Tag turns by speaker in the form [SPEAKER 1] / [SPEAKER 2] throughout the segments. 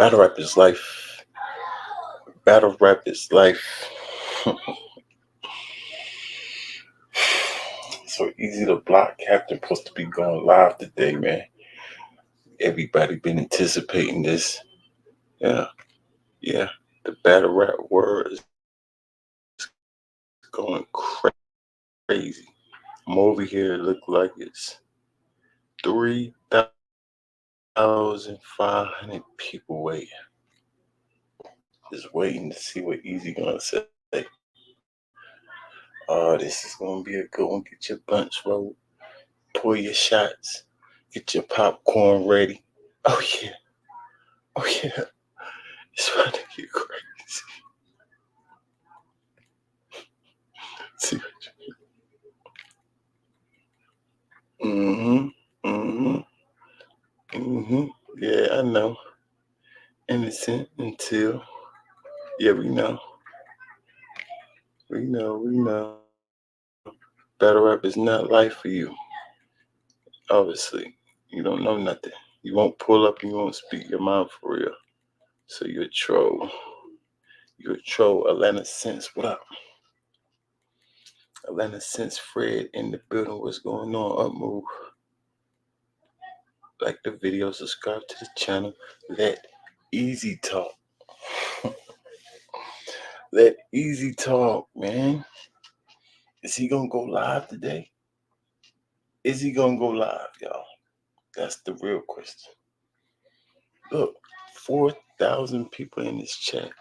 [SPEAKER 1] Battle rap is life. Battle rap is life. So easy to block. Captain supposed to be going live today, man. Everybody been anticipating this. Yeah. The battle rap world is going crazy. I'm over here. It look like it's 3,500 people waiting. Just waiting to see what Easy gonna say. Oh, this is gonna be a good one. Get your bunch rolled, pour your shots, get your popcorn ready. Oh yeah, it's about to get crazy. See what you Yeah, I know. Innocent until we know. We know. Battle rap is not life for you. Obviously, you don't know nothing. You won't pull up and you won't speak your mind for real. So you're a troll. You're a troll. Atlanta Sense, what up? Atlanta Sense Fred in the building. What's going on? Up move. Like the video, subscribe to the channel. Let Easy talk. Let Easy talk, man. Is he gonna go live today? Is he gonna go live, y'all? That's the real question. Look, 4,000 people in this chat.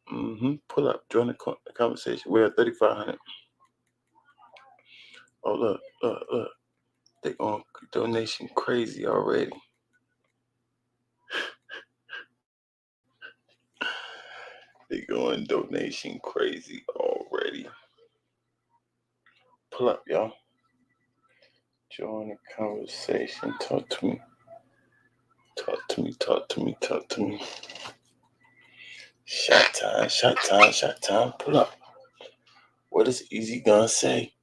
[SPEAKER 1] Pull up, join the conversation. We're at 3,500. Oh, look. They going donation crazy already. They going donation crazy already. Pull up, y'all. Join the conversation. Talk to me. Shot time. Pull up. What is Easy gonna say?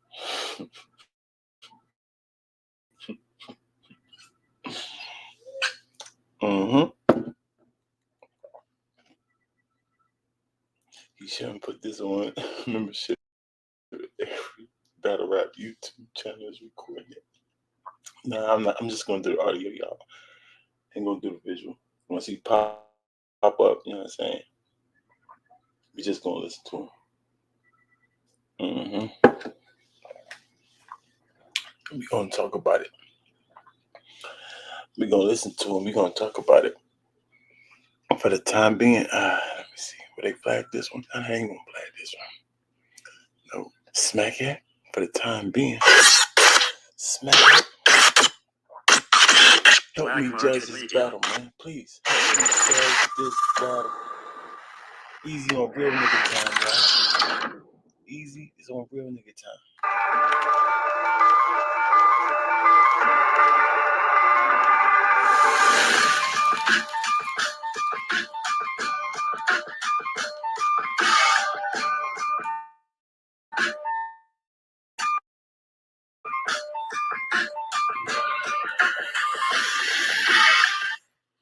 [SPEAKER 1] He shouldn't put this on membership. Every battle rap YouTube channel is recording it. Nah, I'm not. I'm just gonna do the audio, y'all. Ain't gonna do the visual. Once he pop up, you know what I'm saying? We just gonna listen to him. We gonna talk about it. We gonna listen to him. We gonna talk about it. For the time being, let me see. Will they flag this one? I ain't gonna flag this one. No, smack it. For the time being, smack it. Help me judge this battle, man. Please help me judge this battle. Easy on real nigga time, guys. Easy is on real nigga time.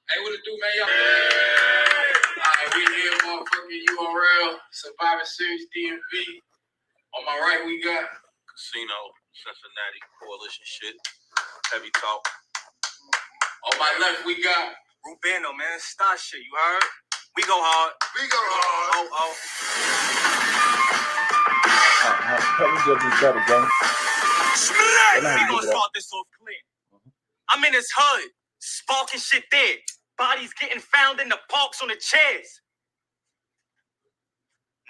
[SPEAKER 2] Hey, what it do, man? Y'all? Alright, we here, motherfucking URL, Survivor Series DMV. On my right, we got
[SPEAKER 3] Casino, Cincinnati, Coalition shit, Heavy Talk.
[SPEAKER 2] On my left, we got
[SPEAKER 3] Rubano, man, star shit, you heard? We go hard.
[SPEAKER 1] Help me judge this battle, gang.
[SPEAKER 3] We gonna start this off clean. I'm in his hood, sparking shit dead. Bodies getting found in the parks on the chairs.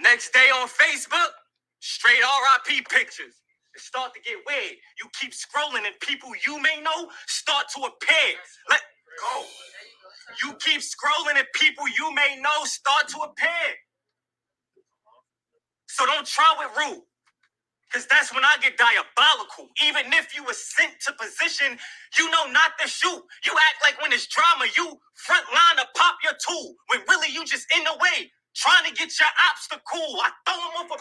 [SPEAKER 3] Next day on Facebook, straight RIP pictures. It start to get weird. You keep scrolling and people you may know start to appear. Let go. You keep scrolling and people you may know start to appear. So don't try with rude. Because that's when I get diabolical. Even if you were sent to position, you know not to shoot. You act like when it's drama, you front line to pop your tool. When really you just in the way, trying to get your obstacle. I throw him off a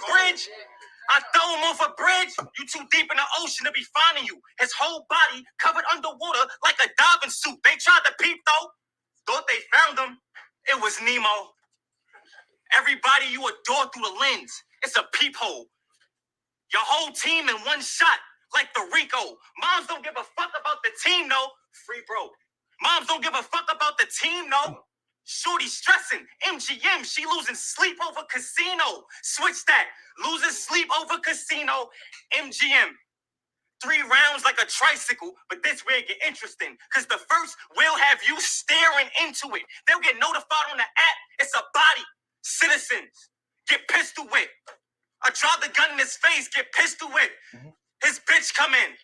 [SPEAKER 3] bridge. You too deep in the ocean to be finding you. His whole body covered underwater like a diving suit. They tried to peep though. Thought they found him. It was Nemo. Everybody you adore through the lens. It's a peephole. Your whole team in one shot, like the Rico. Moms don't give a fuck about the team, no. Free bro. Moms don't give a fuck about the team, no. Shorty stressing. MGM, she losing sleep over casino. Switch that. Losing sleep over casino. MGM. 3 rounds like a tricycle, but this way it get interesting. Because the first will have you staring into it. They'll get notified on the app. It's a body. Citizens. Get pistol whipped. I drop the gun in his face, get pistol whipped. His bitch come in.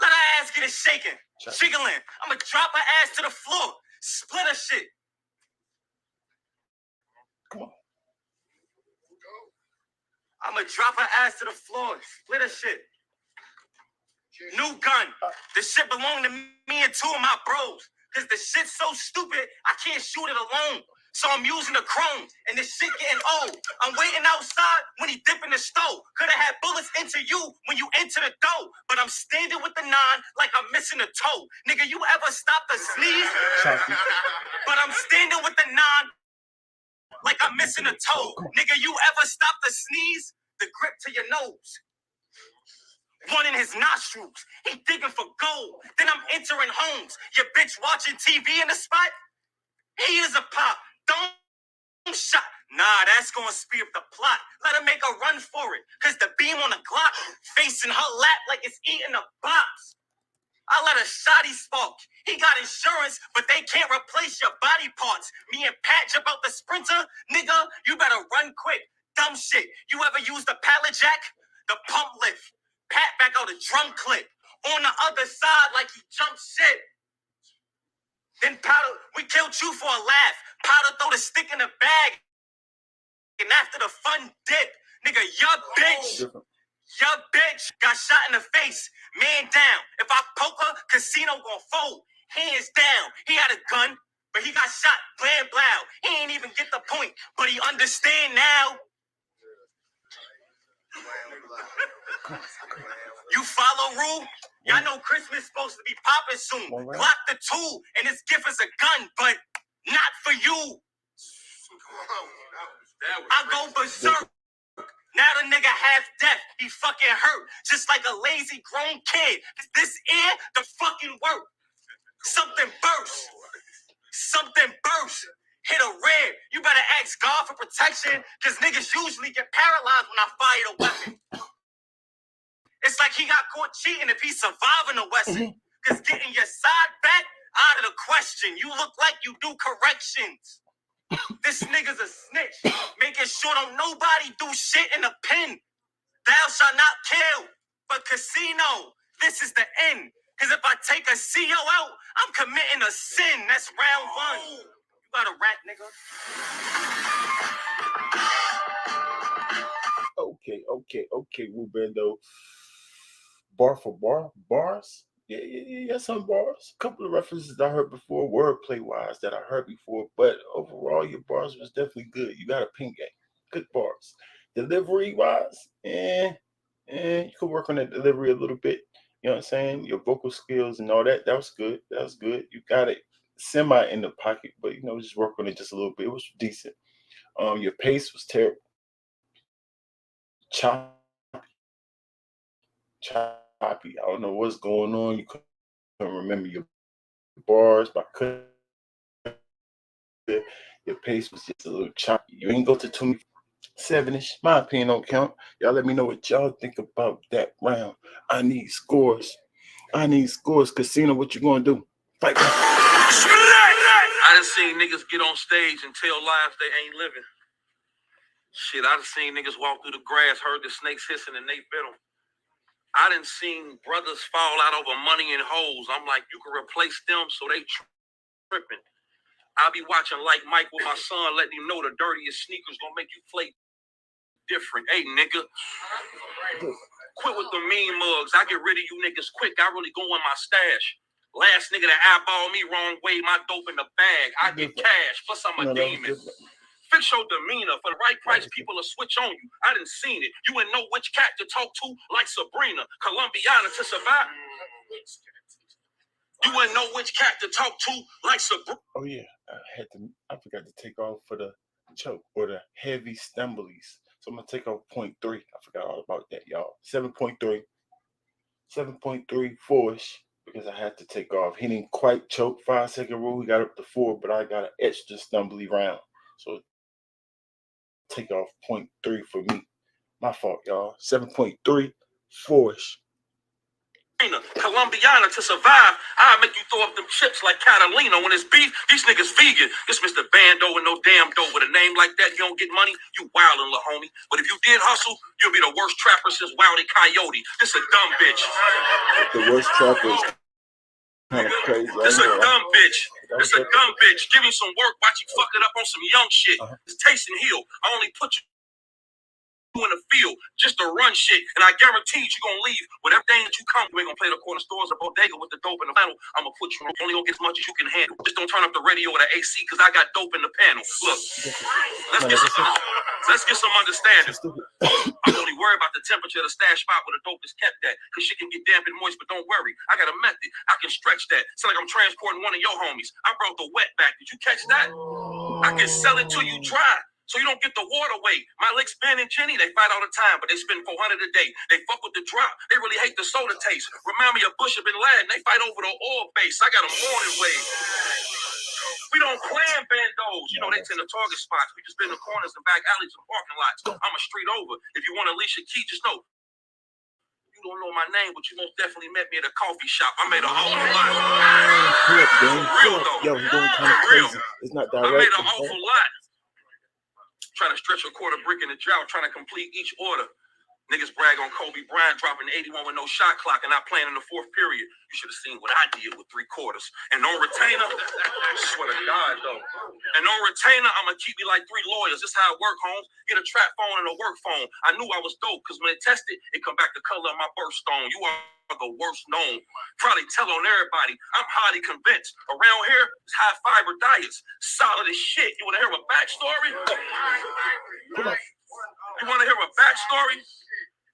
[SPEAKER 3] Let her ass get it shaking. Jiggling. I'ma drop her ass to the floor. Split her shit.
[SPEAKER 1] Come on.
[SPEAKER 3] I'ma drop her ass to the floor. Split her shit. New gun. The shit belong to me and 2 of my bros. Cause the shit's so stupid, I can't shoot it alone. So I'm using the chrome, and this shit getting old. I'm waiting outside when he dip in the stove. Coulda had bullets into you when you enter the door. But I'm standing with the 9 like I'm missing a toe. Nigga, you ever stop to sneeze? But I'm standing with the 9 like I'm missing a toe. Nigga, you ever stop to sneeze? The grip to your nose. One in his nostrils. He digging for gold. Then I'm entering homes. Your bitch watching TV in the spot? He is a pop. Don't shot. Nah, that's gonna speed up the plot. Let her make a run for it. Cause the beam on the Glock facing her lap like it's eating a box. I let a shotty spark. He got insurance, but they can't replace your body parts. Me and Patch about the Sprinter. Nigga, you better run quick. Dumb shit. You ever use the pallet jack? The pump lift. Pat back out a drum clip. On the other side like he jumped shit. Then Powder, we killed you for a laugh. Powder throw the stick in the bag. And after the fun dip, nigga, your bitch got shot in the face. Man down. If I poke her, casino gon' fold. Hands down. He had a gun, but he got shot. Blam, blow. He ain't even get the point, but he understand now. You follow rule? Y'all know Christmas supposed to be popping soon. Glock the tool, and his gift is a gun, but not for you. I go berserk. Now the nigga half deaf. He fucking hurt, just like a lazy grown kid. This ear, the fucking work. Something burst. Something burst. Hit a rib. You better ask God for protection, because niggas usually get paralyzed when I fire the weapon. It's like he got caught cheating if he's surviving the Wesson. Because getting your side back out of the question. You look like you do corrections. This nigga's a snitch. Making sure don't nobody do shit in the pen. Thou shalt not kill. But casino, this is the end. Because if I take a CO out, I'm committing a sin. That's round 1. You got a rat, nigga.
[SPEAKER 1] Okay, Rubendo. Bar for bar? Bars? Yeah, some bars. A couple of references I heard before, wordplay wise, that I heard before, but overall, your bars was definitely good. You got a pink game. Good bars. Delivery wise, you could work on that delivery a little bit. You know what I'm saying? Your vocal skills and all that, that was good. You got it semi in the pocket, but just work on it just a little bit. It was decent. Your pace was terrible. Choppy. I don't know what's going on. You couldn't remember your bars, but your pace was just a little choppy. You ain't go to 27-ish. My opinion don't count. Y'all let me know what y'all think about that round. I need scores. Casino, what you gonna do? Fight.
[SPEAKER 2] I done seen niggas get on stage and tell lies they ain't living. Shit, I done seen niggas walk through the grass, heard the snakes hissing, and they bit them. I done seen brothers fall out over money and hoes. I'm like, you can replace them so they tripping. I be watching like Mike with my son, letting him know the dirtiest sneakers gonna make you play different. Hey, nigga, quit with the mean mugs. I get rid of you niggas quick. I really go in my stash. Last nigga that eyeball me wrong way, my dope in the bag. I get cash, plus I'm a demon. Fix your demeanor. For the right price, people will switch on you. I done seen it. You ain't know which cat to talk to, like Sabrina. Colombiana to survive. You wouldn't know which cat to talk to, like Sabri.
[SPEAKER 1] Oh yeah, I forgot to take off for the choke or the heavy stumblies. So I'm gonna take off 0.3. I forgot all about that, y'all. 7.3, 7.3 4-ish because I had to take off. He didn't quite choke 5-second rule. He got up to 4, but I got an extra stumbly round. So take off 0.3 for me. My fault, y'all. 7.3 4-ish.
[SPEAKER 2] Colombiana to survive. I'll make you throw up them chips like Catalina. When it's beef, these niggas vegan. This Mr. Bando with no damn dough. With a name like that, you don't get money, you wildin', la homie. But if you did hustle, you'll be the worst trapper since Wildy Coyote. This a dumb bitch.
[SPEAKER 1] The worst trapper is kind of crazy.
[SPEAKER 2] This a dumb bitch. This a dumb bitch. Give me some work, watch you fuck it up on some young shit. It's taste and heal. I only put you in the field just to run shit, and I guarantee you gonna leave with everything that you come. We ain't gonna play the corner stores or bodega with the dope in the panel. I'm gonna put you only gonna get as much as you can handle. Just don't turn up the radio or the AC because I got dope in the panel. Look, let's get some understanding. I'm only worried about the temperature of the stash spot where the dope is kept at, because shit can get damp and moist. But don't worry, I got a method. I can stretch that. Sound like I'm transporting one of your homies. I brought the wet back. Did you catch that? I can sell it till you dry, so you don't get the water weight. My licks, Ben and Jenny, they fight all the time, but they spend $400 a day. They fuck with the drop. They really hate the soda taste. Remind me of Bush and Bin Laden. They fight over the oil base. I got a morning wave. We don't plan bandos. You know, they tend to target spots. We just been in the corners and back alleys and parking lots. I'm a street over. If you want Alicia Key, just know. You don't know my name, but you most definitely met me at a coffee shop. I made an awful lot.
[SPEAKER 1] Pull up, gang. Pull up. Yo, he's going kind of crazy. It's not direct.
[SPEAKER 2] I made an awful lot. Trying to stretch a quarter brick in the drought, trying to complete each order. Niggas brag on Kobe Bryant dropping 81 with no shot clock and not playing in the fourth period. You should have seen what I did with 3 quarters. And no retainer, I swear to God, though. And no retainer, I'm going to keep me like 3 lawyers. This how it work, Holmes. Get a trap phone and a work phone. I knew I was dope because when it tested, it come back the color of my birthstone. You are the worst known. Probably tell on everybody. I'm highly convinced. Around here, it's high fiber diets. Solid as shit. You want to hear a backstory? You want to hear a backstory?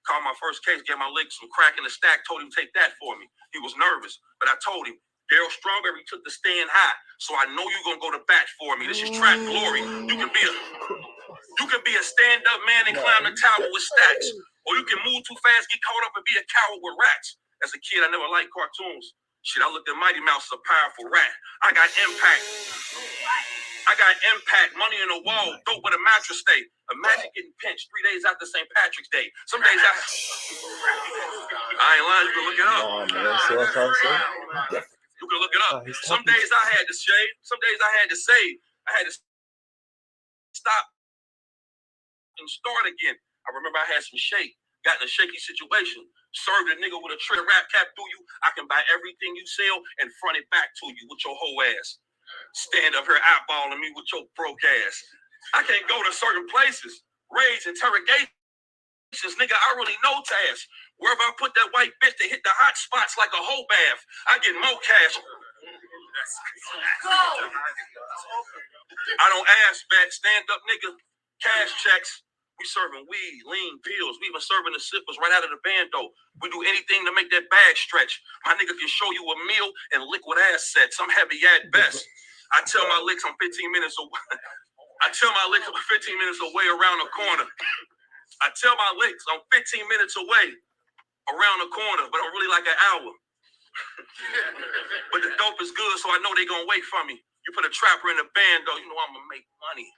[SPEAKER 2] Called my first case, gave my leg some crack in the stack, told him to take that for me. He was nervous, but I told him, Daryl Strawberry took the stand high, so I know you're going to go to bat for me. This is trap glory. You can be a stand-up man and climb the tower with stacks, or you can move too fast, get caught up, and be a coward with rats. As a kid, I never liked cartoons. Shit, I looked at Mighty Mouse as a powerful rat. I got impact. Money in the wall, dope with a mattress stay. Imagine getting pinched 3 days after St. Patrick's Day. Some days I ain't lying, you can look it up. You can look it up. Some days I had to shave. Some days I had to save. I had to stop and start again. I remember I had some shake. Got in a shaky situation. Served a nigga with a trick rap cap through you. I can buy everything you sell and front it back to you with your whole ass. Stand up here eyeballing me with your broke ass. I can't go to certain places. Raids, interrogations, nigga, I really know tasks. Wherever I put that white bitch, they hit the hot spots like a whole bath. I get more cash. I don't ask back. Stand up, nigga. Cash checks. We serving weed, lean pills. We even serving the sippers right out of the bando. We do anything to make that bag stretch. My nigga can show you a meal and liquid assets. I'm heavy at best. I tell my licks I'm 15 minutes away. I tell my licks I'm 15 minutes away around the corner. I tell my licks I'm 15 minutes away around the corner, but I'm really like an hour. But the dope is good, so I know they gonna wait for me. You put a trapper in the band, though, you know I'm gonna make money.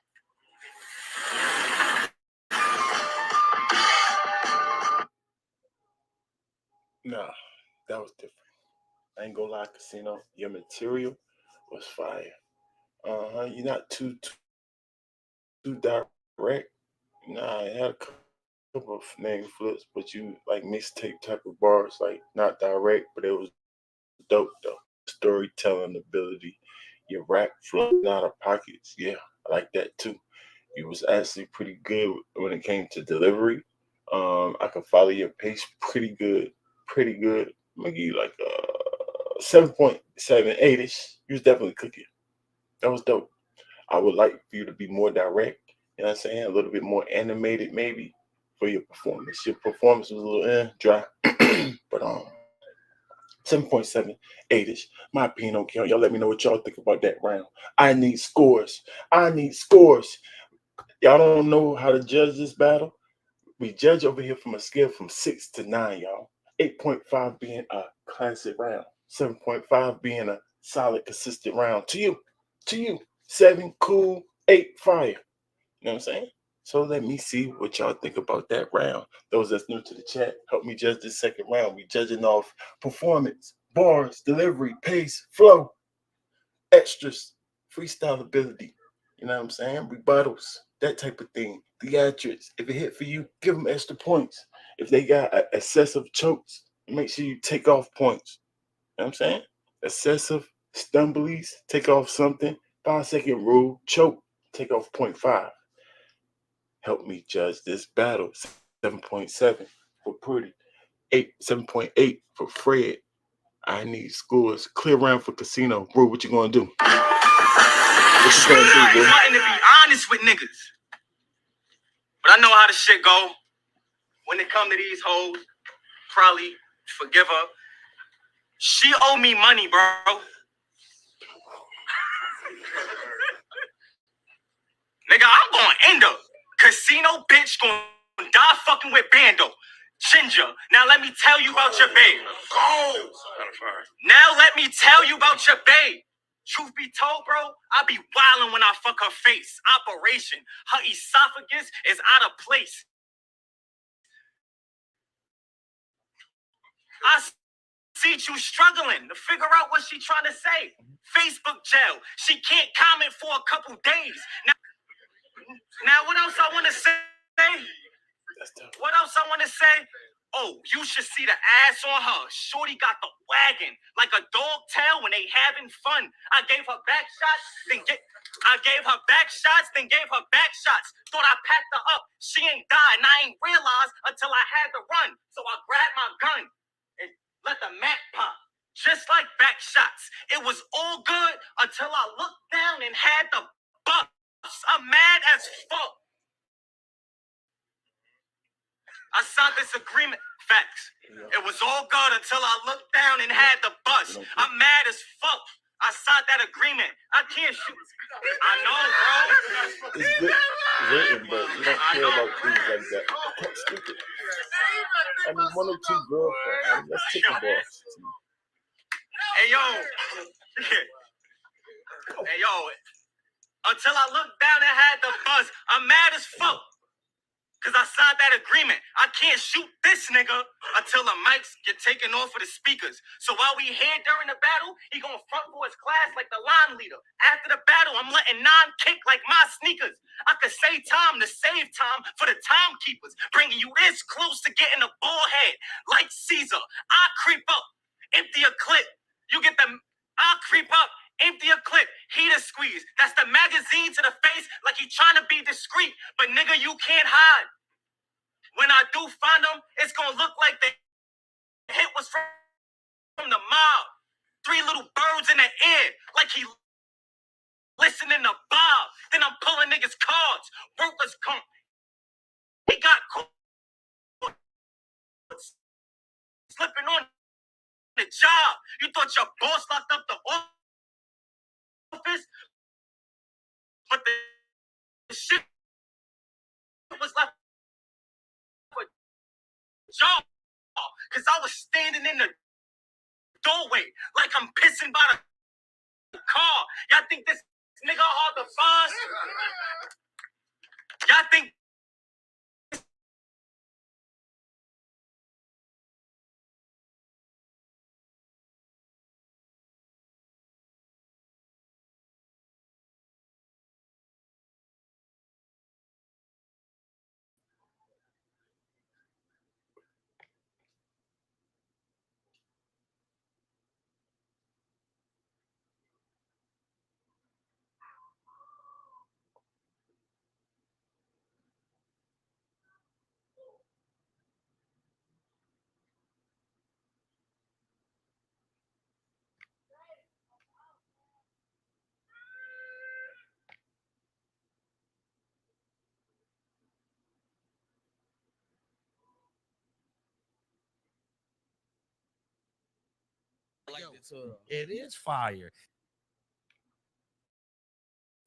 [SPEAKER 1] Nah, that was different. I ain't gonna lie, Casino. Your material was fire. You're not too direct. Nah, I had a couple of name flips, but you like mixtape type of bars, like not direct, but it was dope though. Storytelling ability, your rap flowing out of pockets. Yeah, I like that too. You was actually pretty good when it came to delivery. I could follow your pace pretty good. I'm gonna give you like 7.7, 8-ish. You was definitely cooking. That was dope. I would like for you to be more direct, you know what I'm saying? A little bit more animated maybe for your performance. Your performance was a little dry. But 7.7, 8-ish. My opinion, okay. Y'all let me know what y'all think about that round. I need scores. I need scores. Y'all don't know how to judge this battle? We judge over here from a scale from 6 to 9, y'all. 8.5 being a classic round. 7.5 being a solid, consistent round. To you. To you. 7, cool. 8, fire. You know what I'm saying? So let me see what y'all think about that round. Those that's new to the chat, help me judge this second round. We judging off performance, bars, delivery, pace, flow, extras, freestyle ability. You know what I'm saying? Rebuttals, that type of thing. Theatrics. If it hit for you, give them extra points. If they got excessive chokes, make sure you take off points. You know what I'm saying? Excessive stumblies, take off something. 5-second rule, choke, take off 0.5. Help me judge this battle. 7.7 for Pretty. 7.8 for Fred. I need scores. Clear round for Casino. Bro, what you gonna do? What you gonna do, bro?
[SPEAKER 3] Wanting to be honest with niggas. But I know how the shit go. When it come to these hoes, probably forgive her. She owe me money, bro. Nigga, I'm gonna end up. Casino bitch gonna die fucking with Bando. Ginger, now let me tell you about your babe. Go! Now let me tell you about your babe. Truth be told, bro, I be wildin' when I fuck her face. Operation. Her esophagus is out of place. I see you struggling to figure out what she trying to say. Facebook jail. She can't comment for a couple days. Now what else I want to say? What else I want to say? Oh, you should see the ass on her. Shorty got the wagon like a dog tail when they having fun. I gave her back shots, then gave her back shots. Thought I packed her up. She ain't died, and I ain't realized until I had to run. So I grabbed my gun and let the mat pop. Just like back shots. It was all good until I looked down and had the bucks. I'm mad as fuck. I signed this agreement. Facts. It was all good until I looked down and had the bus. I'm mad as fuck. I signed that agreement. I can't shoot. I know, bro.
[SPEAKER 1] It's good written, but you don't care about things like that. That's stupid. I mean, 102 girlfriend. I mean, that's chicken balls.
[SPEAKER 3] Hey, yo. Hey, yo. Until I looked down and had the bus, I'm mad as fuck. Because I signed that agreement. I can't shoot this nigga until the mics get taken off of the speakers. So while we here during the battle, he gonna front for his class like the line leader. After the battle, I'm letting 9 kick like my sneakers. I could save time to save time for the timekeepers, bringing you this close to getting a ball head. Like Caesar, I creep up, empty a clip. You get the, I creep up, empty a clip, heater squeeze. That's the magazine to the face like he trying to be discreet. But nigga, you can't hide. When I do find them, it's gonna look like the hit was from the mob. 3 little birds in the air, like he listening to Bob. Then I'm pulling niggas' cards. Workers come. He got caught slipping on the job. You thought your boss locked up the office, but the shit was left for job. Cause I was standing in the doorway like I'm pissing by the car. Y'all think this nigga hard to find? Y'all think
[SPEAKER 4] It is fire.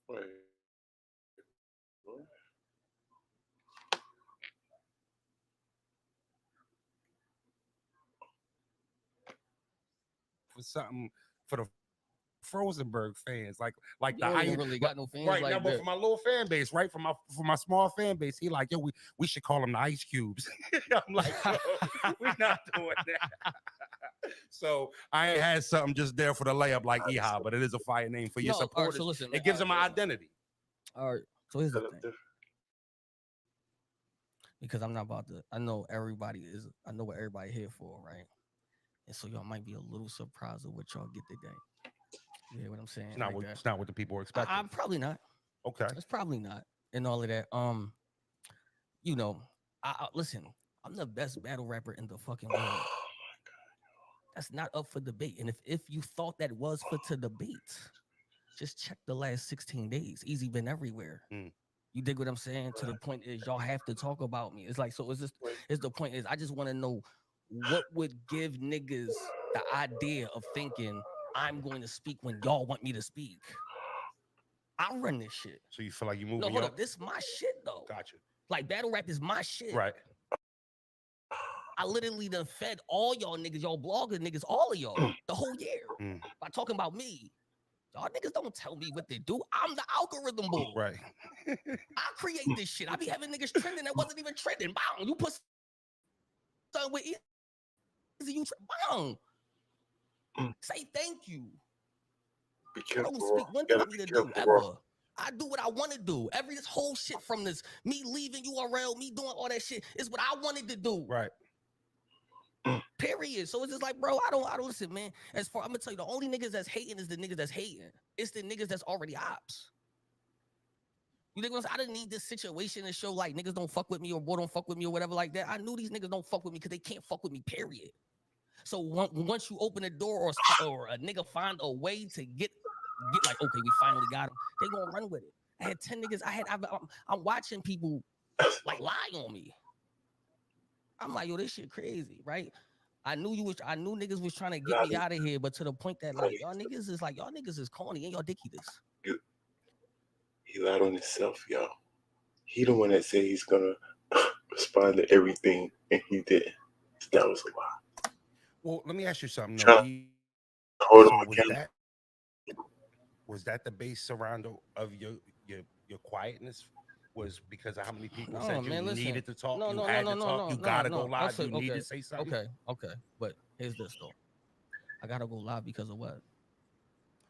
[SPEAKER 1] Wait. What?
[SPEAKER 4] For something for the Frozenberg fans, like
[SPEAKER 3] You don't even really got no fans
[SPEAKER 4] right
[SPEAKER 3] like
[SPEAKER 4] now, but
[SPEAKER 3] that.
[SPEAKER 4] for my little fan base, right, for my small fan base, he like, yo, we should call them the Ice Cubes. I'm like, yo, we're not doing that. So I ain't had something just there for the layup like Eha, but it is a fire name for your
[SPEAKER 3] No, all right,
[SPEAKER 4] supporters.
[SPEAKER 3] so listen, man,
[SPEAKER 4] It gives them an
[SPEAKER 3] listen.
[SPEAKER 4] identity.
[SPEAKER 3] All right, so here's the
[SPEAKER 1] Set up
[SPEAKER 3] thing.
[SPEAKER 1] different.
[SPEAKER 3] Because I'm not about to. I know everybody is. I know what everybody here for, right? And so y'all might be a little surprised of what y'all get today. You hear what I'm saying?
[SPEAKER 4] It's not
[SPEAKER 3] like
[SPEAKER 4] what
[SPEAKER 3] that?
[SPEAKER 4] it's not what the people were expecting.
[SPEAKER 3] I'm probably not.
[SPEAKER 4] Okay.
[SPEAKER 3] It's probably not, and all of that. You know, listen. I'm the best battle rapper in the fucking world. That's not up for debate. And if you thought that was to debate, just check the last 16 days. Easy been everywhere.
[SPEAKER 4] Mm.
[SPEAKER 3] You dig what I'm saying? To the point is y'all have to talk about me. It's like, so is the point is I just want to know what would give niggas the idea of thinking I'm going to speak when y'all want me to speak. I run this shit.
[SPEAKER 4] So you feel like you moving?
[SPEAKER 3] No, hold up. This is my shit though.
[SPEAKER 4] Gotcha.
[SPEAKER 3] Like battle rap is my shit.
[SPEAKER 4] Right.
[SPEAKER 3] I literally done fed all y'all niggas, y'all blogger niggas, all of y'all, the whole year by talking about me. Y'all niggas don't tell me what to do. I'm the algorithm bull.
[SPEAKER 4] Right.
[SPEAKER 3] I create this shit. I be having niggas trending that wasn't even trending. Bow. You put something with easy, you bow. Say thank you.
[SPEAKER 1] Be
[SPEAKER 3] I
[SPEAKER 1] careful.
[SPEAKER 3] don't speak. When do you want me to do ever? I do what I want to do. This whole shit from this, me leaving URL, me doing all that shit is what I wanted to do.
[SPEAKER 4] Right.
[SPEAKER 3] Period. So it's just like, bro, I don't listen, man. As far I'm gonna tell you, the only niggas that's hating is the niggas that's hating. It's the niggas that's already ops. You think I didn't need this situation to show like niggas don't fuck with me or boy don't fuck with me or whatever like that. I knew these niggas don't fuck with me because they can't fuck with me. Period. So once you open the door or a nigga find a way to get like, okay, we finally got him, they gonna run with it. I had 10 niggas. I'm watching people like lie on me. I'm like, yo, this shit crazy, right? I knew niggas was trying to get me out of here, but to the point that like y'all niggas is corny and y'all dicky this.
[SPEAKER 1] He lied on himself, y'all. He the one that said he's gonna respond to everything, and he didn't. That was a lie.
[SPEAKER 4] Well, let me ask you something.
[SPEAKER 1] Hold
[SPEAKER 4] so
[SPEAKER 1] on,
[SPEAKER 4] was that the base surround of your quietness? Was because of how many people said you needed to talk, you had to talk, you gotta go live, you need to say something?
[SPEAKER 3] Okay. But here's this though. I gotta go live because of what?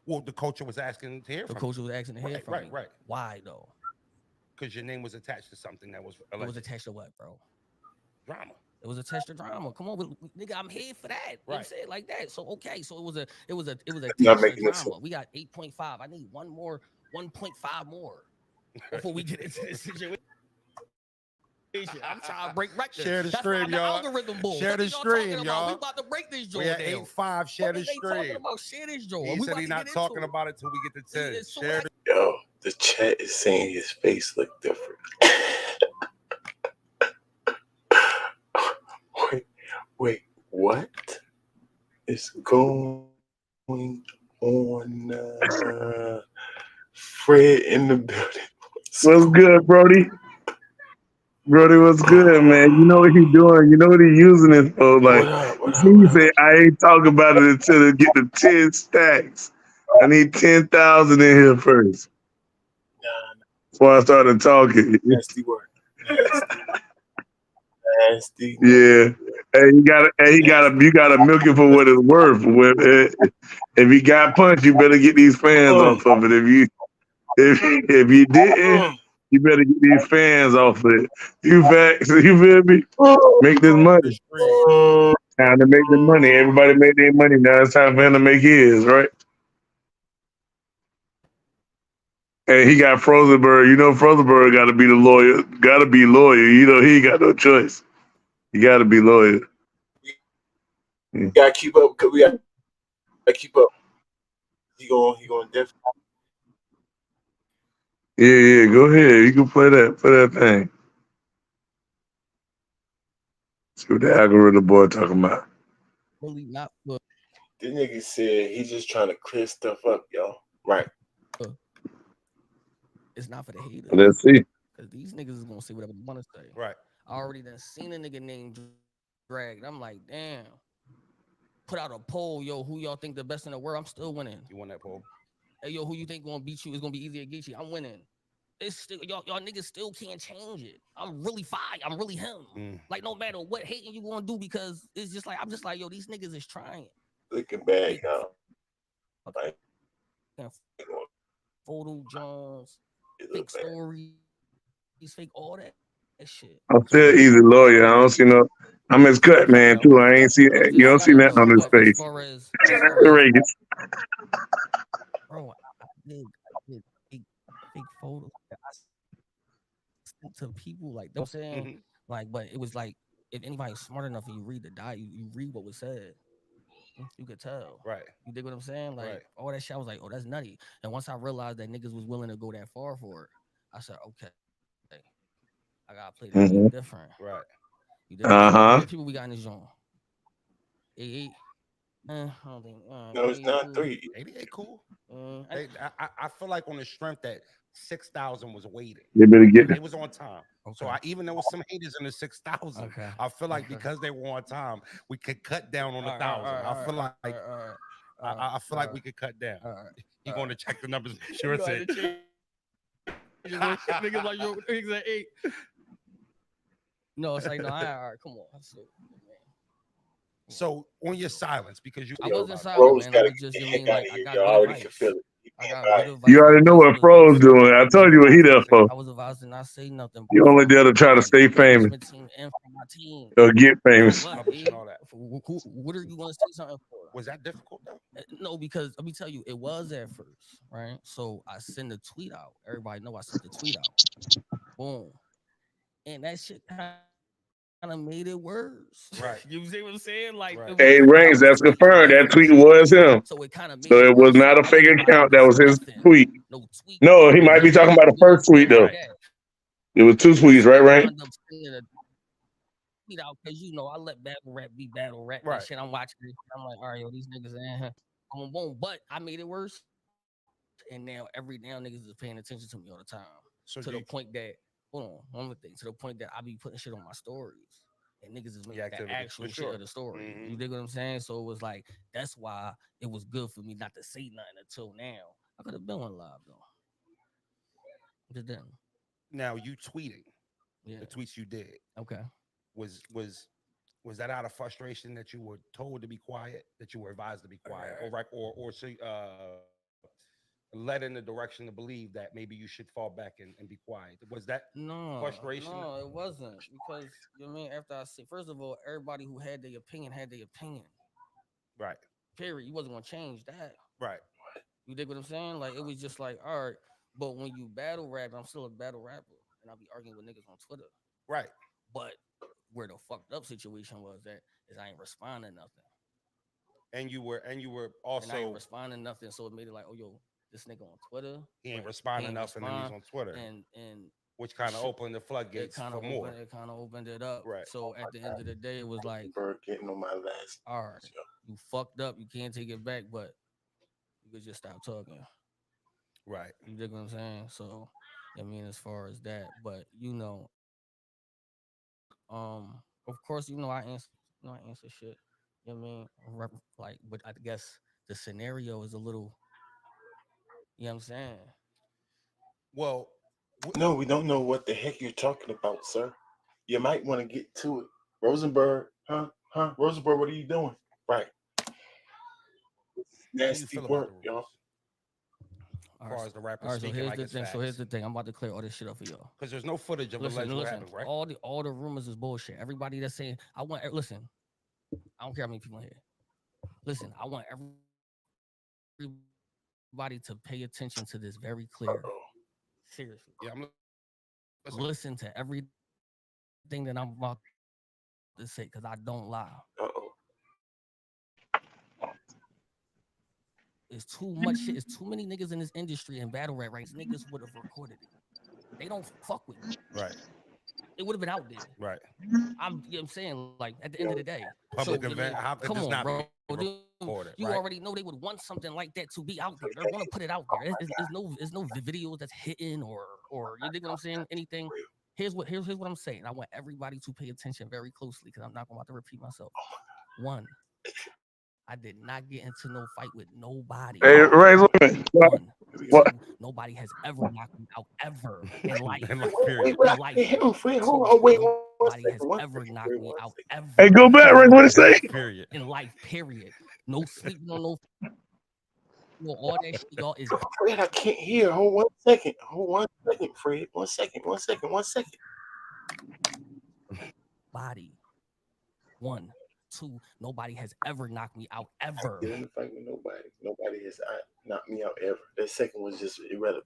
[SPEAKER 4] Well, the culture was asking to hear from you.
[SPEAKER 3] The culture was asking to hear from me. Right. Why though?
[SPEAKER 4] Because your name was attached to something that was alleged.
[SPEAKER 3] It was attached to what, bro?
[SPEAKER 4] Drama.
[SPEAKER 3] It was attached to drama. Come on, nigga, I'm here for that. Right. You say it like that. So okay, so it was a attached to drama. We got 8.5. I need 1.5 more before we get into this situation. I'm trying to break records.
[SPEAKER 4] Share the stream, y'all. Share the stream, y'all.
[SPEAKER 3] We about to break this joint.
[SPEAKER 4] We at 8.5. Share the stream.
[SPEAKER 3] Share this joint.
[SPEAKER 4] He said he's not talking about it till we get to 10. Share
[SPEAKER 1] Yo, the chat is saying his face look different. Wait, what is going on? Fred in the building.
[SPEAKER 5] What's good, Brody? Brody, what's good, man? You know what he doing? You know what he using it for? Like, he say, I ain't talking about it until they get the 10 stacks. I need 10,000 in here first. Before I started talking.
[SPEAKER 1] Nasty word. Nasty.
[SPEAKER 5] Yeah. Hey, you gotta milk it for what it's worth. If you got punched, you better get these fans off of it. If you didn't, you better get these fans off of it. You feel me? Make this money. Time to make the money. Everybody make their money. Now it's time for him to make his, right? And he got Frozenberg. You know Frozenberg gotta be the lawyer. Gotta be lawyer. You know he ain't got no choice. You gotta be lawyer.
[SPEAKER 1] You gotta keep up, cause we gotta keep up. He going definitely.
[SPEAKER 5] Yeah, go ahead. You can play that thing. See what the algorithm boy talking about.
[SPEAKER 3] Really not.
[SPEAKER 1] The nigga said he's just trying to clear stuff up, y'all. Right.
[SPEAKER 3] It's not for the haters.
[SPEAKER 5] Let's see.
[SPEAKER 3] Because these niggas is gonna say whatever they want to say.
[SPEAKER 4] Right.
[SPEAKER 3] I already done seen a nigga named Drag. I'm like, damn. Put out a poll, yo, who y'all think the best in the world? I'm still winning.
[SPEAKER 4] You won that poll.
[SPEAKER 3] Hey, yo, who you think gonna beat you? It's gonna be easier to get you. I'm winning. It's still y'all niggas still can't change it. I'm really fire. I'm really him. Like no matter what hating you gonna do, because it's just like I'm just like, yo, these niggas is trying.
[SPEAKER 1] Looking bad, y'all. Like,
[SPEAKER 3] Photo Jones, fake stories, fake all that shit.
[SPEAKER 5] I'm still easy lawyer. I don't see no. I'm his cut man too. I ain't see. You don't see nothing on his face.
[SPEAKER 3] As far as
[SPEAKER 5] Regis.
[SPEAKER 3] bro, I did fake photos. I sent to people like they're saying, like, but it was like if anybody's smart enough and you read the you read what was said, you could tell.
[SPEAKER 4] Right.
[SPEAKER 3] You dig what I'm saying? Like
[SPEAKER 4] Right.
[SPEAKER 3] all that shit, I was like, oh, that's nutty. And once I realized that niggas was willing to go that far for it, I said, okay, I gotta play that game different.
[SPEAKER 4] Right.
[SPEAKER 3] You dig how many people we got in this zone? 88. I don't think.
[SPEAKER 1] No, it's not cool. 3.
[SPEAKER 4] 88 cool. I feel like on the strength that 6,000 was waiting.
[SPEAKER 5] They better get.
[SPEAKER 4] They was on time. Okay. So even there was some haters in the 6,000.
[SPEAKER 3] Okay.
[SPEAKER 4] I feel like because they were on time, we could cut down on 1,000. I feel like I feel like we could cut down. You're going to check the numbers. Make sure it's it.
[SPEAKER 3] Niggas like yo, niggas at 8. No, it's like no. All right, come on.
[SPEAKER 4] So on your silence, because you
[SPEAKER 3] I wasn't silent, man. I was just I got
[SPEAKER 1] already can feel it.
[SPEAKER 5] You already know what Fro's doing. I told you what he there for.
[SPEAKER 3] I was advised to not say nothing.
[SPEAKER 5] You only there to try to stay famous or get famous.
[SPEAKER 3] What are you going to say something for?
[SPEAKER 4] Was that difficult though?
[SPEAKER 3] No, because let me tell you, it was at first, right? So I send a tweet out. Everybody know I sent the tweet out. Boom, and that shit kind of made it worse.
[SPEAKER 4] Right.
[SPEAKER 3] You see what I'm saying? Like,
[SPEAKER 4] right.
[SPEAKER 5] Hey, Rings, that's confirmed. That tweet was him.
[SPEAKER 3] So it kind of.
[SPEAKER 5] So it was not a fake account. That was his tweet. No, he might be talking about the first tweet though. It was 2 tweets, right?
[SPEAKER 3] Tweet out because I let battle rap be battle rap.
[SPEAKER 4] Right.
[SPEAKER 3] And shit, I'm watching it. I'm like, all right, yo, these niggas in here. Boom. But I made it worse. And now every now niggas is paying attention to me all the time.
[SPEAKER 4] So
[SPEAKER 3] to the point that one more thing, to the point that I be putting shit on my stories. And niggas is making the actual shit of the story. Mm-hmm. You dig what I'm saying? So it was like, that's why it was good for me not to say nothing until now. I could have been on live though. Just didn't.
[SPEAKER 4] Now you tweeting. Yeah. The tweets you did.
[SPEAKER 3] Okay.
[SPEAKER 4] Was that out of frustration that you were told to be quiet, that you were advised to be quiet, or led in the direction to believe that maybe you should fall back and be quiet? Was that frustration?
[SPEAKER 3] No, it wasn't, because after I said, first of all, everybody who had their opinion had their opinion.
[SPEAKER 4] Right.
[SPEAKER 3] Period. You wasn't gonna change that.
[SPEAKER 4] Right.
[SPEAKER 3] You dig what I'm saying? Like it was just like, all right, but when you battle rap, I'm still a battle rapper, and I'll be arguing with niggas on Twitter.
[SPEAKER 4] Right.
[SPEAKER 3] But where the fucked up situation was is I ain't responding nothing.
[SPEAKER 4] And you were also
[SPEAKER 3] and I ain't responding nothing, so it made it like, oh yo, this nigga on Twitter,
[SPEAKER 4] he ain't responding nothing, and he's on Twitter,
[SPEAKER 3] and
[SPEAKER 4] which kind of opened the floodgates for more.
[SPEAKER 3] It kind of opened it up.
[SPEAKER 4] Right.
[SPEAKER 3] So at the end of the day, it was like,
[SPEAKER 1] Bird getting on my last.
[SPEAKER 3] All right, you fucked up. You can't take it back, but you could just stop talking.
[SPEAKER 4] Right.
[SPEAKER 3] You dig what I'm saying? So, as far as that, but of course, I answer shit. You know what I mean? Like, but I guess the scenario is a little. You know what I'm saying?
[SPEAKER 4] Well,
[SPEAKER 1] no, we don't know what the heck you're talking about, sir. You might want to get to it. Rosenberg, huh? Rosenberg, what are you doing? Right. Nasty work, y'all.
[SPEAKER 4] As far as the rappers speaking,
[SPEAKER 3] so here's the thing. I'm about to clear all this shit up for y'all.
[SPEAKER 4] Because there's no footage of alleged rapping, right?
[SPEAKER 3] All the rumors is bullshit. Everybody that's saying, I don't care how many people in here. Listen, I want everybody to pay attention to this very clear. Seriously.
[SPEAKER 4] Yeah,
[SPEAKER 3] listen to everything that I'm about to say, because I don't lie. It's too much shit. It's too many niggas in this industry and battle rap rights. Niggas would have recorded it. They don't fuck with me.
[SPEAKER 4] Right.
[SPEAKER 3] It would have been out there.
[SPEAKER 4] Right.
[SPEAKER 3] I'm saying, like, at the end of the day.
[SPEAKER 4] Public event. How could this not
[SPEAKER 3] bro.
[SPEAKER 4] be? You
[SPEAKER 3] already know they would want something like that to be out there. They're going to put it out there. There's no videos that's hitting or you dig what I'm saying? Anything. Here's what I'm saying. I want everybody to pay attention very closely because I'm not going to repeat myself. One, I did not get into no fight with nobody.
[SPEAKER 5] Hey, Ray, look.
[SPEAKER 3] One,
[SPEAKER 5] What?
[SPEAKER 3] two, nobody has ever knocked me out ever in life.
[SPEAKER 1] Wait,
[SPEAKER 3] In life.
[SPEAKER 1] hold on, wait,
[SPEAKER 3] Nobody has ever knocked me out ever.
[SPEAKER 5] Hey, go back, Ray. What it say?
[SPEAKER 4] Period.
[SPEAKER 3] In life, period. No sleeping on no. All that shit, y'all is.
[SPEAKER 1] Fred, I can't hear. Hold 1 second. Fred. 1 second.
[SPEAKER 3] Body. 1, 2. Nobody has ever knocked me out ever.
[SPEAKER 1] I didn't fight with nobody. Nobody has knocked me out ever. That second was just irrelevant.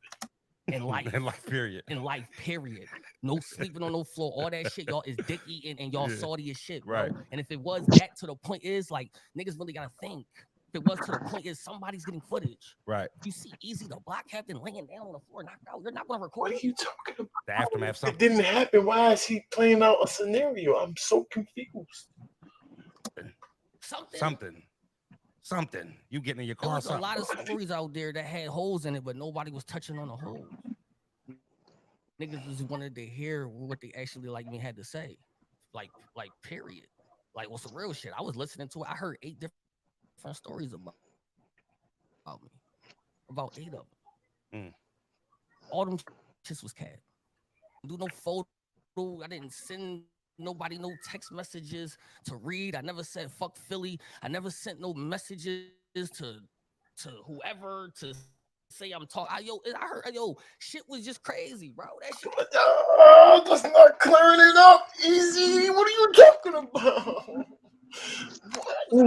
[SPEAKER 3] In life,
[SPEAKER 4] period.
[SPEAKER 3] In life, period. No sleeping on no floor. All that shit, y'all is dick eating and y'all salty as shit, bro.
[SPEAKER 4] Right.
[SPEAKER 3] And if it was that to the point is like niggas really gotta think. If it was to the point is somebody's getting footage.
[SPEAKER 4] Right.
[SPEAKER 3] You see Easy the Black Captain laying down on the floor, knocked out. You're not gonna record.
[SPEAKER 1] What are you talking about?
[SPEAKER 4] The aftermath.
[SPEAKER 1] It didn't happen. Why is he playing out a scenario? I'm so confused.
[SPEAKER 4] Something. You getting in your car?
[SPEAKER 3] There's a lot of stories out there that had holes in it, but nobody was touching on the holes. Niggas just wanted to hear what they actually like me had to say. Like period. Like what's the real shit? I was listening to it. I heard 8 different stories about me. About 8 of them. All them shits was cat. Do no photo. I didn't send nobody no text messages to read. I never said fuck Philly. I never sent no messages to whoever to say I'm talking. I heard shit was just crazy, bro. That shit.
[SPEAKER 1] That's not clearing it up, Easy. What are you talking about?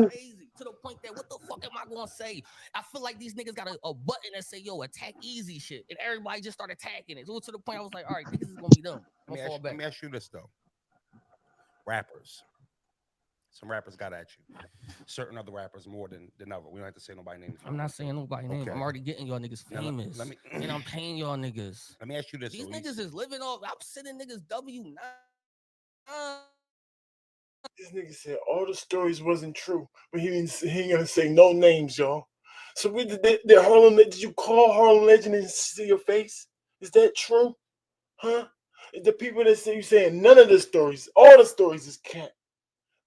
[SPEAKER 3] Crazy to the point that what the fuck am I gonna say? I feel like these niggas got a button that say attack Easy shit, and everybody just started attacking it. So to the point I was like, all right, niggas is gonna be dumb.
[SPEAKER 4] Let me ask you this though. Rappers. Some rappers got at you. Certain other rappers more than other. We don't have to say nobody name.
[SPEAKER 3] I'm not saying nobody name. Okay. I'm already getting y'all niggas famous. And I'm paying y'all niggas.
[SPEAKER 4] Let me ask you this.
[SPEAKER 3] These niggas is living off. I'm sending niggas W9.
[SPEAKER 1] This nigga said all the stories wasn't true, but he ain't gonna say no names, y'all. So did you call Harlem Legend and see your face? Is that true? Huh? The people that say you saying none of the stories, all the stories is cat.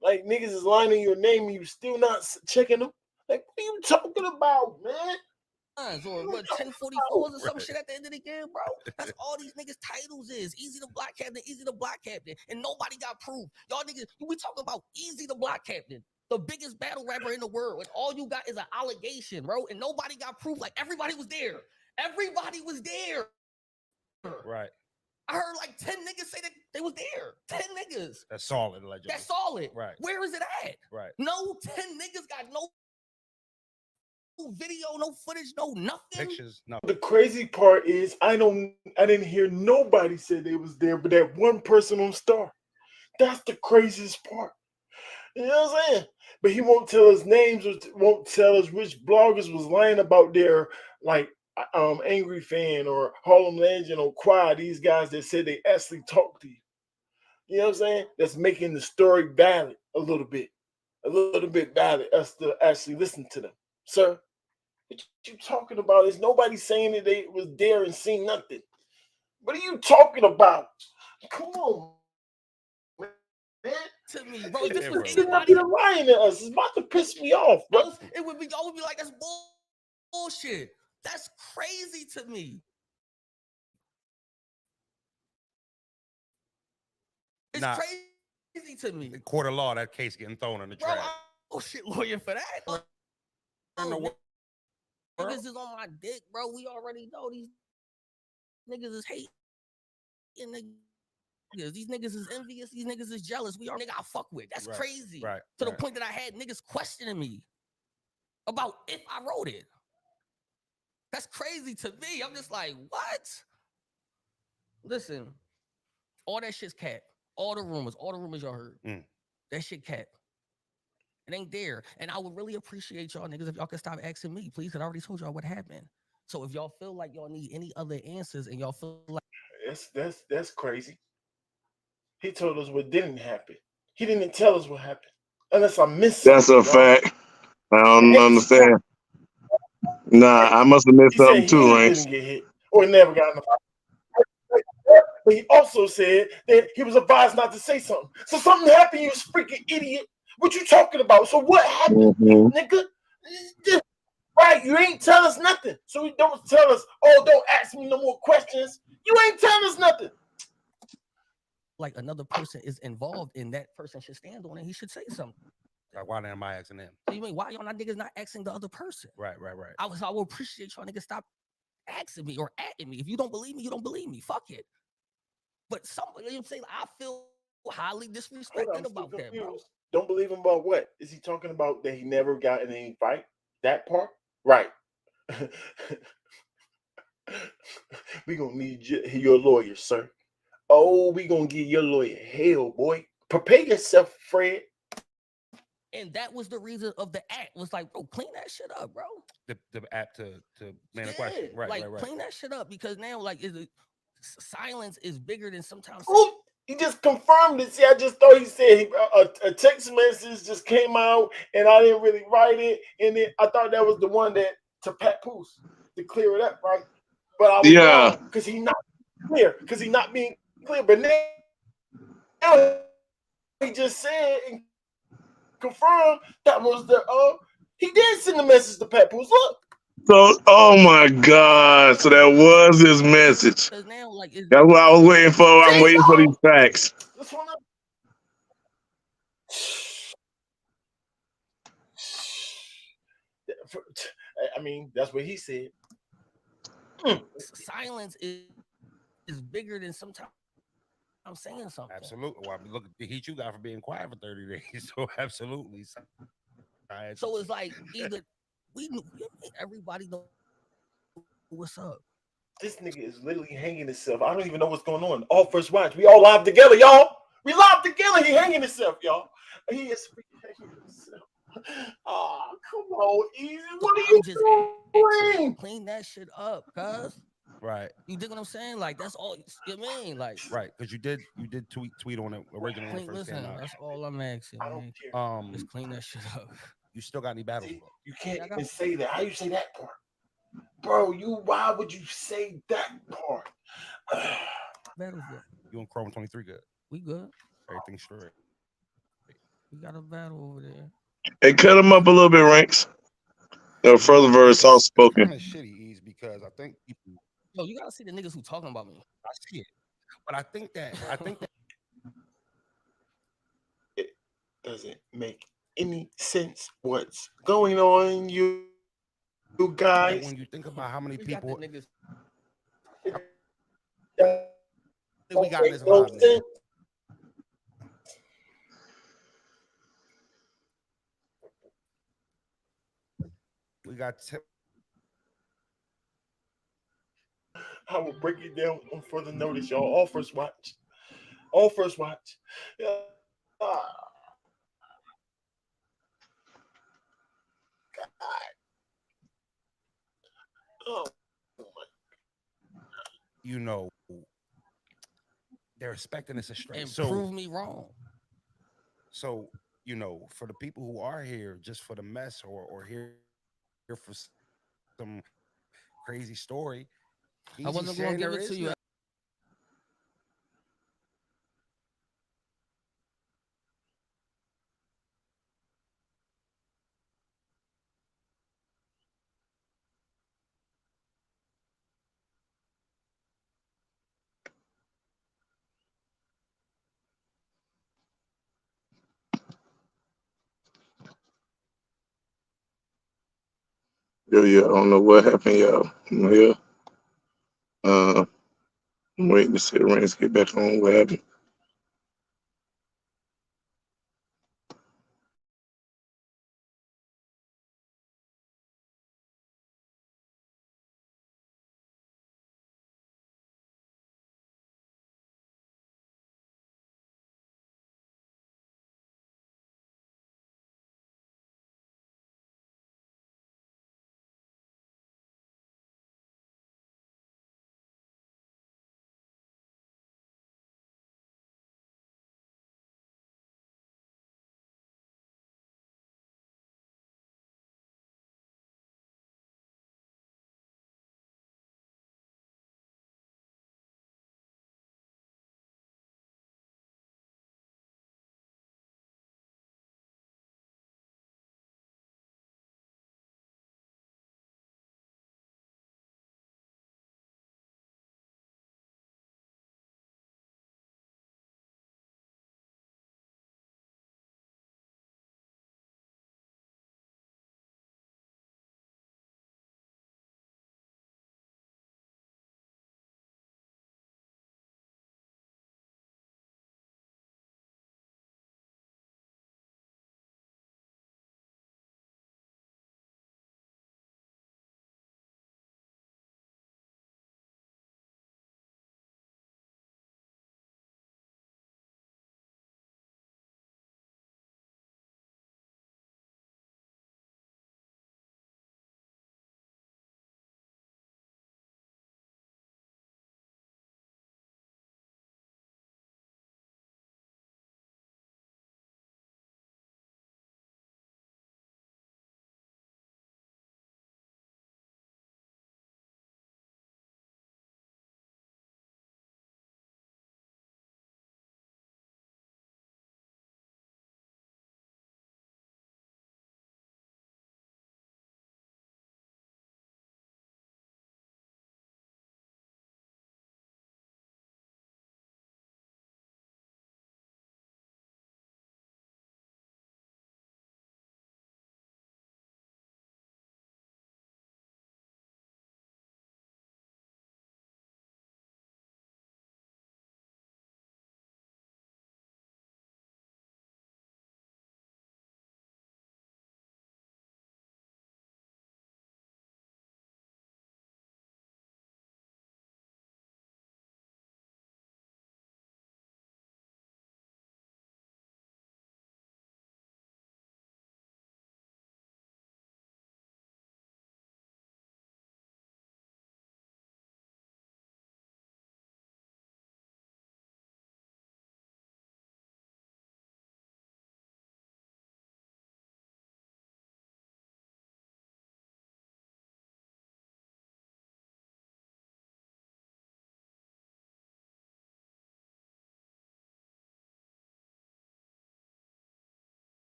[SPEAKER 1] Like niggas is lying in your name and you still not checking them. Like what are you talking about, man?
[SPEAKER 3] Or what 1044s or some shit at the end of the game, bro. That's all these niggas titles is. Easy the Black Captain, Easy the Black Captain, and nobody got proof. Y'all niggas, we talking about Easy the Black Captain, the biggest battle rapper in the world, and all you got is an allegation, bro. And nobody got proof. Like everybody was there. Everybody was there.
[SPEAKER 4] Right.
[SPEAKER 3] I heard like 10 niggas say that they was there. 10 niggas.
[SPEAKER 4] That's solid, allegedly.
[SPEAKER 3] That's solid.
[SPEAKER 4] Right.
[SPEAKER 3] Where is it at?
[SPEAKER 4] Right.
[SPEAKER 3] No 10 niggas got no video, no footage, no nothing.
[SPEAKER 4] Pictures, no.
[SPEAKER 1] The crazy part is I didn't hear nobody say they was there, but that one person on Star. That's the craziest part. You know what I'm saying? But he won't tell us names or won't tell us which bloggers was lying about their like Angry Fan or Harlem Legend or Quad, these guys that said they actually talked to you. You know what I'm saying? That's making the story valid a little bit valid us to actually listen to them. Sir, what you talking about? Is nobody saying that they was there and seen nothing. What are you talking about? Come on, man.
[SPEAKER 3] To me, bro, this
[SPEAKER 1] was anybody lying to us. It's about to piss me off, bro.
[SPEAKER 3] Y'all would be like, that's bullshit. That's crazy to me. It's crazy to me.
[SPEAKER 4] In court of law, that case getting thrown in the trash.
[SPEAKER 3] Oh shit, lawyer for that. Niggas is on my dick, bro. We already know these niggas is hating niggas. These niggas is envious. These niggas is jealous. We are nigga I fuck with. That's crazy.
[SPEAKER 4] Right.
[SPEAKER 3] To the point that I had niggas questioning me about if I wrote it. That's crazy to me. I'm just like, what? Listen, all that shit's cat. All the rumors y'all heard. That shit cat. It ain't there. And I would really appreciate y'all niggas if y'all could stop asking me, please, because I already told y'all what happened. So if y'all feel like y'all need any other answers and y'all feel like
[SPEAKER 1] that's crazy. He told us what didn't happen. He didn't tell us what happened. Unless I missed
[SPEAKER 5] That's a fact. I don't
[SPEAKER 1] And
[SPEAKER 5] understand. Nah, I must have missed
[SPEAKER 1] he said
[SPEAKER 5] something too,
[SPEAKER 1] he
[SPEAKER 5] Ranks.
[SPEAKER 1] didn't get hit or never got in a fight. But he also said that he was advised not to say something. So something happened, you freaking idiot. What you talking about? So what happened,
[SPEAKER 5] Mm-hmm.
[SPEAKER 1] nigga? Right, you ain't tell us nothing. So you don't tell us, oh, don't ask me no more questions. You ain't telling us nothing.
[SPEAKER 3] Like another person is involved and that person should stand on it. He should say something.
[SPEAKER 4] Like, why am I asking them?
[SPEAKER 3] So you mean why y'all not niggas not asking the other person?
[SPEAKER 4] Right.
[SPEAKER 3] I will appreciate y'all niggas stop asking me or atting me. If you don't believe me, you don't believe me. Fuck it. But somebody, you know what I'm saying? I feel highly disrespected about that, bro.
[SPEAKER 1] Don't believe him about what? Is he talking about that he never got in any fight? That part? Right. We gonna need your lawyer, sir. Oh, we gonna give your lawyer hell, boy. Prepare yourself, Fred.
[SPEAKER 3] And that was the reason of the act. Was like, bro, clean that shit up, bro.
[SPEAKER 4] The app to man a question. Right.
[SPEAKER 3] Clean that shit up because now, like, silence is bigger than sometimes.
[SPEAKER 1] Oh, he just confirmed it. See, I just thought he said a text message just came out and I didn't really write it. And then I thought that was the one that to Pat Poose to clear it up, right? But I was
[SPEAKER 5] Yeah.
[SPEAKER 1] wrong because he not clear, because he not being clear. But now he just said and confirmed that was the he did send the message to Pat Poose. Look.
[SPEAKER 5] So, oh my God. So that was his message.
[SPEAKER 3] Because now, like,
[SPEAKER 5] That's what I was waiting for. I'm
[SPEAKER 1] See,
[SPEAKER 5] waiting for these facts.
[SPEAKER 1] this one. I mean, that's what he said.
[SPEAKER 3] Silence is bigger than sometimes I'm saying something.
[SPEAKER 4] Absolutely. Well, I mean, look at the heat you got for being quiet for 30 days. So absolutely.
[SPEAKER 3] So it's like either everybody know what's up.
[SPEAKER 1] This nigga is literally hanging himself. I don't even know what's going on. All first watch. We all live together, y'all. We live together. He hanging himself, y'all. He is hanging himself. Oh, come on, easy. What are you doing?
[SPEAKER 3] Clean that shit up, cuz.
[SPEAKER 4] Right.
[SPEAKER 3] You dig what I'm saying? Like that's all you mean. Like
[SPEAKER 4] right, because you did tweet on it originally when it first came out.
[SPEAKER 3] That's all I'm asking.
[SPEAKER 1] I don't care.
[SPEAKER 3] Just clean that shit up.
[SPEAKER 4] You still got any battles?
[SPEAKER 1] See, you can't even say that. How you say that part? Bro, why would you say that part?
[SPEAKER 3] Battles though.
[SPEAKER 4] You and Chrome 23 good.
[SPEAKER 3] We good.
[SPEAKER 4] Everything straight.
[SPEAKER 3] We got a battle over there.
[SPEAKER 5] Hey, cut him up a little bit, Ranks. The further verse soft spoken.
[SPEAKER 4] Kind of shitty, Ease, because I think people.
[SPEAKER 3] Yo, you gotta see the niggas who talking about me.
[SPEAKER 4] I see it, but I think that
[SPEAKER 1] it doesn't make any sense. What's going on, you guys?
[SPEAKER 4] when you think about how many people
[SPEAKER 3] niggas.
[SPEAKER 4] we got in this live, we got.
[SPEAKER 1] I will break it down on further notice, y'all. All first watch. All first watch. God. Oh.
[SPEAKER 4] You know, they're expecting us to straight.
[SPEAKER 3] And
[SPEAKER 4] so
[SPEAKER 3] prove me wrong.
[SPEAKER 4] So, you know, for the people who are here just for the mess or here for some crazy story,
[SPEAKER 3] I wasn't going to give it to you.
[SPEAKER 5] Yeah, I don't know what happened, y'all. I'm here. I'm waiting to see the Ranks get back on. What happened?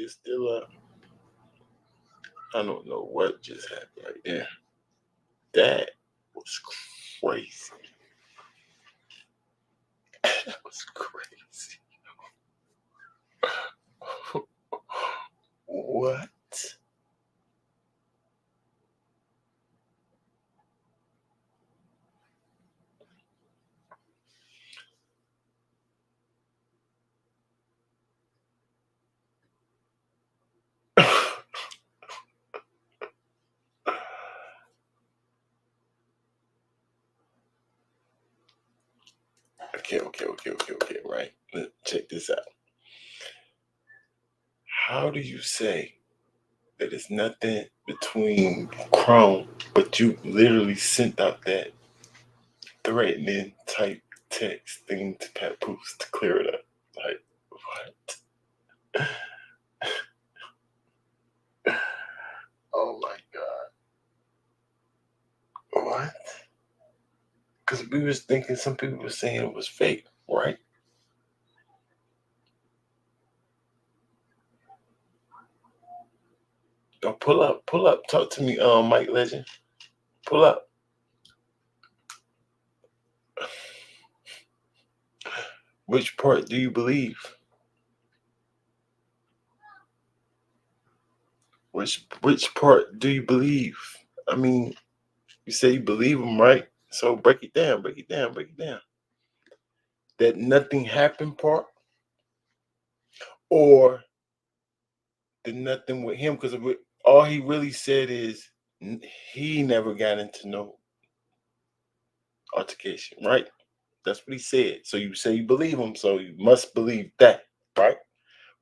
[SPEAKER 1] is still up. I don't know what just happened right there. That was crazy. That was crazy. What? Okay. Right. Let's check this out. How do you say that it's nothing between Chrome, but you literally sent out that threatening type text thing to Papoose to clear it up? Like, what? Oh my God. What? Because we was thinking some people were saying it was fake, right? Yo, pull up, talk to me, Mike Legend. Pull up. Which part do you believe? Which part do you believe? I mean, you say you believe him, right? So break it down. That nothing happened part, or the nothing with him? Because all he really said is he never got into no altercation, right? That's what he said. So you say you believe him, so you must believe that, right?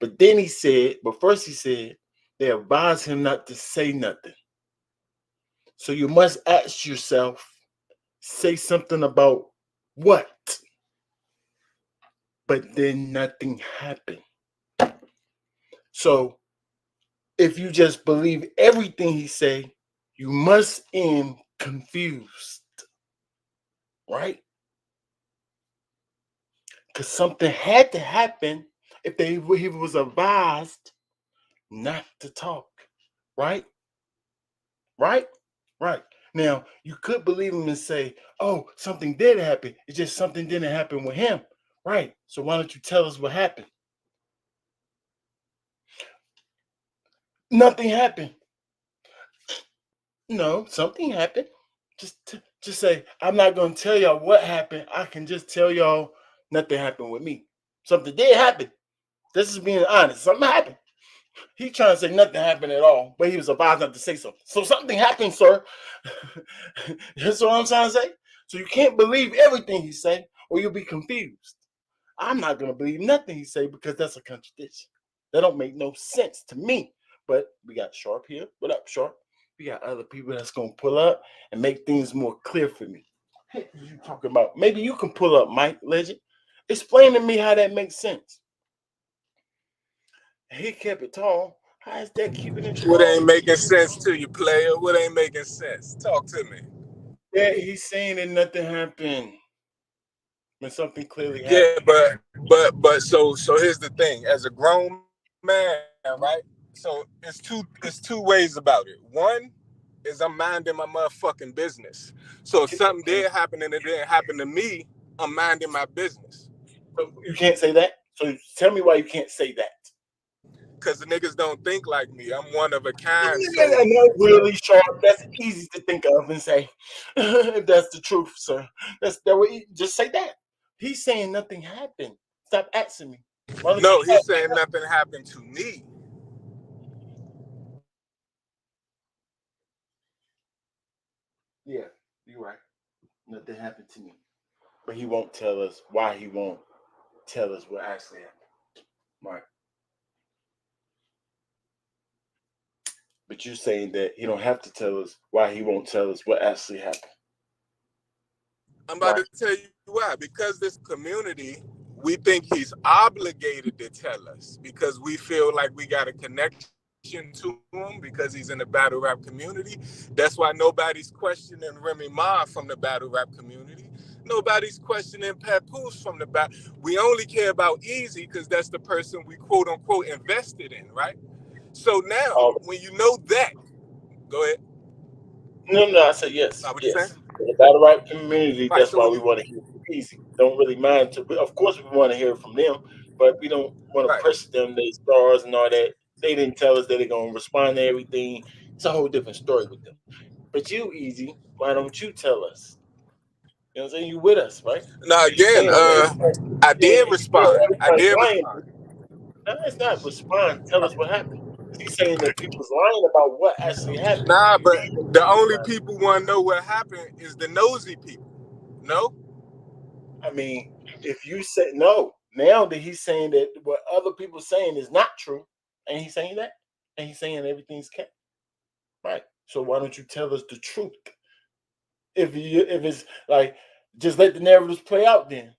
[SPEAKER 1] But then he said, but first he said they advised him not to say nothing. So you must ask yourself, say something about what? But then nothing happened. So if you just believe everything he say, you must end confused, right? Because something had to happen if he was advised not to talk, right? Right? Right. Now, you could believe him and say, oh, something did happen. It's just something didn't happen with him. Right. So why don't you tell us what happened? Nothing happened. No, something happened. Just say, I'm not going to tell y'all what happened. I can just tell y'all nothing happened with me. Something did happen. This is being honest. Something happened. He trying to say nothing happened at all, but he was advised not to say something. So something happened, sir. That's what I'm trying to say. So you can't believe everything he say, or you'll be confused. I'm not gonna believe nothing he say because that's a contradiction. That don't make no sense to me. But we got Sharp here. What up, Sharp? We got other people that's gonna pull up and make things more clear for me. What are you talking about? Maybe you can pull up, Mike Legend. Explain to me how that makes sense. He kept it tall. How is that keeping it tall?
[SPEAKER 6] What ain't making sense to you, player? What ain't making sense? Talk to me.
[SPEAKER 1] Yeah, he's saying that nothing happened when something clearly happened.
[SPEAKER 6] Yeah, but so here's the thing. As a grown man, right? So it's two ways about it. One is I'm minding my motherfucking business. So if something did happen and it didn't happen to me, I'm minding my business.
[SPEAKER 1] So you can't say that? So tell me why you can't say that.
[SPEAKER 6] Because the niggas don't think like me. I'm one of a kind.
[SPEAKER 1] Yeah,
[SPEAKER 6] So
[SPEAKER 1] not really, Sharp. That's easy to think of and say, if that's the truth, sir. That's that way. Just say that. He's saying nothing happened. Stop asking me.
[SPEAKER 6] no, he's saying nothing happened to me.
[SPEAKER 1] Yeah, you're right. Nothing happened to me. But he won't tell us why he won't tell us what actually happened. Right. But you're saying that he don't have to tell us why he won't tell us what actually happened.
[SPEAKER 6] I'm about to tell you why. Because this community, we think he's obligated to tell us because we feel like we got a connection to him because he's in the battle rap community. That's why nobody's questioning Remy Ma from the battle rap community. Nobody's questioning Papoose from the battle. We only care about Easy because that's the person we quote unquote invested in, right? So now, when you know that, go ahead.
[SPEAKER 1] No, I said yes.
[SPEAKER 6] What you saying?
[SPEAKER 1] The battle rap community,
[SPEAKER 6] Right,
[SPEAKER 1] that's
[SPEAKER 6] so
[SPEAKER 1] why
[SPEAKER 6] when
[SPEAKER 1] we
[SPEAKER 6] you
[SPEAKER 1] want to hear from Easy. Don't really mind to, of course we want to hear from them, but we don't want to
[SPEAKER 6] right.
[SPEAKER 1] pressure them, they stars and all that. They didn't tell us that they're gonna respond to everything. It's a whole different story with them. But you, Easy, why don't you tell us? You know what I'm saying? You with us, right?
[SPEAKER 6] Now
[SPEAKER 1] You
[SPEAKER 6] again,
[SPEAKER 1] saying everybody,
[SPEAKER 6] I did
[SPEAKER 1] saying
[SPEAKER 6] respond. I
[SPEAKER 1] everybody's
[SPEAKER 6] did
[SPEAKER 1] lying.
[SPEAKER 6] respond.
[SPEAKER 1] No, it's not respond. Tell us what happened. He's saying that people's lying about what actually happened.
[SPEAKER 6] Nah,
[SPEAKER 1] You
[SPEAKER 6] but
[SPEAKER 1] saying
[SPEAKER 6] the
[SPEAKER 1] people's
[SPEAKER 6] only
[SPEAKER 1] lying.
[SPEAKER 6] people want to know what happened is the nosy people. No?
[SPEAKER 1] I mean, if you say no, now that he's saying that what other people saying is not true, and he's saying that, and he's saying everything's kept right. So why don't you tell us the truth? If it's like just let the narratives play out, then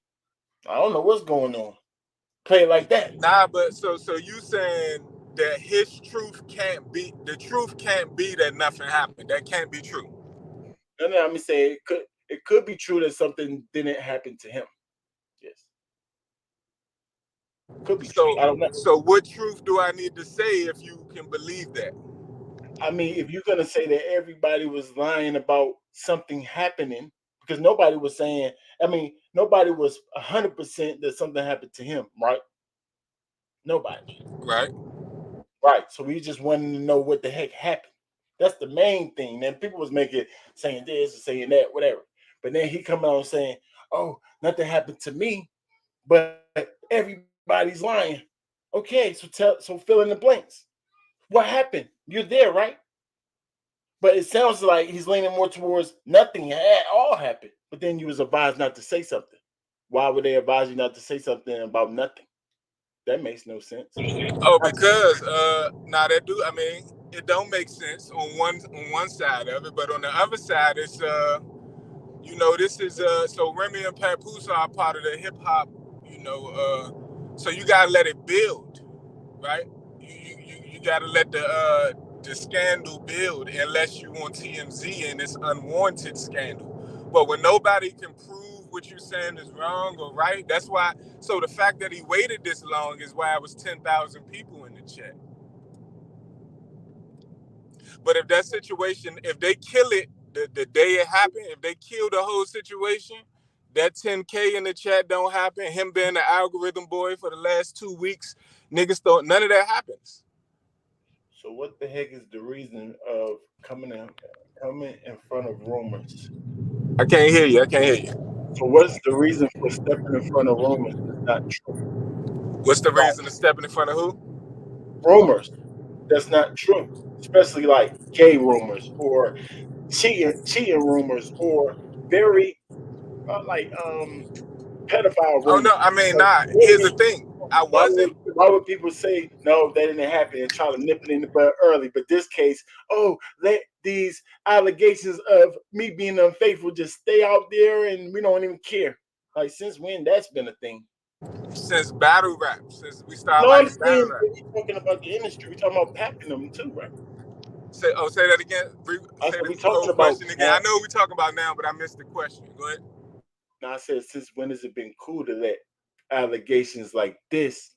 [SPEAKER 1] I don't know what's going on. Play it like that.
[SPEAKER 6] Nah, but so you saying that his truth can't be the truth can't be that nothing happened. That can't be true.
[SPEAKER 1] No, I'm saying it could be true that something didn't happen to him. Yes, could be true. I don't know.
[SPEAKER 6] So what truth do I need to say if you can believe that?
[SPEAKER 1] I mean, if you're gonna say that everybody was lying about something happening, because nobody was saying, I mean, nobody was 100% that something happened to him, right? Nobody,
[SPEAKER 6] Right?
[SPEAKER 1] right? So we just wanted to know what the heck happened. That's the main thing. Then people was making saying this or saying that, whatever. But then he coming on saying, "Oh, nothing happened to me," but everybody's lying. Okay, so fill in the blanks. What happened? You're there, right? But it sounds like he's leaning more towards nothing at all happened. But then you was advised not to say something. Why would they advise you not to say something about nothing? That makes no sense.
[SPEAKER 6] Oh, because now that do I mean it don't make sense on one side of it, but on the other side it's this is so Remy and Papoose are part of the hip hop, so you gotta let it build, right? You gotta let the scandal build unless you want TMZ and it's unwarranted scandal. But when nobody can prove what you're saying is wrong or right, that's why. So the fact that he waited this long is why it was 10,000 people in the chat. But if that situation, if they kill it the day it happened, if they kill the whole situation, that 10K in the chat don't happen. Him being the algorithm boy for the last 2 weeks, niggas thought none of that happens.
[SPEAKER 1] So what the heck is the reason of coming in front of rumors?
[SPEAKER 6] I can't hear you. I can't hear you.
[SPEAKER 1] So what's the reason for stepping in front of rumors that's not true?
[SPEAKER 6] What's the
[SPEAKER 1] Like
[SPEAKER 6] reason to stepping in front of who?
[SPEAKER 1] rumors that's not true, especially like gay rumors or cheating rumors or very like pedophile
[SPEAKER 6] Oh no,
[SPEAKER 1] rumors.
[SPEAKER 6] I mean,
[SPEAKER 1] Like,
[SPEAKER 6] nah.
[SPEAKER 1] what
[SPEAKER 6] Here's
[SPEAKER 1] do
[SPEAKER 6] the
[SPEAKER 1] you
[SPEAKER 6] thing. I
[SPEAKER 1] Why would
[SPEAKER 6] wasn't.
[SPEAKER 1] people say no, that didn't happen and try to nip it in the bud early? But this case, oh, let these allegations of me being unfaithful just stay out there and we don't even care. Like since when that's been a thing?
[SPEAKER 6] Since battle rap, since we started
[SPEAKER 1] No, I'm
[SPEAKER 6] liking battle
[SPEAKER 1] saying
[SPEAKER 6] rap.
[SPEAKER 1] we're talking about the industry. We're talking about packing them too, right?
[SPEAKER 6] Say that again.
[SPEAKER 1] I
[SPEAKER 6] Say
[SPEAKER 1] said
[SPEAKER 6] the
[SPEAKER 1] we
[SPEAKER 6] whole
[SPEAKER 1] talking about
[SPEAKER 6] question again.
[SPEAKER 1] now.
[SPEAKER 6] I know we talking about now, but I missed the question. Go ahead.
[SPEAKER 1] Now I said since when has it been cool to let allegations like this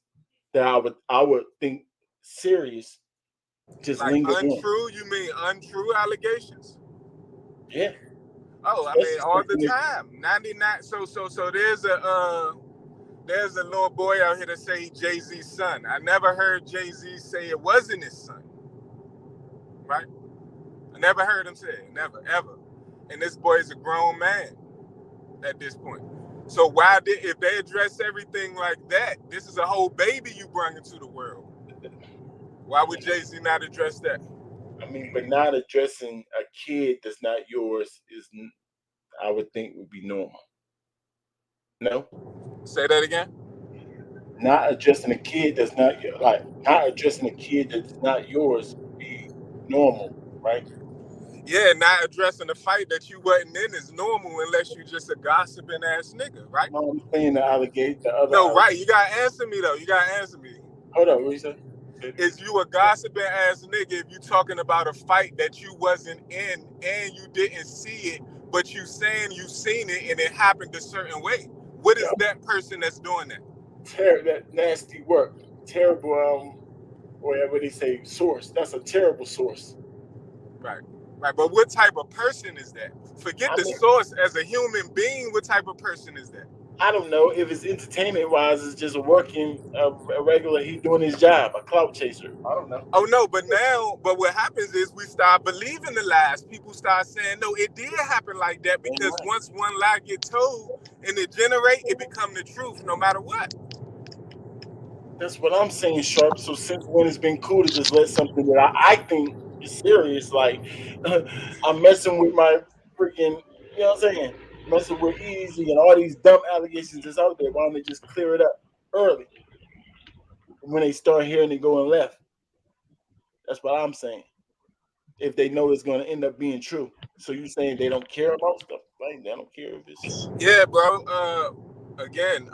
[SPEAKER 1] that I would think serious just
[SPEAKER 6] Like
[SPEAKER 1] linger on?
[SPEAKER 6] untrue? You mean untrue allegations?
[SPEAKER 1] Yeah,
[SPEAKER 6] Oh, I mean
[SPEAKER 1] especially
[SPEAKER 6] all the
[SPEAKER 1] since
[SPEAKER 6] time. 99. So there's a little boy out here that say he Jay-Z's son. I never heard Jay-Z say it wasn't his son. Right? I never heard him say it. Never, ever. And this boy's a grown man at this point. So if they address everything like that, this is a whole baby you bring into the world. Why would Jay-Z not address that?
[SPEAKER 1] I mean, but not addressing a kid that's not yours is, I would think, would be normal. No,
[SPEAKER 6] Say that again.
[SPEAKER 1] not addressing a kid that's not like not addressing a kid that's not yours would be normal, right?
[SPEAKER 6] Yeah, not addressing the fight that you wasn't in is normal unless you just a gossiping ass nigga, right?
[SPEAKER 1] No, I'm saying the other
[SPEAKER 6] No, right.
[SPEAKER 1] allegation.
[SPEAKER 6] You gotta answer me though. You gotta answer me.
[SPEAKER 1] Hold on, what you say?
[SPEAKER 6] Is you a gossiping ass nigga if you talking about a fight that you wasn't in and you didn't see it, but you saying you seen it and it happened a certain way? What is
[SPEAKER 1] Yeah,
[SPEAKER 6] that person that's doing that?
[SPEAKER 1] that nasty work, terrible whatever they say, source. That's a terrible source.
[SPEAKER 6] Right. Right. But what type of person is that? Forget the source as a human being. What type of person is that?
[SPEAKER 1] I don't know if it's entertainment wise. It's just a regular. He doing his job, a clout chaser. I don't know.
[SPEAKER 6] Oh no, but what happens is we start believing the lies. People start saying, no, it did happen like that, because once one lie get told and it become the truth no matter what.
[SPEAKER 1] That's what I'm saying, Sharp. So since when it's been cool to just let something that I think is serious, like I'm messing with my freaking, you know what I'm saying, messing with Easy and all these dumb allegations that's out there. Why don't they just clear it up early when they start hearing it going left? That's what I'm saying. If they know it's going to end up being true, so you saying they don't care about stuff, right? They don't care if it's
[SPEAKER 6] bro. Again,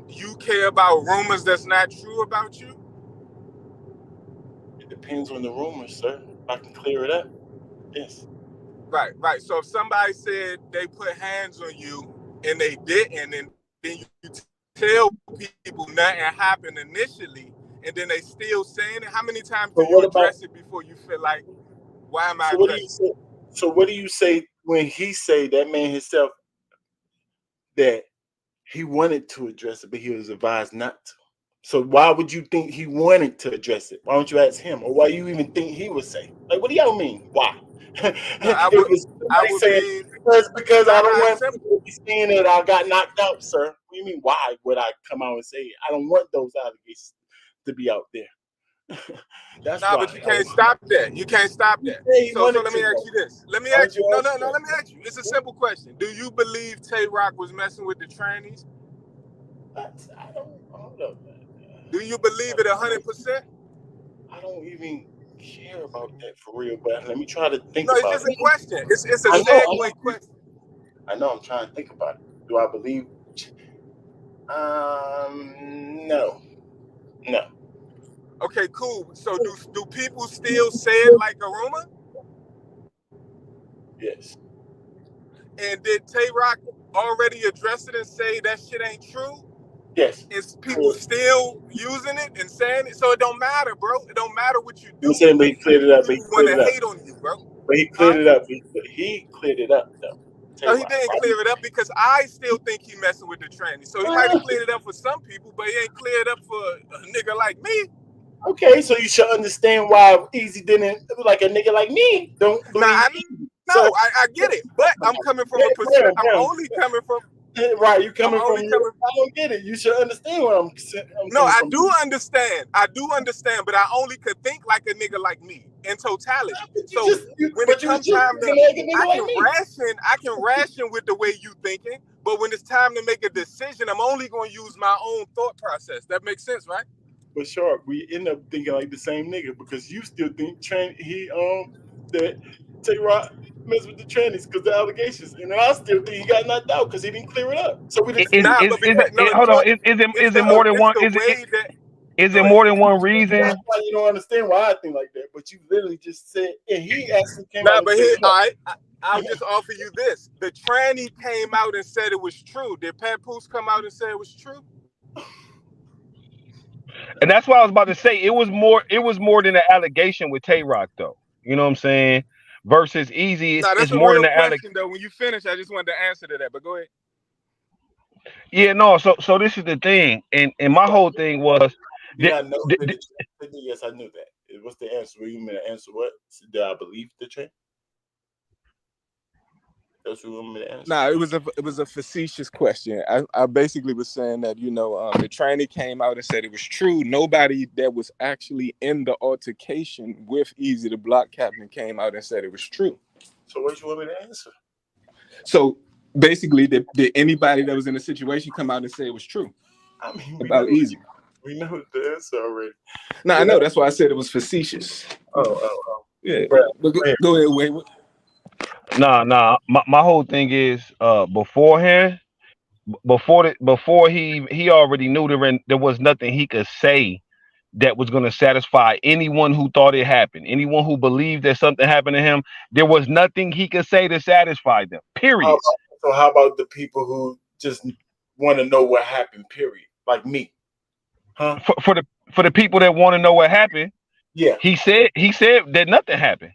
[SPEAKER 6] you care about rumors that's not true about you?
[SPEAKER 1] It depends on the rumors, sir. I can clear it up. Yes.
[SPEAKER 6] Right. So if somebody said they put hands on you and they didn't, and then you tell people nothing happened initially, and then they still saying it, how many times do you address it before you feel like, why am I addressing it?
[SPEAKER 1] So what do you say when he say, that man himself, that he wanted to address it, but he was advised not to? So why would you think he wanted to address it? Why don't you ask him? Or why you even think he would say? Like, what do y'all mean? Why?
[SPEAKER 6] No, I would
[SPEAKER 1] saying, because I don't want people to be saying that I got knocked out, sir. What do you mean, why would I come out and say it? I don't want those allegations to be out there. That's why.
[SPEAKER 6] But you can't stop that. You can't stop that. So let me ask you this. Let me ask you. No. Let me ask you. It's a simple question. Do you believe Tay Rock was messing with the trannies?
[SPEAKER 1] I don't know.
[SPEAKER 6] Do you believe it 100%?
[SPEAKER 1] I don't even care about that for real, but let me try to think about it.
[SPEAKER 6] No, it's just a question. It's a segue question.
[SPEAKER 1] I know, I'm trying to think about it. Do I believe? No.
[SPEAKER 6] Okay, cool. So do people still say it like a rumor?
[SPEAKER 1] Yes.
[SPEAKER 6] And did Tay Rock already address it and say that shit ain't true?
[SPEAKER 1] Yes.
[SPEAKER 6] Is people still using it and saying it? So it don't matter, bro. It don't matter what you do.
[SPEAKER 1] I'm saying, but he cleared it up.
[SPEAKER 6] People want to hate on you, bro.
[SPEAKER 1] But he cleared it up. He cleared it up, though.
[SPEAKER 6] No, he didn't clear it up, because I still think he messing with the tranny. So he might have cleared it up for some people, but he ain't cleared it up for a nigga like me.
[SPEAKER 1] Okay, so you should understand why Easy didn't, like a nigga like me, don't believe.
[SPEAKER 6] I get it, but I'm coming from a perspective. I'm only coming from.
[SPEAKER 1] Right, you coming from. I don't get it. You should understand what I'm saying.
[SPEAKER 6] No, I do understand. But I only could think like a nigga like me in totality. So when it comes time to, I can ration with the way you thinking. But when it's time to make a decision, I'm only going to use my own thought process. That makes sense, right?
[SPEAKER 1] But Sharp, we end up thinking like the same nigga, because you still think that Tay Rock messed with the trannies because the allegations, and I still think he got knocked out because he didn't clear it up. So we just
[SPEAKER 7] hold on. Is it more than one? Is it more than one reason?
[SPEAKER 1] That's why you don't understand why I think like that. But you literally just said, and he actually came out.
[SPEAKER 6] But here, all right, I'll just offer you this: the tranny came out and said it was true. Did Papoose come out and say it was true?
[SPEAKER 7] And that's what I was about to say. It was more than an allegation with Tay Rock, though. You know what I'm saying? Versus Easy, it's more than an allegation.
[SPEAKER 6] Though, when you finish, I just wanted to answer to that. But go ahead.
[SPEAKER 7] Yeah, no. So this is the thing, and my whole thing was.
[SPEAKER 1] Yes, I knew that. What's the answer? You mean to answer what? Did I believe the trend? That's what you want me to answer.
[SPEAKER 6] Nah, it was a facetious question. I basically was saying that, the tranny came out and said it was true. Nobody that was actually in the altercation with Easy, the block captain, came out and said it was true.
[SPEAKER 1] So what you want me to answer?
[SPEAKER 6] So basically, did anybody that was in the situation come out and say it was true?
[SPEAKER 1] I mean,
[SPEAKER 6] about Easy.
[SPEAKER 1] We know the answer already.
[SPEAKER 6] No, I know. That's why I said it was facetious.
[SPEAKER 1] Oh.
[SPEAKER 6] Yeah. But go ahead, Wayne.
[SPEAKER 7] Nah. My whole thing is beforehand, before he already knew there was nothing he could say that was going to satisfy anyone who thought it happened. Anyone who believed that something happened to him, there was nothing he could say to satisfy them. Period.
[SPEAKER 1] So how about the people who just want to know what happened? Period. Like me. Huh?
[SPEAKER 7] For the people that want to know what happened,
[SPEAKER 1] Yeah.
[SPEAKER 7] he said that nothing happened.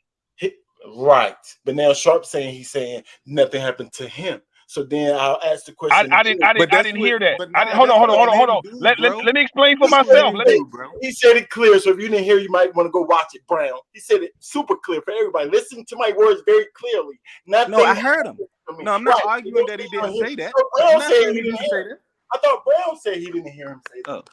[SPEAKER 1] Right. But now Sharp he's saying nothing happened to him. So then I'll ask the question again.
[SPEAKER 6] But
[SPEAKER 7] I
[SPEAKER 6] that's
[SPEAKER 7] didn't
[SPEAKER 6] what.
[SPEAKER 7] hear that.
[SPEAKER 6] But
[SPEAKER 7] I
[SPEAKER 6] nah,
[SPEAKER 7] hold on,
[SPEAKER 6] that's
[SPEAKER 7] hold on,
[SPEAKER 6] what
[SPEAKER 7] hold on, hold
[SPEAKER 6] men
[SPEAKER 7] on.
[SPEAKER 6] do,
[SPEAKER 7] Let
[SPEAKER 6] bro.
[SPEAKER 7] me explain for
[SPEAKER 1] He said,
[SPEAKER 7] myself.
[SPEAKER 6] Men do, bro.
[SPEAKER 1] he said it clear. So if you didn't hear, you might want to go watch it, Brown. He said it super clear for everybody. Listen to my words very clearly. Nothing
[SPEAKER 6] No, I heard him.
[SPEAKER 1] happened to me.
[SPEAKER 6] No, I'm not
[SPEAKER 1] Right.
[SPEAKER 6] arguing that he didn't say that.
[SPEAKER 1] So
[SPEAKER 6] I'm
[SPEAKER 1] Brown
[SPEAKER 6] not
[SPEAKER 1] said
[SPEAKER 6] saying
[SPEAKER 1] he
[SPEAKER 6] he
[SPEAKER 1] didn't
[SPEAKER 6] didn't
[SPEAKER 1] hear
[SPEAKER 6] say
[SPEAKER 1] it.
[SPEAKER 6] that.
[SPEAKER 1] I thought Brown said he didn't hear him say that.
[SPEAKER 6] Oh.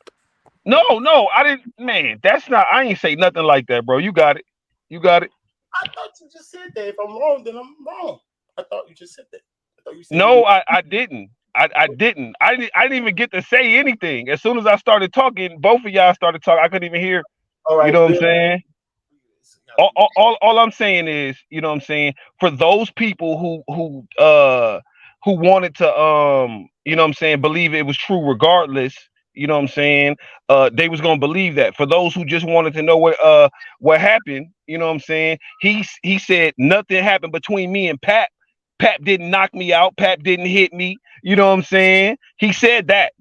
[SPEAKER 7] No, I didn't. Man, that's not. I ain't say nothing like that, bro. You got it. You got it.
[SPEAKER 1] I thought you just said that. If I'm wrong, then I'm wrong. I thought you just said that. I thought you said he
[SPEAKER 7] No,
[SPEAKER 1] didn't.
[SPEAKER 7] I didn't. I didn't. I didn't even get to say anything. As soon as I started talking, both of y'all started talking. I couldn't even hear.
[SPEAKER 1] All
[SPEAKER 7] You
[SPEAKER 1] right.
[SPEAKER 7] know what I'm saying? All I'm saying is, you know what I'm saying, for those people who wanted to you know what I'm saying, believe it was true regardless, you know what I'm saying, they was gonna believe that. For those who just wanted to know what happened, you know what I'm saying, he said nothing happened between me and Pat. Pat didn't knock me out, Pat didn't hit me, you know what I'm saying? He said that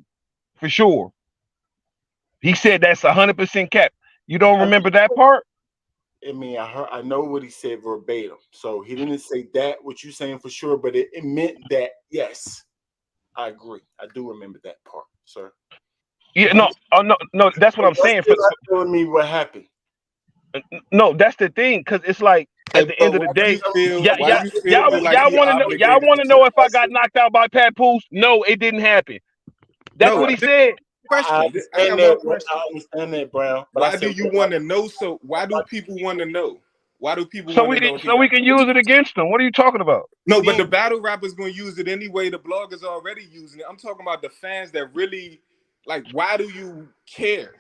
[SPEAKER 7] for sure. He said that's 100% cap. You don't remember that part?
[SPEAKER 1] I mean, I know what he said verbatim. So he didn't say that, what you saying for sure, but it meant that, yes, I agree. I do remember that part, sir.
[SPEAKER 7] Yeah,
[SPEAKER 1] But
[SPEAKER 7] no, oh, no, that's what I'm
[SPEAKER 1] that's
[SPEAKER 7] saying.
[SPEAKER 1] still not telling me what happened.
[SPEAKER 7] No, that's the thing, because it's like at
[SPEAKER 6] Hey,
[SPEAKER 7] the
[SPEAKER 6] bro,
[SPEAKER 7] end of the day,
[SPEAKER 6] why you feel like
[SPEAKER 7] y'all
[SPEAKER 6] he
[SPEAKER 7] want to know,
[SPEAKER 6] obligated to tell?
[SPEAKER 7] if I got knocked out by Pat Poose? No, it didn't happen. That's
[SPEAKER 6] No,
[SPEAKER 7] what he
[SPEAKER 6] this
[SPEAKER 7] said.
[SPEAKER 1] I
[SPEAKER 6] question. I
[SPEAKER 1] understand
[SPEAKER 6] got one
[SPEAKER 1] that. I
[SPEAKER 6] question.
[SPEAKER 1] understand that, Brown. But I
[SPEAKER 6] Why
[SPEAKER 1] said,
[SPEAKER 6] do you want to know? So why do people want to know? Why do people
[SPEAKER 7] So
[SPEAKER 6] want to know if he
[SPEAKER 7] so we
[SPEAKER 6] got?
[SPEAKER 7] can use it against them. What are you talking about?
[SPEAKER 6] No,
[SPEAKER 1] he
[SPEAKER 6] but the
[SPEAKER 1] didn't.
[SPEAKER 6] battle rappers gonna use it anyway. The bloggers already using it. I'm talking about the fans that really like. Why do you care?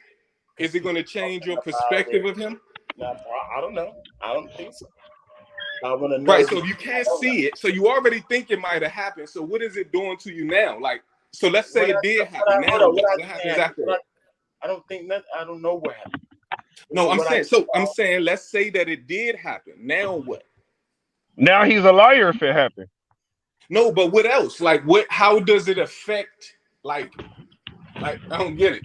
[SPEAKER 6] Is it gonna change your
[SPEAKER 1] About it.
[SPEAKER 6] perspective of him?
[SPEAKER 1] Now, I don't know. I don't think so. I want to
[SPEAKER 6] Right.
[SPEAKER 1] know.
[SPEAKER 6] So if you can't see it, so you already think it might have happened. So what is it doing to you now? Like, so let's say it did happen.
[SPEAKER 1] Hold
[SPEAKER 6] Now
[SPEAKER 1] on.
[SPEAKER 6] what?
[SPEAKER 1] What I
[SPEAKER 6] What
[SPEAKER 1] say
[SPEAKER 6] happens
[SPEAKER 1] happened.
[SPEAKER 6] after that?
[SPEAKER 1] I don't think nothing. I don't know what happened.
[SPEAKER 6] No,
[SPEAKER 1] So
[SPEAKER 6] I'm
[SPEAKER 1] what I
[SPEAKER 6] saying. So I'm saying, let's say that it did happen. Now what?
[SPEAKER 7] Now he's a liar if it happened.
[SPEAKER 6] No, but what else? Like, what? How does it affect? Like I don't get it.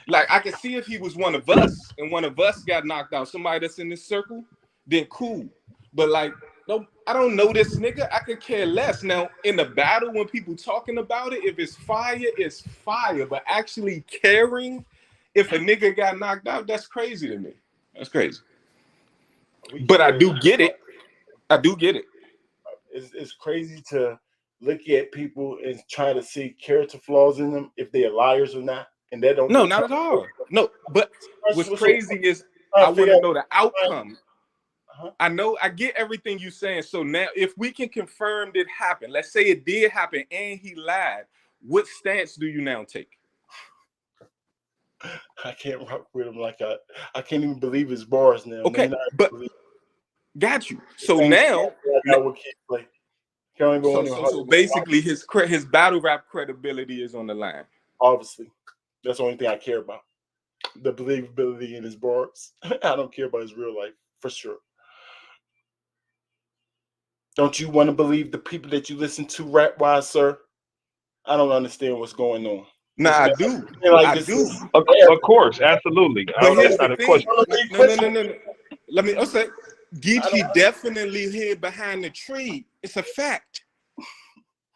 [SPEAKER 6] Like I can see if he was one of us and one of us got knocked out, somebody that's in this circle, then cool. But like, no, I don't know this nigga. I could care less. Now in the battle, when people talking about it, if it's fire, it's fire. But actually caring if a nigga got knocked out, that's crazy to me. That's crazy.
[SPEAKER 1] we
[SPEAKER 6] But I
[SPEAKER 1] care.
[SPEAKER 6] do get it. I do get it.
[SPEAKER 1] It's crazy to look at people and try to see character flaws in them if they are liars or not, and that don't
[SPEAKER 6] No,
[SPEAKER 1] get
[SPEAKER 6] not
[SPEAKER 1] taught.
[SPEAKER 6] at all. No, but what's
[SPEAKER 1] So
[SPEAKER 6] crazy is
[SPEAKER 1] I
[SPEAKER 6] I want
[SPEAKER 1] figure
[SPEAKER 6] to
[SPEAKER 1] out.
[SPEAKER 6] know the outcome.
[SPEAKER 1] Uh-huh.
[SPEAKER 6] I know I get everything you saying. So now if we can confirm it happened, let's say it did happen and he lied, what stance do you now take?
[SPEAKER 1] I can't rock with him like I can't even believe his bars now.
[SPEAKER 6] Okay,
[SPEAKER 1] Man, I
[SPEAKER 6] but
[SPEAKER 1] believe
[SPEAKER 6] got you.
[SPEAKER 1] the
[SPEAKER 6] So
[SPEAKER 1] same
[SPEAKER 6] now
[SPEAKER 1] stance that I got with Kid Play. Can't even
[SPEAKER 6] so
[SPEAKER 1] want to
[SPEAKER 6] so
[SPEAKER 1] hard
[SPEAKER 6] so basically his battle rap credibility is on the line.
[SPEAKER 1] obviously. That's the only thing I care about. The believability in his bars. I don't care about his real life for sure. Don't you want to believe the people that you listen to rap wise, sir? I don't understand what's going on.
[SPEAKER 6] Nah,
[SPEAKER 1] This
[SPEAKER 6] I
[SPEAKER 1] man,
[SPEAKER 6] do.
[SPEAKER 1] like
[SPEAKER 6] I
[SPEAKER 1] this
[SPEAKER 6] do.
[SPEAKER 1] is
[SPEAKER 7] Of course, absolutely. I
[SPEAKER 6] But
[SPEAKER 7] don't.
[SPEAKER 6] here's
[SPEAKER 7] That's
[SPEAKER 6] the
[SPEAKER 7] not a
[SPEAKER 6] thing.
[SPEAKER 7] question.
[SPEAKER 6] No. Let me say
[SPEAKER 1] I don't.
[SPEAKER 6] Geechee definitely hid behind the tree. It's a fact.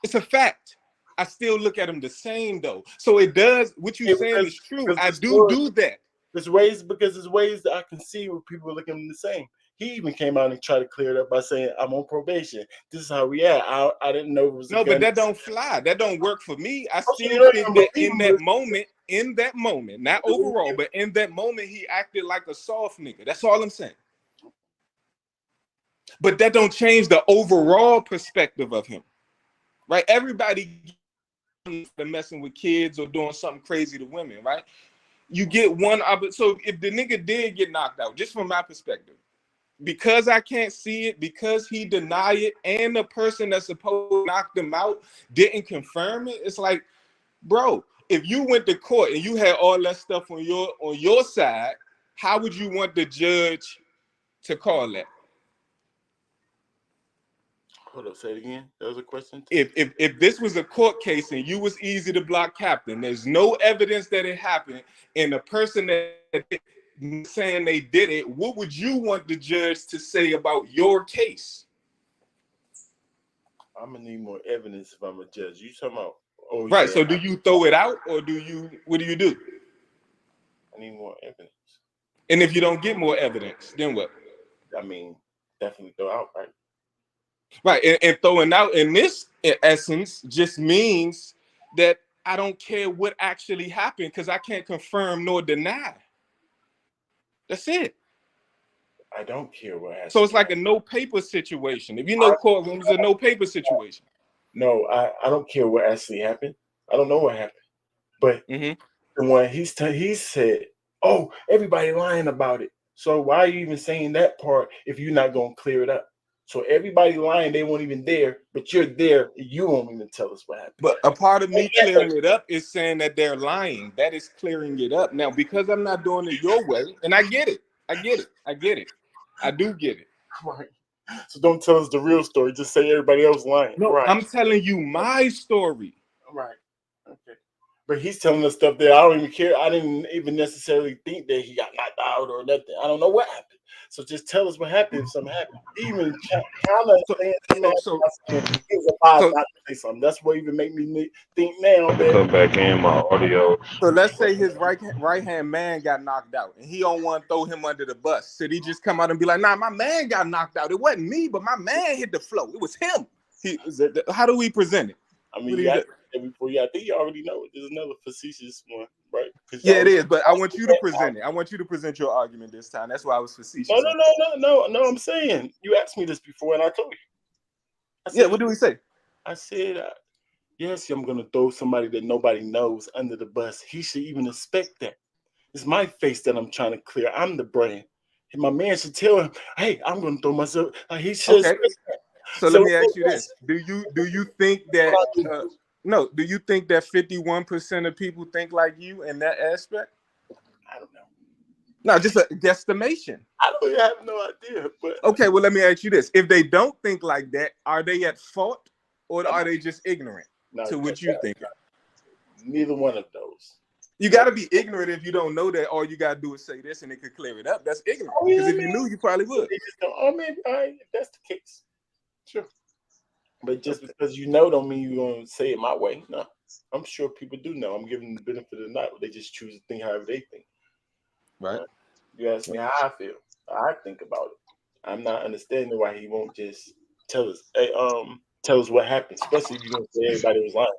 [SPEAKER 6] It's a fact. I still look at him the same though. So it does what you saying is true.
[SPEAKER 1] Because
[SPEAKER 6] I
[SPEAKER 1] the
[SPEAKER 6] do that.
[SPEAKER 1] there's ways that I can see where people are looking the same. He even came out and tried to clear it up by saying, "I'm on probation. This is how we at. I didn't know it was a
[SPEAKER 6] No, but
[SPEAKER 1] gun."
[SPEAKER 6] that don't fly. That don't work for me. I
[SPEAKER 1] Oh, so you
[SPEAKER 6] still
[SPEAKER 1] don't
[SPEAKER 6] think
[SPEAKER 1] even
[SPEAKER 6] that
[SPEAKER 1] believe
[SPEAKER 6] in that moment, not overall, but in that moment, he acted like a soft nigga. That's all I'm saying. But that don't change the overall perspective of him, right? Everybody messing with kids or doing something crazy to women, right? You get one so if the nigga did get knocked out, just from my perspective, because I can't see it, because he denied it, and the person that's supposed to knock them out didn't confirm it, it's like, bro, if you went to court and you had all that stuff on your side, how would you want the judge to call that?
[SPEAKER 1] Hold up, say it again. That was a question.
[SPEAKER 6] If this was a court case and you was easy to block captain, there's no evidence that it happened, and the person that saying they did it, what would you want the judge to say about your case?
[SPEAKER 1] I'm gonna need more evidence if I'm a judge. You talking about? Oh,
[SPEAKER 6] Right.
[SPEAKER 1] yeah.
[SPEAKER 6] So do you throw it out, or what do you do?
[SPEAKER 1] I need more evidence.
[SPEAKER 6] And if you don't get more evidence, then what?
[SPEAKER 1] I mean, definitely throw out, right?
[SPEAKER 6] Right. And throwing out in this essence just means that I don't care what actually happened because I can't confirm nor deny. That's it.
[SPEAKER 1] I don't care what
[SPEAKER 6] So it's
[SPEAKER 1] actually
[SPEAKER 6] like a
[SPEAKER 1] happened.
[SPEAKER 6] no paper situation. If you know courtrooms, a no paper situation.
[SPEAKER 1] No, I don't care what actually happened. I don't know what happened. But when he said, "Oh, everybody lying about it." So why are you even saying that part if you're not gonna clear it up? So everybody lying, they weren't even there, but you're there. You won't even tell us what happened.
[SPEAKER 6] But a part of me clearing it up is saying that they're lying. That is clearing it up. Now, because I'm not doing it your way, and I get it. I get it. I get it. I do get it.
[SPEAKER 1] Right. So don't tell us the real story. Just say everybody else lying.
[SPEAKER 6] No,
[SPEAKER 1] right.
[SPEAKER 6] I'm telling you my story.
[SPEAKER 1] Right. Okay. But he's telling us stuff that I don't even care. I didn't even necessarily think that he got knocked out or nothing. I don't know what happened. So just tell us what happened if something happened. Even kind of saying something he was alive not to say something. That's what even make me think now that
[SPEAKER 7] come back in my audio.
[SPEAKER 6] So let's say his right hand man got knocked out, and he don't want to throw him under the bus. Should he just come out and be like, "Nah, my man got knocked out. It wasn't me, but my man hit the floor. It was him." How do we present it?
[SPEAKER 1] I mean, you before I think you already know it. There's another facetious one, right?
[SPEAKER 6] Yeah, it is. But I want you to present it. I want you to present your argument this time. That's why I was facetious.
[SPEAKER 1] No. I'm saying you asked me this before, and I told you. I said,
[SPEAKER 6] yeah. What do we say?
[SPEAKER 1] I said, yes, I'm gonna throw somebody that nobody knows under the bus. He should even expect that. It's my face that I'm trying to clear. I'm the brand. And my man should tell him, "Hey, I'm gonna throw myself." He should.
[SPEAKER 6] Okay. So let me ask you this: Do you think that? No. Do you think that 51% of people think like you in that aspect?
[SPEAKER 1] I don't know.
[SPEAKER 6] No, just a guesstimation.
[SPEAKER 1] I don't have no idea. But
[SPEAKER 6] okay, well, let me ask you this: If they don't think like that, are they at fault, or are they just ignorant to what you think?
[SPEAKER 1] Neither one of those.
[SPEAKER 6] You got to be ignorant if you don't know that. All you got to do is say this, and it could clear it up. That's ignorant. Because if you knew, you probably would.
[SPEAKER 1] If that's the case, sure. But just because you know don't mean you're going to say it my way. No, I'm sure people do know. I'm giving them the benefit of the doubt. They just choose to think however they think.
[SPEAKER 6] Right.
[SPEAKER 1] You ask me how I feel. I think about it. I'm not understanding why he won't just tell us. Hey, tell us what happened. Especially if you're going to say everybody was lying.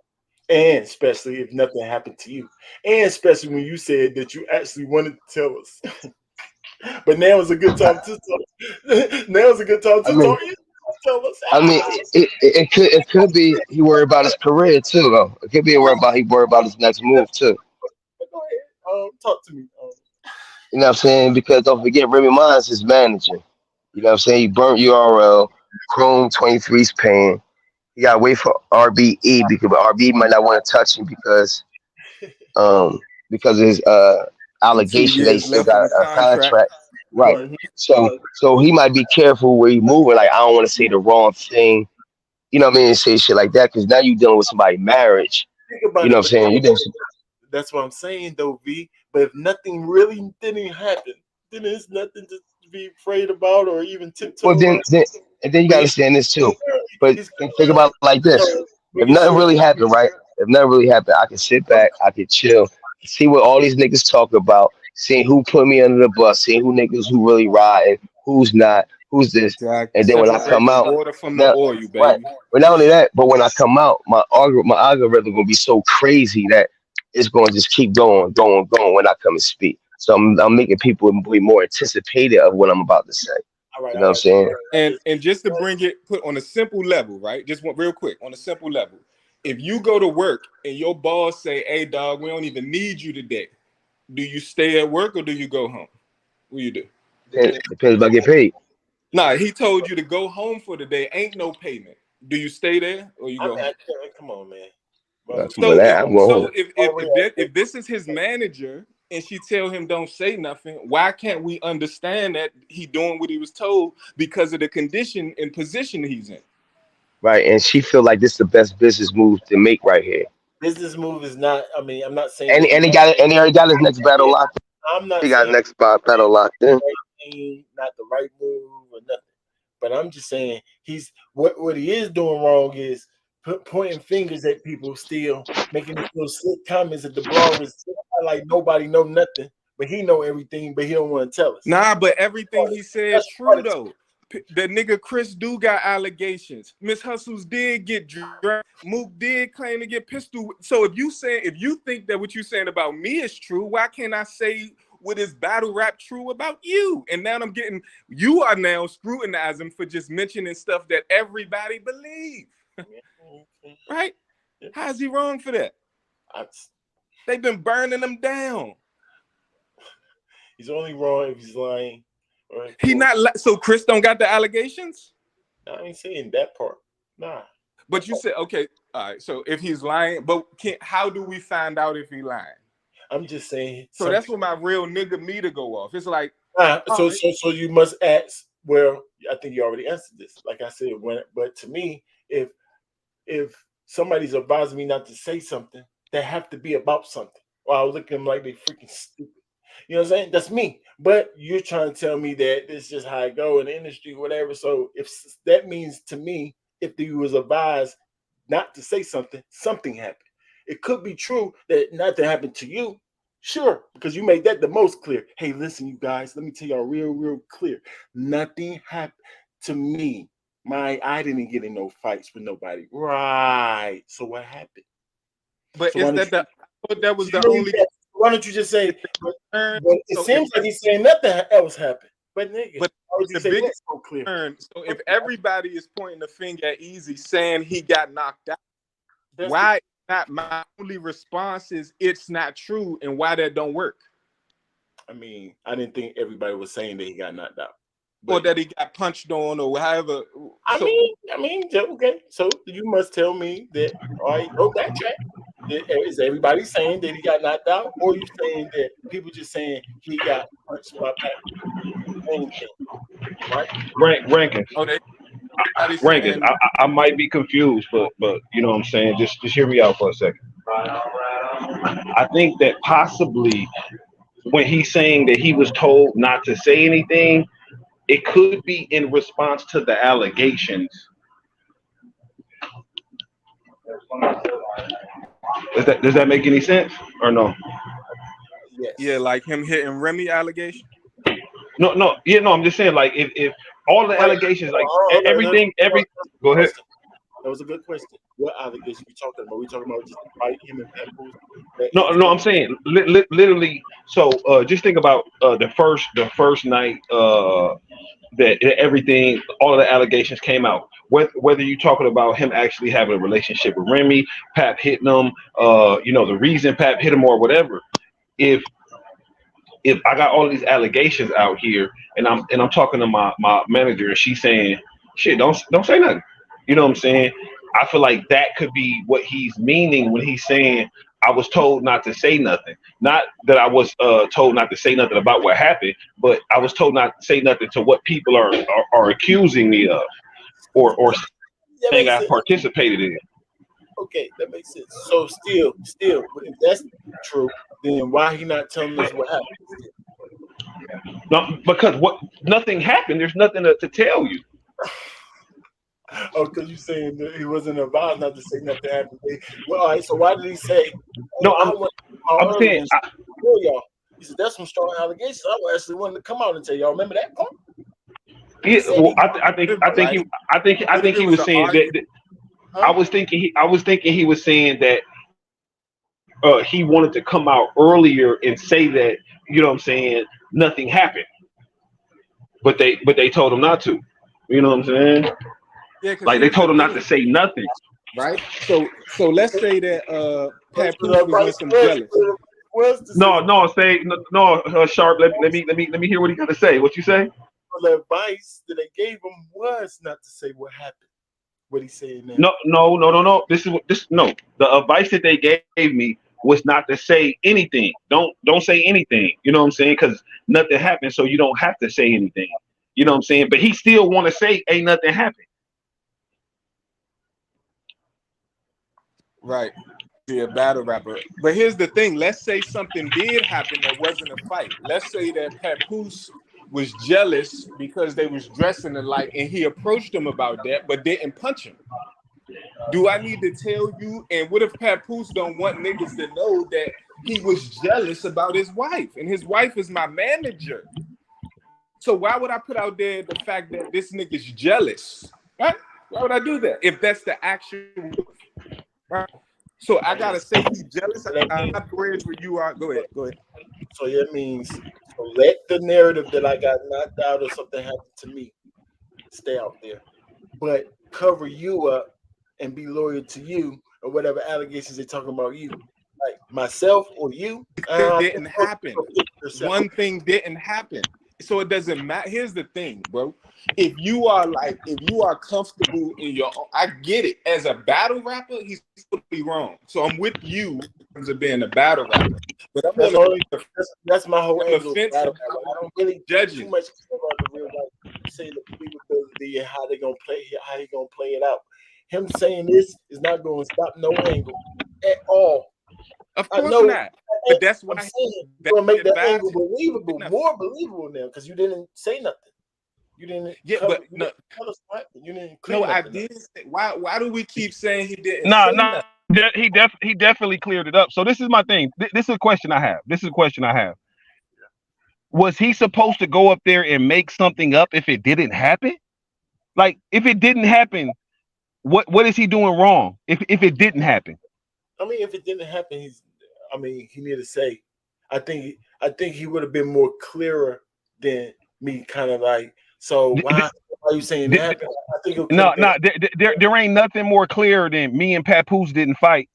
[SPEAKER 1] And especially if nothing happened to you. And especially when you said that you actually wanted to tell us. But now is a good time to talk. Now is a good time to talk. Tell us.
[SPEAKER 8] I mean, it could be he worried about his career too, though. It could be he worried about his next move too.
[SPEAKER 1] Go ahead. Talk to me.
[SPEAKER 8] You know what I'm saying? Because don't forget, Remy Ma is his manager. You know what I'm saying? He burnt URL, Chrome 23's paying. He got to wait for RBE because RBE might not want to touch him because of his allegation that he still got a contract. Right.
[SPEAKER 6] Mm-hmm.
[SPEAKER 8] So he might be careful where he moving. Like, I don't want to say the wrong thing. You know what I mean? Say shit like that because now you're dealing with somebody's marriage. You know what I'm saying?
[SPEAKER 1] That's what I'm saying, though, V. But if nothing really didn't happen, then there's nothing to be afraid about or even tiptoe.
[SPEAKER 8] Well, then you got to understand this too. But think about it like this: if nothing really happened, right? If nothing really happened, I can sit back, I can chill, see what all these niggas talk about, seeing who put me under the bus, seeing who niggas who really riding, who's not, who's this,
[SPEAKER 6] exactly.
[SPEAKER 8] And then when I come out,
[SPEAKER 6] water from the oil, baby.
[SPEAKER 8] Right. But not only that, but when I come out, my algorithm gonna be so crazy that it's gonna just keep going when I come and speak. So I'm making people be more anticipated of what I'm about to say. You know what I'm saying?
[SPEAKER 6] And just to bring it put on a simple level, right? Just real quick on a simple level. If you go to work and your boss say, "Hey, dog, we don't even need you today," do you stay at work or do you go home? What do you do?
[SPEAKER 8] Depends if I get paid.
[SPEAKER 6] Nah, he told you to go home for the day. Ain't no payment. Do you stay there or you go home?
[SPEAKER 1] Come on, man.
[SPEAKER 6] If this is his manager and she tell him don't say nothing, why can't we understand that he doing what he was told because of the condition and position he's in?
[SPEAKER 8] right? And she feel like this is the best business move to make right here.
[SPEAKER 1] Business move is not. I mean, I'm not saying
[SPEAKER 8] And
[SPEAKER 1] that.
[SPEAKER 8] and he already got his next battle locked.
[SPEAKER 1] I'm not
[SPEAKER 8] He got
[SPEAKER 1] saying
[SPEAKER 8] his next battle locked in.
[SPEAKER 1] right thing, not the right move or nothing. But I'm just saying he's what he is doing wrong is pointing fingers at people, still making these little slick comments at the bloggers like nobody know nothing, but he know everything, but he don't want to tell us.
[SPEAKER 6] Nah, but everything he said
[SPEAKER 1] That's
[SPEAKER 6] true though. The nigga Chris do got allegations. Miss Hustles did get dragged. Mook did claim to get pistol. So if you think that what you saying about me is true, why can't I say what is battle rap true about you? And now you are now scrutinizing for just mentioning stuff that everybody believe. Right? How's he wrong for that? They've been burning them down.
[SPEAKER 1] He's only wrong if he's lying.
[SPEAKER 6] He not so Chris don't got the allegations?
[SPEAKER 1] No, I ain't saying that part. Nah.
[SPEAKER 6] But you said okay, all right. So if he's lying, but how do we find out if he's lying?
[SPEAKER 1] I'm just saying.
[SPEAKER 6] So that's where my real nigga meter go off. It's like
[SPEAKER 1] so you must ask. Well, I think you already answered this. Like I said, but to me, if somebody's advising me not to say something, they have to be about something. Or I'll look at them like they freaking stupid. You know what I'm saying? That's me. But you're trying to tell me that this is just how I go in the industry, whatever. So if that means to me, if he was advised not to say something, something happened. It could be true that nothing happened to you. Sure, because you made that the most clear. Hey, listen, you guys, let me tell y'all real clear. Nothing happened to me. I didn't get in no fights with nobody. Right. So what happened?
[SPEAKER 6] But
[SPEAKER 1] so
[SPEAKER 6] is that was the only?
[SPEAKER 1] Why don't you just say? But it seems like he's saying nothing else happened. But nigga,
[SPEAKER 6] the biggest so clear. So if everybody is pointing the finger at Easy saying he got knocked out, why not? My only response is it's not true, and why that don't work.
[SPEAKER 1] I mean, I didn't think everybody was saying that he got knocked out.
[SPEAKER 6] Or that he got punched on, or however.
[SPEAKER 1] I mean, okay. So you must tell me that. All right, go backtrack. Is everybody saying that he got knocked out, or are you saying that people just saying he got punched by Pat? Same thing, right?
[SPEAKER 7] Rankings.
[SPEAKER 6] Oh,
[SPEAKER 7] Rankings. I might be confused, but you know what I'm saying. Just hear me out for a second. I think that possibly when he's saying that he was told not to say anything, it could be in response to the allegations. Does that make any sense or no?
[SPEAKER 1] Yes.
[SPEAKER 6] Yeah, like him hitting Remy allegation.
[SPEAKER 7] No. I'm just saying, like, if all the allegations, like everything. Go ahead.
[SPEAKER 1] That was a good question. What allegations we talking about? We talking about just fight him and Papoose?
[SPEAKER 7] No. I'm saying literally. So just think about the first night that everything, all of the allegations came out. Whether you're talking about him actually having a relationship with Remy, Pap hitting him, the reason Pap hit him or whatever. If I got all these allegations out here and I'm talking to my manager and she's saying, shit, don't say nothing. You know what I'm saying? I feel like that could be what he's meaning when he's saying I was told not to say nothing. Not that I was told not to say nothing about what happened, but I was told not to say nothing to what people are accusing me of or saying I participated in.
[SPEAKER 1] Okay, that makes sense. So still, if that's true, then why he not telling us what happened?
[SPEAKER 7] No, because nothing happened. There's nothing to tell you.
[SPEAKER 1] Oh, because you're saying that he wasn't advised not to say nothing happened. Well, all right. So why did he say?
[SPEAKER 7] No, I'm saying.
[SPEAKER 1] Y'all. He said that's some strong allegations. I actually wanted to come out and tell y'all. Remember that part?
[SPEAKER 7] Yeah. Well, I think he was saying that. I was thinking he was saying that he wanted to come out earlier and say that, you know what I'm saying, nothing happened. But they told him not to. You know what I'm saying?
[SPEAKER 6] Yeah,
[SPEAKER 7] like they told him not to say nothing.
[SPEAKER 6] Right? So let's say that Papoose was on some jealous.
[SPEAKER 7] Sharp, let me hear what he got to say. What you say?
[SPEAKER 1] Well, the advice that they gave him was not to say what happened. What he said now.
[SPEAKER 7] No. The advice that they gave me was not to say anything. Don't say anything. You know what I'm saying? Because nothing happened, so you don't have to say anything. You know what I'm saying? But he still want to say ain't nothing happened.
[SPEAKER 6] Right. Be a battle rapper. But here's the thing. Let's say something did happen that wasn't a fight. Let's say that Papoose was jealous because they was dressing alike and he approached him about that, but didn't punch him. Do I need to tell you? And what if Papoose don't want niggas to know that he was jealous about his wife? And his wife is my manager. So why would I put out there the fact that this nigga's jealous? Right? Why would I do that? If that's the actual, right? So I gotta say he's jealous. I'm not bridge where you are. Go ahead.
[SPEAKER 1] So that means, so let the narrative that I got knocked out or something happened to me stay out there, but cover you up and be loyal to you or whatever allegations they're talking about you, like myself or you.
[SPEAKER 6] It didn't happen. One thing didn't happen. So it doesn't matter. Here's the thing, bro. If you are comfortable in your own, I get it. As a battle rapper, he's totally wrong. So I'm with you in terms of being a battle rapper. But
[SPEAKER 1] that's my whole angle. I don't really
[SPEAKER 6] judge
[SPEAKER 1] too much about the real life. Say the believability and how they gonna play it out. Him saying this is not going to stop no angle at all.
[SPEAKER 6] Of course not. But that's why
[SPEAKER 1] I'm saying you're gonna make that angle believable, more believable now, because you didn't say nothing. You didn't.
[SPEAKER 6] Yeah,
[SPEAKER 1] cover,
[SPEAKER 6] but
[SPEAKER 1] you
[SPEAKER 6] no,
[SPEAKER 1] didn't tell us what. You didn't.
[SPEAKER 6] No, I did. Why do we keep saying he didn't?
[SPEAKER 7] No. He definitely cleared it up. So this is my thing. This is a question I have. Was he supposed to go up there and make something up if it didn't happen? Like, if it didn't happen, what is he doing wrong? If it didn't happen,
[SPEAKER 1] I mean, if it didn't happen, he needed to say. I think he would have been more clearer than me, kind of like. So why are you saying that? I think
[SPEAKER 7] there ain't nothing more clear than me and Papoose didn't fight.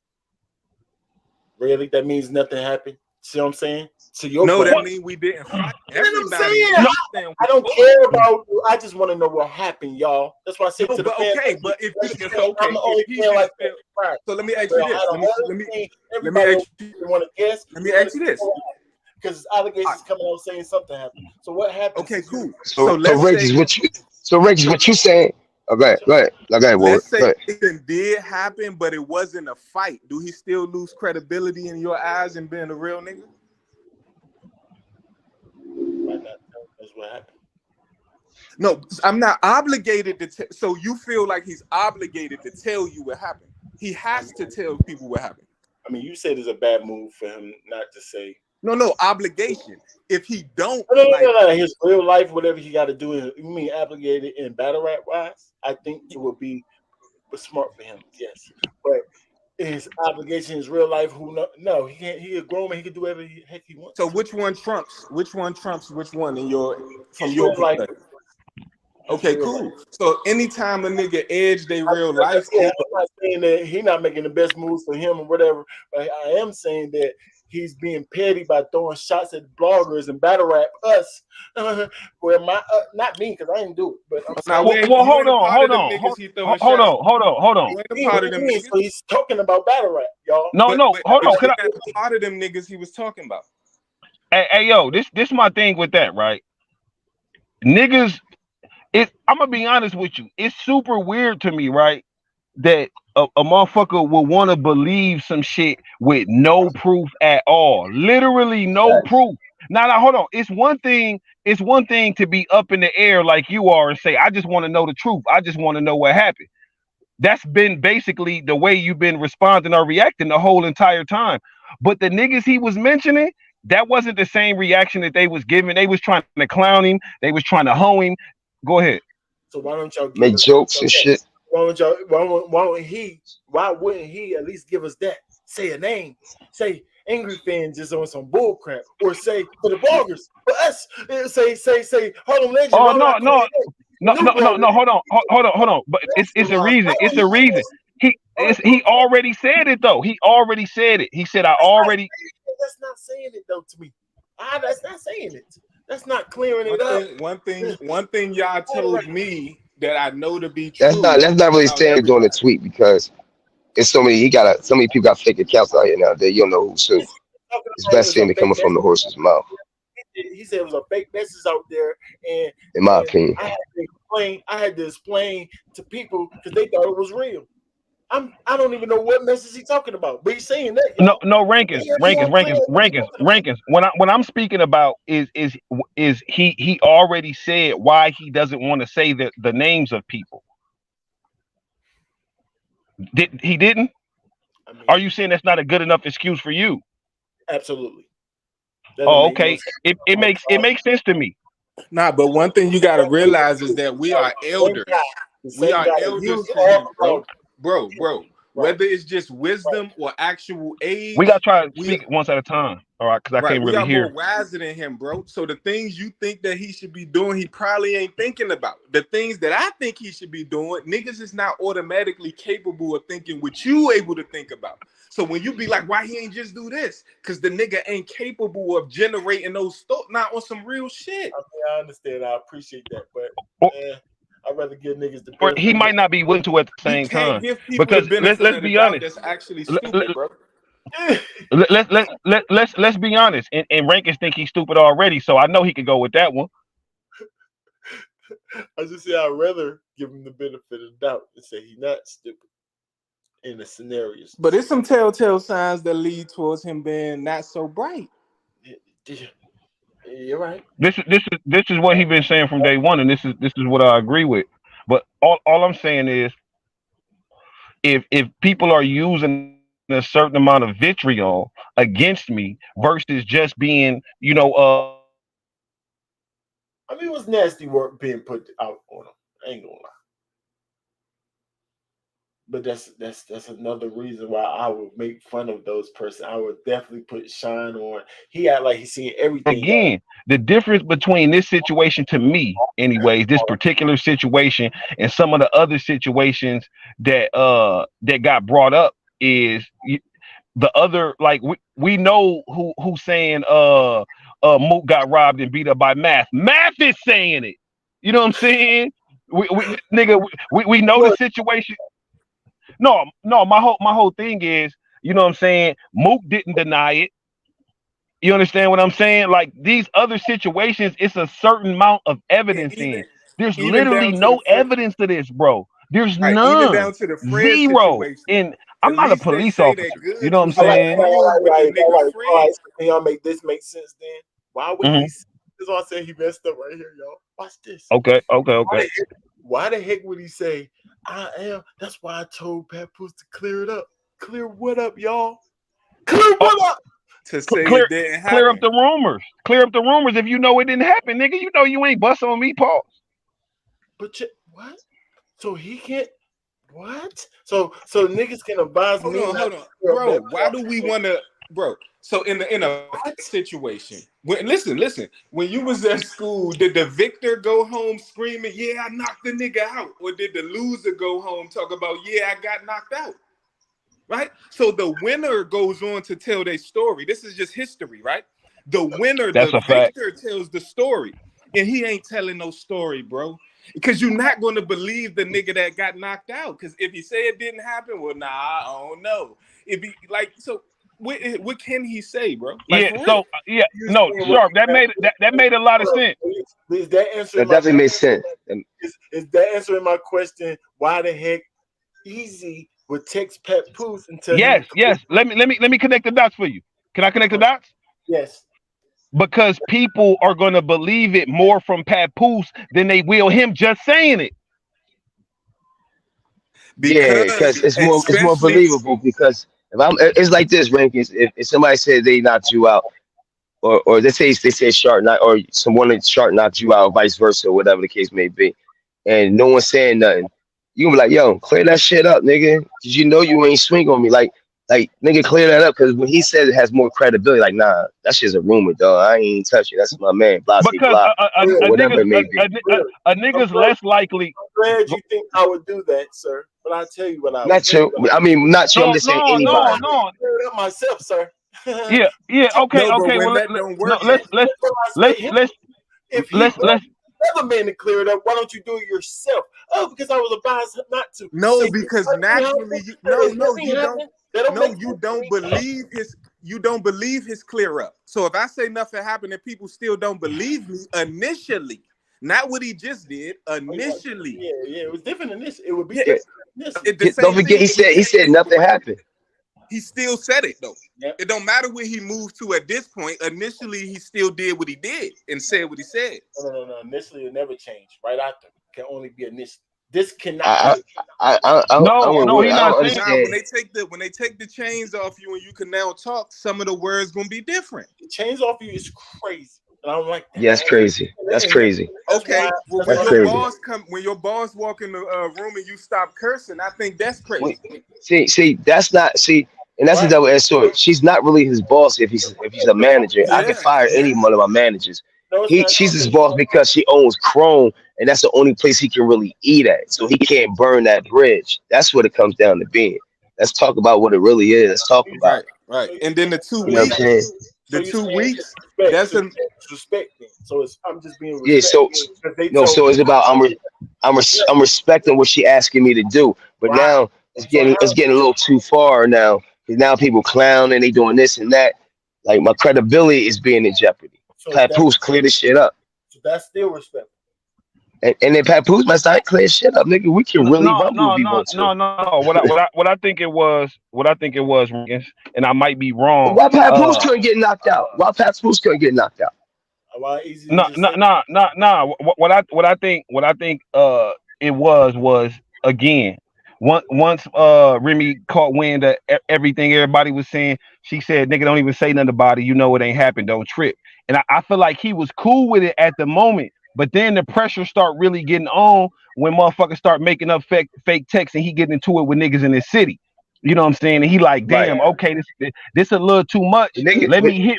[SPEAKER 1] Really, that means nothing happened. See what I'm saying? So
[SPEAKER 6] that means we didn't fight. Everybody,
[SPEAKER 1] I don't care about. I just want to know what happened, y'all. That's why I said to the fans.
[SPEAKER 6] Okay, but if so let me ask you this. Let me ask you.
[SPEAKER 1] Want to guess?
[SPEAKER 6] Let me ask you this.
[SPEAKER 1] Because allegations coming out saying something happened. So what happened?
[SPEAKER 6] Okay, cool.
[SPEAKER 8] So Regis, what you saying? Okay, go ahead.
[SPEAKER 6] Let's say it did happen, but it wasn't a fight. Do he still lose credibility in your eyes and being a real nigga?
[SPEAKER 1] That's what happened.
[SPEAKER 6] No, I'm not obligated to. So you feel like he's obligated to tell you what happened? He has to tell people what happened.
[SPEAKER 1] I mean, you said it's a bad move for him not to say.
[SPEAKER 6] No, obligation. If he don't,
[SPEAKER 1] no, his real life, whatever he got to do, you mean obligated in battle rap wise? I think it would be smart for him, yes. But his obligation, his real life, no, he can't. He a grown man. He can do whatever the heck he wants.
[SPEAKER 6] So which one trumps? Which one in your your life? Okay, cool. So anytime a nigga edge their real life,
[SPEAKER 1] I'm not saying that he's not making the best moves for him or whatever, but I am saying that he's being petty by throwing shots at bloggers and battle rap us. Where not me, because I didn't do it. But I'm saying,
[SPEAKER 7] hold on.
[SPEAKER 1] So he's talking about battle rap, y'all.
[SPEAKER 7] Hold on.
[SPEAKER 6] Part of them niggas he was talking about.
[SPEAKER 7] Hey, yo, this my thing with that, right? Niggas, I'm gonna be honest with you. It's super weird to me, right? That a motherfucker will want to believe some shit with no proof at all. Literally no proof. Now, hold on. It's one thing to be up in the air like you are and say, I just want to know the truth. I just want to know what happened. That's been basically the way you've been responding or reacting the whole entire time. But the niggas he was mentioning, that wasn't the same reaction that they was giving. They was trying to clown him. They was trying to hoe him. Go ahead.
[SPEAKER 1] So why don't y'all
[SPEAKER 8] make jokes and shit?
[SPEAKER 1] Why wouldn't he at least give us that? Say a name. Say Angry Fans is on some bull crap. Or say for the bloggers, for us. Say Harlem Legend.
[SPEAKER 7] Oh no, hold on. But it's a reason. It's a reason. He already said it though. He already said it. He said
[SPEAKER 1] That's not saying it though to me. That's not saying it. That's not clearing it up.
[SPEAKER 6] One thing y'all told me that I know to be true.
[SPEAKER 8] That's not really saying it during the tweet, because it's so many people got fake accounts out here nowadays. You don't know who's who. It's best saying it coming from the horse's mouth.
[SPEAKER 1] He said it was a fake message out there, and
[SPEAKER 8] in my opinion,
[SPEAKER 1] I had to explain to people because they thought it was real. I don't even know what message he's talking about, but he's saying that,
[SPEAKER 7] No,
[SPEAKER 1] y'all.
[SPEAKER 7] no rankings,
[SPEAKER 1] He don't clear up what he's talking about.
[SPEAKER 7] rankings. When I'm speaking about is he already said why he doesn't want to say the names of people. He didn't?
[SPEAKER 1] I
[SPEAKER 7] Are
[SPEAKER 1] mean,
[SPEAKER 7] you saying that's not a good enough excuse for you?
[SPEAKER 1] absolutely. That don't
[SPEAKER 7] Oh,
[SPEAKER 1] make no
[SPEAKER 7] okay.
[SPEAKER 1] sense.
[SPEAKER 7] It makes sense to me.
[SPEAKER 6] Nah, but one thing you gotta realize is that we are
[SPEAKER 1] Same guy,
[SPEAKER 6] elders.
[SPEAKER 1] the
[SPEAKER 6] We
[SPEAKER 1] same
[SPEAKER 6] are
[SPEAKER 1] guy that
[SPEAKER 6] elders
[SPEAKER 1] used
[SPEAKER 6] to
[SPEAKER 1] all
[SPEAKER 6] him, bro.
[SPEAKER 1] dog.
[SPEAKER 6] Bro.
[SPEAKER 1] Right,
[SPEAKER 6] Whether it's just
[SPEAKER 1] right.
[SPEAKER 6] wisdom or actual
[SPEAKER 7] We gotta
[SPEAKER 6] age,
[SPEAKER 7] try to
[SPEAKER 6] we
[SPEAKER 7] speak once at a time. All right, because I
[SPEAKER 6] right,
[SPEAKER 7] can't
[SPEAKER 6] we
[SPEAKER 7] really
[SPEAKER 6] are more
[SPEAKER 7] hear.
[SPEAKER 6] wiser than him, bro. So the things you think that he should be doing, he probably ain't thinking about. The things that I think he should be doing, niggas is not automatically capable of thinking what you able to think about. So when you be like, why he ain't just do this? Because the nigga ain't capable of generating those thoughts, not on some real shit.
[SPEAKER 1] I mean, I understand. I appreciate that, but
[SPEAKER 7] Or,
[SPEAKER 1] I'd rather give niggas the
[SPEAKER 7] or he
[SPEAKER 1] benefit of
[SPEAKER 7] might not be willing to at the
[SPEAKER 6] You
[SPEAKER 7] same
[SPEAKER 6] can't
[SPEAKER 7] time.
[SPEAKER 6] give people the
[SPEAKER 7] Because
[SPEAKER 6] benefit
[SPEAKER 7] let's
[SPEAKER 6] of the
[SPEAKER 7] be
[SPEAKER 6] doubt
[SPEAKER 7] honest.
[SPEAKER 6] that's actually
[SPEAKER 7] Let,
[SPEAKER 6] stupid, bro.
[SPEAKER 1] the.
[SPEAKER 7] let's be honest. And Rankins think he's stupid already, so I know he could go with that one.
[SPEAKER 1] I just say I'd rather give him the benefit of the doubt and say he's not stupid in the scenario.
[SPEAKER 6] But it's some telltale signs that lead towards him being not so bright.
[SPEAKER 1] You're right.
[SPEAKER 7] This is what he's been saying from day one, and this is what I agree with. But all I'm saying is if people are using a certain amount of vitriol against me versus just being,
[SPEAKER 1] I mean, it was nasty work being put out on him. I ain't gonna lie. But that's another reason why I would make fun of those person. I would definitely put Shine on. He act like he's seeing everything.
[SPEAKER 7] again, the difference between this situation to me, anyways, this particular situation and some of the other situations that got brought up is the other, like we know who's saying Mook got robbed and beat up by Math. Math is saying it. You know what I'm saying? We nigga, we know the
[SPEAKER 1] Look,
[SPEAKER 7] situation. No, my whole thing is, you know what I'm saying? Mook didn't deny it. You understand what I'm saying? Like these other situations, it's a certain amount of
[SPEAKER 6] And
[SPEAKER 7] evidence
[SPEAKER 6] even
[SPEAKER 7] in. There's
[SPEAKER 6] even
[SPEAKER 7] literally
[SPEAKER 6] down to the
[SPEAKER 7] no evidence to this, bro. There's
[SPEAKER 6] right, even
[SPEAKER 7] none.
[SPEAKER 6] down to the Fred
[SPEAKER 7] Zero.
[SPEAKER 6] situation.
[SPEAKER 7] And I'm
[SPEAKER 6] At
[SPEAKER 7] not a
[SPEAKER 6] least they
[SPEAKER 7] police
[SPEAKER 6] say that
[SPEAKER 7] officer. You know
[SPEAKER 6] Goods
[SPEAKER 7] what I'm
[SPEAKER 6] was on the
[SPEAKER 7] saying?
[SPEAKER 6] phone with the nigga
[SPEAKER 1] all
[SPEAKER 6] Fred.
[SPEAKER 1] right. So can y'all make this make sense then? Why would
[SPEAKER 7] Mhm.
[SPEAKER 1] he? This is why I say he messed up right here, y'all. Watch this.
[SPEAKER 7] Okay.
[SPEAKER 1] Why the heck would he say, I am? That's why I told Papoose to clear it up. Clear what up, y'all? Clear
[SPEAKER 7] Oh,
[SPEAKER 1] what up?
[SPEAKER 6] To say
[SPEAKER 7] clear
[SPEAKER 6] it didn't
[SPEAKER 7] clear up
[SPEAKER 6] happen.
[SPEAKER 7] the rumors. Clear up the rumors if you know it didn't happen, nigga. You know you ain't bust on me, Paul.
[SPEAKER 1] But what? So he can't. What? So niggas can advise me not
[SPEAKER 6] Hold
[SPEAKER 1] to
[SPEAKER 6] on,
[SPEAKER 1] clear up
[SPEAKER 6] bro.
[SPEAKER 1] that
[SPEAKER 6] Why do we want to, bro? So in a
[SPEAKER 1] what?
[SPEAKER 6] situation, listen. When you was at school, did the victor go home screaming, "Yeah, I knocked the nigga out," or did the loser go home talk about, "Yeah, I got knocked out"? Right. So the winner goes on to tell their story. This is just history, right? The winner,
[SPEAKER 7] That's
[SPEAKER 6] the
[SPEAKER 7] a fact.
[SPEAKER 6] victor, tells the story, and he ain't telling no story, bro. Because you're not going to believe the nigga that got knocked out. Because if he say it didn't happen, well, nah, I don't know. If he like, so what can he say, bro? Like
[SPEAKER 7] Yeah,
[SPEAKER 6] for real?
[SPEAKER 7] so yeah,
[SPEAKER 1] You
[SPEAKER 7] no,
[SPEAKER 1] saying what?
[SPEAKER 7] sharp. That made a lot of sense.
[SPEAKER 1] Is that answering
[SPEAKER 8] That
[SPEAKER 1] my
[SPEAKER 8] definitely
[SPEAKER 1] question?
[SPEAKER 8] makes sense.
[SPEAKER 1] Is that answering my question? Why the heck Easy would text Papoose and tell him to clear?
[SPEAKER 7] Yes. Let me connect the dots for you. Can I connect the dots?
[SPEAKER 1] Yes.
[SPEAKER 7] Because people are gonna believe it more from Papoose than they will him just saying it.
[SPEAKER 8] Yeah,
[SPEAKER 6] Because
[SPEAKER 8] because it's more
[SPEAKER 6] especially
[SPEAKER 8] believable. Because it's like this, rankings. If somebody said they knocked you out, or they say Shark knock, or someone at Shark knocked you out, or vice versa, or whatever the case may be, and no one's saying nothing, you gonna be like, yo, clear that shit up, nigga. Cause you know you ain't swing on me. Like nigga, clear that up. Cause when he said it has more credibility, like, nah, that shit's a rumor, dog. I ain't touching. That's my man, blah,
[SPEAKER 7] Because
[SPEAKER 8] blah,
[SPEAKER 1] Good.
[SPEAKER 8] or
[SPEAKER 7] a
[SPEAKER 8] whatever
[SPEAKER 7] nigga's
[SPEAKER 8] it may be.
[SPEAKER 1] Good.
[SPEAKER 7] a
[SPEAKER 1] I'm
[SPEAKER 7] nigga's
[SPEAKER 1] glad,
[SPEAKER 7] less likely.
[SPEAKER 1] I'm glad you think I would do that, sir. But I'll tell you what I would
[SPEAKER 8] Not
[SPEAKER 1] do.
[SPEAKER 8] you. I mean, not you. I'm
[SPEAKER 7] No,
[SPEAKER 8] just saying
[SPEAKER 7] no, no,
[SPEAKER 8] anybody.
[SPEAKER 7] no.
[SPEAKER 1] Clear it up myself, sir.
[SPEAKER 7] Yeah. Okay,
[SPEAKER 6] no, but
[SPEAKER 7] okay.
[SPEAKER 6] when
[SPEAKER 7] Well,
[SPEAKER 6] that don't
[SPEAKER 7] no,
[SPEAKER 6] work, though,
[SPEAKER 7] let's
[SPEAKER 1] Him.
[SPEAKER 7] let's
[SPEAKER 1] If he
[SPEAKER 7] let's
[SPEAKER 1] wants
[SPEAKER 7] let's
[SPEAKER 1] another man to clear it up, why don't you do it yourself? Oh, because I was advised not to.
[SPEAKER 6] no, because naturally,
[SPEAKER 1] Nothing happened. That don't make
[SPEAKER 6] you
[SPEAKER 1] sense to
[SPEAKER 6] don't
[SPEAKER 1] me.
[SPEAKER 6] believe his clear up. So if I say nothing happened and people still don't believe me initially, Not what he just did. Initially,
[SPEAKER 1] it was different than this. It would be
[SPEAKER 6] yeah,
[SPEAKER 1] different than this.
[SPEAKER 6] the same
[SPEAKER 8] Don't forget,
[SPEAKER 6] thing.
[SPEAKER 8] he said nothing happened.
[SPEAKER 6] He still said it though.
[SPEAKER 1] Yep.
[SPEAKER 6] It don't matter where he moved to at this point. Initially, he still did what he did and said what he said.
[SPEAKER 1] No. Initially, it never changed. Right after can only be initial. This cannot.
[SPEAKER 8] I
[SPEAKER 7] No,
[SPEAKER 8] I
[SPEAKER 7] he's
[SPEAKER 8] don't
[SPEAKER 7] not saying.
[SPEAKER 8] understand.
[SPEAKER 6] When they take the chains off you and you can now talk, some of the words gonna be different.
[SPEAKER 1] The chains off you is crazy. And I don't like that.
[SPEAKER 8] Yeah, that's crazy. That's crazy.
[SPEAKER 6] Okay, well,
[SPEAKER 8] That's
[SPEAKER 6] when
[SPEAKER 8] crazy.
[SPEAKER 6] when your boss walk in the room and you stop cursing, I think that's crazy.
[SPEAKER 8] See, that's not and that's a double-edged sword. She's not really his boss if he's a manager. I can fire any one of my managers.
[SPEAKER 1] No, it's not.
[SPEAKER 8] She's his boss because she owns Chrome, and that's the only place he can really eat at. So he can't burn that bridge. That's what it comes down to being. Let's talk about what it really is. Let's talk about it.
[SPEAKER 6] Right. And then the 2
[SPEAKER 8] You know what I'm
[SPEAKER 6] weeks,
[SPEAKER 8] saying?
[SPEAKER 6] the 2 weeks,
[SPEAKER 1] That's
[SPEAKER 6] that's
[SPEAKER 1] respect. So I'm just being
[SPEAKER 8] Yeah. So so it's about I'm respecting what she asking me to do, but now it's getting a little too far now. Because now people clown and they doing this and that. Like my credibility is being in jeopardy. Papoose clear this shit up.
[SPEAKER 1] So that's still respect.
[SPEAKER 8] And then Papoose must not clear shit up, nigga. We can really rumble if we want to.
[SPEAKER 7] No. What I think it was, Wiggins, and I might be wrong.
[SPEAKER 8] Why Papoose couldn't get knocked out? Why Papoose couldn't get knocked out?
[SPEAKER 1] Why easy?
[SPEAKER 7] No. What I think it was again. Once Remy caught wind of everything everybody was saying, she said, "Nigga, don't even say nothing about it. You know it ain't happened. Don't trip." And I feel like he was cool with it at the moment, but then the pressure start really getting on when motherfuckers start making up fake texts and he getting into it with niggas in his city. You know what I'm saying? And he like, damn, okay, this a little too much. Let me hit.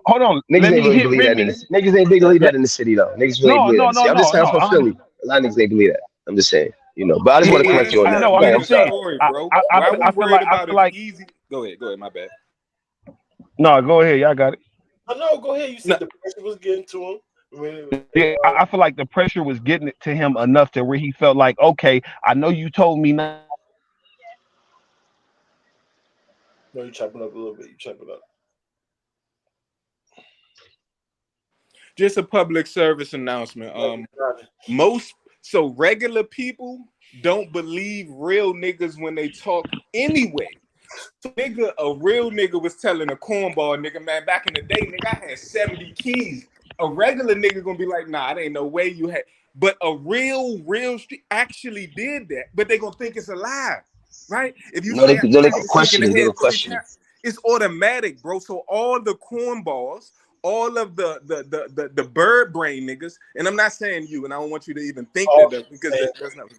[SPEAKER 7] Hold on.
[SPEAKER 8] Niggas
[SPEAKER 7] Let
[SPEAKER 8] ain't
[SPEAKER 7] me
[SPEAKER 8] really
[SPEAKER 7] hit
[SPEAKER 8] believe that.
[SPEAKER 7] Remy.
[SPEAKER 8] Niggas ain't big believe that in the city though. Niggas really believe that in the city. I'm just saying I'm from Philly. A lot of niggas ain't believe that. I'm just saying, but I just want to correct you on that.
[SPEAKER 7] No, I'm just saying.
[SPEAKER 6] I feel like easy. Go ahead, my bad.
[SPEAKER 7] No, go ahead. Y'all got it.
[SPEAKER 1] No, go ahead. You said the pressure was getting to him.
[SPEAKER 7] Yeah, I feel like the pressure was getting it to him enough to where he felt like, okay, I know you told me not.
[SPEAKER 1] No, you chopping up a little bit. You chopping up.
[SPEAKER 6] Just a public service announcement. Regular people don't believe real niggas when they talk anyway. So a real nigga was telling a cornball nigga, man, back in the day, nigga, I had 70 keys. A regular nigga gonna be like, nah, it ain't no way you had. But a real street actually did that, but they gonna think it's a lie, right? If you
[SPEAKER 8] they question it.
[SPEAKER 6] It's automatic, bro. So all the cornballs, all of the bird brain niggas, and I'm not saying you, and I don't want you to even think that because that's not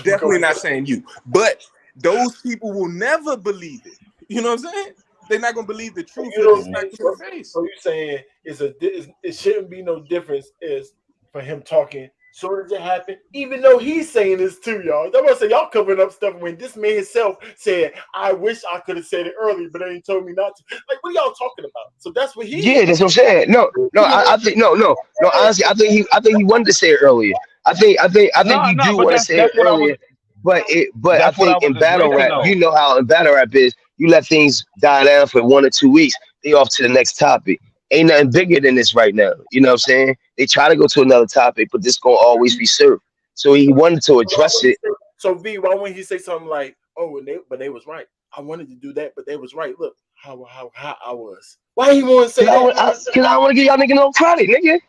[SPEAKER 6] definitely not saying you, but those people will never believe it. You know what I'm saying? They're not gonna believe the truth.
[SPEAKER 1] So you're saying it shouldn't be no difference is for him talking soon as it happened, even though he's saying this too, y'all. I'm gonna say y'all covering up stuff when this man himself said, "I wish I could have said it earlier, but they ain't told me not to." Like, what are y'all talking about? So that's what he.
[SPEAKER 8] Yeah, that's what I'm saying. No. I think no. Honestly, I think he wanted to say it earlier. I think you do want to say it earlier. But I think in battle rap, you know how in battle rap is, you let things die down for 1 or 2 weeks, they off to the next topic. Ain't nothing bigger than this right now. You know what I'm saying? They try to go to another topic, but this gonna always be served. So he wanted to address it.
[SPEAKER 1] So V, why wouldn't he say something like, "Oh, but they was right. I wanted to do that, but they was right. Look how I was." Why he want to say that?
[SPEAKER 8] Because I want to give y'all nigga no credit, nigga.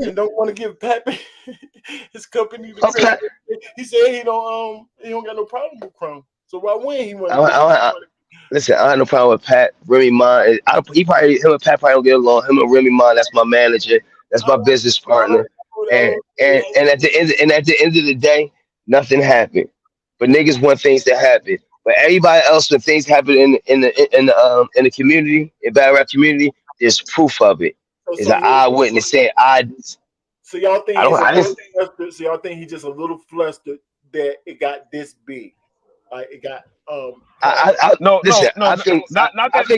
[SPEAKER 1] And don't want to give Pat his company the credit. He said he don't got no problem with Chrome. So why wouldn't he want?
[SPEAKER 8] Listen, I have no problem with Pat. Remy Ma, him and Pat probably don't get along. Him and Remy Ma, that's my manager, that's my business partner. And at the end of the day, nothing happened. But niggas want things to happen. But everybody else, when things happen in the community, in battle rap community, there's proof of it. There's an eyewitness saying
[SPEAKER 1] So y'all think so y'all think he's just a little flustered that it got this big, like it got
[SPEAKER 8] Listen, I think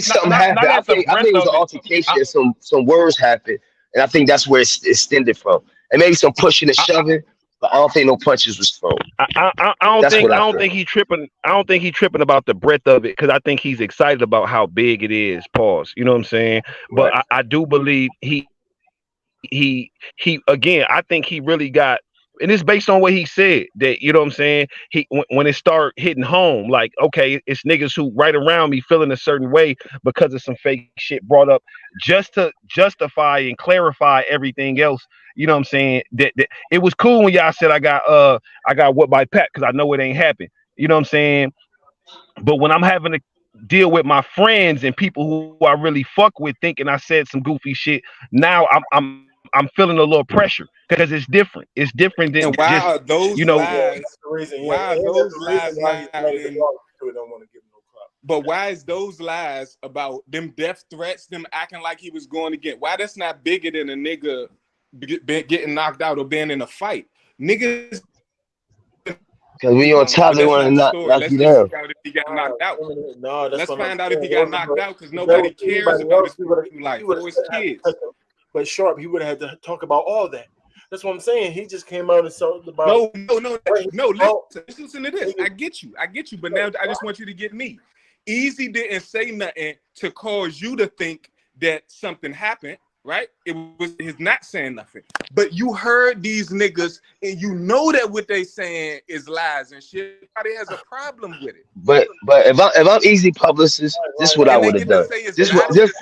[SPEAKER 8] something happened. I think it was an altercation. Some words happened, and I think that's where it stemmed from. And maybe some pushing and shoving, but I don't think no punches was thrown.
[SPEAKER 7] I don't think he tripping. I don't think he tripping about the breadth of it because I think he's excited about how big it is. Pause. You know what I'm saying? But I do believe he he again, I think he really got, and it's based on what he said, that you know what I'm saying. When it start hitting home, like, okay, it's niggas who right around me feeling a certain way because of some fake shit brought up just to justify and clarify everything else. You know what I'm saying? That it was cool when y'all said I got what by Pat, because I know it ain't happened. You know what I'm saying? But when I'm having to deal with my friends and people who I really fuck with, thinking I said some goofy shit, now I'm feeling a little pressure because it's different. It's different than
[SPEAKER 6] And
[SPEAKER 7] just,
[SPEAKER 6] why are
[SPEAKER 7] you
[SPEAKER 6] those
[SPEAKER 7] know.
[SPEAKER 6] lies?
[SPEAKER 1] That's the reason. Yeah,
[SPEAKER 6] Why are
[SPEAKER 1] and that's
[SPEAKER 6] those
[SPEAKER 1] the reason
[SPEAKER 6] lies
[SPEAKER 1] why he's
[SPEAKER 6] not
[SPEAKER 1] mad at the
[SPEAKER 6] in?
[SPEAKER 1] dog. He don't want to give him no crop.
[SPEAKER 6] But why is those lies about them death threats, them acting like he was going to get? Why that's not bigger than a nigga getting knocked out or being in a fight? Niggas
[SPEAKER 8] Because we on
[SPEAKER 6] but
[SPEAKER 8] top, they
[SPEAKER 6] that's
[SPEAKER 8] want
[SPEAKER 6] not
[SPEAKER 8] to
[SPEAKER 6] the
[SPEAKER 8] knock
[SPEAKER 6] story.
[SPEAKER 8] knock
[SPEAKER 6] Let's
[SPEAKER 8] you
[SPEAKER 6] just
[SPEAKER 8] down.
[SPEAKER 6] figure out if he got
[SPEAKER 1] Nah,
[SPEAKER 6] knocked out.
[SPEAKER 1] no, that's
[SPEAKER 6] Let's
[SPEAKER 1] what I'm
[SPEAKER 6] find out if he
[SPEAKER 1] saying.
[SPEAKER 6] got knocked out, because
[SPEAKER 1] If that
[SPEAKER 6] nobody
[SPEAKER 1] was
[SPEAKER 6] cares
[SPEAKER 1] anybody
[SPEAKER 6] about
[SPEAKER 1] else,
[SPEAKER 6] his
[SPEAKER 1] he
[SPEAKER 6] life
[SPEAKER 1] would
[SPEAKER 6] or
[SPEAKER 1] have
[SPEAKER 6] his
[SPEAKER 1] said I had to
[SPEAKER 6] kids.
[SPEAKER 1] touch him. But Sharp, he would have had to talk about all that. That's what I'm saying. He just came out and talked about
[SPEAKER 6] No.
[SPEAKER 1] what he thought.
[SPEAKER 6] Listen to this. I get you. But now I just want you to get me. Easy didn't say nothing to cause you to think that something happened, right? It was his not saying nothing. But you heard these niggas, and you know that what they saying is lies and shit. Everybody has a problem with it.
[SPEAKER 8] But if I'm easy publicist, this is what I
[SPEAKER 6] And they
[SPEAKER 8] would have
[SPEAKER 6] get to
[SPEAKER 8] done.
[SPEAKER 6] say it's
[SPEAKER 8] This what
[SPEAKER 6] gossip.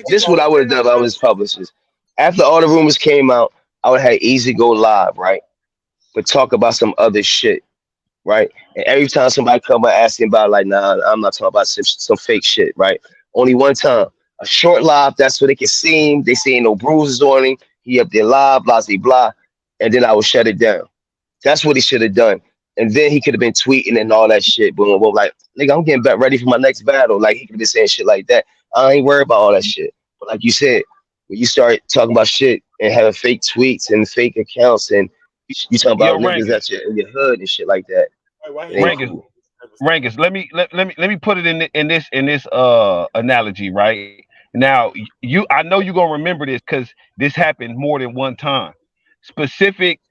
[SPEAKER 8] this what I would have done if I was publicist. After all the rumors came out, I would have had Easy go live, right? But talk about some other shit, right? And every time somebody come and asking about, like, nah, I'm not talking about some fake shit, right? Only one time, a short live. That's so they can see him. They see no bruises on him. He up there live, blah blah blah, and then I would shut it down. That's what he should have done. And then he could have been tweeting and all that shit. Boom, boom, like, nigga, I'm getting back ready for my next battle. Like, he could have been saying shit like that. I ain't worried about all that shit. But like you said, when you start talking about shit and having fake tweets and fake accounts, and you talking
[SPEAKER 7] Yo,
[SPEAKER 8] about niggas
[SPEAKER 7] Rangus,
[SPEAKER 8] that's in your hood and shit like that,
[SPEAKER 1] Why
[SPEAKER 8] it
[SPEAKER 1] he
[SPEAKER 8] ain't
[SPEAKER 1] talking
[SPEAKER 7] Rangus,
[SPEAKER 8] cool.
[SPEAKER 7] Rangus. Let me put it in this analogy, right? Now, I know you're gonna remember this because this happened more than one time. Specific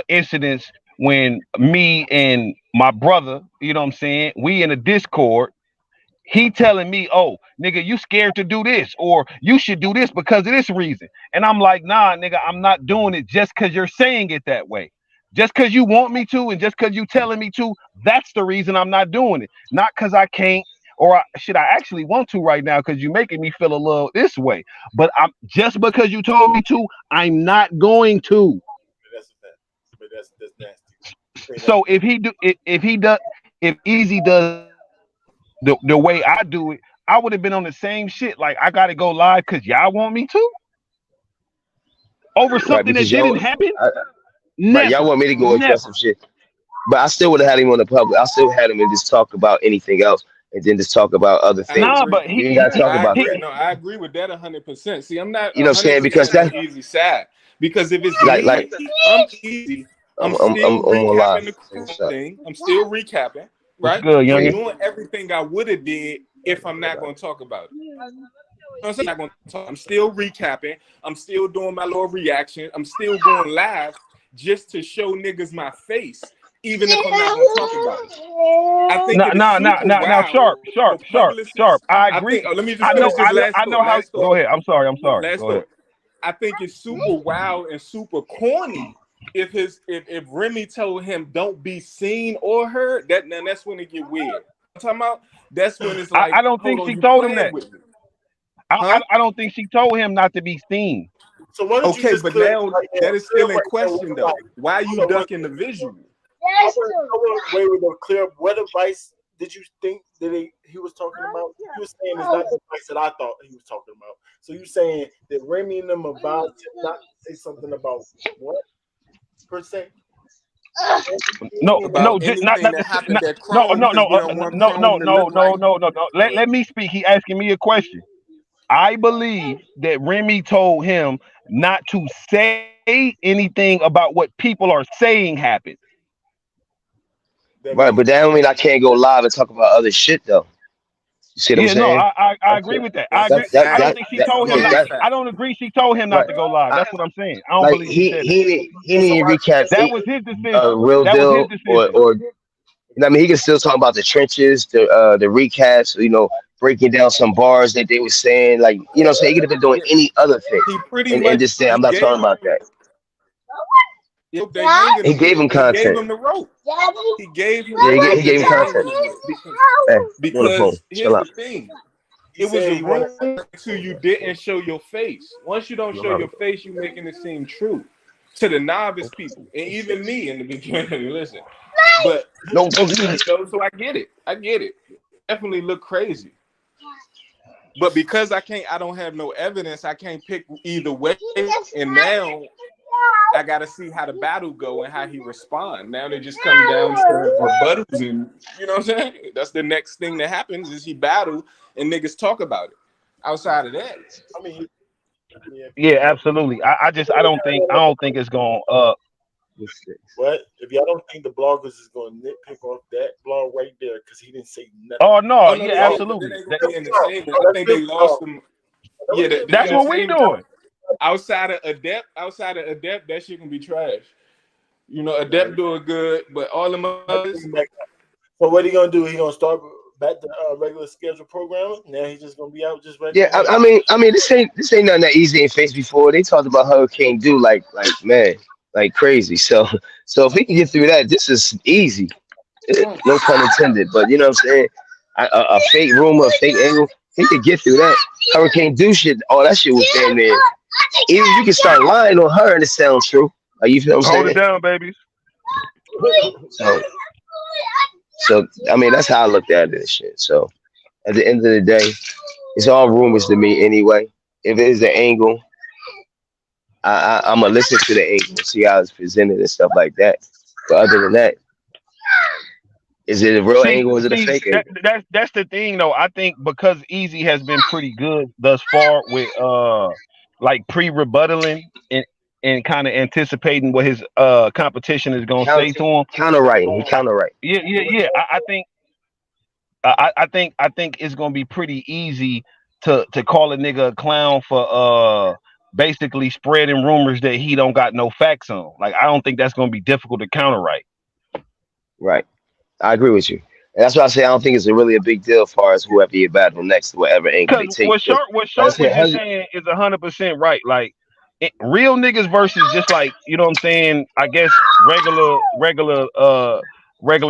[SPEAKER 7] incidents when me and my brother, you know what I'm saying, we in a Discord. He telling me, "Oh, nigga, you scared to do this, or you should do this because of this reason." And I'm like, "Nah, nigga, I'm not doing it just because you're saying it that way. Just because you want me to, and just because you telling me to, that's the reason I'm not doing it. Not because I can't, or should I actually want to right now because you're making me feel a little this way. But I'm just because you told me to, I'm not going to."
[SPEAKER 1] That's a fact. But that's nasty.
[SPEAKER 7] So if he does, if Easy does the way I do it, I would have been on the same shit. Like, I gotta go live because y'all want me to over
[SPEAKER 8] Right?
[SPEAKER 7] something that
[SPEAKER 8] Because
[SPEAKER 7] didn't
[SPEAKER 8] y'all,
[SPEAKER 7] happen.
[SPEAKER 8] right, y'all
[SPEAKER 7] Never,
[SPEAKER 8] want me to go address
[SPEAKER 7] never.
[SPEAKER 8] some shit. But I still would have had him on the public. I still had him and just talk about anything else, and then just talk about other
[SPEAKER 6] I
[SPEAKER 8] things.
[SPEAKER 7] Nah,
[SPEAKER 6] agree.
[SPEAKER 7] but
[SPEAKER 8] We ain't gotta talk
[SPEAKER 6] I
[SPEAKER 8] about
[SPEAKER 6] agree.
[SPEAKER 8] that.
[SPEAKER 6] No, I agree with that 100%. See, I'm not
[SPEAKER 8] You know what I'm saying? Because
[SPEAKER 6] 100%
[SPEAKER 8] that,
[SPEAKER 6] on Easy side, because if it's
[SPEAKER 8] like,
[SPEAKER 6] me, I'm Easy. I'm
[SPEAKER 8] I'm
[SPEAKER 6] still
[SPEAKER 8] on live.
[SPEAKER 6] recapping the crew thing. I'm still recapping,
[SPEAKER 7] what's
[SPEAKER 6] right?
[SPEAKER 7] good,
[SPEAKER 6] I'm
[SPEAKER 7] youngin?
[SPEAKER 6] doing everything I would have did if I'm not going to talk about it. I'm not going to talk. I'm still recapping. I'm still doing my little reaction. I'm still going live just to show niggas my face, even if I'm not going to talk about it. I think
[SPEAKER 7] Nah,
[SPEAKER 6] it is
[SPEAKER 7] nah, nah,
[SPEAKER 6] super
[SPEAKER 7] nah, now,
[SPEAKER 6] wild for
[SPEAKER 7] sharp.
[SPEAKER 6] publicists.
[SPEAKER 7] I
[SPEAKER 6] I think.
[SPEAKER 7] agree.
[SPEAKER 6] Oh, let me just finish this last
[SPEAKER 7] I
[SPEAKER 6] thought.
[SPEAKER 7] know how.
[SPEAKER 6] Last thought.
[SPEAKER 7] Go ahead. I'm sorry.
[SPEAKER 6] Last
[SPEAKER 7] Go ahead.
[SPEAKER 6] thought. I think it's super wild and super corny if Remy told him don't be seen or heard. That's when it get weird. I'm talking about, that's when it's like,
[SPEAKER 7] I don't
[SPEAKER 6] hold
[SPEAKER 7] think
[SPEAKER 6] on,
[SPEAKER 7] she
[SPEAKER 6] you
[SPEAKER 7] told him
[SPEAKER 6] playing
[SPEAKER 7] that.
[SPEAKER 6] with me, huh?
[SPEAKER 7] I don't think she told him not to be seen.
[SPEAKER 1] So why don't you
[SPEAKER 6] Okay,
[SPEAKER 1] just
[SPEAKER 6] but
[SPEAKER 1] clear
[SPEAKER 6] now
[SPEAKER 1] right there?
[SPEAKER 6] that is
[SPEAKER 1] Clear
[SPEAKER 6] still
[SPEAKER 1] up
[SPEAKER 6] in
[SPEAKER 1] right there with
[SPEAKER 6] question
[SPEAKER 1] the
[SPEAKER 6] though.
[SPEAKER 1] light.
[SPEAKER 6] Why are you
[SPEAKER 1] So
[SPEAKER 6] ducking the visual?
[SPEAKER 1] I went away with a clear up. What advice did you think that he was talking about? You were saying it's not the advice that I thought he was talking about. So you saying that Remy and them about to not say something about what per se?
[SPEAKER 7] No,
[SPEAKER 6] About
[SPEAKER 7] no, not
[SPEAKER 6] anything
[SPEAKER 7] not
[SPEAKER 6] that
[SPEAKER 7] the
[SPEAKER 6] happened
[SPEAKER 7] not,
[SPEAKER 6] at
[SPEAKER 7] no
[SPEAKER 6] Chrome,
[SPEAKER 7] no
[SPEAKER 6] because
[SPEAKER 7] no
[SPEAKER 6] we don't want
[SPEAKER 7] no
[SPEAKER 6] Chrome to look like.
[SPEAKER 7] no. Let me speak. He asking me a question. I believe that Remy told him not to say anything about what people are saying happened.
[SPEAKER 1] That
[SPEAKER 8] right,
[SPEAKER 1] means
[SPEAKER 8] but that don't mean I can't go live and talk about other shit though. You see what I'm
[SPEAKER 7] Yeah, no,
[SPEAKER 8] saying?
[SPEAKER 7] I agree
[SPEAKER 8] Okay.
[SPEAKER 7] with that. I
[SPEAKER 6] That's a
[SPEAKER 7] agree.
[SPEAKER 8] That that
[SPEAKER 7] I don't
[SPEAKER 6] fact.
[SPEAKER 8] that
[SPEAKER 7] think she
[SPEAKER 8] that
[SPEAKER 7] told him
[SPEAKER 8] yeah,
[SPEAKER 6] That's
[SPEAKER 7] not.
[SPEAKER 6] a
[SPEAKER 8] that
[SPEAKER 7] I
[SPEAKER 6] fact.
[SPEAKER 7] don't agree. She told him not
[SPEAKER 8] right.
[SPEAKER 7] to go live.
[SPEAKER 8] I,
[SPEAKER 7] That's what I'm saying. I don't
[SPEAKER 8] like
[SPEAKER 7] believe she said that.
[SPEAKER 8] he didn't recap
[SPEAKER 7] That was his decision.
[SPEAKER 8] real
[SPEAKER 7] That was his
[SPEAKER 8] deal
[SPEAKER 7] decision.
[SPEAKER 8] or you know what I mean, he can still talk about the trenches, the recaps, you know, breaking down some bars that they were saying, like what I'm saying. He could have been doing
[SPEAKER 6] Yeah,
[SPEAKER 8] any other thing,
[SPEAKER 6] he pretty
[SPEAKER 8] and
[SPEAKER 6] much
[SPEAKER 8] just saying,
[SPEAKER 6] he
[SPEAKER 8] I'm not
[SPEAKER 6] gave
[SPEAKER 8] talking
[SPEAKER 6] him
[SPEAKER 8] about that.
[SPEAKER 6] they hanging
[SPEAKER 8] He
[SPEAKER 6] him
[SPEAKER 8] gave
[SPEAKER 6] with.
[SPEAKER 8] him
[SPEAKER 6] He gave
[SPEAKER 8] content.
[SPEAKER 6] him the rope. He gave him
[SPEAKER 8] Yeah,
[SPEAKER 6] the rope
[SPEAKER 8] he
[SPEAKER 6] that
[SPEAKER 8] gave him
[SPEAKER 6] they hanging
[SPEAKER 8] content.
[SPEAKER 6] him with.
[SPEAKER 8] Hey, I'm on the phone.
[SPEAKER 6] Because
[SPEAKER 8] Chill
[SPEAKER 6] here's
[SPEAKER 8] out.
[SPEAKER 6] the thing.
[SPEAKER 1] He
[SPEAKER 6] It was
[SPEAKER 1] said
[SPEAKER 6] a
[SPEAKER 1] he wanted.
[SPEAKER 6] room until you didn't show your face. Once you don't show your face, you making it seem true to the novice people, and even me in the beginning. Listen, but
[SPEAKER 8] No, don't do it.
[SPEAKER 6] so I get it. I get it. Definitely look crazy. But because I don't have no evidence, I can't pick either way. And now I gotta see how the battle go and how he respond. Now they just come down to rebuttals, and you know what I'm saying? That's the next thing that happens is he battle and niggas talk about it. Outside of that,
[SPEAKER 1] I mean, yeah,
[SPEAKER 7] Yeah,
[SPEAKER 1] yeah.
[SPEAKER 7] absolutely. I don't think it's going
[SPEAKER 1] What if y'all don't think the bloggers is going to nitpick off that blog right there because he didn't say nothing?
[SPEAKER 7] Oh no,
[SPEAKER 6] oh no,
[SPEAKER 7] yeah,
[SPEAKER 6] they
[SPEAKER 1] Oh,
[SPEAKER 6] did, but it
[SPEAKER 7] absolutely.
[SPEAKER 6] ain't gonna be entertainment. I
[SPEAKER 1] that's
[SPEAKER 6] think
[SPEAKER 1] his
[SPEAKER 6] they lost
[SPEAKER 1] blog.
[SPEAKER 6] them.
[SPEAKER 1] That
[SPEAKER 6] Yeah,
[SPEAKER 1] was his
[SPEAKER 6] the
[SPEAKER 7] That's
[SPEAKER 1] blog.
[SPEAKER 7] what we
[SPEAKER 6] entertainment
[SPEAKER 7] doing.
[SPEAKER 6] outside of Adept, that shit can be trash. You know,
[SPEAKER 1] Nah,
[SPEAKER 6] Adept doing good, but all them
[SPEAKER 1] I
[SPEAKER 6] others,
[SPEAKER 1] think back. So what he gonna do? He gonna start back to regular scheduled programming. Now he's just gonna be out just
[SPEAKER 8] Yeah,
[SPEAKER 1] regular
[SPEAKER 8] I,
[SPEAKER 1] like.
[SPEAKER 8] I mean, I mean, this ain't nothing that easy and faced before. They talked about Hurricane Do like man, like crazy. So if he can get through that, this is easy.
[SPEAKER 6] right?
[SPEAKER 8] No pun intended, but you know what I'm saying. A fake rumor, a fake angle, he could get through that. Hurricane Do shit, all that shit was damn near. Even you can start lying on her and it sounds true. Like you feel what I'm
[SPEAKER 7] Hold it
[SPEAKER 8] saying?
[SPEAKER 7] down, babies.
[SPEAKER 8] So, so I mean, that's how I looked at it and shit. So at the end of the day, it's all rumors to me anyway. If it is the angle, I'm gonna listen to the angle, see how it's presented and stuff like that. But other than that, is it a real
[SPEAKER 7] See,
[SPEAKER 8] angle? Or is it a
[SPEAKER 7] see,
[SPEAKER 8] fake
[SPEAKER 7] that,
[SPEAKER 8] angle?
[SPEAKER 7] that's the thing though. I think because Easy has been pretty good thus far with like pre-rebuttaling and kind of anticipating what his competition is gonna
[SPEAKER 8] Count,
[SPEAKER 7] say to him.
[SPEAKER 8] counter writing. He counter right.
[SPEAKER 7] Yeah, yeah, yeah. I think it's gonna be pretty easy to call a nigga a clown for basically spreading rumors that he don't got no facts on. Like I don't think that's gonna be difficult to counter right.
[SPEAKER 8] Right. I agree with you. And that's why I say I don't think it's really a big deal as far as whoever you battle next, whatever angle
[SPEAKER 7] Because
[SPEAKER 8] they take. Because
[SPEAKER 7] What
[SPEAKER 8] like I
[SPEAKER 7] Sharp was
[SPEAKER 8] said,
[SPEAKER 7] just saying is 100% right. Like real niggas versus just like you know what I'm saying. I guess regular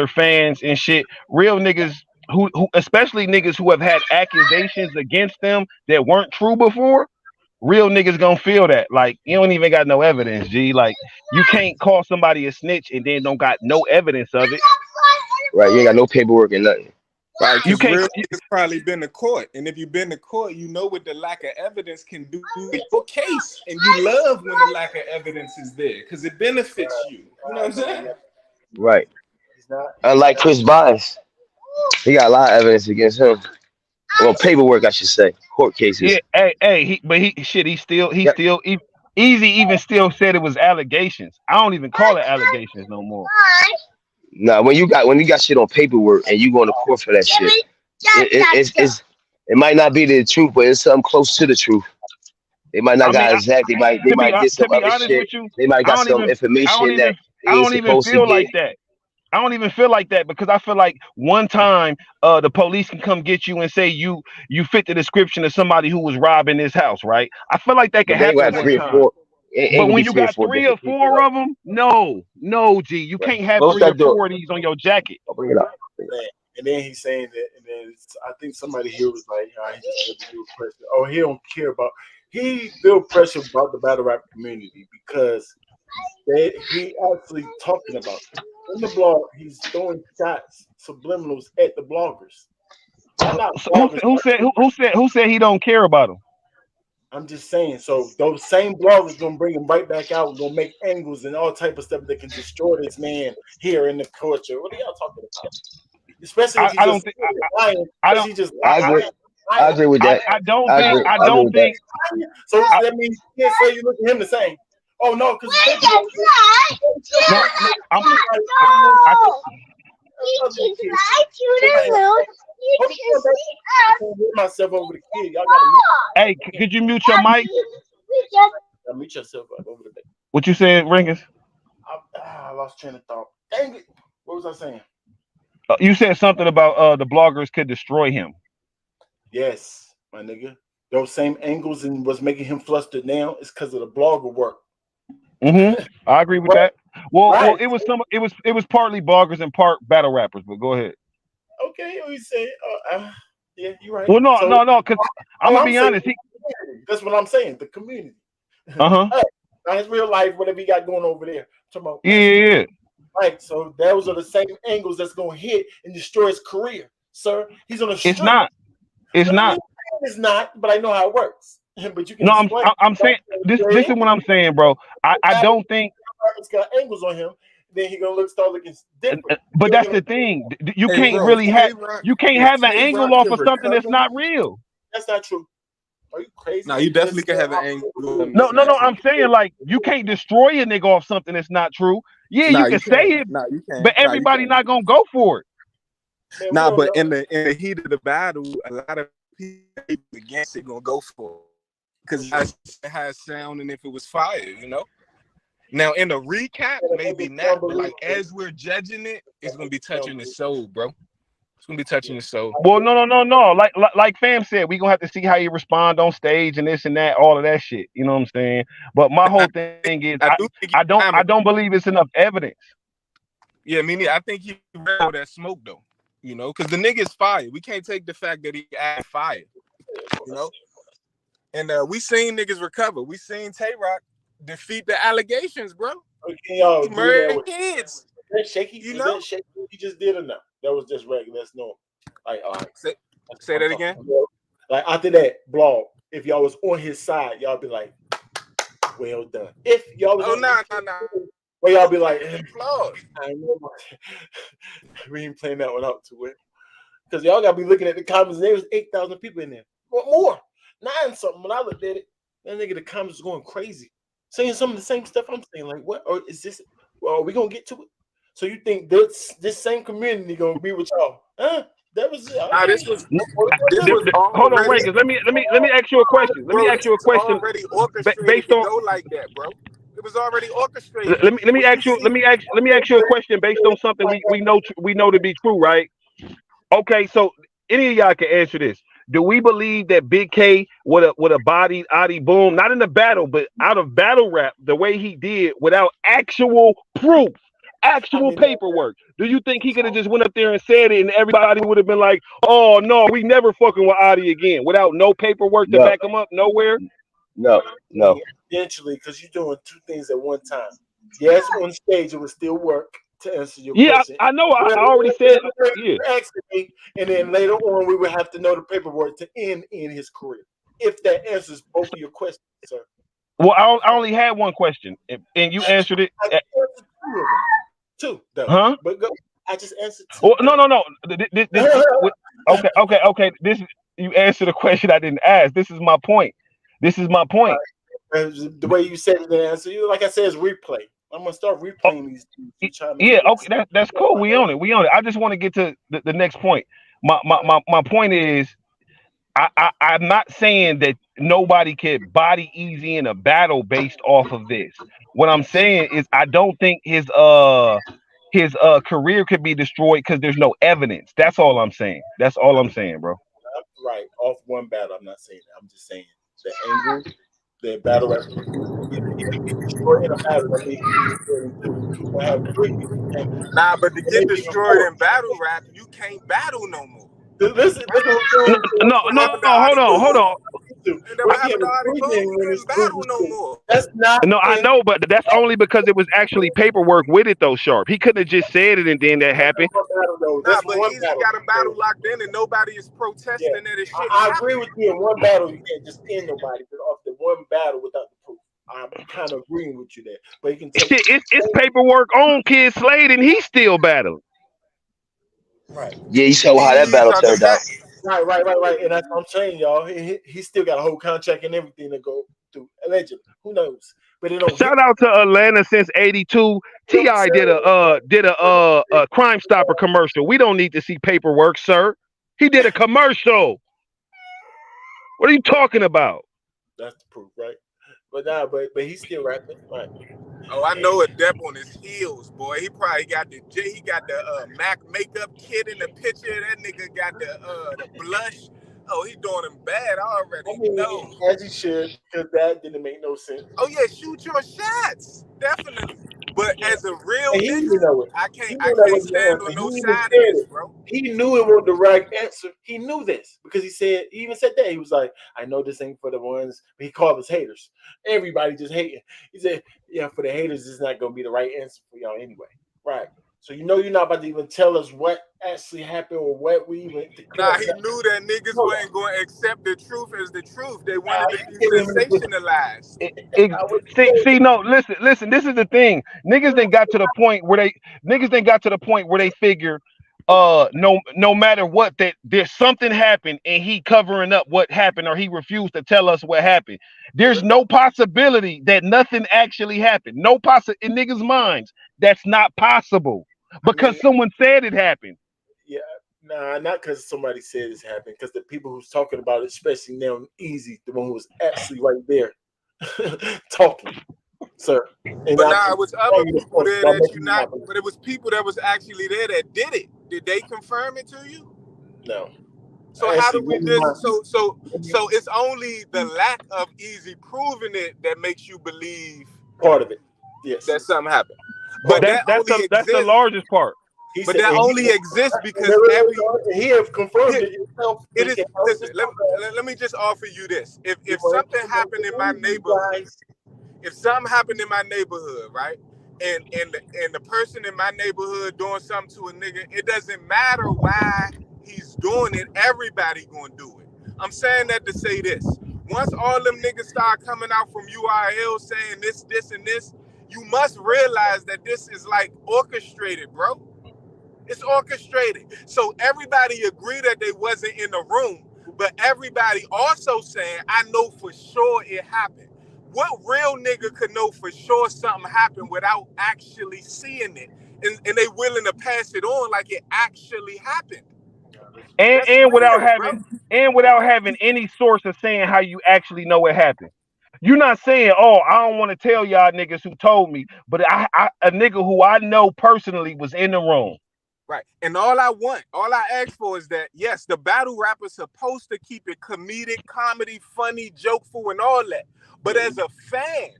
[SPEAKER 7] fans and shit. Real niggas who especially niggas who have had accusations against them that weren't true before. Real niggas gonna feel that. Like you don't even got no evidence, G. Like you can't call somebody a snitch and then don't got no evidence of it.
[SPEAKER 8] right, you ain't got no paperwork and nothing.
[SPEAKER 6] Right,
[SPEAKER 7] You
[SPEAKER 6] because
[SPEAKER 7] can't.
[SPEAKER 6] real niggas probably been to court, and if you've been to court, you know what the lack of evidence can do to your case, and you love when the lack of evidence is there because it benefits you. You know what I'm saying?
[SPEAKER 8] Right.
[SPEAKER 1] He's not.
[SPEAKER 8] Unlike Chris Bias, he got a lot of evidence against him. Well, paperwork, I should say, court
[SPEAKER 7] Yeah,
[SPEAKER 8] cases.
[SPEAKER 7] hey, but he shit. He
[SPEAKER 8] Yep.
[SPEAKER 7] still. Easy even still said it was allegations. I don't even call it allegations no more.
[SPEAKER 8] Nah, when you got shit on paperwork and you going to court for that shit, it might not be the truth, but it's something close to the truth. They might not
[SPEAKER 7] I mean,
[SPEAKER 8] got exact. They
[SPEAKER 7] to be
[SPEAKER 8] might get
[SPEAKER 7] to
[SPEAKER 8] some
[SPEAKER 7] be
[SPEAKER 8] other
[SPEAKER 7] honest
[SPEAKER 8] shit.
[SPEAKER 7] with you,
[SPEAKER 8] They might
[SPEAKER 7] I
[SPEAKER 8] got
[SPEAKER 7] don't
[SPEAKER 8] some
[SPEAKER 7] even I don't
[SPEAKER 8] information that
[SPEAKER 7] even
[SPEAKER 8] they
[SPEAKER 7] I
[SPEAKER 8] ain't
[SPEAKER 7] don't even
[SPEAKER 8] supposed to
[SPEAKER 7] feel
[SPEAKER 8] get.
[SPEAKER 7] like that. I don't even feel like that because I feel like one time the police can come get you and say you fit the description of somebody who was robbing this house, right? I feel like that could
[SPEAKER 8] But they ain't
[SPEAKER 7] happen
[SPEAKER 8] got
[SPEAKER 7] one
[SPEAKER 8] three or
[SPEAKER 7] time.
[SPEAKER 8] four. It ain't
[SPEAKER 7] But
[SPEAKER 8] gonna be
[SPEAKER 7] when you
[SPEAKER 8] three or
[SPEAKER 7] got
[SPEAKER 8] four
[SPEAKER 7] three or
[SPEAKER 8] different people,
[SPEAKER 7] four
[SPEAKER 8] right?
[SPEAKER 7] of them, no, G, you
[SPEAKER 8] Right.
[SPEAKER 7] can't have
[SPEAKER 8] Close
[SPEAKER 7] three or
[SPEAKER 8] that door.
[SPEAKER 7] four of these on your jacket.
[SPEAKER 8] I'll bring it up.
[SPEAKER 1] Saying. And then he's saying that, and then I think somebody here was like, he just feel pressure. Oh, he don't care about. He feel pressure about the battle rap community because he actually talking about them. In the blog. He's throwing shots, subliminals at the bloggers. They're not
[SPEAKER 7] So
[SPEAKER 1] bloggers.
[SPEAKER 7] who said he don't care about them?
[SPEAKER 1] I'm just saying. So those same bloggers gonna bring him right back out, gonna make angles and all type of stuff that can destroy this man here in the culture. What are y'all talking about? Especially if he
[SPEAKER 7] I
[SPEAKER 1] just
[SPEAKER 7] don't think
[SPEAKER 1] lying,
[SPEAKER 7] I
[SPEAKER 1] because
[SPEAKER 7] don't
[SPEAKER 1] he just
[SPEAKER 8] I agree. I
[SPEAKER 1] lying.
[SPEAKER 8] agree with that.
[SPEAKER 7] I don't
[SPEAKER 8] I
[SPEAKER 7] think
[SPEAKER 8] agree.
[SPEAKER 7] I
[SPEAKER 8] I agree
[SPEAKER 7] don't
[SPEAKER 8] with that.
[SPEAKER 7] think
[SPEAKER 1] So
[SPEAKER 7] I,
[SPEAKER 1] that means you can't say you look at him the same. Oh no, because
[SPEAKER 7] no, no I'm I
[SPEAKER 1] myself over the kid. Y'all gotta mute.
[SPEAKER 7] hey could you mute your mic?
[SPEAKER 1] Mute yourself up over the baby.
[SPEAKER 7] What you said, Rinkus?
[SPEAKER 1] I lost train of thought. Dang it. What was I saying?
[SPEAKER 7] You said something about the bloggers could destroy him.
[SPEAKER 1] Yes, my nigga. Those same angles and what's making him flustered now is because of the blogger work.
[SPEAKER 7] I agree with
[SPEAKER 1] Right,
[SPEAKER 7] that. Well,
[SPEAKER 1] right.
[SPEAKER 7] it was partly bloggers and part battle rappers. But go ahead.
[SPEAKER 1] Okay, we say, yeah, you're right.
[SPEAKER 7] Well, no,
[SPEAKER 1] So
[SPEAKER 7] no, no. Because I'm
[SPEAKER 1] all
[SPEAKER 7] gonna
[SPEAKER 1] I'm
[SPEAKER 7] be
[SPEAKER 1] saying,
[SPEAKER 7] honest.
[SPEAKER 1] that's what I'm saying. The community.
[SPEAKER 7] Uh huh.
[SPEAKER 1] Hey, not his real life, whatever he got going over there. I'm talking about
[SPEAKER 7] Yeah,
[SPEAKER 1] as a
[SPEAKER 7] yeah, yeah.
[SPEAKER 1] right. So those are the same angles that's gonna hit and destroy his career, sir. He's on the
[SPEAKER 7] It's
[SPEAKER 1] street.
[SPEAKER 7] not. It's
[SPEAKER 1] I
[SPEAKER 7] not.
[SPEAKER 1] mean, it's not, but I know how it works. But you can
[SPEAKER 7] No, I'm
[SPEAKER 1] explain.
[SPEAKER 7] I'm saying this. This is what I'm saying, bro. I don't think.
[SPEAKER 1] It's got angles on him. Then he gonna start looking different.
[SPEAKER 7] But
[SPEAKER 1] You don't
[SPEAKER 7] that's
[SPEAKER 1] get
[SPEAKER 7] the
[SPEAKER 1] him.
[SPEAKER 7] thing. You
[SPEAKER 6] Hey,
[SPEAKER 7] can't
[SPEAKER 6] bro,
[SPEAKER 7] really have. You can't
[SPEAKER 6] If
[SPEAKER 7] have an
[SPEAKER 6] Tay
[SPEAKER 7] angle
[SPEAKER 6] Rock
[SPEAKER 7] off
[SPEAKER 6] can
[SPEAKER 7] of something that's
[SPEAKER 6] recover,
[SPEAKER 7] not real.
[SPEAKER 1] That's not true. Are you crazy?
[SPEAKER 6] now you definitely
[SPEAKER 1] This
[SPEAKER 6] can have an angle
[SPEAKER 7] No,
[SPEAKER 6] that's
[SPEAKER 7] no,
[SPEAKER 6] not
[SPEAKER 7] no.
[SPEAKER 6] true.
[SPEAKER 7] I'm saying like you can't destroy a nigga off something that's not true. Yeah, you
[SPEAKER 6] Nah,
[SPEAKER 7] can
[SPEAKER 6] you
[SPEAKER 7] say
[SPEAKER 6] can't.
[SPEAKER 7] it,
[SPEAKER 6] Nah, you
[SPEAKER 7] but
[SPEAKER 6] can't. Nah, you
[SPEAKER 7] everybody
[SPEAKER 6] can't.
[SPEAKER 7] not gonna go for it.
[SPEAKER 1] man, we
[SPEAKER 6] Nah,
[SPEAKER 1] don't
[SPEAKER 6] but
[SPEAKER 1] know.
[SPEAKER 6] in the heat of the battle, a lot of people against it gonna go for it because it has sound and if it was fire, you know. Now in the recap, maybe not, but like as we're judging it, it's gonna be touching the soul, bro. It's gonna be touching the soul.
[SPEAKER 7] Well, no, no, no, no. Like fam said, we gonna have to see how you respond on stage and this and that, all of that shit. You know what I'm saying? But my whole thing is,
[SPEAKER 6] I do think
[SPEAKER 7] I don't believe it's enough evidence.
[SPEAKER 6] yeah, I think he read that smoke though, you know, because the nigga's fire. We can't take the fact that he added fire, you know. And we seen niggas recover. We seen Tay Rock defeat the allegations, bro.
[SPEAKER 1] Can y'all
[SPEAKER 6] He
[SPEAKER 1] do that
[SPEAKER 6] murdered
[SPEAKER 1] with
[SPEAKER 6] kids,
[SPEAKER 1] that shaky?
[SPEAKER 6] you
[SPEAKER 1] Was
[SPEAKER 6] know.
[SPEAKER 1] that shaky? He just did or no? That was just regular. That's normal. Like, all right.
[SPEAKER 6] Say that again.
[SPEAKER 1] Like after that blog, if y'all was on his side, y'all be like, well done. If y'all was
[SPEAKER 6] Oh
[SPEAKER 1] on
[SPEAKER 6] nah.
[SPEAKER 1] well, y'all be like,
[SPEAKER 6] Flaws.
[SPEAKER 1] I know we ain't playing that one out to it. Because y'all gotta be looking at the comments. There was 8,000 people in there. What more? 9 something when I looked at it. That nigga the comments was going crazy. Saying some of the same stuff I'm saying. Like, what? Or is this well, are we gonna get to it? So you think this same community gonna be with y'all? Huh? That was it.
[SPEAKER 6] Nah,
[SPEAKER 1] Okay.
[SPEAKER 6] this was
[SPEAKER 7] Hold on,
[SPEAKER 6] already,
[SPEAKER 7] Reagan. Let me ask you a question. Let me
[SPEAKER 6] bro.
[SPEAKER 7] ask
[SPEAKER 6] This
[SPEAKER 7] you a
[SPEAKER 6] was
[SPEAKER 7] question
[SPEAKER 6] already orchestrated
[SPEAKER 7] based
[SPEAKER 6] to
[SPEAKER 7] on.
[SPEAKER 6] go like that, bro. It was already orchestrated.
[SPEAKER 7] Let me
[SPEAKER 6] When you
[SPEAKER 7] ask you.
[SPEAKER 6] see,
[SPEAKER 7] Let me ask you a question based on something we know to be true, right? Okay, so any of y'all can answer this. Do we believe that Big K would have bodied Adi Boom, not in the battle, but out of battle rap, the way he did without actual proof,
[SPEAKER 1] I
[SPEAKER 7] actual
[SPEAKER 1] mean,
[SPEAKER 7] paperwork? Do you think he could have just went up there and said it, and everybody would have been like, "Oh no, we never fucking with Adi again," without no paperwork to
[SPEAKER 8] No,
[SPEAKER 7] back him up, nowhere?
[SPEAKER 8] no, no.
[SPEAKER 1] eventually, because you're doing two things at one time. Yes, on stage it would still work to answer your
[SPEAKER 7] Yeah,
[SPEAKER 1] question.
[SPEAKER 7] I know. I already said, yeah.
[SPEAKER 1] Actually, and then later on we would have to know the paperwork to end in his career. If that answers both of your questions, sir.
[SPEAKER 7] Well, I only had one question, and you answered it.
[SPEAKER 1] I answered two of them. Two, though.
[SPEAKER 7] Huh?
[SPEAKER 1] But go, I just answered two,
[SPEAKER 7] Well, no,
[SPEAKER 1] though.
[SPEAKER 7] no, no. Okay, okay, okay. This you answered a question I didn't ask. This is my point. This is my point.
[SPEAKER 1] The way you said it, the answer, you like I said, is replay. I'm gonna start
[SPEAKER 7] Oh,
[SPEAKER 1] replaying these things. You trying to
[SPEAKER 7] yeah,
[SPEAKER 1] get
[SPEAKER 7] okay, that's cool. We own it. We own it. I just want to get to the next point. My point is, I'm not saying that nobody could body Easy in a battle based off of this. What I'm saying is, I don't think his career could be destroyed because there's no evidence. That's all I'm saying. That's all I'm saying, bro.
[SPEAKER 1] right off one battle. I'm not saying that. I'm just saying the angle, the battle rap. If he get destroyed in a battle, that means he get destroyed in two. He gonna have three people can't be
[SPEAKER 6] nah, but to get
[SPEAKER 1] maybe even
[SPEAKER 6] destroyed
[SPEAKER 1] four.
[SPEAKER 6] in battle rap, you can't battle no more.
[SPEAKER 1] This is what I'm
[SPEAKER 7] No,
[SPEAKER 1] saying.
[SPEAKER 7] no,
[SPEAKER 6] What
[SPEAKER 7] no,
[SPEAKER 6] happened to
[SPEAKER 7] no.
[SPEAKER 6] Adi
[SPEAKER 7] Hold
[SPEAKER 6] Boom?
[SPEAKER 7] on.
[SPEAKER 6] And then
[SPEAKER 1] But
[SPEAKER 6] what
[SPEAKER 1] if he have
[SPEAKER 6] happened to
[SPEAKER 1] a
[SPEAKER 6] Adi
[SPEAKER 1] three
[SPEAKER 6] Boom?
[SPEAKER 1] man
[SPEAKER 6] He
[SPEAKER 1] when it's
[SPEAKER 6] couldn't
[SPEAKER 1] through
[SPEAKER 6] battle
[SPEAKER 1] the
[SPEAKER 6] no
[SPEAKER 1] shit,
[SPEAKER 6] more.
[SPEAKER 1] that's not
[SPEAKER 7] No, I
[SPEAKER 1] in
[SPEAKER 7] know, but that's only because it was actually paperwork with it, though. Sharp. He couldn't have just said it and then that happened.
[SPEAKER 1] one battle though.
[SPEAKER 6] Nah,
[SPEAKER 1] That's
[SPEAKER 6] but
[SPEAKER 1] one
[SPEAKER 6] Easy
[SPEAKER 1] battle.
[SPEAKER 6] got a
[SPEAKER 1] So,
[SPEAKER 6] battle locked in and nobody is
[SPEAKER 1] yeah,
[SPEAKER 6] protesting that his shit
[SPEAKER 1] I agree
[SPEAKER 6] happened.
[SPEAKER 1] with you. In one battle, you can't just end nobody but off the one battle without the proof. I'm kind of agreeing with you there, but you can take
[SPEAKER 7] Shit, it's paperwork on Kid Slade, and he's still battling.
[SPEAKER 1] right.
[SPEAKER 8] Yeah, you saw how that
[SPEAKER 6] These
[SPEAKER 8] battle
[SPEAKER 6] are the
[SPEAKER 8] turned out.
[SPEAKER 6] facts.
[SPEAKER 1] Right. And that's what I'm saying, y'all. He still got a whole contract and everything to go through. Allegedly. Who knows? But it don't hit.
[SPEAKER 7] Shout out to Atlanta since '82.
[SPEAKER 1] You know what I'm
[SPEAKER 7] Ti
[SPEAKER 1] saying?
[SPEAKER 7] did a Crime Stopper commercial. We don't need to see paperwork, sir. He did a commercial. What are you talking about?
[SPEAKER 1] That's the proof, right? But nah, but he's still rapping. Right.
[SPEAKER 6] Oh, I know a Depp on his heels, boy. He probably got the Mac makeup kit in the picture. That nigga got the blush Oh, he doing him bad. I
[SPEAKER 1] I
[SPEAKER 6] already
[SPEAKER 1] mean,
[SPEAKER 6] know.
[SPEAKER 1] as he should, because that didn't make no sense.
[SPEAKER 6] Oh yeah, shoot your shots, definitely. But
[SPEAKER 1] Yeah.
[SPEAKER 6] as a real
[SPEAKER 1] And he even
[SPEAKER 6] nigga,
[SPEAKER 1] know it. He
[SPEAKER 6] I
[SPEAKER 1] knew that
[SPEAKER 6] can't
[SPEAKER 1] wasn't the
[SPEAKER 6] stand
[SPEAKER 1] answer.
[SPEAKER 6] on
[SPEAKER 1] He
[SPEAKER 6] no
[SPEAKER 1] even
[SPEAKER 6] side of
[SPEAKER 1] said
[SPEAKER 6] this,
[SPEAKER 1] it.
[SPEAKER 6] bro.
[SPEAKER 1] He knew it was the right answer. He knew this because he even said that. He was like, I know this ain't for the ones, but he called us haters. Everybody just hating. He said, yeah, for the haters, it's not going to be the right answer for y'all anyway. Right. So you know you're not about to even tell us what actually happened or what we even
[SPEAKER 6] Nah,
[SPEAKER 1] declared.
[SPEAKER 6] he knew that niggas
[SPEAKER 1] No,
[SPEAKER 6] weren't going to accept the truth as the truth. They
[SPEAKER 1] nah,
[SPEAKER 6] wanted to
[SPEAKER 1] he
[SPEAKER 6] be
[SPEAKER 1] gave him the
[SPEAKER 6] sensationalized.
[SPEAKER 7] It,
[SPEAKER 1] I would
[SPEAKER 7] see, no, listen. This is the thing. Niggas then got to the point where they figure, no matter what, that there's something happened and he covering up what happened or he refused to tell us what happened. There's no possibility that nothing actually happened. No in niggas' minds that's not possible
[SPEAKER 1] I mean,
[SPEAKER 7] because someone said it happened.
[SPEAKER 1] yeah, nah, not because somebody said this happened. Because the people who's talking about it, especially now, Easy, the one who was actually right there talking, sir. And
[SPEAKER 6] But
[SPEAKER 1] I'm
[SPEAKER 6] nah, it was other
[SPEAKER 1] showing you the
[SPEAKER 6] people
[SPEAKER 1] point
[SPEAKER 6] there
[SPEAKER 1] by
[SPEAKER 6] that you
[SPEAKER 1] making me
[SPEAKER 6] not.
[SPEAKER 1] not believe.
[SPEAKER 6] But it was people that was actually there that did it. Did they confirm it to you?
[SPEAKER 1] No,
[SPEAKER 6] So how do
[SPEAKER 1] actually,
[SPEAKER 6] we just so it's only the lack of Easy proving it that makes you believe
[SPEAKER 1] part of it. Yes,
[SPEAKER 6] that something happened. But
[SPEAKER 1] part of
[SPEAKER 7] That's
[SPEAKER 1] it.
[SPEAKER 6] that only
[SPEAKER 7] that's the
[SPEAKER 6] exists.
[SPEAKER 7] largest part.
[SPEAKER 1] He
[SPEAKER 6] But
[SPEAKER 1] said,
[SPEAKER 6] that
[SPEAKER 1] and
[SPEAKER 6] only exists because every
[SPEAKER 1] he have confirmed
[SPEAKER 6] here,
[SPEAKER 1] it himself. So
[SPEAKER 6] it
[SPEAKER 1] he
[SPEAKER 6] is.
[SPEAKER 1] can help
[SPEAKER 6] Listen,
[SPEAKER 1] us talk about
[SPEAKER 6] let me just offer you this.
[SPEAKER 1] it.
[SPEAKER 6] If something happened in my
[SPEAKER 1] You
[SPEAKER 6] neighborhood,
[SPEAKER 1] guys,
[SPEAKER 6] if something happened in my neighborhood, right, and the person in my neighborhood doing something to a nigga, it doesn't matter why he's doing it. Everybody gonna do it. I'm saying that to say this. Once all them niggas start coming out from URL saying this, and this, you must realize that this is like orchestrated, bro. It's orchestrated. So everybody agreed that they wasn't in the room, but everybody also saying, I know for sure it happened. What real nigga could know for sure something happened without actually seeing it? And they willing to pass it on like it actually happened.
[SPEAKER 7] and
[SPEAKER 6] That's
[SPEAKER 7] and without
[SPEAKER 6] weird,
[SPEAKER 7] having
[SPEAKER 6] bro.
[SPEAKER 7] and without having any source of saying how you actually know it happened. You're not saying, "Oh, I don't want to tell y'all niggas who told me," but a nigga who I know personally was in the room.
[SPEAKER 6] Right. And all I ask for is that, yes, the battle rapper's supposed to keep it comedic, comedy, funny, jokeful, and all that. But as a fan,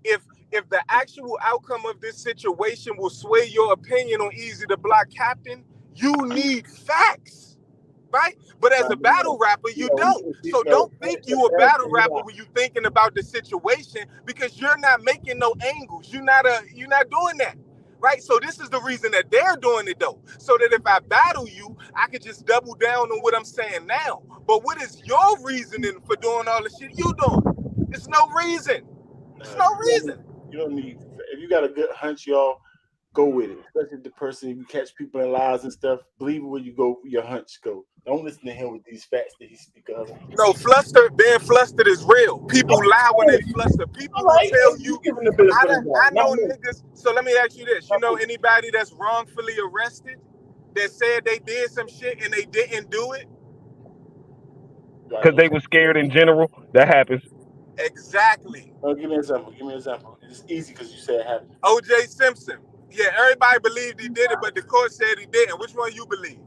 [SPEAKER 6] if if the actual outcome of this situation will sway your opinion on Easy the Block Captain, you need facts. Right? But as a battle rapper, you don't. So don't think you a battle rapper when you thinking about the situation because you're not making no angles. You're not doing that. Right? So this is the reason that they're doing it though. So that if I battle you, I could just double down on what I'm saying now. But what is your reasoning for doing all the shit you doing? It's no reason. It's no reason.
[SPEAKER 1] you don't need. If you got a good hunch, y'all, go with it. Especially the person you catch people in lies and stuff. Believe it when you go. Your hunch go. Don't listen to him with these facts that he speak of.
[SPEAKER 6] No, being flustered is real. People lie when they fluster. People
[SPEAKER 1] All
[SPEAKER 6] will
[SPEAKER 1] right,
[SPEAKER 6] tell
[SPEAKER 1] you
[SPEAKER 6] you,
[SPEAKER 1] give him the benefit of the doubt.
[SPEAKER 6] I
[SPEAKER 1] Not
[SPEAKER 6] know
[SPEAKER 1] me.
[SPEAKER 6] niggas. So let me ask you this. You
[SPEAKER 1] Not
[SPEAKER 6] know
[SPEAKER 1] me.
[SPEAKER 6] anybody that's wrongfully arrested that said they did some shit and they didn't do it?
[SPEAKER 1] I
[SPEAKER 7] Because
[SPEAKER 1] know.
[SPEAKER 7] they were scared in general. That happens.
[SPEAKER 6] Exactly.
[SPEAKER 1] Give me an example. Give me an example. It's easy because you said it happened.
[SPEAKER 6] O.J. Simpson. Yeah, everybody believed he did it, but the court said he didn't. Which one you believe?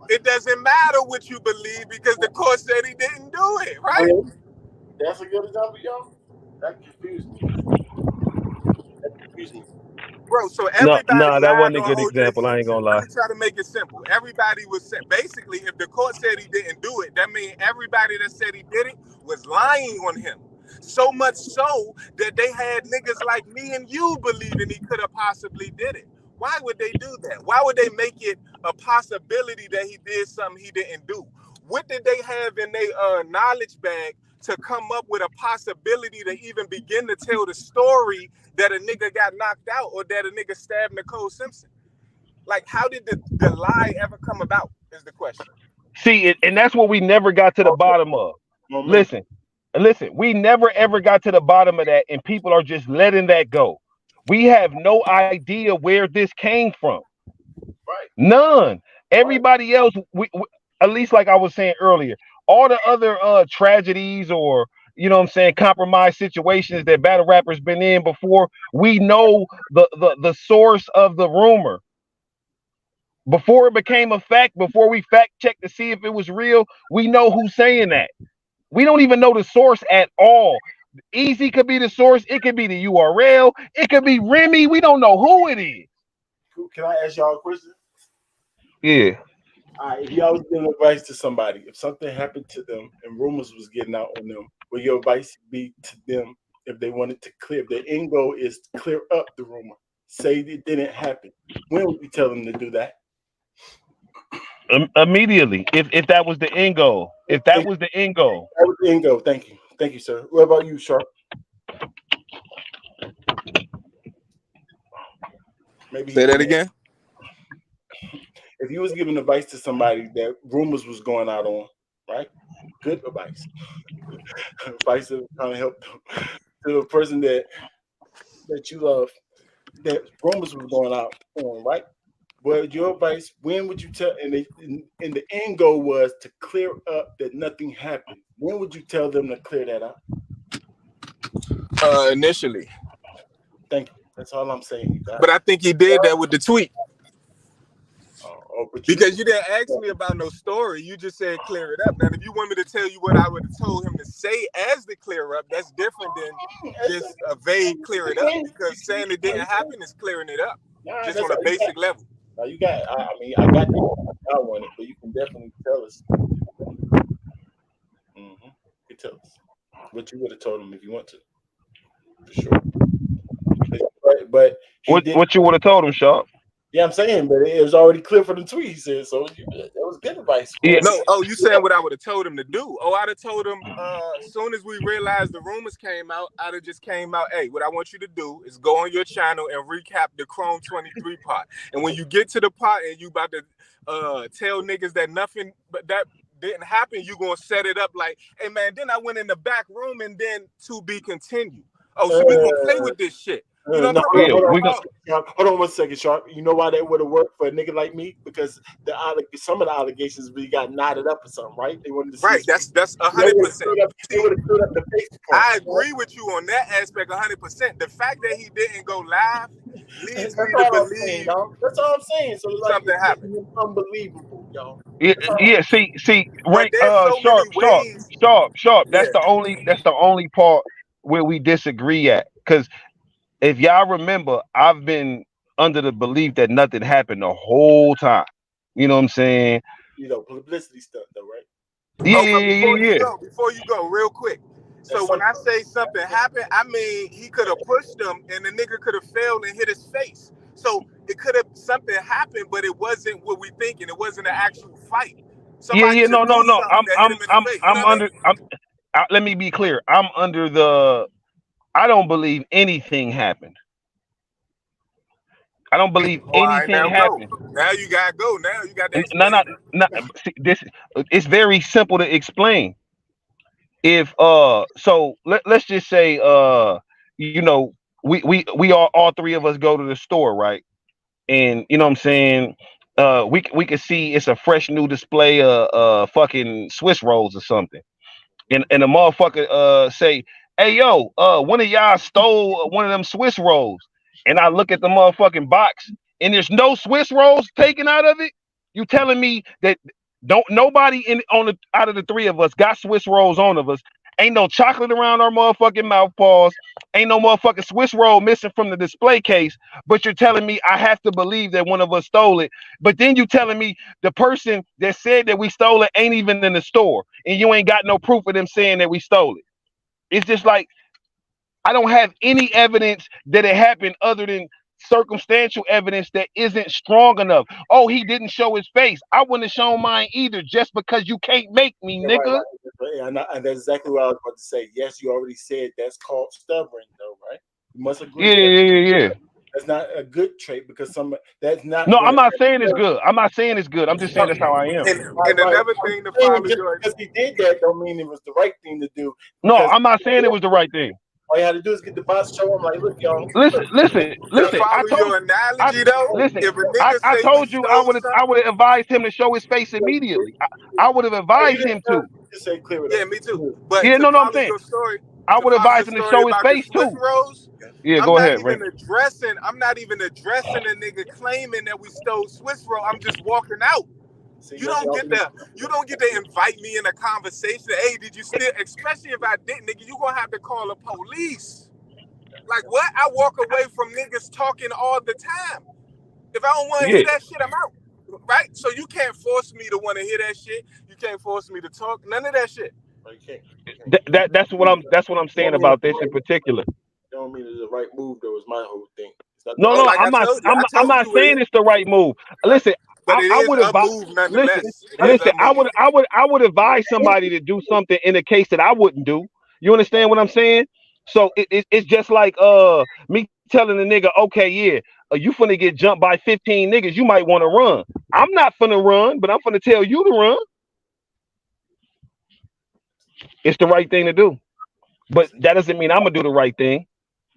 [SPEAKER 6] It doesn't matter what you believe because the court said he didn't do it, right?
[SPEAKER 1] That's a good example, y'all. That confused me. That confused me.
[SPEAKER 6] Bro, so
[SPEAKER 7] No,
[SPEAKER 6] everybody
[SPEAKER 7] no, that
[SPEAKER 6] lied
[SPEAKER 7] wasn't a
[SPEAKER 6] on
[SPEAKER 7] good
[SPEAKER 6] O.J.
[SPEAKER 7] example. I ain't
[SPEAKER 6] Simpson.
[SPEAKER 7] gonna
[SPEAKER 6] Let
[SPEAKER 7] lie.
[SPEAKER 6] me try to make it simple. Everybody was saying, basically, if the court said he didn't do it, that means everybody that said he did it was lying on him. So much so that they had niggas like me and you believing he could have possibly did it. Why would they do that? Why would they make it a possibility that he did something he didn't do? What did they have in their knowledge bag to come up with a possibility to even begin to tell the story that a nigga got knocked out or that a nigga stabbed Nicole Simpson? Like, how did the lie ever come about is the question.
[SPEAKER 7] See, and that's what we never got to the bottom of.
[SPEAKER 1] On me.
[SPEAKER 7] Listen, listen, we never ever got to the bottom of that, and people are just letting that go. We have no idea where this came from.
[SPEAKER 1] Right.
[SPEAKER 7] None.
[SPEAKER 1] Right.
[SPEAKER 7] Everybody else, at least like I was saying earlier, all the other tragedies or what I'm saying, compromised situations that battle rappers been in before, we know the source of the rumor. Before it became a fact, before we fact checked to see if it was real, we know who's saying that. We don't even know the source at all. Easy could be the source. It could be the URL. It could be Remy. We don't know who it is.
[SPEAKER 1] Can I ask y'all a question?
[SPEAKER 7] Yeah.
[SPEAKER 1] All right, if y'all was giving advice to somebody, if something happened to them and rumors was getting out on them, would your advice be to them if they wanted to clear? If their end goal is to clear up the rumor, say it didn't happen, when would you tell them to do that?
[SPEAKER 7] Immediately. If that was the end goal. If that
[SPEAKER 1] Thank
[SPEAKER 7] was the end goal.
[SPEAKER 1] That was the end goal. Thank you, sir. What about you, Sharp? Maybe
[SPEAKER 6] Say that again.
[SPEAKER 1] If you was giving advice to somebody that rumors was going out on, right? Good advice. Advice that kind of help them. To a person that you love, that rumors was going out on, right? But your advice, when would you tell? And the end goal was to clear up that nothing happened. When would you tell them to clear that up?
[SPEAKER 6] Initially.
[SPEAKER 1] Thank you. That's all I'm saying.
[SPEAKER 6] But I think he did that with the tweet.
[SPEAKER 1] But
[SPEAKER 6] because you didn't ask me about no story. You just said clear it up. Now, if you want me to tell you what I would have told him to say as the clear up, that's different than just a vague clear it up. Because saying it didn't happen is clearing it up, just on a basic level.
[SPEAKER 1] Now you got. I mean, I got that. I want it, but you can definitely tell us. You can tell us what you would have told him if you want to, for sure. But
[SPEAKER 7] what you would have told him, Sharp?
[SPEAKER 1] Yeah, I'm saying, but it was already clear from the tweet. He said so. That was good advice.
[SPEAKER 7] Yeah.
[SPEAKER 6] No, you saying what I would have told him to do? Oh, I'd have told him as soon as we realized the rumors came out, I'd have just came out. Hey, what I want you to do is go on your channel and recap the Chrome 23 part. And when you get to the part and you about to tell niggas that nothing, but that didn't happen, you gonna set it up like, hey man, then I went in the back room and then to be continued. Oh, so we gonna play with this shit. You know what I'm talking
[SPEAKER 1] about? Hold on 1 second, Sharp. You know why that would have worked for a nigga like me? Because some of the allegations we got knotted up or something, right? They wanted to see
[SPEAKER 6] right. That's 100%.
[SPEAKER 1] They would have cleared up the face part.
[SPEAKER 6] I agree with you on that aspect 100%. The fact that he didn't go live leads me to believe
[SPEAKER 1] that's all I'm saying. So like,
[SPEAKER 6] something happened.
[SPEAKER 1] Unbelievable, y'all.
[SPEAKER 7] Yeah. See. Right. Sharp. That's the only part where we disagree at, because if y'all remember, I've been under the belief that nothing happened the whole time. You know what I'm saying?
[SPEAKER 1] You know, publicity stuff, though, right?
[SPEAKER 7] Yeah.
[SPEAKER 6] Before you go, real quick. So when I say something happened, I mean he could have pushed him and the nigga could have failed and hit his face. So it could have something happened, but it wasn't what we thinking. It wasn't an actual fight.
[SPEAKER 7] Somebody no. I'm under. Let me be clear. I'm under the. I don't believe anything happened. I don't believe anything happened.
[SPEAKER 6] Now you gotta go. Now you got to
[SPEAKER 7] explain. No. See, it's very simple to explain. If so let's just say you know, we all three of us go to the store, right? And you know what I'm saying, we can see it's a fresh new display of fucking Swiss rolls or something. And a motherfucker say, hey yo, one of y'all stole one of them Swiss rolls. And I look at the motherfucking box and there's no Swiss rolls taken out of it. You telling me that nobody out of the three of us got Swiss rolls on of us? Ain't no chocolate around our motherfucking mouth paws. Ain't no motherfucking Swiss roll missing from the display case. But you're telling me I have to believe that one of us stole it. But then you telling me the person that said that we stole it ain't even in the store, and you ain't got no proof of them saying that we stole it. It's just like, I don't have any evidence that it happened other than circumstantial evidence that isn't strong enough. Oh, he didn't show his face. I wouldn't have shown mine either, just because you can't make me, nigga.
[SPEAKER 1] Right. And that's exactly what I was about to say. Yes, you already said that's called stubborn, though, right? You must agree.
[SPEAKER 7] Yeah.
[SPEAKER 1] That's not a good trait, because that's not.
[SPEAKER 7] No, I'm not saying it's good. I'm not saying it's good. I'm just saying that's how I am.
[SPEAKER 6] And another thing to follow,
[SPEAKER 1] because he did that don't mean it was the right thing to do.
[SPEAKER 7] No, I'm not saying it was the right thing.
[SPEAKER 1] All you had to do is get the boss, show him like, look, y'all.
[SPEAKER 7] Listen.
[SPEAKER 6] I told your analogy though.
[SPEAKER 7] Listen, I told you I would have advised him to show his face immediately. I would have advised him to.
[SPEAKER 1] Just say clear it up.
[SPEAKER 6] Yeah, me too. But
[SPEAKER 7] yeah, no, I'm saying.
[SPEAKER 6] Your story,
[SPEAKER 7] I
[SPEAKER 6] to
[SPEAKER 7] would
[SPEAKER 6] follow the
[SPEAKER 7] advise him to
[SPEAKER 6] story
[SPEAKER 7] show his
[SPEAKER 6] about the
[SPEAKER 7] face
[SPEAKER 6] Swiss
[SPEAKER 7] too.
[SPEAKER 6] rolls.
[SPEAKER 7] Yeah,
[SPEAKER 6] I'm
[SPEAKER 7] go
[SPEAKER 6] not
[SPEAKER 7] ahead,
[SPEAKER 6] even
[SPEAKER 7] Ray.
[SPEAKER 6] addressing. I'm not even addressing a nigga claiming that we stole Swiss roll. I'm just walking out.
[SPEAKER 1] See,
[SPEAKER 6] You
[SPEAKER 1] that's
[SPEAKER 6] don't
[SPEAKER 1] y'all.
[SPEAKER 6] get to. You don't get to invite me in a conversation. Hey, did you steal? Especially if I didn't, nigga. You gonna have to call the police. Like what? I walk away from niggas talking all the time. If I don't want to
[SPEAKER 7] Yeah,
[SPEAKER 6] hear that shit, I'm out. Right? So you can't force me to want to hear that shit. You can't force me to talk. None of that shit.
[SPEAKER 1] Like, you can't.
[SPEAKER 7] that's what I'm saying
[SPEAKER 1] Don't mean
[SPEAKER 7] about
[SPEAKER 1] it's the
[SPEAKER 7] this in
[SPEAKER 1] right.
[SPEAKER 7] particular.
[SPEAKER 1] Don't mean it's the right move. Though is my whole thing. It's not the
[SPEAKER 7] No,
[SPEAKER 6] Oh,
[SPEAKER 1] right.
[SPEAKER 7] no,
[SPEAKER 6] like I told you. I
[SPEAKER 7] I'm
[SPEAKER 6] told
[SPEAKER 7] not
[SPEAKER 6] you
[SPEAKER 7] saying
[SPEAKER 6] it.
[SPEAKER 7] it's the right move.
[SPEAKER 6] Right.
[SPEAKER 7] Listen,
[SPEAKER 6] But it
[SPEAKER 7] I
[SPEAKER 6] is
[SPEAKER 7] would
[SPEAKER 6] a
[SPEAKER 7] advise.
[SPEAKER 6] move
[SPEAKER 7] Listen,
[SPEAKER 6] nonetheless. It is
[SPEAKER 7] listen.
[SPEAKER 6] a move.
[SPEAKER 7] I would advise somebody to do something in a case that I wouldn't do. You understand what I'm saying? So it's just like me telling a nigga, okay, yeah, you finna get jumped by 15 niggas. You might want to run. I'm not finna run, but I'm finna tell you to run. It's the right thing to do, but that doesn't mean I'm gonna do the right thing.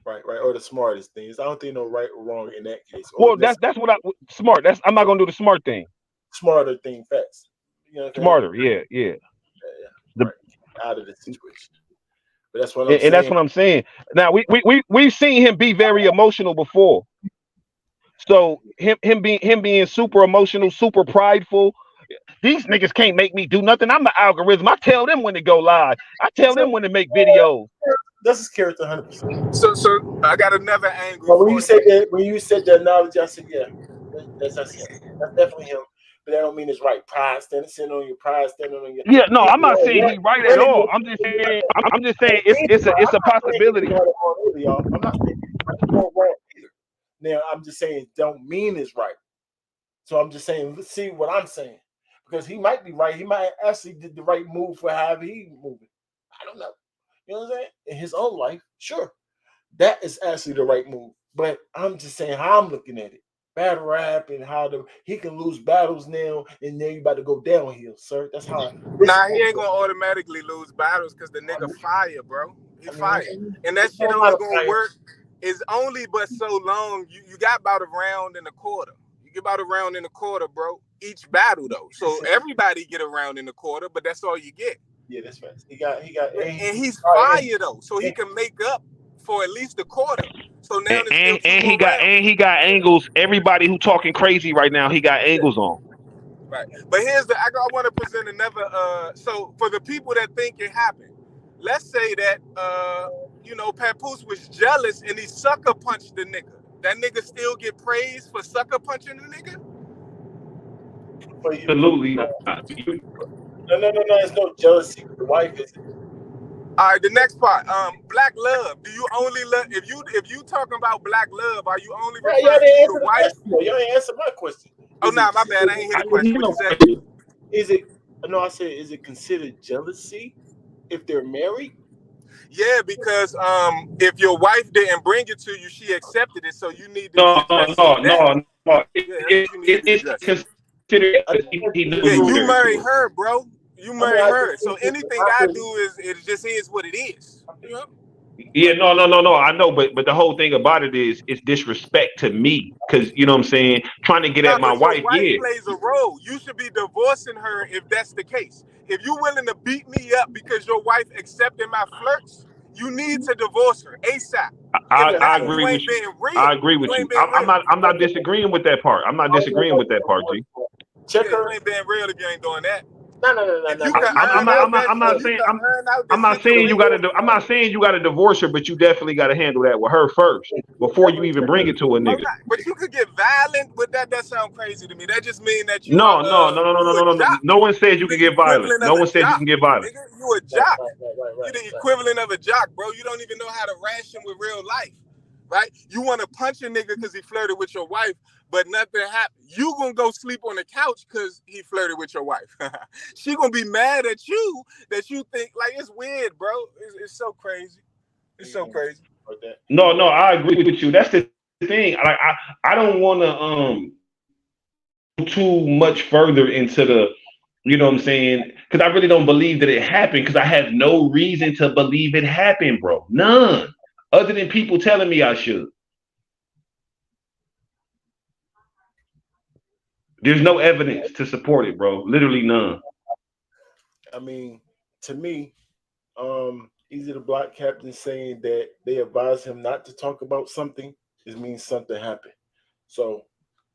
[SPEAKER 1] Right, or the smartest things. I don't think no right or wrong in that case, or
[SPEAKER 7] Well,
[SPEAKER 1] necessarily
[SPEAKER 7] that's what I smart. I'm not gonna do the smart thing.
[SPEAKER 1] smarter thing. Facts. You know what I'm saying?
[SPEAKER 7] Smarter, yeah, yeah.
[SPEAKER 1] Yeah,
[SPEAKER 7] The,
[SPEAKER 1] right. Out of the situation. But that's what I'm
[SPEAKER 7] and that's
[SPEAKER 1] saying.
[SPEAKER 7] what I'm saying. Now we've seen him be very emotional before. So him being super emotional, super prideful. These niggas can't make me do nothing. I'm the algorithm. I tell them when to go live. I tell them
[SPEAKER 1] So
[SPEAKER 7] when to make videos.
[SPEAKER 1] that's his character, 100%.
[SPEAKER 6] So I got another angle
[SPEAKER 1] But when you
[SPEAKER 6] for
[SPEAKER 1] said
[SPEAKER 6] you.
[SPEAKER 1] that, when you said the analogy, I said, yeah, that's him. That's definitely him. But that don't mean it's right. Pride, sitting on your pride, standing on your.
[SPEAKER 7] Yeah, no,
[SPEAKER 1] See,
[SPEAKER 7] I'm not saying he right at
[SPEAKER 1] running
[SPEAKER 7] all.
[SPEAKER 1] your.
[SPEAKER 7] I'm just saying
[SPEAKER 1] I'm
[SPEAKER 7] it's a
[SPEAKER 1] not saying
[SPEAKER 7] possibility.
[SPEAKER 1] you're doing it wrong either, y'all. I'm not saying you're doing wrong either. Now, I'm just saying it don't mean it's right. So I'm just saying, let's see what I'm saying. Because he might be right. He might actually did the right move for however he moving. I don't know. You know what I'm saying? In his own life, sure. That is actually the right move. But I'm just saying how I'm looking at it. Battle rap and how he can lose battles now and then you about to go downhill, sir. That's how this is
[SPEAKER 6] Nah, he ain't gonna automatically lose battles because the nigga fire, bro. He
[SPEAKER 1] I mean,
[SPEAKER 6] fire. And that
[SPEAKER 1] it's
[SPEAKER 6] shit
[SPEAKER 1] not a
[SPEAKER 6] only
[SPEAKER 1] lot of
[SPEAKER 6] gonna
[SPEAKER 1] fire.
[SPEAKER 6] work is only but so long. You got about a round and a quarter. You get about a round and a quarter, bro. Each battle though. So everybody get a round and a quarter, but that's all you get.
[SPEAKER 1] Yeah, that's right. He got
[SPEAKER 6] And he's
[SPEAKER 1] fire.
[SPEAKER 6] fire though. So he can make up for at least a quarter. So now there's still two
[SPEAKER 7] And
[SPEAKER 6] more rounds.
[SPEAKER 7] he got angles. Everybody who talking crazy right now, he got
[SPEAKER 6] Yeah.
[SPEAKER 7] angles on.
[SPEAKER 6] Right. But I want to present another so for the people that think it happened, let's say that Papoose was jealous and he sucker punched the nigga. That nigga still get praised for sucker punching the nigga?
[SPEAKER 7] Absolutely not.
[SPEAKER 1] No. It's no jealousy with the wife, is it?
[SPEAKER 6] All right, the next part. Black love. Do you only love if you talking about black love, are you only
[SPEAKER 1] Yeah, y'all
[SPEAKER 6] referring to
[SPEAKER 1] didn't
[SPEAKER 6] the
[SPEAKER 1] answer the
[SPEAKER 6] wife?
[SPEAKER 1] question. Though. Y'all ain't answer my question.
[SPEAKER 6] Oh nah, my bad. I ain't hear the question. What you say?
[SPEAKER 1] Is it no, I said is it considered jealousy if they're married?
[SPEAKER 6] Yeah, because if your wife didn't bring it to you, she accepted it, so you need to be
[SPEAKER 7] No,
[SPEAKER 6] addressing that. Yeah, that's what you need to be
[SPEAKER 7] it's
[SPEAKER 6] addressing.
[SPEAKER 7] considered
[SPEAKER 1] I
[SPEAKER 7] he knew
[SPEAKER 6] Yeah,
[SPEAKER 7] you were
[SPEAKER 6] you
[SPEAKER 7] married
[SPEAKER 6] marry
[SPEAKER 7] to her.
[SPEAKER 6] her, bro. You
[SPEAKER 1] I mean,
[SPEAKER 6] marry
[SPEAKER 1] I
[SPEAKER 6] her.
[SPEAKER 1] just
[SPEAKER 6] So
[SPEAKER 1] think it's
[SPEAKER 6] anything I do is it just is what it is. You know?
[SPEAKER 7] Yeah, no. I know, but the whole thing about it is it's disrespect to me because you know what I'm saying. Trying to get
[SPEAKER 6] Nah,
[SPEAKER 7] at my
[SPEAKER 6] but your
[SPEAKER 7] wife,
[SPEAKER 6] wife
[SPEAKER 7] yeah.
[SPEAKER 6] plays a role. You should be divorcing her if that's the case. If you're willing to beat me up because your wife accepted my flirts, you need to divorce her ASAP. If
[SPEAKER 7] I
[SPEAKER 6] not,
[SPEAKER 7] agree
[SPEAKER 6] you
[SPEAKER 7] with
[SPEAKER 6] ain't
[SPEAKER 7] you.
[SPEAKER 6] being
[SPEAKER 7] I
[SPEAKER 6] real.
[SPEAKER 7] agree with
[SPEAKER 6] You
[SPEAKER 7] you.
[SPEAKER 6] ain't being real.
[SPEAKER 7] I'm not disagreeing with that part. I'm not disagreeing with that part, G.
[SPEAKER 1] check
[SPEAKER 6] Yeah, you
[SPEAKER 1] her.
[SPEAKER 6] ain't being real if you ain't doing that.
[SPEAKER 1] No.
[SPEAKER 6] If you can
[SPEAKER 7] I'm
[SPEAKER 6] iron
[SPEAKER 7] not
[SPEAKER 6] out
[SPEAKER 7] I'm not
[SPEAKER 6] that,
[SPEAKER 7] I'm
[SPEAKER 6] if
[SPEAKER 7] not
[SPEAKER 6] you
[SPEAKER 7] saying
[SPEAKER 6] can iron out the
[SPEAKER 7] I'm not saying you
[SPEAKER 6] situation.
[SPEAKER 7] got to I'm not saying you got to divorce her, but you definitely got to handle that with her first before you even bring it to a
[SPEAKER 6] Oh,
[SPEAKER 7] nigga.
[SPEAKER 6] but you could get violent with that. That sounds crazy to me. That just means that you are you a
[SPEAKER 7] No.
[SPEAKER 6] jock.
[SPEAKER 7] No one says you
[SPEAKER 6] You
[SPEAKER 7] can
[SPEAKER 6] the
[SPEAKER 7] get violent.
[SPEAKER 6] equivalent of
[SPEAKER 7] No
[SPEAKER 6] a
[SPEAKER 7] one says you
[SPEAKER 6] jock,
[SPEAKER 7] can get violent.
[SPEAKER 6] nigga. You a jock. You the
[SPEAKER 1] Right.
[SPEAKER 6] equivalent of a jock, bro. You don't even know how to ration with real life, right? You want to punch a nigga because he flirted with your wife, but nothing happened. You gonna go sleep on the couch because he flirted with your wife. She gonna be mad at you that you think like it's weird, bro. It's so crazy. It's so crazy.
[SPEAKER 1] Like that.
[SPEAKER 7] No, I agree with you. That's the thing. I don't want to go too much further into the you know what I'm saying? Because I really don't believe that it happened because I have no reason to believe it happened, bro. None. Other than people telling me I should. There's no evidence to support it, bro. Literally none.
[SPEAKER 1] I mean, to me, um, Easy the Block Captain saying that they advise him not to talk about something, it means something happened. So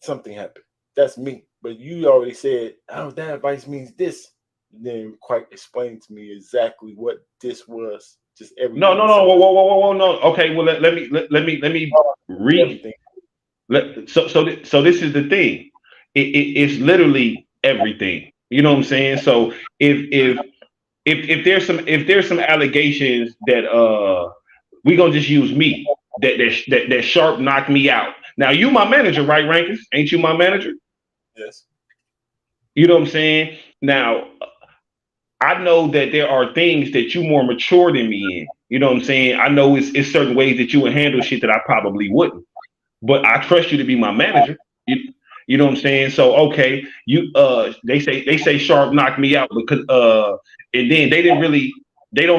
[SPEAKER 1] something happened. That's me. But you already said, oh, that advice means this. You didn't quite explain to me exactly what this was. Just
[SPEAKER 7] No,
[SPEAKER 1] everything.
[SPEAKER 7] no, no,
[SPEAKER 1] So
[SPEAKER 7] whoa, no. Okay, well let me read.
[SPEAKER 1] everything.
[SPEAKER 7] So this is the thing. It's literally everything. You know what I'm saying? So if there's some allegations that we gonna just use me that Sharp knocked me out. Now you my manager, right, Rankins? Ain't you my manager?
[SPEAKER 1] Yes.
[SPEAKER 7] You know what I'm saying? Now I know that there are things that you more mature than me in. You know what I'm saying? I know it's certain ways that you would handle shit that I probably wouldn't. But I trust you to be my manager. You know what I'm saying? So okay, they say Sharp knocked me out because and then they don't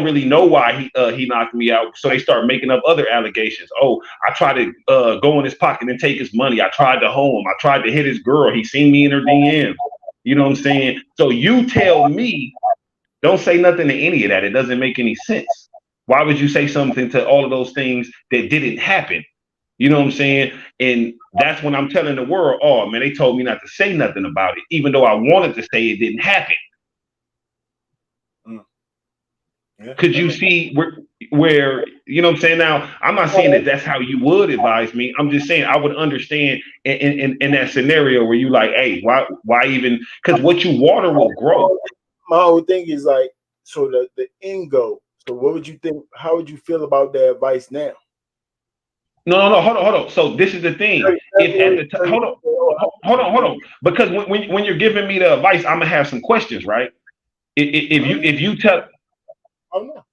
[SPEAKER 7] really know why he knocked me out. So they start making up other allegations. Oh, I tried to go in his pocket and take his money. I tried to hoe him. I tried to hit his girl. He seen me in her DM. You know what I'm saying? So you tell me, don't say nothing to any of that. It doesn't make any sense. Why would you say something to all of those things that didn't happen? You know what I'm saying? And that's when I'm telling the world, oh man, they told me not to say nothing about it, even though I wanted to say it didn't happen.
[SPEAKER 1] Mm. Yeah.
[SPEAKER 7] Could you see where you know what I'm saying? Now, I'm not saying that that's how you would advise me. I'm just saying I would understand in that scenario where you like, hey, why even? Because what you water will grow.
[SPEAKER 1] My whole thing is like, so the end goal. So what would you think? How would you feel about that advice now?
[SPEAKER 7] No, hold on. So this is the thing. If at the time, hold on, because when you're giving me the advice, I'm gonna have some questions, right? If you tell
[SPEAKER 1] Oh no.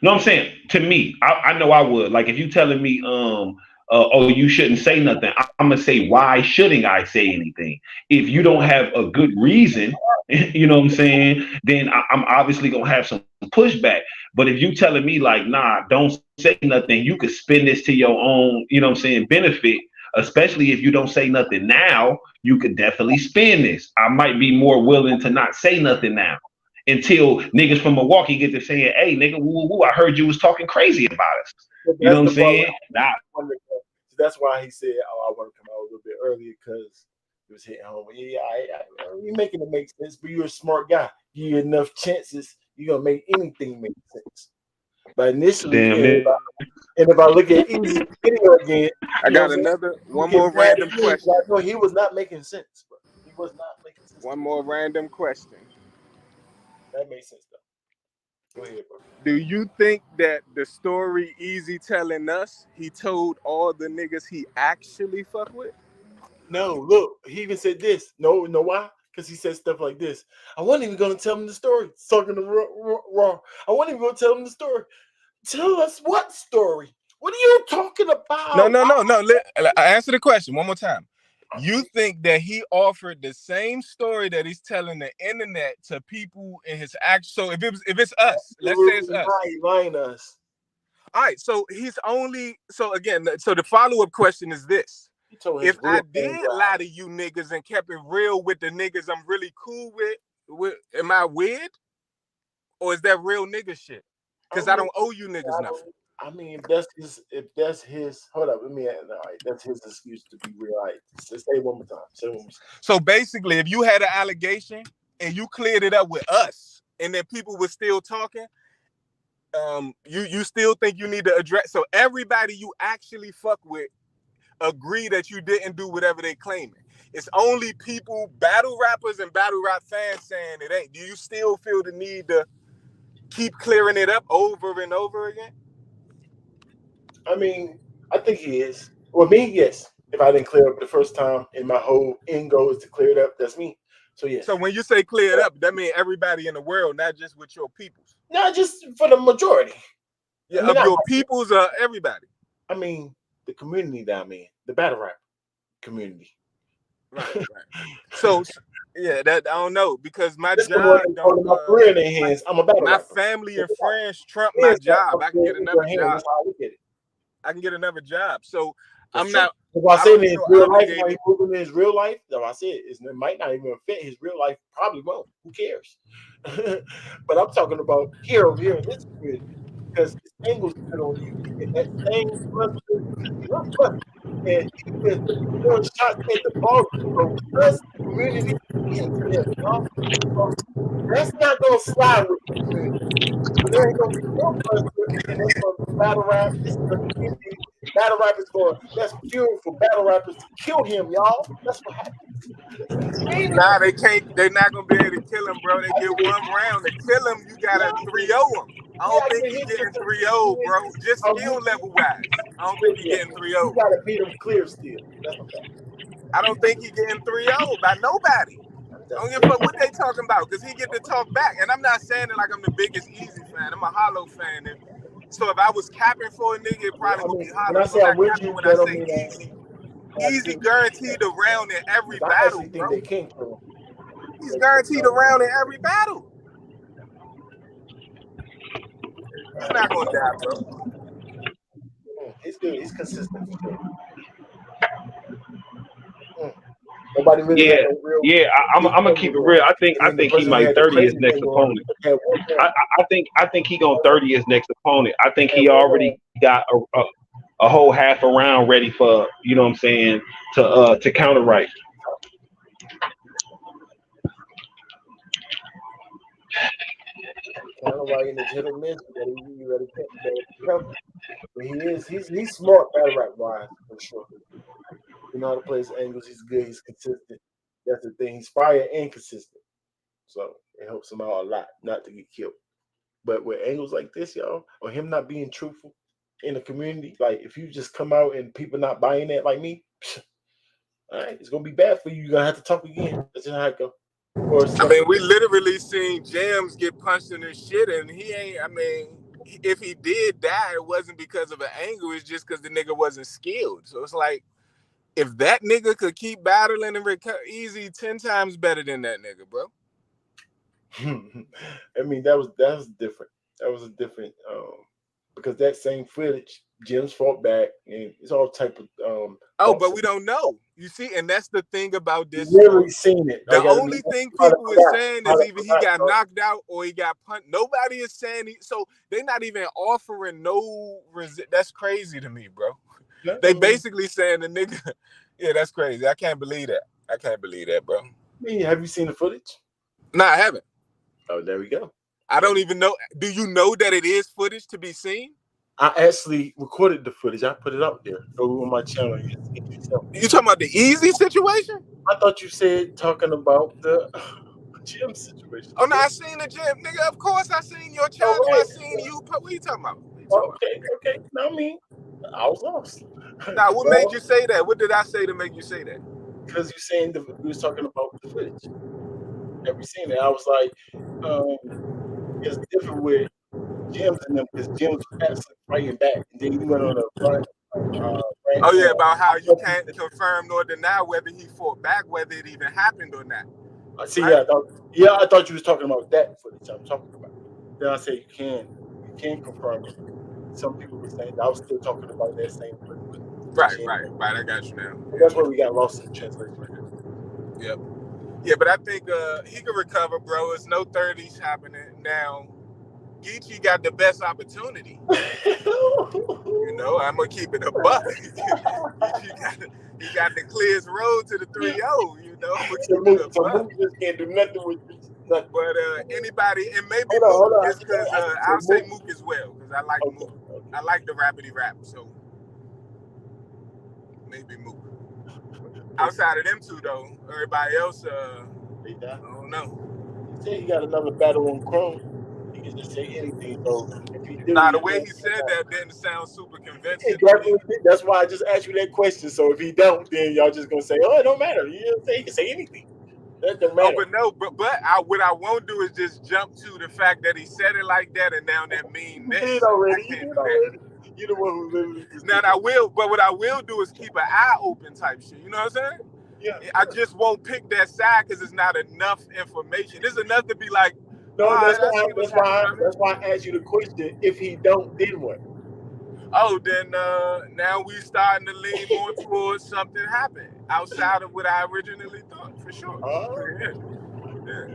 [SPEAKER 7] no, I'm saying to me, I know I would. Like if you telling me, oh, you shouldn't say nothing, I'm gonna say, why shouldn't I say anything? If you don't have a good reason, you know what I'm saying, then I'm obviously gonna have some pushback. But if you telling me like, nah, don't say nothing, you could spend this to your own, you know what I'm saying, benefit. Especially if you don't say nothing now, you could definitely spend this. I might be more willing to not say nothing now until niggas from Milwaukee get to saying, "Hey, nigga, woo, woo, I heard you was talking crazy about us."
[SPEAKER 1] But
[SPEAKER 7] You know
[SPEAKER 1] that's
[SPEAKER 7] what
[SPEAKER 1] the
[SPEAKER 7] I'm
[SPEAKER 1] part
[SPEAKER 7] saying? Nah,
[SPEAKER 1] where that's why he said, "Oh, I want to come out a little bit earlier because it was hitting home." Yeah, you're making it make sense, but you're a smart guy. Give you enough chances, you're gonna make anything make sense. But initially,
[SPEAKER 7] damn
[SPEAKER 1] and
[SPEAKER 7] nigga.
[SPEAKER 1] if I look at Easy's video again,
[SPEAKER 6] I
[SPEAKER 1] you know
[SPEAKER 6] got
[SPEAKER 1] what I'm saying? I'm
[SPEAKER 6] one
[SPEAKER 1] gonna
[SPEAKER 6] more
[SPEAKER 1] get mad
[SPEAKER 6] random
[SPEAKER 1] again. I
[SPEAKER 6] question.
[SPEAKER 1] know he was not making sense, bro. He was not making sense to
[SPEAKER 6] One
[SPEAKER 1] me.
[SPEAKER 6] more random question.
[SPEAKER 1] That made sense though. Go ahead, bro.
[SPEAKER 6] Do you think that the story Easy telling us, he told all the niggas he actually fuck with?
[SPEAKER 1] No, look, he even said this. No, know why? Because he said stuff like this. I wasn't even gonna tell him the story. Talking to Raw. I wasn't even gonna tell him the story. Tell us what story? What are you talking
[SPEAKER 6] No,
[SPEAKER 1] about?
[SPEAKER 6] no, no, no. Answer the question one more time. You think that he offered the same story that he's telling the internet to people in his act? So if it's us, let's say it's us.
[SPEAKER 1] Lying to us.
[SPEAKER 6] All right. So he's only so again. So the follow up question is this:
[SPEAKER 1] He told his
[SPEAKER 6] if I
[SPEAKER 1] real thing.
[SPEAKER 6] did lie to you niggas and kept it real with the niggas I'm really cool with, am I weird? Or is that real nigga shit? Because I don't owe you niggas nothing.
[SPEAKER 1] I mean, if that's his, hold up, let me. All right, that's his excuse to be real. All right, say it one more time. Say it one more time.
[SPEAKER 6] So basically, if you had an allegation and you cleared it up with us, and then people were still talking, you still think you need to address. So everybody you actually fuck with agree that you didn't do whatever they claiming. It's only people, battle rappers and battle rap fans saying it ain't. Do you still feel the need to keep clearing it up over and over again?
[SPEAKER 1] I mean, I think he is. Well, me, yes. If I didn't clear up the first time, and my whole end goal is to clear it up, that's me. So yes.
[SPEAKER 6] So when you say clear it up, that means everybody in the world, not just with your peoples.
[SPEAKER 1] Not just for the majority.
[SPEAKER 6] Yeah,
[SPEAKER 1] I mean,
[SPEAKER 6] of your peoples, everybody.
[SPEAKER 1] I mean, the community that I'm in, the battle rap community.
[SPEAKER 6] Right. So yeah, that I don't know because my
[SPEAKER 1] This
[SPEAKER 6] job don't.
[SPEAKER 1] my career in their hands. I'm a battle
[SPEAKER 6] My
[SPEAKER 1] rapper.
[SPEAKER 6] family and friends trump my job. I can get another job.
[SPEAKER 1] That's how I look at it.
[SPEAKER 6] I can get another job. So
[SPEAKER 1] That's
[SPEAKER 6] I'm
[SPEAKER 1] true.
[SPEAKER 6] not.
[SPEAKER 1] If I
[SPEAKER 6] I
[SPEAKER 1] say
[SPEAKER 6] don't
[SPEAKER 1] in his
[SPEAKER 6] feel
[SPEAKER 1] real life,
[SPEAKER 6] obligated.
[SPEAKER 1] while he's moving in his real life, though I said it might not even fit his real life. Probably won't. Who cares? But I'm talking about here in this community. because his angles put on you. And that same cluster, not cluster, and he is throwing shots at the ball because the community is into them, y'all. So that's not gonna slide with the community. So there ain't gonna be no cluster, and it's gonna be battle rap. It's gonna be battle rap is going. That's fuel for battle rappers to kill him, y'all. That's what happens.
[SPEAKER 6] Nah, they can't. They're not gonna be able to kill him, bro. They get one round to kill him. You gotta 3-0 him. I don't think he's getting 3-0, bro. Just skill level wise, I don't think he's getting 3-0.
[SPEAKER 1] You gotta beat him clear still. That's okay.
[SPEAKER 6] I don't think he's getting 3-0 by nobody. I don't give a fuck what they talking about, because he get to talk back. And I'm not saying it like I'm the biggest Easy fan. I'm a Hollow fan. So if I was capping for a nigga, it probably would be Hollow.
[SPEAKER 1] When I say I'm with you,
[SPEAKER 6] when I say Easy. Easy guaranteed a round in every battle, bro.
[SPEAKER 1] They can't kill him.
[SPEAKER 6] He's guaranteed a round in every battle. He's not gonna die, bro.
[SPEAKER 1] He's good. He's consistent. Nobody really
[SPEAKER 7] I'm gonna keep it real. I think he might 30 his next opponent. I think he gonna 30 his next opponent. I think he already got a whole half a round ready for, you know what I'm saying, to counter right.
[SPEAKER 1] Counter right in his hit or miss, but you ready to he's smart battle rap wise for sure. You know how to play his angles. He's good. He's consistent. That's the thing. He's fire and consistent. So it helps him out a lot not to get killed. But with angles like this, y'all, or him not being truthful in the community, like if you just come out and people not buying that like me, all right, it's gonna be bad for you. You're gonna have to talk again. That's just how it go.
[SPEAKER 6] I mean, we literally seen Jams get punched in his shit, and he ain't. I mean, if he did die, it wasn't because of an angle. It's just because the nigga wasn't skilled. So it's like, if that nigga could keep battling and recover, Easy 10 times better than that nigga, bro.
[SPEAKER 1] I mean, that was different. That was a different because that same footage, Jim's fought back, and it's all type of
[SPEAKER 6] but we don't know. You see, and that's the thing about this.
[SPEAKER 1] Never seen it.
[SPEAKER 6] The only thing people is saying is either he got knocked out or he got punched. Nobody is saying so they're not even offering no that's crazy to me, bro. They basically saying the nigga, yeah, that's crazy. I can't believe that, bro.
[SPEAKER 1] I mean, have you seen the footage?
[SPEAKER 6] No, I haven't.
[SPEAKER 1] Oh, there we go.
[SPEAKER 6] I don't even know. Do you know that it is footage to be seen?
[SPEAKER 1] I actually recorded the footage. I put it up there. Go on my channel.
[SPEAKER 6] You talking about the Easy situation?
[SPEAKER 1] I thought you said talking about the gym situation.
[SPEAKER 6] Oh, no, I seen the gym. Nigga, of course I seen your channel. I seen you. What are you talking about?
[SPEAKER 1] Okay. No, I mean, I was lost.
[SPEAKER 6] Now, what made you say that? What did I say to make you say that?
[SPEAKER 1] Because you saying we was talking about the footage. Have you seen it? I was like, it's different with Jim's and them because Jim's actually fighting back, and then you went on a run.
[SPEAKER 6] About how you can't confirm nor deny whether he fought back, whether it even happened or not.
[SPEAKER 1] See, right? I thought you was talking about that footage. I'm talking about. Then I said you can confirm it. Some people were saying I was still talking about that same footage.
[SPEAKER 6] Right. I got you now.
[SPEAKER 1] That's where we got lost in translation.
[SPEAKER 6] Yep. Yeah, but I think he can recover, bro. It's no 30s happening now. Geechee got the best opportunity. You know, I'm gonna keep it a buck. he got the clearest road to the 3-0. You know,
[SPEAKER 1] Mook just can't do nothing with this.
[SPEAKER 6] But anybody, and maybe Mook, just because I'll say Mook as well, because I like Mook. I like the rapidy rap, so maybe Mook. Outside of them two, though, everybody else, I don't know.
[SPEAKER 1] He said he got another battle on Chrome. He can just say anything. So if he do,
[SPEAKER 6] the way he said that didn't sound super convincing.
[SPEAKER 1] Exactly. That's why I just asked you that question. So if he don't, then y'all just gonna say, "Oh, it don't matter." You know, he can say anything. That don't matter.
[SPEAKER 6] What I won't do is just jump to the fact that he said it like that, and now that means this.
[SPEAKER 1] You did already. You the one who literally.
[SPEAKER 6] Now I will, but what I will do is keep an eye open type shit. You know what I'm saying?
[SPEAKER 1] Yeah.
[SPEAKER 6] I just won't pick that side because it's not enough information. There's enough to be like.
[SPEAKER 1] No, that's why I asked you the question. If he don't, then what?
[SPEAKER 6] Oh, then now we starting to lean more towards something happened outside of what I originally thought, for sure.
[SPEAKER 1] Yeah.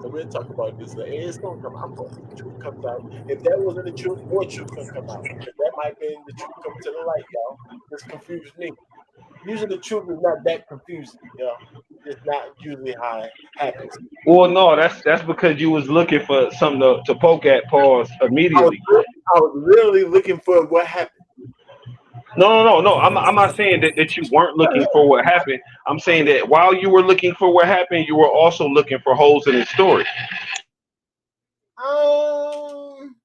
[SPEAKER 1] So we'll talk about this later. It's gonna come. I'm hoping the truth comes out. If that wasn't the truth, more truth can come out. Because that might be the truth coming to the light, y'all. This confused me. Usually the truth is not that confusing, y'all. It's not usually how it happens.
[SPEAKER 7] Well, no, that's because you was looking for something to poke at. Pause
[SPEAKER 1] I was
[SPEAKER 7] immediately.
[SPEAKER 1] I was literally looking for what happened.
[SPEAKER 7] No. I'm not saying that you weren't looking for what happened. I'm saying that while you were looking for what happened, you were also looking for holes in the story.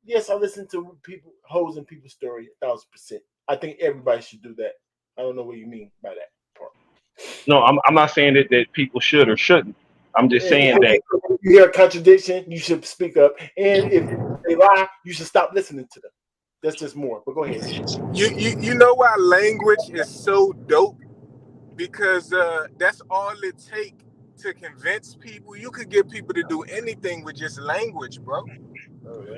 [SPEAKER 1] Yes, I listen to people hoes in people's story 1,000%. I think everybody should do that. I don't know what you mean by that part.
[SPEAKER 7] No, I'm not saying that people should or shouldn't. I'm just
[SPEAKER 1] And
[SPEAKER 7] saying that.
[SPEAKER 1] if you hear a contradiction, you should speak up. And if they lie, you should stop listening to them. That's just more. But go ahead.
[SPEAKER 6] You know why language is so dope? Because that's all it takes to convince people. You could get people to do anything with just language, bro.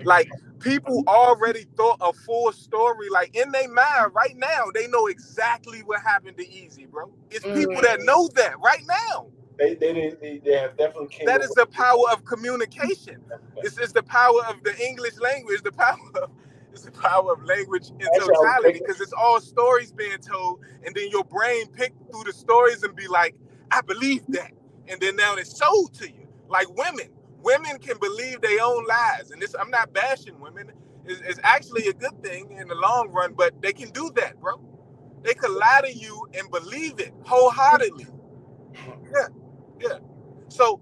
[SPEAKER 6] Like, people already thought a full story, like in their mind right now. They know exactly what happened to Easy, bro. It's people that know that right now.
[SPEAKER 1] They have definitely came.
[SPEAKER 6] That is the power of communication. It's the power of the English language. It's the power of language in totality, because it's all stories being told, and then your brain pick through the stories and be like, I believe that, and then now it's sold to you. Like women can believe their own lies, and this, I'm not bashing women. It's actually a good thing in the long run, but they can do that, bro. They could lie to you and believe it wholeheartedly. Yeah. So,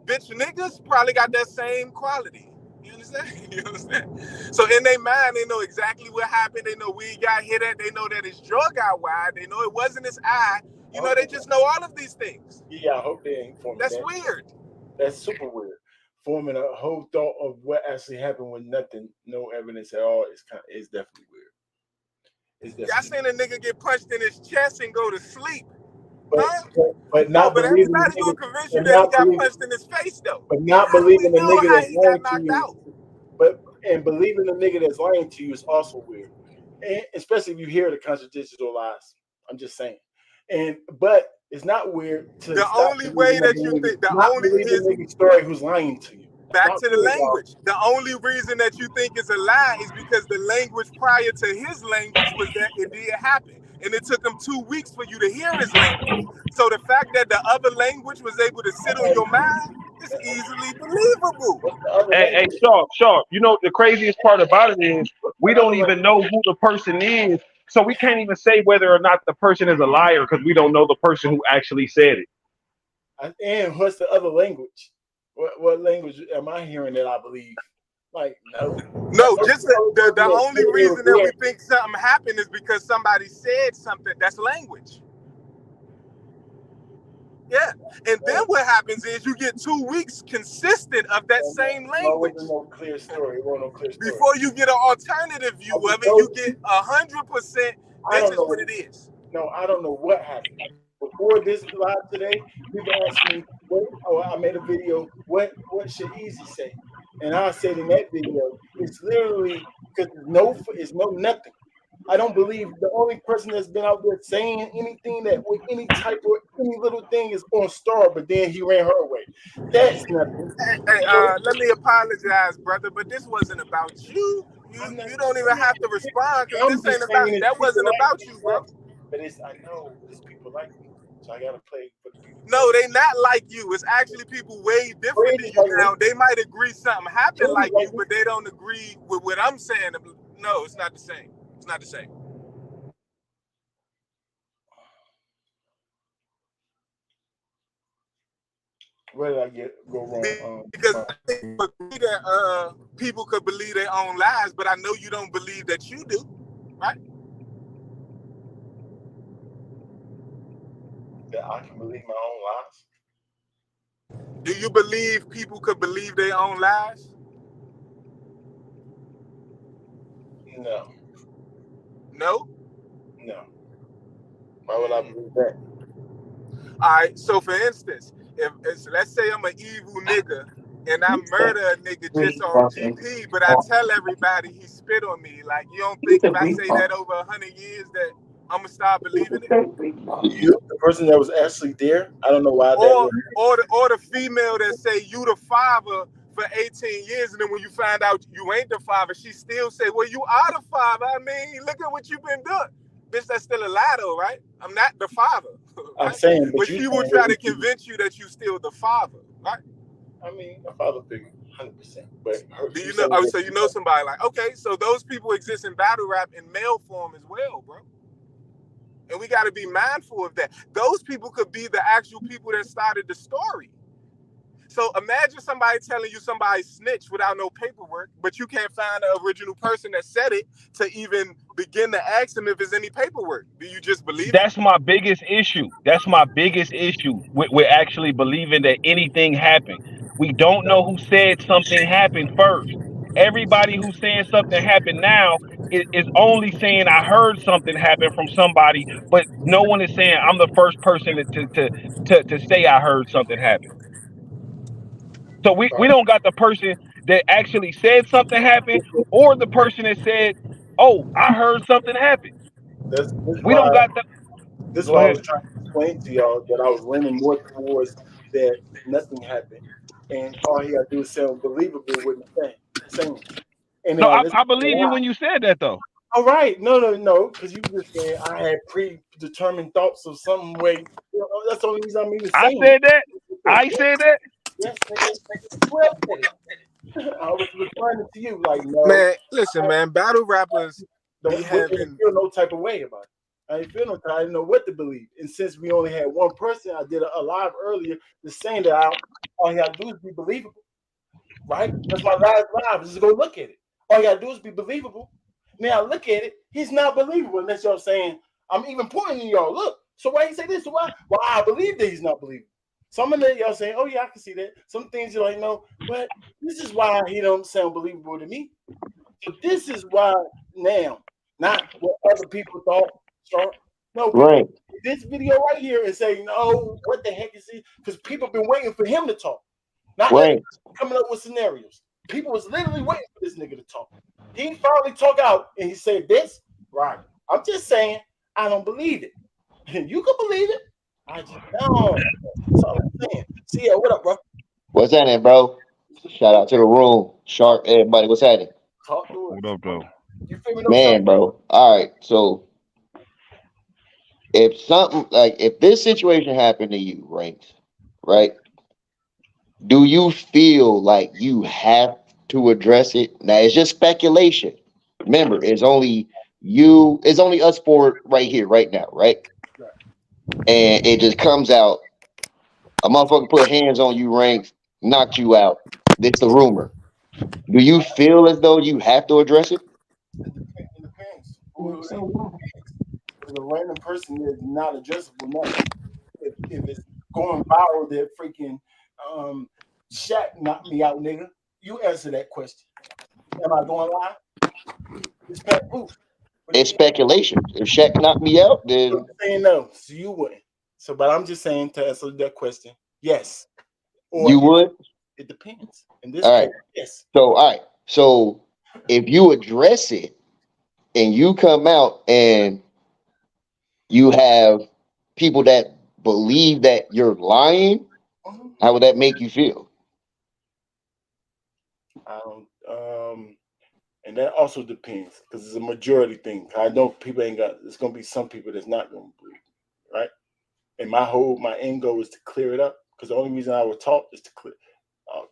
[SPEAKER 6] bitch niggas probably got that same quality. You understand? So in their mind, they know exactly what happened. They know we got hit at. They know that his jaw got wide. They know it wasn't his eye. You know, they just know all of these things.
[SPEAKER 1] Yeah, I hope they ain't forming
[SPEAKER 6] That's
[SPEAKER 1] that.
[SPEAKER 6] weird.
[SPEAKER 1] That's super weird. Forming a whole thought of what actually happened with nothing, no evidence at all, is definitely weird. It's definitely.
[SPEAKER 6] I seen a nigga get punched in his chest and go to sleep.
[SPEAKER 1] But not
[SPEAKER 6] but
[SPEAKER 1] believing
[SPEAKER 6] everybody
[SPEAKER 1] the
[SPEAKER 6] gonna
[SPEAKER 1] nigga,
[SPEAKER 6] convince you that he got punched in his face, though.
[SPEAKER 1] but not
[SPEAKER 6] How do we
[SPEAKER 1] believing the
[SPEAKER 6] know
[SPEAKER 1] nigga
[SPEAKER 6] how
[SPEAKER 1] that's
[SPEAKER 6] he got
[SPEAKER 1] lying to
[SPEAKER 6] knocked
[SPEAKER 1] you.
[SPEAKER 6] out?
[SPEAKER 1] And believing the nigga that's lying to you is also weird, and especially if you hear the contradictions or lies. I'm just saying. But it's not weird to
[SPEAKER 6] The
[SPEAKER 1] stop
[SPEAKER 6] only way that you think,
[SPEAKER 1] believe the nigga's story who's lying to you.
[SPEAKER 6] Back to the language. The only reason that you think it's a lie is because the language prior to his language was that it did happen. And it took him 2 weeks for you to hear his language. So the fact that the other language was able to sit on your mind is easily believable.
[SPEAKER 7] Hey, Sharp. You know the craziest part about it is we don't even know who the person is, so we can't even say whether or not the person is a liar because we don't know the person who actually said it.
[SPEAKER 1] And what's the other language? What language am I hearing that I believe? Like, no.
[SPEAKER 6] No, just the only reason that we think something happened is because somebody said something. That's language. Yeah. And then what happens is you get 2 weeks consistent of that same language.
[SPEAKER 1] No clear story. No clear story.
[SPEAKER 6] Before you get an alternative view of it, you get 100%. This is what it is.
[SPEAKER 1] No, I don't know what happened. Before this live today, people asked me, I made a video, what should Easy say? And I said in that video, it's literally because it's no nothing. I don't believe the only person that's been out there saying anything that with any type of any little thing is on Star, but then he ran her away. That's nothing.
[SPEAKER 6] Hey, let me apologize, brother, but this wasn't about you. You don't even have to respond because this ain't about. That wasn't about you, bro.
[SPEAKER 1] But I know it's people like me, so I gotta play for the people.
[SPEAKER 6] No, they not like you. It's actually people way different than you now. They might agree something happened like you, but they don't agree with what I'm saying. No, it's not the same. It's not the same.
[SPEAKER 1] Where did I go wrong?
[SPEAKER 6] Because I think that people could believe their own lies, but I know you don't believe that you do, right?
[SPEAKER 1] That I can believe my own lies.
[SPEAKER 6] Do you believe people could believe their own lies?
[SPEAKER 1] No.
[SPEAKER 6] No?
[SPEAKER 1] No. Why would I believe that?
[SPEAKER 6] All right, so for instance, if let's say I'm an evil nigga and I murder a nigga just on GP, but I tell everybody he spit on me, like, you don't think if I say that over 100 years that I'm gonna start believing it.
[SPEAKER 1] You, the person that was actually there, I don't know why that
[SPEAKER 6] Or
[SPEAKER 1] would.
[SPEAKER 6] the female that say you the father for 18 years, and then when you find out you ain't the father, she still say, well, you are the father. I mean, look at what you've been doing. Bitch, that's still a lie though, right? I'm not the father,
[SPEAKER 1] I'm
[SPEAKER 6] right?
[SPEAKER 1] saying, but
[SPEAKER 6] But
[SPEAKER 1] you
[SPEAKER 6] she will
[SPEAKER 1] saying
[SPEAKER 6] try
[SPEAKER 1] what
[SPEAKER 6] to
[SPEAKER 1] we do.
[SPEAKER 6] convince you that you still the father, right?
[SPEAKER 1] I mean, a father figure, 100%. But
[SPEAKER 6] Do
[SPEAKER 1] you
[SPEAKER 6] you know?
[SPEAKER 1] saying
[SPEAKER 6] Oh,
[SPEAKER 1] that
[SPEAKER 6] so you know somebody like, okay, so those people exist in battle rap in male form as well, bro. And we got to be mindful of that. Those people could be the actual people that started the story. So imagine somebody telling you somebody snitched without no paperwork, but you can't find the original person that said it to even begin to ask them if there's any paperwork. Do you just believe it?
[SPEAKER 7] That's my biggest issue. That's my biggest issue with actually believing that anything happened. We don't know who said something happened first. Everybody who's saying something happened now is only saying I heard something happen from somebody, but no one is saying I'm the first person to say I heard something happen. So we don't got the person that actually said something happened or the person that said, "Oh, I heard something happen."
[SPEAKER 1] that's
[SPEAKER 7] We
[SPEAKER 1] why
[SPEAKER 7] don't got the.
[SPEAKER 1] this is
[SPEAKER 7] Go
[SPEAKER 1] why I
[SPEAKER 7] ahead.
[SPEAKER 1] was trying to explain to y'all that I was leaning more towards that nothing happened, and all he got to do is sound believable with the saying. And
[SPEAKER 7] No,
[SPEAKER 1] now
[SPEAKER 7] I,
[SPEAKER 1] this is
[SPEAKER 7] I believe you
[SPEAKER 1] why.
[SPEAKER 7] when you said that though.
[SPEAKER 1] All right, no, because you just said I had predetermined thoughts of some way. You know, that's the only reason I'm even
[SPEAKER 7] I
[SPEAKER 1] saying
[SPEAKER 7] said that.
[SPEAKER 1] it.
[SPEAKER 7] I said that.
[SPEAKER 1] Yes, nigga, you have said it. I was responding to you like, no,
[SPEAKER 6] Man, listen, man, battle rappers be
[SPEAKER 1] didn't
[SPEAKER 6] having.
[SPEAKER 1] feel no type of way about it. I didn't feel no type. I didn't know what to believe. And since we only had one person, I did a live earlier, just saying that all you got to do is be believable, right? That's my last live. Just go look at it. All you got to do is be believable. Now look at it. He's not believable unless y'all saying, I'm even pointing to y'all. Look. So why he say this? So why? Well, I believe that he's not believable. Some of that y'all saying, oh yeah, I can see that. Some things you're like, no, but this is why he don't sound believable to me. So this is why now, not what other people thought. Start. No, we
[SPEAKER 8] Right,
[SPEAKER 1] this video right here and say, no, what the heck is this? Because people been waiting for him to talk, not
[SPEAKER 8] right.
[SPEAKER 1] coming up with scenarios. People was literally waiting for this nigga to talk. He finally talked out and he said this. Right. I'm just saying, I don't believe it. You can believe it. I just don't. That's all I'm saying. See ya. What up, bro?
[SPEAKER 8] What's happening, bro? Shout out to the room.
[SPEAKER 1] Talk,
[SPEAKER 8] Shark, everybody. What's happening?
[SPEAKER 1] talk to
[SPEAKER 7] What
[SPEAKER 1] us.
[SPEAKER 7] up though?
[SPEAKER 1] You feel me? No sharp.
[SPEAKER 8] Man, bro. All right. So if something like if this situation happened to you, right? Do you feel like you have to address it? Now it's just speculation. Remember, it's only us four right here, right now, right?
[SPEAKER 1] Right.
[SPEAKER 8] And it just comes out. A motherfucker put hands on you, ranks, knocked you out. It's the rumor. Do you feel as though you have to address it?
[SPEAKER 1] It depends. Who it is. Because a random person is not addressable. No. If it's going viral that freaking um, Shaq knocked me out, nigga, you answer that question. Am I going live? It's Pat Proof. But
[SPEAKER 8] It's
[SPEAKER 1] you
[SPEAKER 8] speculation. If Shaq knocked me out,
[SPEAKER 1] I'm
[SPEAKER 8] then
[SPEAKER 1] saying no, so you wouldn't. So, but I'm just saying to answer that question, yes. Or
[SPEAKER 8] you would.
[SPEAKER 1] it depends. In this
[SPEAKER 8] All
[SPEAKER 1] case,
[SPEAKER 8] right.
[SPEAKER 1] yes.
[SPEAKER 8] So, all right. So, if you address it and you come out and you have people that believe that you're lying,
[SPEAKER 1] Mhm.
[SPEAKER 8] how would that make you feel?
[SPEAKER 1] I don't. And that also depends because it's a majority thing. I know people ain't got. It's gonna be some people that's not gonna believe, right? And my end goal is to clear it up because the only reason I would talk is to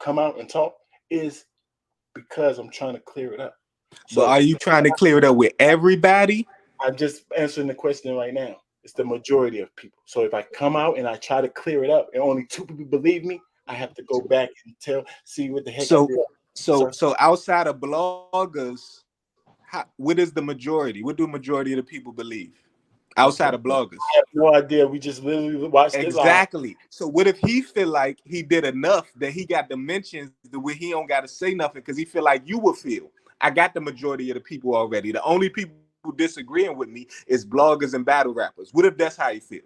[SPEAKER 1] come out and talk is because I'm trying to clear it up.
[SPEAKER 6] But
[SPEAKER 1] So
[SPEAKER 6] are you trying to clear it up with everybody?
[SPEAKER 1] I'm just answering the question right now. It's the majority of people. So if I come out and I try to clear it up and only two people believe me, I have to go back and see what the heck I
[SPEAKER 6] So,
[SPEAKER 1] did.
[SPEAKER 6] so,
[SPEAKER 1] Sir,
[SPEAKER 6] so outside of bloggers, what is the majority? What do majority of the people believe outside of bloggers?
[SPEAKER 1] I have no idea. We just literally watched it live.
[SPEAKER 6] Exactly. So what if he feel like he did enough that he got the mentions the way he don't got to say nothing because he feel like you would feel? I got the majority of the people already. The only people who disagreeing with me is bloggers and battle rappers. What if that's how you feel?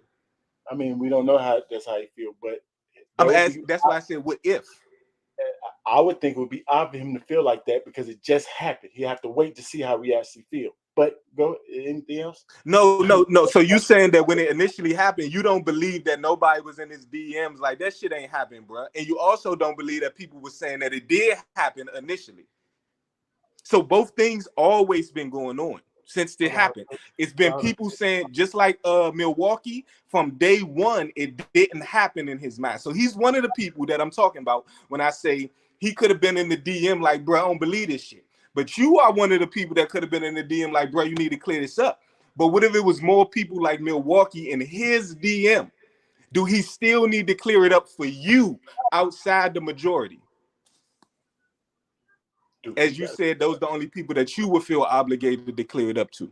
[SPEAKER 1] I mean, we don't know how that's how you feel, but that would be.
[SPEAKER 6] That's why I said, what if?
[SPEAKER 1] I would think it would be odd for him to feel like that because it just happened. He have to wait to see how we actually feel. But go anything else?
[SPEAKER 6] No. So you saying that when it initially happened, you don't believe that nobody was in his DMs? Like that shit ain't happened, bro. And you also don't believe that people were saying that it did happen initially. So both things always been going on since it happened. It's been people saying, just like Milwaukee, from day one, it didn't happen in his mind. So he's one of the people that I'm talking about when I say he could have been in the DM like, bro, I don't believe this shit. But you are one of the people that could have been in the DM like, bro, you need to clear this up. But what if it was more people like Milwaukee in his DM? Do he still need to clear it up for you outside the majority?
[SPEAKER 1] Dude,
[SPEAKER 6] As you said, those are the only people that you would feel obligated to clear it up to.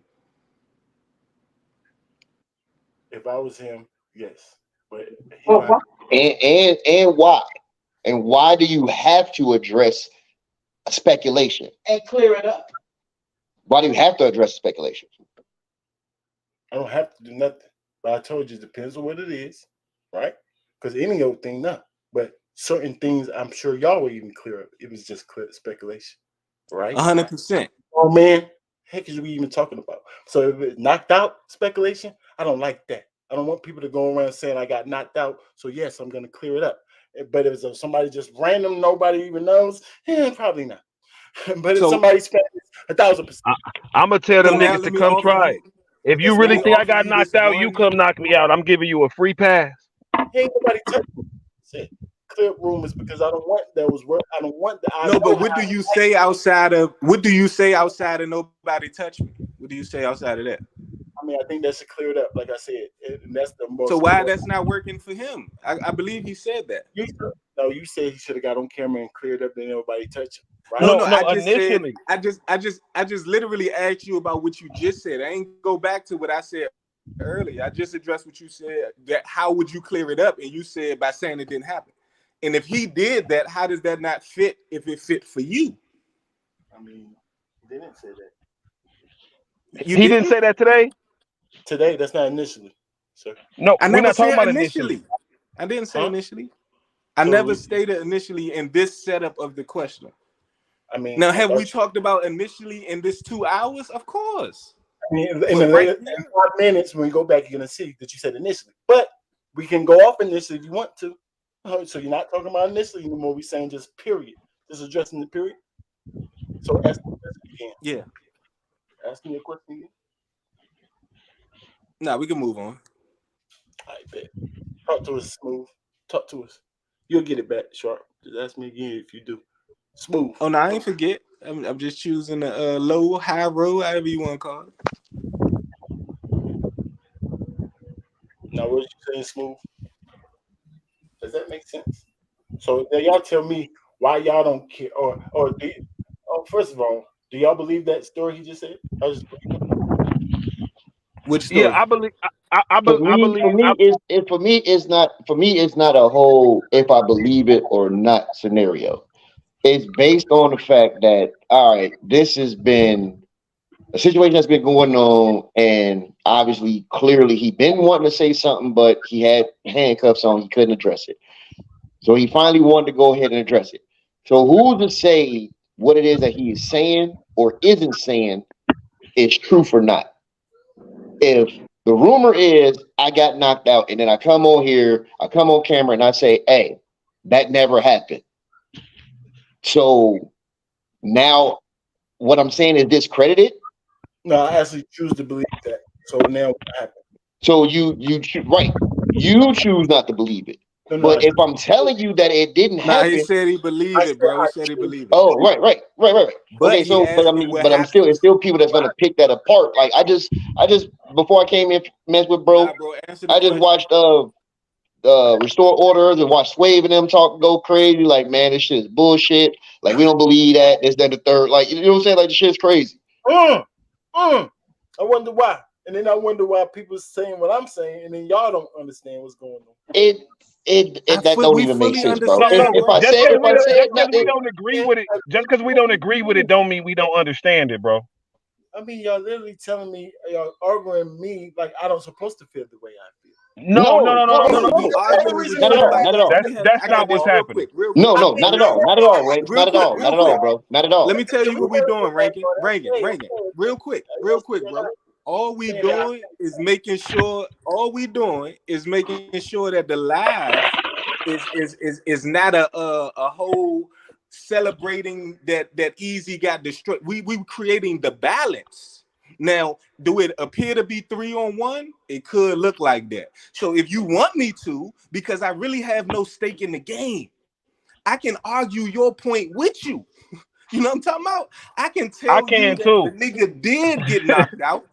[SPEAKER 1] if I was him, yes. But
[SPEAKER 9] And why? And why do you have to address speculation and clear it up? Why do you have to address speculation?
[SPEAKER 1] I don't have to do nothing. But I told you it depends on what it is, right? Because any old thing, not. But certain things, I'm sure y'all were even clear up. It was just clear speculation, right?
[SPEAKER 6] 100%.
[SPEAKER 1] Oh man, heck is we even talking about? So if it knocked out speculation, I don't like that. I don't want people to go around saying I got knocked out. So yes, I'm going to clear it up. But if it's somebody just random, nobody even knows, probably not. But if somebody spends 1,000%,
[SPEAKER 7] I'm gonna tell them
[SPEAKER 6] So now
[SPEAKER 7] niggas
[SPEAKER 6] let
[SPEAKER 7] to
[SPEAKER 6] me
[SPEAKER 7] come
[SPEAKER 6] offer
[SPEAKER 7] try
[SPEAKER 6] you.
[SPEAKER 7] it. If you
[SPEAKER 6] Let
[SPEAKER 7] really
[SPEAKER 6] me
[SPEAKER 7] think I
[SPEAKER 6] offer
[SPEAKER 7] got
[SPEAKER 6] you this
[SPEAKER 7] knocked out, you
[SPEAKER 6] one.
[SPEAKER 7] come knock me out. I'm giving you a free pass.
[SPEAKER 1] ain't nobody touching me. Say clear rumors because I don't want that was work. I don't want the. I
[SPEAKER 6] No,
[SPEAKER 1] know
[SPEAKER 6] but what do you say outside of nobody touch me? What do you say outside of that?
[SPEAKER 1] I mean, I think that should clear it up. Like I said, and that's the most.
[SPEAKER 6] So why that's not working for him? I believe he said that.
[SPEAKER 1] You said he should have got on camera and cleared up, and nobody touch him. Right?
[SPEAKER 6] No,
[SPEAKER 7] No,
[SPEAKER 6] I
[SPEAKER 7] no.
[SPEAKER 6] just said
[SPEAKER 7] Initially,
[SPEAKER 6] I just literally asked you about what you just said. I ain't go back to what I said earlier. I just addressed what you said. That how would you clear it up? And you said by saying it didn't happen. And if he did that, how does that not fit if it fit for you?
[SPEAKER 1] I mean, they didn't say that.
[SPEAKER 6] You
[SPEAKER 7] he didn't
[SPEAKER 6] didn't?
[SPEAKER 7] say that today.
[SPEAKER 1] Today, that's not initially, sir.
[SPEAKER 7] No,
[SPEAKER 6] I
[SPEAKER 7] we're
[SPEAKER 6] never
[SPEAKER 7] not talking
[SPEAKER 6] said
[SPEAKER 7] about initially.
[SPEAKER 6] initially. I didn't say
[SPEAKER 1] Huh?
[SPEAKER 6] initially. I
[SPEAKER 1] So,
[SPEAKER 6] never stated initially in this setup of the question.
[SPEAKER 1] I mean,
[SPEAKER 6] Now,
[SPEAKER 1] I
[SPEAKER 6] have we
[SPEAKER 1] thought
[SPEAKER 6] talked about initially in this 2 hours? Of course.
[SPEAKER 1] in
[SPEAKER 6] But right
[SPEAKER 1] in
[SPEAKER 6] here,
[SPEAKER 1] 5 minutes when we go back, you're gonna see that you said initially. But we can go off initially if you want to. So you're not talking about initially anymore. We're saying just period. Just addressing the period. So ask me a question again.
[SPEAKER 6] yeah.
[SPEAKER 1] Ask me a question again.
[SPEAKER 6] Nah, we can move on.
[SPEAKER 1] I bet. Talk to us, smooth. Talk to us. You'll get it back, sharp. Just ask me again if you do. Smooth.
[SPEAKER 6] Oh no, I ain't forget. I'm just choosing the low, high road, however you want to call it.
[SPEAKER 1] Now, what you saying, smooth? Does that make sense? So now y'all tell me why y'all don't care, first of all, do y'all believe that story he just said? I just believe
[SPEAKER 6] Which
[SPEAKER 7] Yeah,
[SPEAKER 6] story?
[SPEAKER 7] I believe.
[SPEAKER 9] For
[SPEAKER 7] I
[SPEAKER 9] me, for
[SPEAKER 7] believe.
[SPEAKER 9] me, for me, it's not a whole if I believe it or not scenario. It's based on the fact that all right, this has been a situation that's been going on, and obviously, clearly, he been wanting to say something, but he had handcuffs on. He couldn't address it, so he finally wanted to go ahead and address it. So, who's to say what it is that he is saying or isn't saying is truth or not? If the rumor is I got knocked out, and then I come on here, I come on camera, and I say, "Hey, that never happened." So now, what I'm saying is discredited.
[SPEAKER 1] no, I actually choose to believe that. So now what happened?
[SPEAKER 9] So right, you choose not to believe it.
[SPEAKER 1] No,
[SPEAKER 9] But if I'm telling you that it didn't
[SPEAKER 6] Nah, he
[SPEAKER 9] happen,
[SPEAKER 6] said he believe
[SPEAKER 1] I
[SPEAKER 6] it,
[SPEAKER 1] said
[SPEAKER 6] bro. He
[SPEAKER 1] I
[SPEAKER 6] said he
[SPEAKER 1] choose.
[SPEAKER 6] believe it.
[SPEAKER 9] oh, right.
[SPEAKER 6] But
[SPEAKER 9] Okay,
[SPEAKER 6] he
[SPEAKER 9] so but I
[SPEAKER 6] asked me
[SPEAKER 9] mean,
[SPEAKER 6] what
[SPEAKER 9] but I'm still
[SPEAKER 6] happened.
[SPEAKER 9] it's still people that's gonna pick that apart. Like I just before I came in mess with
[SPEAKER 6] Nah,
[SPEAKER 9] bro,
[SPEAKER 6] bro, answer the
[SPEAKER 9] I just
[SPEAKER 6] question.
[SPEAKER 9] watched Restore Orders and watched Swave and them talk go crazy. Like, man, this shit is bullshit. Like, we don't believe that. This, that, the third. Like, you know what I'm saying? Like, the shit's crazy.
[SPEAKER 1] Mm, mm. I wonder why. And then I wonder why people saying what I'm saying, and then y'all don't understand what's going on.
[SPEAKER 9] It that don't
[SPEAKER 6] We
[SPEAKER 9] even make
[SPEAKER 6] fully
[SPEAKER 9] sense, bro.
[SPEAKER 7] No,
[SPEAKER 6] understand,
[SPEAKER 7] no.
[SPEAKER 9] If I
[SPEAKER 6] bro.
[SPEAKER 7] Just
[SPEAKER 9] said
[SPEAKER 7] because
[SPEAKER 9] if I said
[SPEAKER 7] we
[SPEAKER 9] nothing,
[SPEAKER 7] don't agree with it, just because we don't agree with it, don't mean we don't understand it, bro.
[SPEAKER 1] I mean, y'all literally telling me y'all arguing me like I don't supposed to feel the way I feel.
[SPEAKER 7] No, no, no, no, no, no,
[SPEAKER 6] Bro,
[SPEAKER 7] no.
[SPEAKER 6] we arguing with
[SPEAKER 9] Not at all.
[SPEAKER 6] somebody.
[SPEAKER 9] Not at all.
[SPEAKER 7] That's
[SPEAKER 6] I
[SPEAKER 7] not
[SPEAKER 6] got
[SPEAKER 7] what's
[SPEAKER 6] this real
[SPEAKER 7] happening.
[SPEAKER 6] quick, real
[SPEAKER 9] No,
[SPEAKER 6] quick.
[SPEAKER 9] no, not at all. Not at all, Ranks.
[SPEAKER 6] Real
[SPEAKER 9] Not at
[SPEAKER 6] quick,
[SPEAKER 9] all.
[SPEAKER 6] real
[SPEAKER 9] Not at all,
[SPEAKER 6] quick.
[SPEAKER 9] bro. Not at
[SPEAKER 6] Let
[SPEAKER 9] all.
[SPEAKER 6] me tell you what we doing, Rankin. Rankin. Real quick, bro. All we doing is making sure. All we doing is making sure that the live is not a whole celebrating that Easy got destroyed. We creating the balance. Now, do it appear to be 3-on-1? It could look like that. So if you want me to, because I really have no stake in the game, I can argue your point with you. You know what I'm talking about? I can
[SPEAKER 7] I
[SPEAKER 6] tell you
[SPEAKER 7] can
[SPEAKER 6] that the
[SPEAKER 7] too.
[SPEAKER 6] nigga did get knocked out,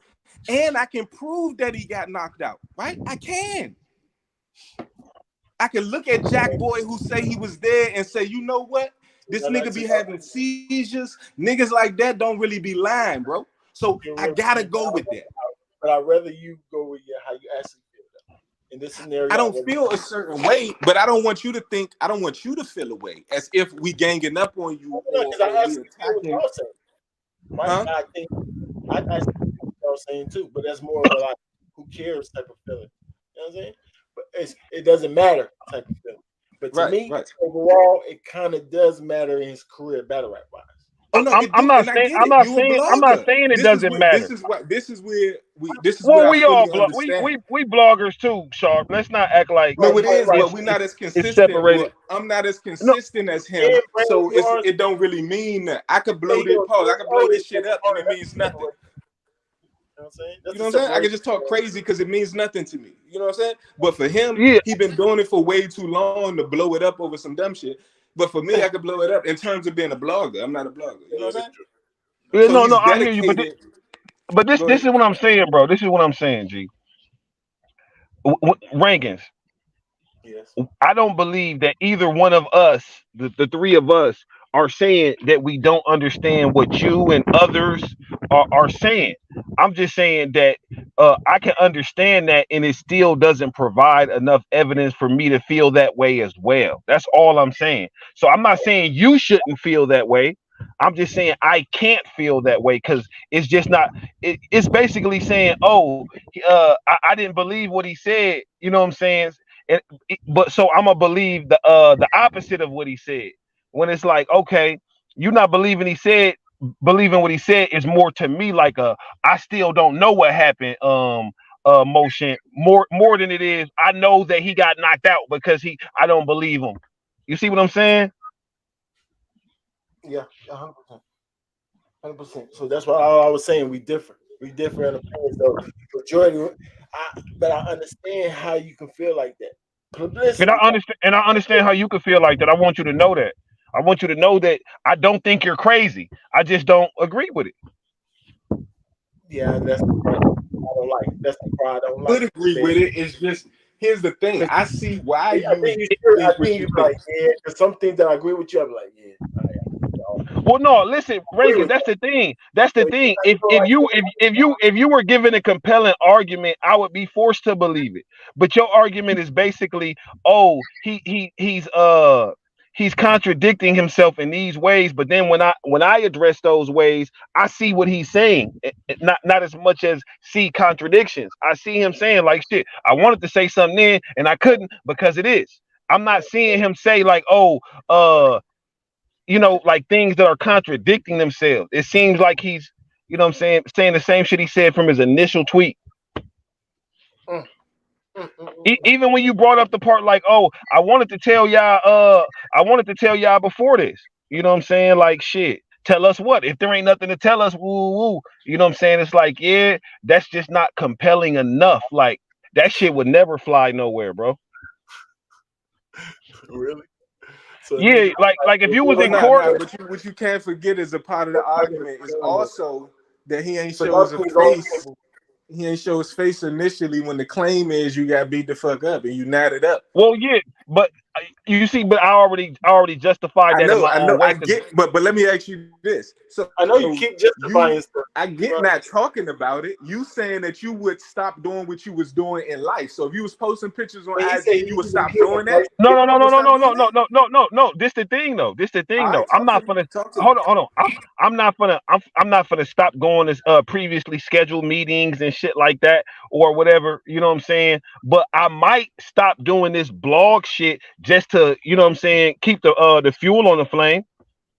[SPEAKER 6] and I can prove that he got knocked out. Right? I can. I can look at Jack Boy who say he was there and say, you know what? This nigga be having seizures. Niggas like that don't really be lying, bro. So I gotta go with that.
[SPEAKER 1] But I'd rather you go with how you actually feel. In this scenario,
[SPEAKER 6] I don't feel a certain way, but I don't want you to think. I don't want you to feel a way as if we ganging up on you or
[SPEAKER 1] I
[SPEAKER 6] we
[SPEAKER 1] actually feel what
[SPEAKER 6] attacking.
[SPEAKER 1] y'all saying. Right?
[SPEAKER 6] Huh?
[SPEAKER 1] I think I actually feel what y'all saying too, but that's more of a like who cares type of feeling. You know what I'm saying? But it doesn't matter type of feeling. But to me, overall, it kind of does matter in his career battle rap wise.
[SPEAKER 6] Oh no, it
[SPEAKER 7] I'm
[SPEAKER 6] do,
[SPEAKER 7] not
[SPEAKER 6] and I
[SPEAKER 7] saying
[SPEAKER 6] get it. You a
[SPEAKER 7] I'm not
[SPEAKER 6] blogger.
[SPEAKER 7] saying it doesn't matter.
[SPEAKER 6] This is where
[SPEAKER 7] Well,
[SPEAKER 6] I
[SPEAKER 7] we all
[SPEAKER 6] fully
[SPEAKER 7] we
[SPEAKER 6] understand.
[SPEAKER 7] we bloggers too, Sharp. Let's not act like
[SPEAKER 6] No, it is,
[SPEAKER 7] it's
[SPEAKER 6] but we're not as
[SPEAKER 7] it's
[SPEAKER 6] consistent. Well,
[SPEAKER 7] separated.
[SPEAKER 6] I'm not as
[SPEAKER 7] No,
[SPEAKER 6] consistent as him,
[SPEAKER 1] Yeah,
[SPEAKER 6] so
[SPEAKER 1] you are.
[SPEAKER 6] it don't really mean that. I could blow this pause. I could blow this shit up, and it means nothing.
[SPEAKER 1] You know what I'm saying?
[SPEAKER 6] You know what I'm saying? I can just talk crazy because it means nothing to me. You know what I'm saying? But for him,
[SPEAKER 7] yeah,
[SPEAKER 6] he been doing it for way too long to blow it up over some dumb shit. But for me, I could blow it up in terms of being a blogger. I'm not a blogger. You know what I'm saying?
[SPEAKER 7] yeah,
[SPEAKER 6] So
[SPEAKER 7] no,
[SPEAKER 6] he's
[SPEAKER 7] I hear you,
[SPEAKER 6] dedicated.
[SPEAKER 7] but
[SPEAKER 6] Go
[SPEAKER 7] this
[SPEAKER 6] ahead.
[SPEAKER 7] is what I'm saying, bro. This is what I'm saying, G. Rankins.
[SPEAKER 1] Yes.
[SPEAKER 7] I don't believe that either one of us, the three of us, are saying that we don't understand what you and others are saying. I'm just saying that I can understand that, and it still doesn't provide enough evidence for me to feel that way as well. That's all I'm saying. So I'm not saying you shouldn't feel that way. I'm just saying I can't feel that way because it's just not. It's basically saying, "Oh, I didn't believe what he said." You know what I'm saying? And but so I'm gonna believe the opposite of what he said. When it's like, okay, you not believing believing what he said is more to me like I still don't know what happened. Motion more than it is. I know that he got knocked out because I don't believe him. You see what I'm saying?
[SPEAKER 1] Yeah, 100%. 100%. So that's what I was saying. We different. We different in opinions. So majority, but I understand how you can feel like that. Publicity.
[SPEAKER 7] And I understand how you could feel like that. I want you to know that. I want you to know that I don't think you're crazy. I just don't agree with it.
[SPEAKER 1] Yeah, that's the part I don't like. That's the part I don't
[SPEAKER 6] Could
[SPEAKER 1] like.
[SPEAKER 6] agree with it. It's just here's the thing. I see why
[SPEAKER 1] I
[SPEAKER 6] you
[SPEAKER 1] think you should. I
[SPEAKER 6] think what
[SPEAKER 1] think
[SPEAKER 6] you
[SPEAKER 1] you be
[SPEAKER 6] think.
[SPEAKER 1] like, yeah. Because some things that I agree with you, I'm like, yeah.
[SPEAKER 7] Well, no, listen,
[SPEAKER 1] Agree
[SPEAKER 7] Rankin,
[SPEAKER 1] with
[SPEAKER 7] that's the thing. That's the
[SPEAKER 1] you.
[SPEAKER 7] thing.
[SPEAKER 1] I feel like
[SPEAKER 7] If you were given a compelling argument, I would be forced to believe it. But your argument is basically, oh, he's contradicting himself in these ways. But then when I address those ways, I see what he's saying. Not as much as see contradictions. I see him saying like shit. I wanted to say something then and I couldn't because it is. I'm not seeing him say like, oh, like things that are contradicting themselves. It seems like he's, you know what I'm saying the same shit he said from his initial tweet.
[SPEAKER 1] mm, mm, mm, mm.
[SPEAKER 7] Even when you brought up the part like, oh, I wanted to tell y'all before this. You know what I'm saying? Like shit. Tell us what? If there ain't nothing to tell us, woo woo. You know what I'm saying? It's like, yeah, that's just not compelling enough. Like that shit would never fly nowhere, bro.
[SPEAKER 1] Really? So
[SPEAKER 7] Yeah,
[SPEAKER 1] nigga,
[SPEAKER 7] like if you was
[SPEAKER 6] Well,
[SPEAKER 7] in court,
[SPEAKER 6] but what you can't forget is a part of the argument is also that he ain't
[SPEAKER 1] so
[SPEAKER 6] show
[SPEAKER 1] y'all
[SPEAKER 6] his
[SPEAKER 1] put it on the
[SPEAKER 6] face.
[SPEAKER 1] table.
[SPEAKER 6] He ain't show his face initially when the claim is you got beat the fuck up and you natted up.
[SPEAKER 7] well, yeah, but You see, but I already justified
[SPEAKER 6] I
[SPEAKER 7] that in
[SPEAKER 6] know,
[SPEAKER 7] my
[SPEAKER 6] I
[SPEAKER 7] own
[SPEAKER 6] know,
[SPEAKER 7] way.
[SPEAKER 6] I get, but let me ask you this. So
[SPEAKER 1] I know you keep justifying stuff.
[SPEAKER 6] I get not talking about it. You saying that you would stop doing what you was doing in life. So if you was posting pictures on
[SPEAKER 1] But he
[SPEAKER 6] IG,
[SPEAKER 1] said
[SPEAKER 6] you would
[SPEAKER 1] he
[SPEAKER 6] stop
[SPEAKER 1] killed
[SPEAKER 6] doing
[SPEAKER 1] a
[SPEAKER 6] that?
[SPEAKER 7] No,
[SPEAKER 1] person.
[SPEAKER 7] no, no,
[SPEAKER 6] You
[SPEAKER 7] no,
[SPEAKER 6] would
[SPEAKER 7] no,
[SPEAKER 6] stop
[SPEAKER 7] no,
[SPEAKER 6] doing
[SPEAKER 7] no,
[SPEAKER 6] that?
[SPEAKER 7] no, no, no, no. This the thing though. This the thing
[SPEAKER 6] All
[SPEAKER 7] though.
[SPEAKER 6] right, talk to me. Talk to me.
[SPEAKER 7] Hold on. I'm not gonna I'm not gonna stop going to previously scheduled meetings and shit like that or whatever. You know what I'm saying? But I might stop doing this blog shit just to, you know what I'm saying, keep the fuel on the flame.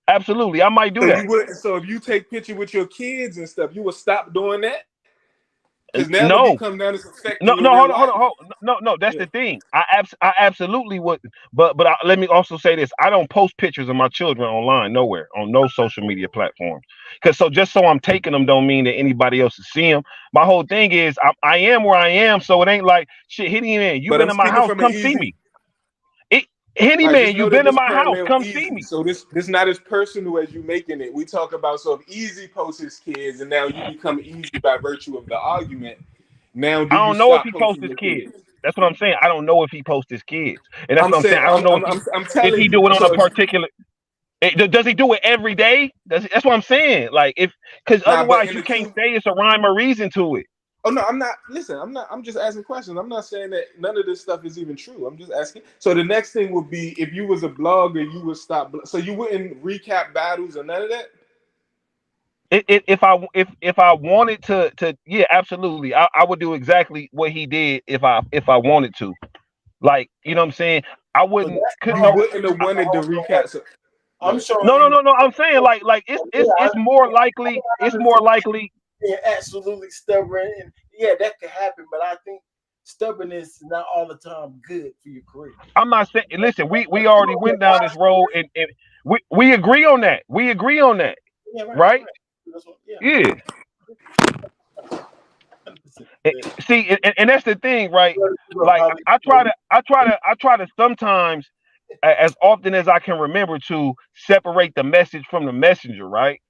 [SPEAKER 7] Absolutely, I might do
[SPEAKER 6] So
[SPEAKER 7] that.
[SPEAKER 6] you would. So if you take picture with your kids and stuff, you would stop doing that because now it
[SPEAKER 7] No,
[SPEAKER 6] become down as affecting
[SPEAKER 7] no,
[SPEAKER 6] your
[SPEAKER 7] no,
[SPEAKER 6] real
[SPEAKER 7] hold
[SPEAKER 6] life.
[SPEAKER 7] on. No. That's
[SPEAKER 6] Yeah.
[SPEAKER 7] the thing. I absolutely would. But let me also say this: I don't post pictures of my children online nowhere on no social media platforms. Because just so I'm taking them don't mean that anybody else is seeing them. My whole thing is I am where I am, so it ain't like shit. Hitty man, you
[SPEAKER 6] But
[SPEAKER 7] been
[SPEAKER 6] I'm
[SPEAKER 7] in my
[SPEAKER 6] speaking
[SPEAKER 7] house?
[SPEAKER 6] from an
[SPEAKER 7] Come see
[SPEAKER 6] easy.
[SPEAKER 7] me. It, Hitty
[SPEAKER 6] All right, just
[SPEAKER 7] man, you
[SPEAKER 6] know that
[SPEAKER 7] been in
[SPEAKER 6] this
[SPEAKER 7] my house?
[SPEAKER 6] parallel
[SPEAKER 7] Come see
[SPEAKER 6] easy.
[SPEAKER 7] me.
[SPEAKER 6] So this not as personal as you making it. We talk about so if easy posts his kids and now you become easy by virtue of the argument. Now do
[SPEAKER 7] I
[SPEAKER 6] you
[SPEAKER 7] don't know if
[SPEAKER 6] stop
[SPEAKER 7] he posts
[SPEAKER 6] posting
[SPEAKER 7] his
[SPEAKER 6] your
[SPEAKER 7] kids.
[SPEAKER 6] kids?
[SPEAKER 7] That's what I'm saying. I don't know if he posts his kids, and that's
[SPEAKER 6] I'm
[SPEAKER 7] what I'm
[SPEAKER 6] saying
[SPEAKER 7] saying. I don't know
[SPEAKER 6] I'm
[SPEAKER 7] if
[SPEAKER 6] telling
[SPEAKER 7] he
[SPEAKER 6] you.
[SPEAKER 7] do it on a
[SPEAKER 6] So if,
[SPEAKER 7] particular. Does he do it every day? That's what I'm saying. Like if because
[SPEAKER 6] nah, but
[SPEAKER 7] otherwise
[SPEAKER 6] in
[SPEAKER 7] you
[SPEAKER 6] the
[SPEAKER 7] can't
[SPEAKER 6] two.
[SPEAKER 7] say it's a rhyme or reason to it.
[SPEAKER 6] Oh no, I'm not. Listen, I'm not. I'm just asking questions. I'm not saying that none of this stuff is even true. I'm just asking. So the next thing would be if you was a blogger, you would stop. So you wouldn't recap battles or none of that.
[SPEAKER 7] If I wanted to yeah, absolutely, I would do exactly what he did if I wanted to. Like you know what I'm saying. I
[SPEAKER 1] So
[SPEAKER 7] wouldn't.
[SPEAKER 1] that's
[SPEAKER 6] You
[SPEAKER 1] how
[SPEAKER 6] wouldn't have wanted the recap. So, go
[SPEAKER 1] I'm
[SPEAKER 6] ahead.
[SPEAKER 1] showing
[SPEAKER 7] No, no,
[SPEAKER 1] you.
[SPEAKER 7] no, no. I'm saying like
[SPEAKER 1] Yeah,
[SPEAKER 7] it's more likely.
[SPEAKER 1] I
[SPEAKER 7] It's more
[SPEAKER 1] understand
[SPEAKER 7] likely.
[SPEAKER 1] being absolutely stubborn, and yeah, that could happen. But I think stubbornness is not all the time good for your career.
[SPEAKER 7] I'm not saying. Listen,
[SPEAKER 1] But
[SPEAKER 7] we
[SPEAKER 1] if you
[SPEAKER 7] already
[SPEAKER 1] want to be
[SPEAKER 7] went
[SPEAKER 1] a
[SPEAKER 7] down this road, and we agree on that. We agree on that,
[SPEAKER 1] yeah, right.
[SPEAKER 7] right?
[SPEAKER 1] That's what, yeah,
[SPEAKER 7] Yeah.
[SPEAKER 1] 100%.
[SPEAKER 7] See, and that's the thing, right?
[SPEAKER 1] Bro,
[SPEAKER 7] Like
[SPEAKER 1] probably,
[SPEAKER 7] I try to sometimes, as often as I can remember, to separate the message from the messenger, right?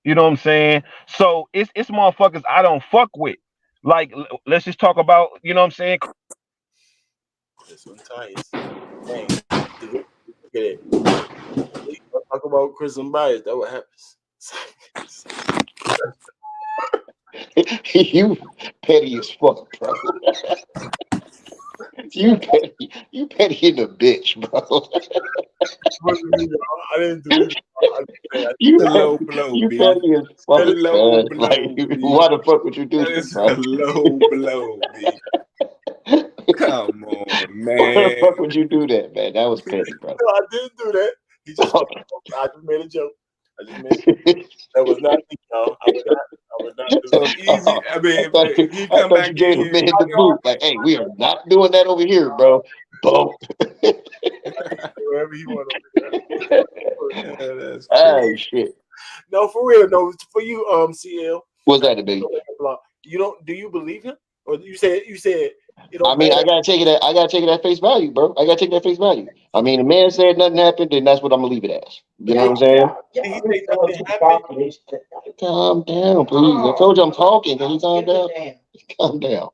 [SPEAKER 7] You know what I'm saying? So it's motherfuckers I don't fuck with. Like let's just talk about, you know what I'm saying?
[SPEAKER 1] this one ties. Dang, look at it. Talk about Chris and Bias. That what happens.
[SPEAKER 9] You petty as fuck, bro. You petty in a bitch, bro.
[SPEAKER 1] I didn't do this. I didn't
[SPEAKER 6] The
[SPEAKER 9] You
[SPEAKER 6] low
[SPEAKER 9] petty,
[SPEAKER 6] blow,
[SPEAKER 9] you
[SPEAKER 6] B.
[SPEAKER 9] petty as
[SPEAKER 6] The
[SPEAKER 9] fuck,
[SPEAKER 6] low
[SPEAKER 9] man. Like,
[SPEAKER 6] blow, B.
[SPEAKER 9] why the fuck would you do
[SPEAKER 6] That
[SPEAKER 9] that,
[SPEAKER 6] is a
[SPEAKER 9] bro?
[SPEAKER 6] low blow, B. Come on,
[SPEAKER 9] Why the
[SPEAKER 6] man.
[SPEAKER 9] fuck would you do that, man? That was petty, bro.
[SPEAKER 1] No, I didn't do that. He just. I just made a joke. I just made. That was not me, y'all. I would not. I would not do
[SPEAKER 6] So
[SPEAKER 1] that.
[SPEAKER 6] if easy, I mean, if he
[SPEAKER 9] I
[SPEAKER 6] come
[SPEAKER 9] thought you
[SPEAKER 6] back in
[SPEAKER 9] gave the
[SPEAKER 6] here,
[SPEAKER 9] man the boot. Like, hey, we are not doing that over here, bro. Boom.
[SPEAKER 1] Wherever he want
[SPEAKER 6] yeah, that's
[SPEAKER 9] Oh
[SPEAKER 6] crazy.
[SPEAKER 9] shit.
[SPEAKER 1] No, for real. No, for you, CL.
[SPEAKER 9] What's that, baby?
[SPEAKER 1] You don't? Do you believe him, or you said it
[SPEAKER 9] I
[SPEAKER 1] don't
[SPEAKER 9] mean,
[SPEAKER 1] matter?
[SPEAKER 9] I gotta take it at face value, bro. I gotta take it at face value. I mean, the man said nothing happened, then that's what I'm gonna leave it as. You know what I'm saying?
[SPEAKER 1] Did he say nothing happened?
[SPEAKER 9] Calm down, please. I told you I'm talking. Can you calm down? Calm down.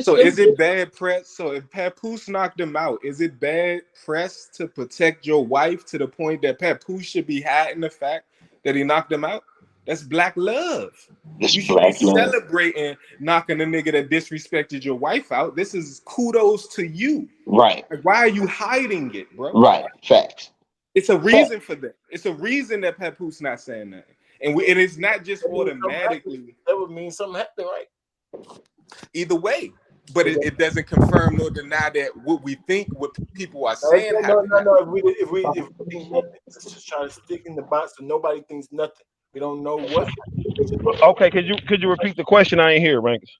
[SPEAKER 6] So is it bad press? So if Papoose knocked him out, is it bad press to protect your wife to the point that Papoose should be hiding the fact that he knocked him out? That's black love.
[SPEAKER 9] This
[SPEAKER 6] You should be
[SPEAKER 9] black love.
[SPEAKER 6] celebrating knocking a nigga that disrespected your wife out. This is kudos to you.
[SPEAKER 9] Right.
[SPEAKER 6] Like, why are you hiding it, bro?
[SPEAKER 9] Right. Facts.
[SPEAKER 6] It's a
[SPEAKER 9] Facts.
[SPEAKER 6] reason for that. It's a reason that Papoose not saying nothing. And it is not just automatically
[SPEAKER 1] That would mean something happened, right?
[SPEAKER 6] either way. But it doesn't confirm nor deny that what we think, what people are
[SPEAKER 1] No,
[SPEAKER 6] saying happened.
[SPEAKER 1] no. If we think nothing, let's just try to stick in the box so nobody thinks nothing. We don't know what.
[SPEAKER 7] Okay, could you repeat the question? I ain't hear, Rankers.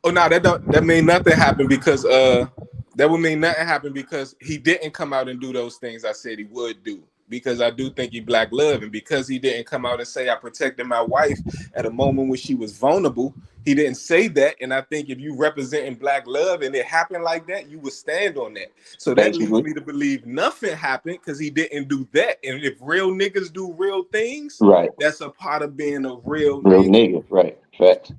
[SPEAKER 6] Oh no, that mean nothing happened because that would mean nothing happened because he didn't come out and do those things I said he would do. Because I do think he black love, and because he didn't come out and say I protected my wife at a moment when she was vulnerable, he didn't say that. And I think if you representing black love and it happened like that, you would stand on that. So that leads
[SPEAKER 9] Basically.
[SPEAKER 6] me to believe nothing happened because he didn't do that. And if real niggas do real things,
[SPEAKER 9] Right.
[SPEAKER 6] that's a part of being a real
[SPEAKER 9] Real
[SPEAKER 6] nigga.
[SPEAKER 9] nigga. Right. Facts.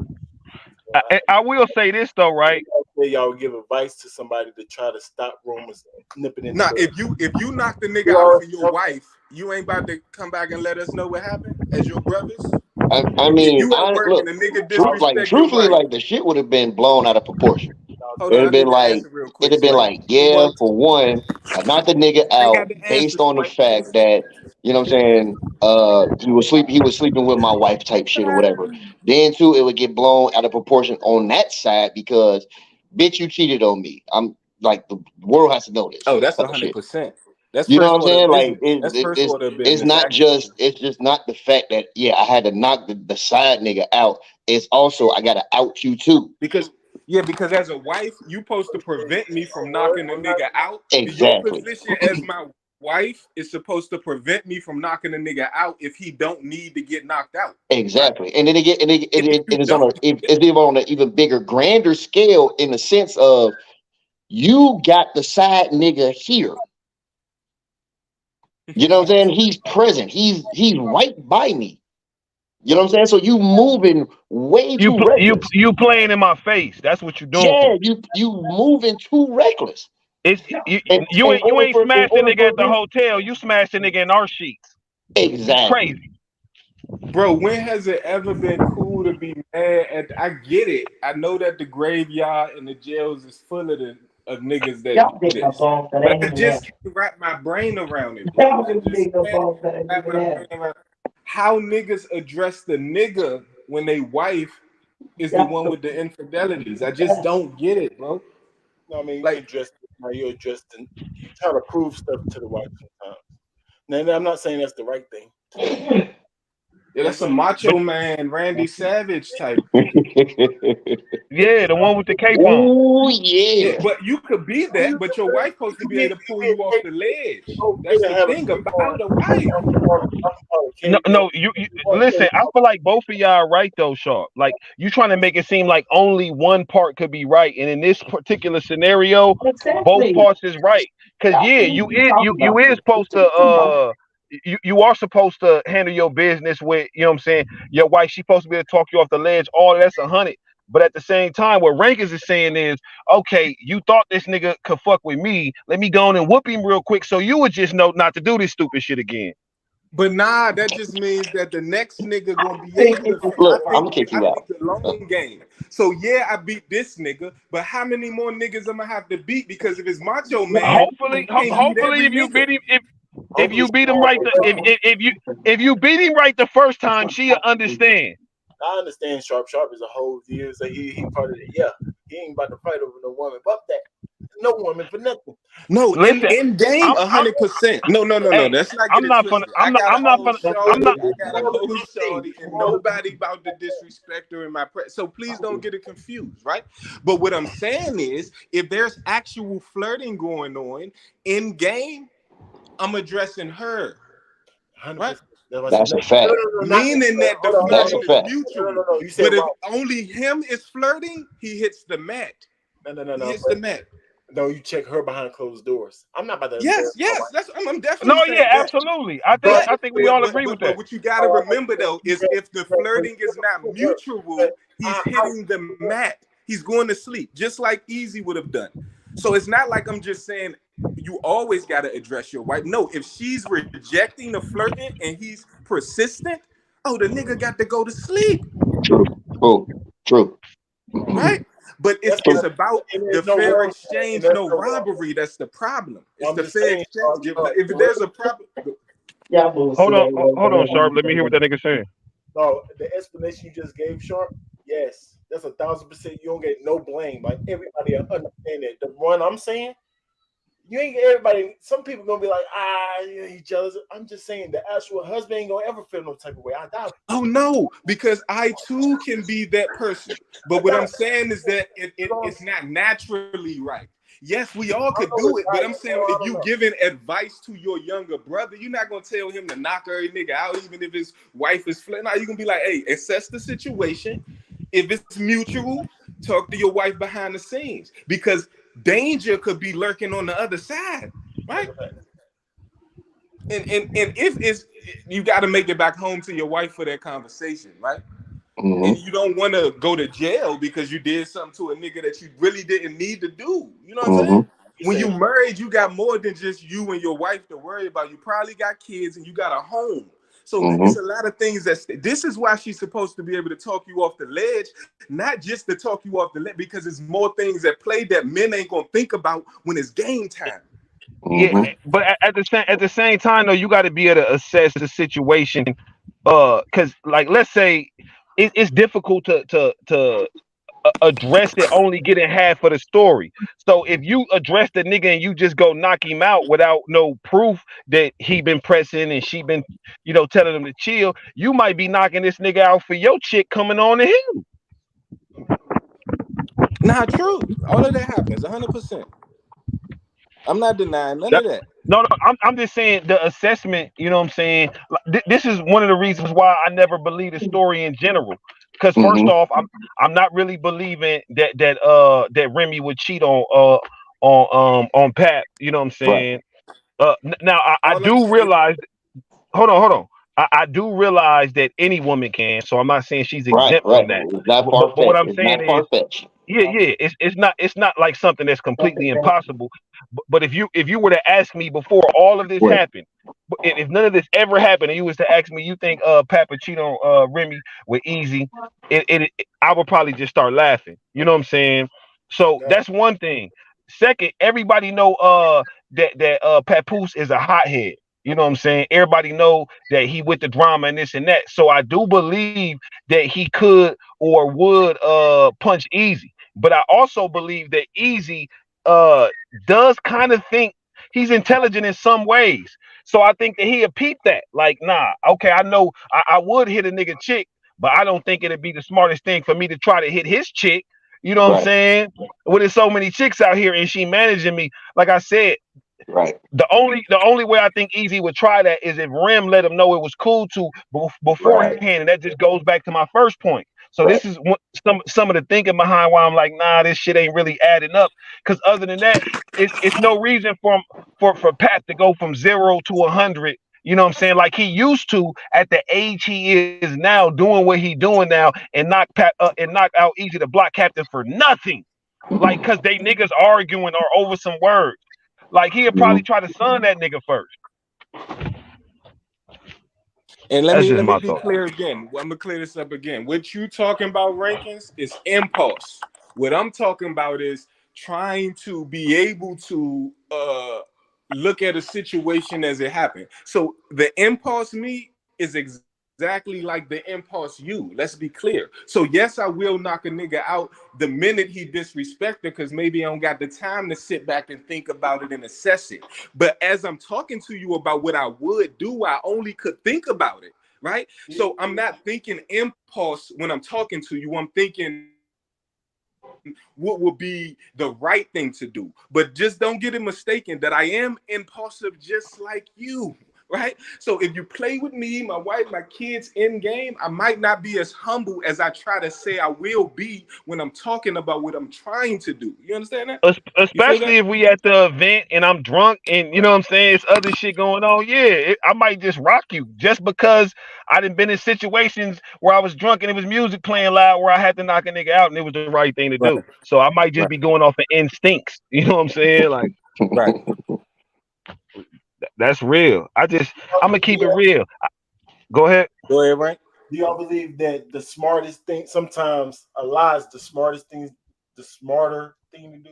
[SPEAKER 7] I will say this though, right?
[SPEAKER 1] Say y'all give advice to somebody to try to stop rumors nipping into
[SPEAKER 6] Now,
[SPEAKER 1] the.
[SPEAKER 6] if you knock the nigga
[SPEAKER 1] We
[SPEAKER 6] out
[SPEAKER 1] always
[SPEAKER 6] for your wife, you ain't about to come back and let us know what happened as your brothers.
[SPEAKER 9] I
[SPEAKER 6] If
[SPEAKER 9] mean,
[SPEAKER 6] you at work and
[SPEAKER 9] look,
[SPEAKER 6] a nigga disrespect your
[SPEAKER 9] truthfully,
[SPEAKER 6] wife,
[SPEAKER 9] like the shit would have been blown out of proportion.
[SPEAKER 6] hold on,
[SPEAKER 9] It'd
[SPEAKER 6] I
[SPEAKER 9] have been
[SPEAKER 6] need to
[SPEAKER 9] like,
[SPEAKER 6] answer real
[SPEAKER 9] it'd
[SPEAKER 6] quick,
[SPEAKER 9] have been
[SPEAKER 6] Swipe.
[SPEAKER 9] like, yeah, for one, I knocked the nigga
[SPEAKER 6] I ain't
[SPEAKER 9] out
[SPEAKER 6] got the answer,
[SPEAKER 9] based on the
[SPEAKER 6] Swipe.
[SPEAKER 9] fact that, you know what I'm saying, he was sleeping with my wife type shit or whatever. Then too, it would get blown out of proportion on that side because bitch, you cheated on me. I'm like the world has to know this
[SPEAKER 6] Oh, that's
[SPEAKER 9] type of shit.
[SPEAKER 6] 100%. That's
[SPEAKER 9] You know
[SPEAKER 6] first
[SPEAKER 9] what I'm
[SPEAKER 6] order
[SPEAKER 9] saying?
[SPEAKER 6] of
[SPEAKER 9] Like
[SPEAKER 6] business. That's first order of
[SPEAKER 9] it's
[SPEAKER 6] business.
[SPEAKER 9] not just the fact that yeah, I had to knock the side nigga out. It's also I gotta out you too.
[SPEAKER 6] Because as a wife, you supposed to prevent me from knocking the nigga out. Your
[SPEAKER 9] Exactly.
[SPEAKER 6] position as my wife is supposed to prevent me from knocking the nigga out if he don't need to get knocked out. Right?
[SPEAKER 9] Exactly. And then
[SPEAKER 6] And if you
[SPEAKER 9] it is on
[SPEAKER 6] don't,
[SPEAKER 9] it's even on an even bigger, grander scale in the sense of you got the side nigga here. You know what I'm saying? He's present. He's right by me. You know what I'm saying? So you moving way too reckless.
[SPEAKER 7] You playing in my face. That's what you doing.
[SPEAKER 9] Yeah, you moving too reckless.
[SPEAKER 7] It's
[SPEAKER 9] And
[SPEAKER 7] you ain't
[SPEAKER 9] in
[SPEAKER 7] smashed a
[SPEAKER 9] order
[SPEAKER 7] nigga
[SPEAKER 9] for
[SPEAKER 7] at the
[SPEAKER 9] this
[SPEAKER 7] hotel. You smashed a nigga in our sheets. It's
[SPEAKER 9] exactly.
[SPEAKER 7] crazy.
[SPEAKER 6] bro, when has it ever been cool to be mad at? I get it. I know that the graveyard and the jails is full of niggas that do this, but I just can't wrap my brain around it, bro. I just can't wrap my brain around how niggas address the nigga when they wife is the one with the infidelities. I just don't get it, bro.
[SPEAKER 1] I mean, you
[SPEAKER 6] Like,
[SPEAKER 1] address now. You address and you try to prove stuff to the wife sometimes. Now, I'm not saying that's the right thing to do.
[SPEAKER 6] yeah, that's a macho man, Randy Savage type.
[SPEAKER 7] Yeah, the one with the cape on.
[SPEAKER 9] Oh
[SPEAKER 6] Yeah,
[SPEAKER 9] yeah.
[SPEAKER 6] but you could be that, but your wife supposed to be able to pull you off the ledge.
[SPEAKER 1] Okay
[SPEAKER 6] That's
[SPEAKER 1] to
[SPEAKER 6] the
[SPEAKER 1] have a
[SPEAKER 6] thing
[SPEAKER 1] cape on.
[SPEAKER 6] about a wife.
[SPEAKER 1] I'm sorry,
[SPEAKER 7] No,
[SPEAKER 1] cape on.
[SPEAKER 7] no, you listen. I feel like both of y'all are right though, Sharp. Like you trying to make it seem like only one part could be right, and in this particular scenario, both parts is right. Cause yeah, you is supposed to you are supposed to handle your business with what I'm saying. Your wife, she's supposed to be able to talk you off the ledge. All that's 100. But at the same time, what Rankins is saying is, okay, you thought this nigga could fuck with me. Let me go on and whoop him real quick, so you would just know not to do this stupid shit again.
[SPEAKER 6] But nah, that just means that the next nigga gonna be able to.
[SPEAKER 9] Look, I'm gonna kick
[SPEAKER 6] I
[SPEAKER 9] you
[SPEAKER 6] think
[SPEAKER 9] out.
[SPEAKER 6] the long game. So yeah, I beat this nigga, but how many more niggas I'm gonna have to beat? Because if it's Macho Man,
[SPEAKER 7] Hopefully,
[SPEAKER 6] I can't beat
[SPEAKER 7] hopefully,
[SPEAKER 6] every
[SPEAKER 7] if you
[SPEAKER 6] nigga.
[SPEAKER 7] beat him, if
[SPEAKER 1] Hopefully,
[SPEAKER 7] you beat him right, if you beat him right the first time, she'll understand.
[SPEAKER 1] I understand Sharp. Sharp is a whole year, so he part of it. Yeah, he ain't about to fight over no woman. Fuck that. No woman for nothing.
[SPEAKER 6] No,
[SPEAKER 7] Listen,
[SPEAKER 6] in game,
[SPEAKER 7] I'm
[SPEAKER 6] 100%. No.
[SPEAKER 7] hey,
[SPEAKER 6] Let's not get
[SPEAKER 7] I'm
[SPEAKER 6] it
[SPEAKER 7] not gonna,
[SPEAKER 6] twisted. I got a
[SPEAKER 7] I'm not
[SPEAKER 6] whole
[SPEAKER 7] gonna, I'm not.
[SPEAKER 6] shorty. I got a whole shorty, and nobody about to disrespect her in my presence. So please don't get it confused, right? But what I'm saying is, if there's actual flirting going on in game, I'm addressing her, right?
[SPEAKER 1] 100%. That's what I said.
[SPEAKER 9] That's
[SPEAKER 1] No,
[SPEAKER 9] a fact.
[SPEAKER 6] Meaning that the
[SPEAKER 9] That's a
[SPEAKER 6] flirting is
[SPEAKER 9] fact.
[SPEAKER 6] mutual.
[SPEAKER 1] You said
[SPEAKER 6] But if
[SPEAKER 1] wrong.
[SPEAKER 6] only him is flirting, he hits the mat. He
[SPEAKER 1] No.
[SPEAKER 6] hits the mat.
[SPEAKER 1] No, you check her behind closed doors. I'm not about to embarrass my
[SPEAKER 6] Yes.
[SPEAKER 1] wife.
[SPEAKER 6] That's I'm
[SPEAKER 7] No,
[SPEAKER 6] definitely
[SPEAKER 7] yeah,
[SPEAKER 6] saying that.
[SPEAKER 7] absolutely.
[SPEAKER 1] But
[SPEAKER 7] I think we all agree with
[SPEAKER 6] But
[SPEAKER 7] that.
[SPEAKER 6] what you got to remember though is if the flirting is not mutual, he's hitting the mat. He's going to sleep, just like Easy would have done. So it's not like I'm just saying you always got to address your wife. No, if she's rejecting the flirting and he's persistent, oh, the nigga got to go to sleep,
[SPEAKER 9] True.
[SPEAKER 6] right? But
[SPEAKER 1] that's
[SPEAKER 6] it's
[SPEAKER 1] not,
[SPEAKER 6] about
[SPEAKER 1] and
[SPEAKER 6] the
[SPEAKER 1] there's no
[SPEAKER 6] fair
[SPEAKER 1] wrong and
[SPEAKER 6] exchange,
[SPEAKER 1] there's
[SPEAKER 6] no
[SPEAKER 1] no wrong.
[SPEAKER 6] robbery. That's the problem. It's
[SPEAKER 1] I'm
[SPEAKER 6] the
[SPEAKER 1] just
[SPEAKER 6] fair
[SPEAKER 1] saying,
[SPEAKER 6] exchange. If there's a problem,
[SPEAKER 7] Hold on, Sharp. Let me hear what that nigga saying.
[SPEAKER 1] no, the explanation you just gave, Sharp, yes, that's 1,000%. You don't get no blame. Like everybody understand it. The one I'm saying, you ain't get everybody. Some people gonna be like, yeah, he jealous. I'm just saying the actual husband ain't gonna ever feel no type of way. I doubt it.
[SPEAKER 6] oh no, because I too can be that person. But
[SPEAKER 1] I
[SPEAKER 6] what
[SPEAKER 1] doubt
[SPEAKER 6] I'm
[SPEAKER 1] it.
[SPEAKER 6] saying is that
[SPEAKER 1] You know what I'm
[SPEAKER 6] it's not naturally right. Yes, we all
[SPEAKER 1] I
[SPEAKER 6] could
[SPEAKER 1] don't know
[SPEAKER 6] do
[SPEAKER 1] it's
[SPEAKER 6] it, but
[SPEAKER 1] right.
[SPEAKER 6] I'm saying
[SPEAKER 1] I
[SPEAKER 6] if
[SPEAKER 1] don't
[SPEAKER 6] you
[SPEAKER 1] know.
[SPEAKER 6] giving advice to your younger brother, you're not gonna tell him to knock every nigga out, even if his wife is flirting. No, you're gonna be like, hey, assess the situation. If it's mutual, talk to your wife behind the scenes because danger could be lurking on the other side,
[SPEAKER 1] That's
[SPEAKER 6] right?
[SPEAKER 1] a fact.
[SPEAKER 6] And if it's you got to make it back home to your wife for that conversation, right? And
[SPEAKER 9] Mm-hmm.
[SPEAKER 6] you don't want to go to jail because you did something to a nigga that you really didn't need to do. You know what I'm saying?
[SPEAKER 9] Mm-hmm.
[SPEAKER 6] When you married, you got more than just you and your wife to worry about. You probably got kids and you got a home. So it's
[SPEAKER 9] Mm-hmm.
[SPEAKER 6] a lot of things this is why she's supposed to be able to talk you off the ledge, not just to talk you off the ledge, because it's more things at play that men ain't gonna think about when it's game time.
[SPEAKER 7] Yeah,
[SPEAKER 9] Mm-hmm.
[SPEAKER 7] but at the same time though, you got to be able to assess the situation. Because like let's say it's difficult to address it only getting half of the story. So if you address the nigga and you just go knock him out without no proof that he been pressing and she been, telling him to chill, you might be knocking this nigga out for your chick coming on to him.
[SPEAKER 6] Nah, true. All of that happens, 100%. I'm not denying none of that.
[SPEAKER 7] No, no, I'm just saying the assessment. You know what I'm saying? Like, this is one of the reasons why I never believe the story in general. Because first
[SPEAKER 9] Mm-hmm.
[SPEAKER 7] off, I'm not really believing that Remy would cheat on Pat. You know what I'm
[SPEAKER 9] Right.
[SPEAKER 7] saying? Now I
[SPEAKER 6] All I'm
[SPEAKER 7] do
[SPEAKER 6] saying,
[SPEAKER 7] realize. Hold on. I do realize that any woman can. So I'm not saying she's
[SPEAKER 9] Right.
[SPEAKER 7] exempt
[SPEAKER 9] Right.
[SPEAKER 7] from that.
[SPEAKER 9] It's not far
[SPEAKER 7] But what
[SPEAKER 9] fetched.
[SPEAKER 7] I'm
[SPEAKER 9] It's
[SPEAKER 7] saying
[SPEAKER 9] not
[SPEAKER 7] is
[SPEAKER 9] far fetched.
[SPEAKER 7] yeah. It's not like something that's completely impossible. But if you were to ask me before all of this
[SPEAKER 9] Right.
[SPEAKER 7] happened, if none of this ever happened, and you was to ask me, you think Papa cheat on Remy with Easy, I would probably just start laughing. You know what I'm saying? So that's one thing. Second, everybody know that Papoose is a hothead. You know what I'm saying? Everybody know that he with the drama and this and that. So I do believe that he could or would punch Easy. But I also believe that Easy uh does kind of think he's intelligent in some ways. So I think that he'll peep that. Like, nah, okay, I know I would hit a nigga chick, but I don't think it'd be the smartest thing for me to try to hit his chick. You know what I'm
[SPEAKER 9] Right.
[SPEAKER 7] saying? When there's so many chicks out here and she managing me, like I said,
[SPEAKER 9] Right.
[SPEAKER 7] the only way I think Easy would try that is if Rim let him know it was cool to
[SPEAKER 9] Right.
[SPEAKER 7] beforehand, and that just goes back to my first point. So this
[SPEAKER 9] Right.
[SPEAKER 7] is some of the thinking behind why I'm like, nah, this shit ain't really adding up. Because other than that, it's no reason for Pat to go from 0 to 100. You know what I'm saying? Like he used to at the age he is now, doing what he doing now, and knock out Easy the block captain for nothing. Like, cause they niggas arguing or over some words. Like he'll probably
[SPEAKER 9] Mm-hmm.
[SPEAKER 7] try to son that nigga first.
[SPEAKER 6] and let
[SPEAKER 7] That's
[SPEAKER 6] me
[SPEAKER 7] just
[SPEAKER 6] let me
[SPEAKER 7] my
[SPEAKER 6] be
[SPEAKER 7] thought.
[SPEAKER 6] clear again. I'm gonna clear this up again. What you talking about rankings is impulse. What I'm talking about is trying to be able to look at a situation as it happened. So the impulse me is exactly like the impulse you. Let's be clear. So yes, I will knock a nigga out the minute he disrespected because maybe I don't got the time to sit back and think about it and assess it. But as I'm talking to you about what I would do, I only could think about it, right? So I'm not thinking impulse when I'm talking to you. I'm thinking what will be the right thing to do. But just don't get it mistaken that I am impulsive just like you. Right? So if you play with me, my wife, my kids in game, I might not be as humble as I try to say I will be when I'm talking about what I'm trying to do. You understand that? You feel that?
[SPEAKER 7] Especially if we at the event and I'm drunk and you know what I'm saying, it's other shit going on. Yeah, I might just rock you just because I done been in situations where I was drunk and it was music playing loud where I had to knock a nigga out and it was the right thing to do.
[SPEAKER 6] Right,
[SPEAKER 7] So I might just
[SPEAKER 6] right,
[SPEAKER 7] be going off of instincts. You know what I'm saying? Like
[SPEAKER 6] right.
[SPEAKER 7] that's real. I'm gonna keep it
[SPEAKER 2] Do
[SPEAKER 7] real. Go ahead.
[SPEAKER 6] Go ahead, right?
[SPEAKER 2] y'all believe that the smartest thing, sometimes a lie is the smarter thing to do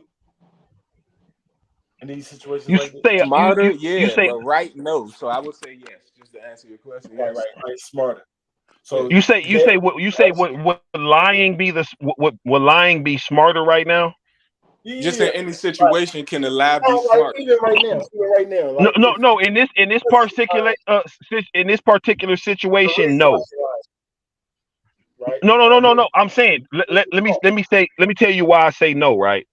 [SPEAKER 2] in these situations
[SPEAKER 7] You
[SPEAKER 2] like this?
[SPEAKER 7] say
[SPEAKER 6] Smarter,
[SPEAKER 7] you
[SPEAKER 6] yeah,
[SPEAKER 7] say
[SPEAKER 6] but right, no. So I would say yes, just to answer your question,
[SPEAKER 2] Right,
[SPEAKER 6] yes.
[SPEAKER 2] right, right. Smarter.
[SPEAKER 6] Yeah.
[SPEAKER 2] So
[SPEAKER 7] you say what lying be would lying be smarter right now?
[SPEAKER 6] Just
[SPEAKER 2] yeah,
[SPEAKER 6] in any
[SPEAKER 2] right.
[SPEAKER 6] situation can a lie be
[SPEAKER 2] No, like
[SPEAKER 6] smart.
[SPEAKER 2] even right now,
[SPEAKER 7] No,
[SPEAKER 2] like
[SPEAKER 7] no,
[SPEAKER 2] if
[SPEAKER 7] no. In this particular
[SPEAKER 2] the
[SPEAKER 7] situation,
[SPEAKER 2] reason why
[SPEAKER 7] no.
[SPEAKER 2] she lies, right?
[SPEAKER 7] No. I'm saying let me tell you why I say no. Right.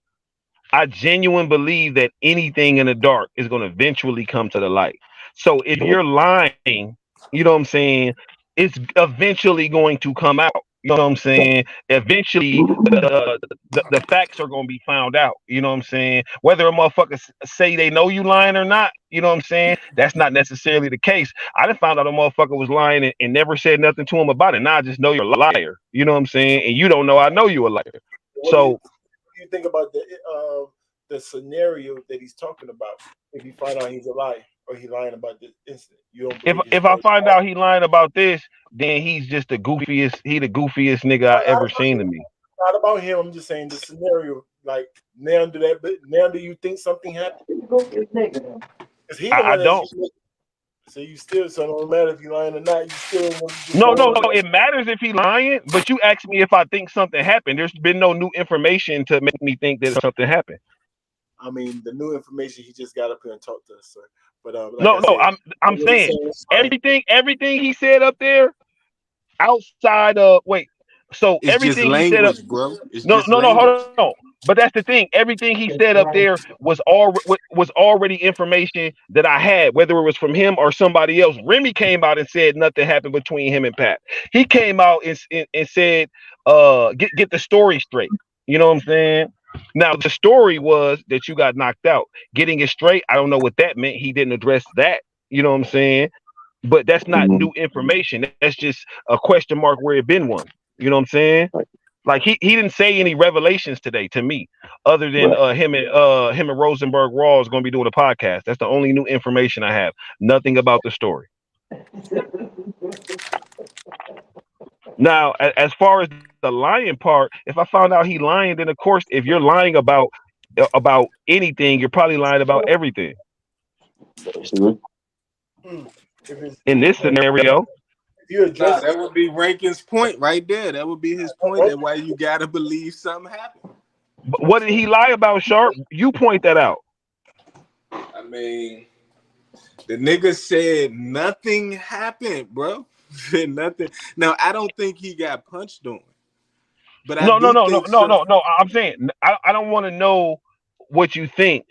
[SPEAKER 7] I genuinely believe that anything in the dark is going to eventually come to the light. So if you're lying, you know what I'm saying, it's eventually going to come out. You know what I'm saying? Eventually, the facts are gonna be found out. You know what I'm saying? Whether a motherfucker say they know you lying or not, you know what I'm saying? That's not necessarily the case. I done found out a motherfucker was lying and never said nothing to him about it. Now I just know you're a liar. You know what I'm saying? And you don't know I know you a liar.
[SPEAKER 1] What
[SPEAKER 7] So
[SPEAKER 1] do you think about the scenario that he's talking about? If you find out he's a liar or he's lying about this incident, you don't believe his
[SPEAKER 7] if I
[SPEAKER 1] story.
[SPEAKER 7] find out he lying about this, then he's just the goofiest. He the goofiest nigga I ever seen to me.
[SPEAKER 1] Not about him. I'm just saying the scenario. Like now, do you think something happened? Because he the
[SPEAKER 7] I
[SPEAKER 1] one that's.
[SPEAKER 7] don't.
[SPEAKER 1] So you still, so no matter if you lying or not, you still want to just
[SPEAKER 7] No,
[SPEAKER 1] go
[SPEAKER 7] no,
[SPEAKER 1] on.
[SPEAKER 7] no. It matters if he lying, but you asked me if I think something happened. There's been no new information to make me think that something happened.
[SPEAKER 1] I mean, the new information he just got up here and talked to us, sir. But like
[SPEAKER 7] No,
[SPEAKER 1] I
[SPEAKER 7] no.
[SPEAKER 1] said,
[SPEAKER 7] I'm
[SPEAKER 1] what he's
[SPEAKER 7] saying
[SPEAKER 1] saying is fine.
[SPEAKER 7] everything he said up there outside of wait. So
[SPEAKER 6] It's just
[SPEAKER 7] everything he said up.
[SPEAKER 6] language, bro. It's
[SPEAKER 7] No,
[SPEAKER 6] just
[SPEAKER 7] no, no. Hold
[SPEAKER 6] language.
[SPEAKER 7] on. But that's the thing. Everything he said up there was already information that I had, whether it was from him or somebody else. Remy came out and said nothing happened between him and Pat. He came out and said, get the story straight. You know what I'm saying? Now the story was that you got knocked out. Getting it straight, I don't know what that meant. He didn't address that. You know what I'm saying? But that's not
[SPEAKER 9] Mhm.
[SPEAKER 7] new information. That's just a question mark where it been one. You know what I'm saying? Like he didn't say any revelations today to me, other than
[SPEAKER 9] Right.
[SPEAKER 7] him and Rosenberg Raw is going to be doing a podcast. That's the only new information I have. Nothing about the story. Now, as far as the lying part, if I found out he lying, then of course, if you're lying about anything, you're probably lying about everything.
[SPEAKER 9] Basically.
[SPEAKER 7] In this scenario,
[SPEAKER 1] if you
[SPEAKER 6] Nah,
[SPEAKER 1] address it,
[SPEAKER 6] that would be Rankin's point right there. That would be his point. That why you gotta believe something happened.
[SPEAKER 7] what did he lie about, Sharp? You point that out.
[SPEAKER 6] I mean, the nigga said nothing happened, bro. Said nothing. Now I don't think he got punched on, but I
[SPEAKER 7] No, no,
[SPEAKER 6] do
[SPEAKER 7] no, no,
[SPEAKER 6] think
[SPEAKER 7] no,
[SPEAKER 6] some.
[SPEAKER 7] no, no. I'm saying I don't want to know what you think.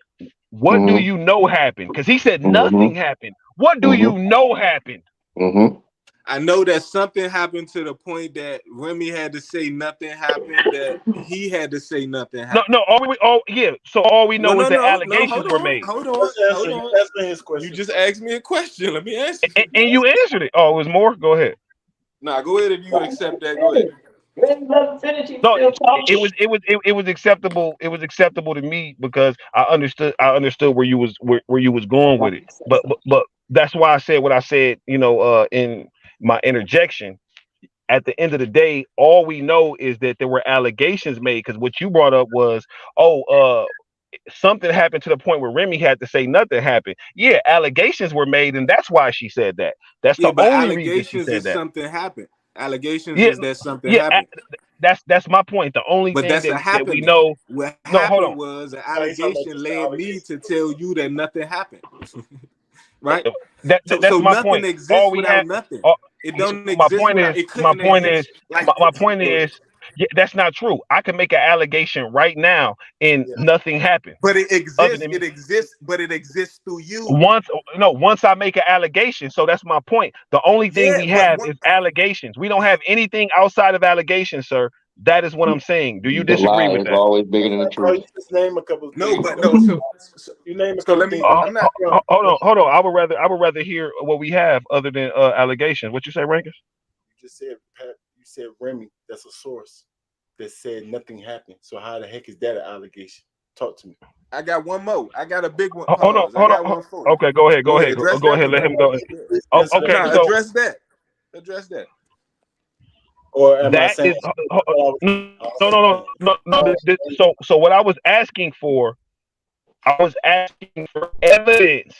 [SPEAKER 7] What do
[SPEAKER 9] Mhm.
[SPEAKER 7] you know happened? Because he said nothing
[SPEAKER 9] Mhm.
[SPEAKER 7] happened. What do
[SPEAKER 9] Mhm.
[SPEAKER 7] you know happened?
[SPEAKER 9] Mhm.
[SPEAKER 6] I know that something happened to the point that Remy had to say nothing happened. That he had to say nothing
[SPEAKER 7] No,
[SPEAKER 6] happened.
[SPEAKER 7] no. Yeah. So all we
[SPEAKER 6] No,
[SPEAKER 7] know is
[SPEAKER 6] no,
[SPEAKER 7] that
[SPEAKER 6] no, no.
[SPEAKER 7] allegations
[SPEAKER 6] Hold
[SPEAKER 7] were
[SPEAKER 6] on,
[SPEAKER 7] made,
[SPEAKER 6] hold on,
[SPEAKER 1] let's
[SPEAKER 6] hold
[SPEAKER 1] answer. You
[SPEAKER 6] on.
[SPEAKER 1] answer his
[SPEAKER 6] You
[SPEAKER 1] question.
[SPEAKER 6] just asked me a question. Let me answer.
[SPEAKER 7] and you answered it. Oh, it was more. Go ahead.
[SPEAKER 6] Nah, go ahead if you accept that. Go ahead.
[SPEAKER 7] No, it was acceptable. It was acceptable to me because I understood where you was going with it. But that's why I said what I said. In my interjection. At the end of the day, all we know is that there were allegations made because what you brought up was, oh, something happened to the point where Remy had to say nothing happened. Yeah, allegations were made, and that's why she said that. That's
[SPEAKER 6] Yeah,
[SPEAKER 7] the
[SPEAKER 6] but
[SPEAKER 7] only reason she
[SPEAKER 6] allegations
[SPEAKER 7] said
[SPEAKER 6] is
[SPEAKER 7] that.
[SPEAKER 6] something happened. Allegations
[SPEAKER 7] Yeah,
[SPEAKER 6] is that something
[SPEAKER 7] yeah,
[SPEAKER 6] happened.
[SPEAKER 7] that's my point. The only
[SPEAKER 6] But
[SPEAKER 7] thing
[SPEAKER 6] that's a
[SPEAKER 7] that we
[SPEAKER 6] happening.
[SPEAKER 7] know.
[SPEAKER 6] What
[SPEAKER 7] No, hold
[SPEAKER 6] happened
[SPEAKER 7] on.
[SPEAKER 6] was an
[SPEAKER 1] No, he's talking about
[SPEAKER 6] allegation
[SPEAKER 1] just the
[SPEAKER 6] led me
[SPEAKER 1] allegation.
[SPEAKER 6] to tell you that nothing happened. Right?
[SPEAKER 7] That's
[SPEAKER 6] So
[SPEAKER 7] my
[SPEAKER 6] nothing
[SPEAKER 7] point. All
[SPEAKER 6] exists
[SPEAKER 7] we
[SPEAKER 6] without
[SPEAKER 7] have.
[SPEAKER 6] nothing.
[SPEAKER 7] All,
[SPEAKER 6] It don't
[SPEAKER 7] my
[SPEAKER 6] exist
[SPEAKER 7] point
[SPEAKER 6] without
[SPEAKER 7] is.
[SPEAKER 6] it
[SPEAKER 7] My
[SPEAKER 6] couldn't
[SPEAKER 7] point is.
[SPEAKER 6] exist. Like
[SPEAKER 7] My point is. Yeah, that's not true. I can make an allegation right now, and
[SPEAKER 1] Yeah.
[SPEAKER 7] nothing happened.
[SPEAKER 6] but it
[SPEAKER 7] Other
[SPEAKER 6] exists,
[SPEAKER 7] than
[SPEAKER 6] it exists, but it exists through you.
[SPEAKER 7] once no once I make an allegation, so that's my point. The only thing
[SPEAKER 6] Yeah,
[SPEAKER 7] we
[SPEAKER 6] but
[SPEAKER 7] have is allegations. We don't have anything outside of allegations, sir. That is what I'm saying. Do you
[SPEAKER 9] The
[SPEAKER 7] disagree
[SPEAKER 9] lie
[SPEAKER 7] with
[SPEAKER 9] is
[SPEAKER 7] that?
[SPEAKER 9] always bigger than the
[SPEAKER 1] So
[SPEAKER 9] truth.
[SPEAKER 1] you just name a couple of
[SPEAKER 6] no,
[SPEAKER 1] things.
[SPEAKER 6] but no,
[SPEAKER 1] You name a
[SPEAKER 6] so
[SPEAKER 1] couple
[SPEAKER 6] let
[SPEAKER 1] of
[SPEAKER 6] me
[SPEAKER 1] things.
[SPEAKER 6] I'm not
[SPEAKER 7] Hold on. I would rather hear what we have other than allegations. What you say, Rankins?
[SPEAKER 1] You just said Pat. You said Remy. That's a source that said nothing happened. So how the heck is that an allegation? Talk to me.
[SPEAKER 6] I got one more. I got a big one.
[SPEAKER 7] Hold on,
[SPEAKER 6] Pause. I
[SPEAKER 7] hold on.
[SPEAKER 6] got one for you.
[SPEAKER 7] Okay, go ahead,
[SPEAKER 6] Go
[SPEAKER 7] go
[SPEAKER 6] ahead.
[SPEAKER 7] ahead,
[SPEAKER 6] Address
[SPEAKER 7] go
[SPEAKER 6] that
[SPEAKER 7] ahead.
[SPEAKER 6] one.
[SPEAKER 7] Let him go.
[SPEAKER 1] Please
[SPEAKER 7] Oh,
[SPEAKER 1] answer that
[SPEAKER 7] okay,
[SPEAKER 6] Nah,
[SPEAKER 7] so
[SPEAKER 6] address that. Address that.
[SPEAKER 1] or am I
[SPEAKER 7] that
[SPEAKER 1] saying
[SPEAKER 7] is
[SPEAKER 1] what I was saying?
[SPEAKER 7] so what I was asking for, I was asking for evidence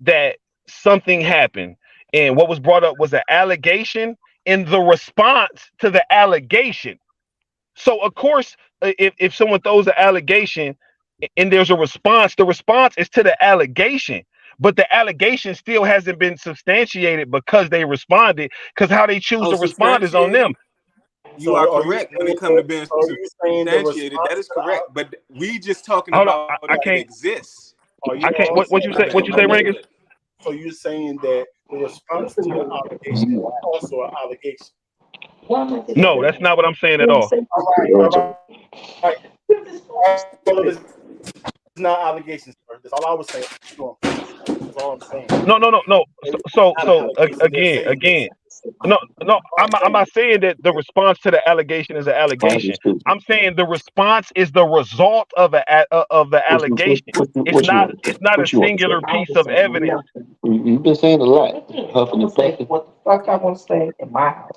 [SPEAKER 7] that something happened, and what was brought up was an allegation and the response to the allegation. So of course, if someone throws an allegation and there's a response, the response is to the allegation. But the allegation still hasn't been substantiated because they responded. Because how they choose
[SPEAKER 6] Oh,
[SPEAKER 7] to respond is on
[SPEAKER 6] substantiated.
[SPEAKER 7] them.
[SPEAKER 6] You are
[SPEAKER 1] So are you
[SPEAKER 6] correct when
[SPEAKER 1] saying
[SPEAKER 6] it comes to being
[SPEAKER 1] so are you saying the
[SPEAKER 6] substantiated.
[SPEAKER 1] response
[SPEAKER 6] That is
[SPEAKER 1] to the
[SPEAKER 6] correct. But we just talking
[SPEAKER 7] Hold on,
[SPEAKER 6] about
[SPEAKER 7] I
[SPEAKER 6] if it
[SPEAKER 7] can't.
[SPEAKER 6] exists.
[SPEAKER 1] are you
[SPEAKER 7] I can't.
[SPEAKER 1] also
[SPEAKER 7] What you say?
[SPEAKER 6] My
[SPEAKER 7] What
[SPEAKER 6] bad.
[SPEAKER 7] you
[SPEAKER 6] My
[SPEAKER 7] say,
[SPEAKER 6] bad.
[SPEAKER 7] Rangus?
[SPEAKER 1] so you're saying that the response to the allegation is also an allegation?
[SPEAKER 7] No, that's not what I'm saying at all.
[SPEAKER 4] All right. All of this is not allegations, sir. That's all I was saying. Keep going, please. That's all I'm saying.
[SPEAKER 7] No.
[SPEAKER 4] It's not an
[SPEAKER 7] So
[SPEAKER 4] allegation. They're saying
[SPEAKER 7] again,
[SPEAKER 4] this.
[SPEAKER 7] no. I'm not saying that the response to the allegation is an allegation. I'm saying the response is the result of of the allegation.
[SPEAKER 9] What you want?
[SPEAKER 7] It's not a
[SPEAKER 9] What you want to say?
[SPEAKER 7] singular piece of evidence.
[SPEAKER 9] You've been saying a lot. Huffing and puffing.
[SPEAKER 10] What the fuck I want to stay in my house?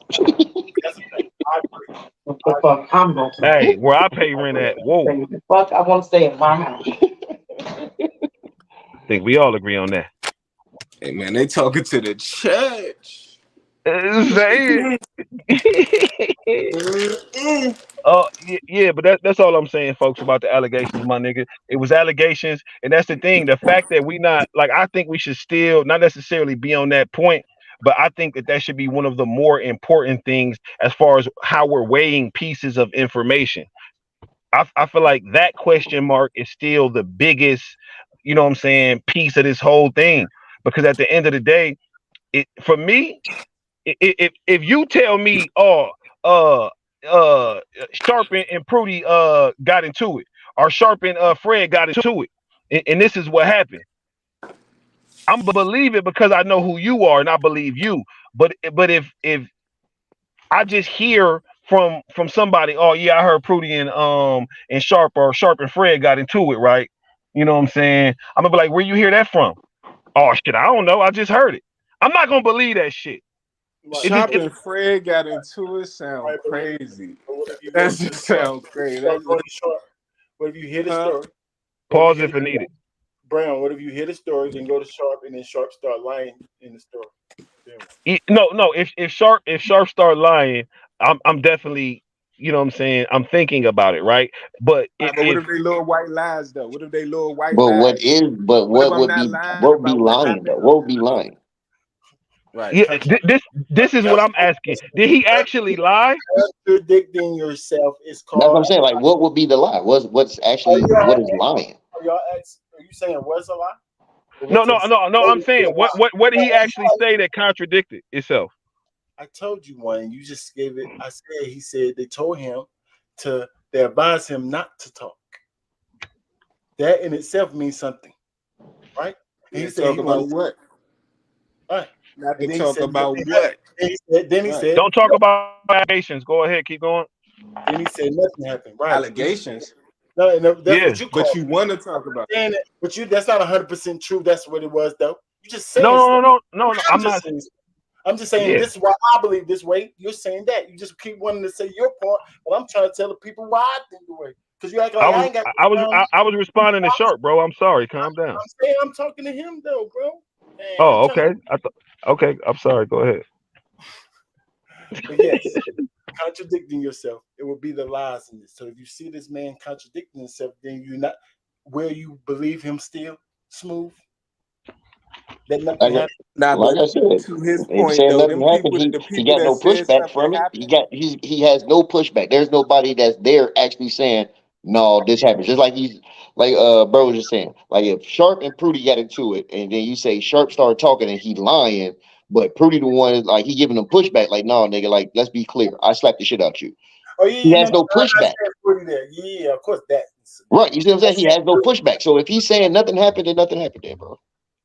[SPEAKER 4] That's a fact. I agree.
[SPEAKER 10] What
[SPEAKER 4] I
[SPEAKER 10] the fuck I'm gonna say?
[SPEAKER 7] Hey, where I pay rent
[SPEAKER 4] agree.
[SPEAKER 7] at? Whoa,
[SPEAKER 10] What the fuck I want to stay in my house?
[SPEAKER 7] I think we all agree on that.
[SPEAKER 6] Hey man, they talking to the church.
[SPEAKER 7] Say
[SPEAKER 6] Mm-mm.
[SPEAKER 7] yeah, but that's all I'm saying, folks, about the allegations, my nigga. It was allegations, and that's the thing. The fact that we not like, I think we should still not necessarily be on that point, but I think that that should be one of the more important things as far as how we're weighing pieces of information. I feel like that question mark is still the biggest, you know what I'm saying, piece of this whole thing. Because at the end of the day, for me, if you tell me, oh, uh, Sharp and Prudy got into it, or Sharp and Fred got into it, and this is what happened, I'm believe it because I know who you are and I believe you. But if I just hear from somebody, oh yeah, I heard Prudy and Sharp or Sharp and Fred got into it, right? You know what I'm saying? I'm gonna be like, where you hear that from? Oh shit, I don't know. I just heard it. I'm not gonna believe that shit.
[SPEAKER 4] Right.
[SPEAKER 7] It just
[SPEAKER 6] Shop
[SPEAKER 7] it,
[SPEAKER 6] and Fred got into it. Sound
[SPEAKER 4] Right,
[SPEAKER 6] crazy.
[SPEAKER 4] but what if you
[SPEAKER 6] That
[SPEAKER 4] go to
[SPEAKER 6] just
[SPEAKER 4] Sharp?
[SPEAKER 6] sound crazy.
[SPEAKER 4] Start
[SPEAKER 6] That's
[SPEAKER 4] going
[SPEAKER 6] just,
[SPEAKER 4] to Sharp. What if you hear the
[SPEAKER 6] huh?
[SPEAKER 4] story? What if you
[SPEAKER 7] pause
[SPEAKER 4] hear
[SPEAKER 7] if
[SPEAKER 4] the
[SPEAKER 7] it needed.
[SPEAKER 4] Brown? What if you hear the story, then go to Sharp, and then Sharp start lying in the story? Then what?
[SPEAKER 7] No. If Sharp start lying, I'm definitely, you know what I'm saying, I'm thinking about it, right? But
[SPEAKER 6] All right, but what if they little white lies though? What if they little white
[SPEAKER 9] But what
[SPEAKER 6] lies?
[SPEAKER 9] is? But
[SPEAKER 6] What if
[SPEAKER 9] what
[SPEAKER 6] I'm
[SPEAKER 9] would
[SPEAKER 6] not
[SPEAKER 9] be?
[SPEAKER 6] lying
[SPEAKER 9] What would be
[SPEAKER 6] about what
[SPEAKER 9] lying though?
[SPEAKER 6] happened?
[SPEAKER 9] What would be lying?
[SPEAKER 6] Right.
[SPEAKER 7] yeah, this is what I'm asking. Did he actually lie?
[SPEAKER 4] Contradicting yourself is
[SPEAKER 9] That's what
[SPEAKER 4] called.
[SPEAKER 9] I'm saying. Like, what would be the lie? What's
[SPEAKER 4] Are
[SPEAKER 9] actually
[SPEAKER 4] you
[SPEAKER 9] what is lying?
[SPEAKER 4] Are you saying what's a lie? Or
[SPEAKER 7] No,
[SPEAKER 4] what's a
[SPEAKER 7] no, no, no.
[SPEAKER 4] what
[SPEAKER 7] I'm
[SPEAKER 4] would be a
[SPEAKER 7] saying
[SPEAKER 4] lie?
[SPEAKER 7] what did he actually
[SPEAKER 4] No,
[SPEAKER 7] say that contradicted itself?
[SPEAKER 4] I told you one, and you just gave it. I said he said they told him they advised him not to talk. That in itself means something, right? And he
[SPEAKER 6] Yeah,
[SPEAKER 4] said
[SPEAKER 6] talk
[SPEAKER 4] he wanted
[SPEAKER 6] about
[SPEAKER 4] to,
[SPEAKER 6] what?
[SPEAKER 4] right.
[SPEAKER 6] Not to
[SPEAKER 4] And then he
[SPEAKER 6] talk
[SPEAKER 4] said
[SPEAKER 6] about
[SPEAKER 4] nothing happened.
[SPEAKER 6] what?
[SPEAKER 4] Then he
[SPEAKER 6] Right.
[SPEAKER 4] said
[SPEAKER 7] Don't talk about allegations. Go ahead, keep going.
[SPEAKER 4] nothing happened. Right.
[SPEAKER 6] Allegations.
[SPEAKER 4] No, that's
[SPEAKER 7] Yeah.
[SPEAKER 4] what you
[SPEAKER 6] But
[SPEAKER 4] call
[SPEAKER 6] you
[SPEAKER 4] it.
[SPEAKER 6] want to talk about
[SPEAKER 4] Saying it, but that's not 100% true. That's what it was though. You just
[SPEAKER 7] No,
[SPEAKER 4] saying stuff.
[SPEAKER 7] no.
[SPEAKER 4] I'm
[SPEAKER 7] I'm
[SPEAKER 4] just
[SPEAKER 7] not.
[SPEAKER 4] saying. I'm just saying
[SPEAKER 7] Yeah.
[SPEAKER 4] this is why I believe this way. You're saying that. You just keep wanting to say your part, but I'm trying to tell the people why I think the way. Because you act
[SPEAKER 7] I
[SPEAKER 4] like I
[SPEAKER 7] was
[SPEAKER 4] ain't got
[SPEAKER 7] I was
[SPEAKER 4] I'm
[SPEAKER 7] I was responding to Sharp, bro. I'm sorry. Calm down.
[SPEAKER 4] saying I'm talking to him though, bro. And I'm
[SPEAKER 7] Oh,
[SPEAKER 4] trying to
[SPEAKER 7] okay. Okay. I'm sorry. Go ahead.
[SPEAKER 4] but yes, contradicting yourself, it will be the lies in this. So if you see this man contradicting himself, then you're not where you believe him still smooth, that nothing
[SPEAKER 9] Like,
[SPEAKER 4] happened.
[SPEAKER 6] Nah,
[SPEAKER 9] like
[SPEAKER 6] but
[SPEAKER 9] I said,
[SPEAKER 6] to his
[SPEAKER 9] if
[SPEAKER 6] point
[SPEAKER 9] saying
[SPEAKER 6] though,
[SPEAKER 9] nothing
[SPEAKER 6] them
[SPEAKER 9] happened,
[SPEAKER 6] people,
[SPEAKER 9] he
[SPEAKER 6] the
[SPEAKER 9] he
[SPEAKER 6] people
[SPEAKER 9] got
[SPEAKER 6] that
[SPEAKER 9] no
[SPEAKER 6] said
[SPEAKER 9] pushback
[SPEAKER 6] something
[SPEAKER 9] from it.
[SPEAKER 6] happened.
[SPEAKER 9] He has no pushback. There's nobody that's there actually saying no, this happened. Just like he's like bro was just saying, like if Sharp and Prudy got into it, and then you say Sharp started talking and he lying, but Prudy the one like he giving them pushback. Like no, nigga, like let's be clear, I slapped the shit out you.
[SPEAKER 4] Oh yeah,
[SPEAKER 9] He
[SPEAKER 4] yeah, no,
[SPEAKER 9] has
[SPEAKER 4] no,
[SPEAKER 9] no
[SPEAKER 4] I
[SPEAKER 9] pushback.
[SPEAKER 4] said pretty there. Yeah, of course that.
[SPEAKER 9] Right? You see what I'm saying? He has no
[SPEAKER 4] That's
[SPEAKER 9] pushback. So if he's saying nothing happened, then nothing happened there, bro.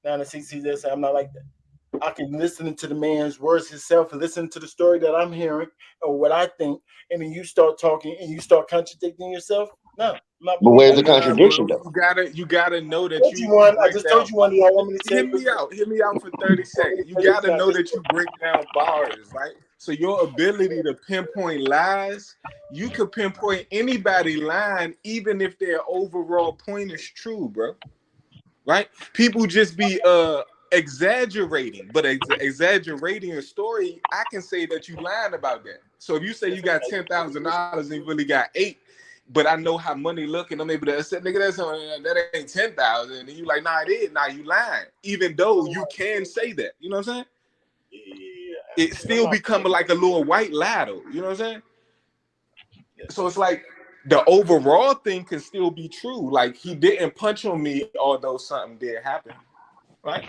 [SPEAKER 4] now the CC this, I'm not like that. I can listen to the man's words himself and listen to the story that I'm hearing or what I think, and then you start talking and you start contradicting yourself. No, I'm not
[SPEAKER 9] But
[SPEAKER 4] believing
[SPEAKER 9] where's the
[SPEAKER 4] that.
[SPEAKER 6] Nah,
[SPEAKER 9] contradiction
[SPEAKER 6] bro,
[SPEAKER 9] though?
[SPEAKER 6] you gotta know
[SPEAKER 4] I
[SPEAKER 6] that
[SPEAKER 4] told you
[SPEAKER 6] you
[SPEAKER 4] one. I
[SPEAKER 6] break
[SPEAKER 4] just told
[SPEAKER 6] down.
[SPEAKER 4] you one. Do y'all want me to tell
[SPEAKER 6] Hear
[SPEAKER 4] you?
[SPEAKER 6] me out. Hear me out for 30 seconds. You gotta know that you break down bars, right? So your ability to pinpoint lies, you could pinpoint anybody lying, even if their overall point is true, bro. Right? People just be exaggerating, but exaggerating a story, I can say that you lying about that. So if you say you got $10,000 and you really got eight, but I know how money look, and I'm able to say, nigga, that ain't 10,000, and you like, nah, it is. Nah, you lying, even though you can say that. You know what I'm saying? It
[SPEAKER 4] Yeah, I'm
[SPEAKER 6] still
[SPEAKER 4] not.
[SPEAKER 6] becoming like a little white ladder. You know what I'm saying?
[SPEAKER 4] Yes.
[SPEAKER 6] So it's like the overall thing can still be true. Like he didn't punch on me, although something did happen, right?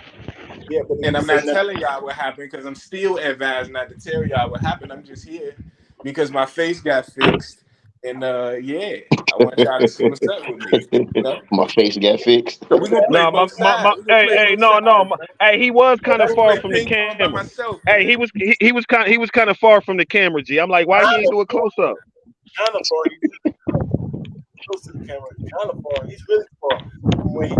[SPEAKER 4] Yeah, but if
[SPEAKER 6] And
[SPEAKER 4] you
[SPEAKER 6] I'm
[SPEAKER 4] say
[SPEAKER 6] not
[SPEAKER 4] nothing,
[SPEAKER 6] telling y'all what happened because I'm still advised not to tell y'all what happened. I'm just here. because my face got fixed, and yeah, I want y'all to see what's up with me. You know?
[SPEAKER 9] My face got fixed.
[SPEAKER 6] So we're gonna play
[SPEAKER 7] No,
[SPEAKER 6] both sides. We're gonna play
[SPEAKER 7] hey,
[SPEAKER 6] both
[SPEAKER 7] no,
[SPEAKER 6] sides.
[SPEAKER 7] no, hey, he was kind
[SPEAKER 6] I'm
[SPEAKER 7] of
[SPEAKER 6] gonna
[SPEAKER 7] far
[SPEAKER 6] play
[SPEAKER 7] from the
[SPEAKER 6] ping pong by
[SPEAKER 7] camera.
[SPEAKER 6] myself,
[SPEAKER 7] Hey,
[SPEAKER 6] man.
[SPEAKER 7] he was kind of far from the camera, G. I'm like, why he ain't do a close up?
[SPEAKER 1] Kind of far. He's close to the camera. Kind of far. He's really far from where he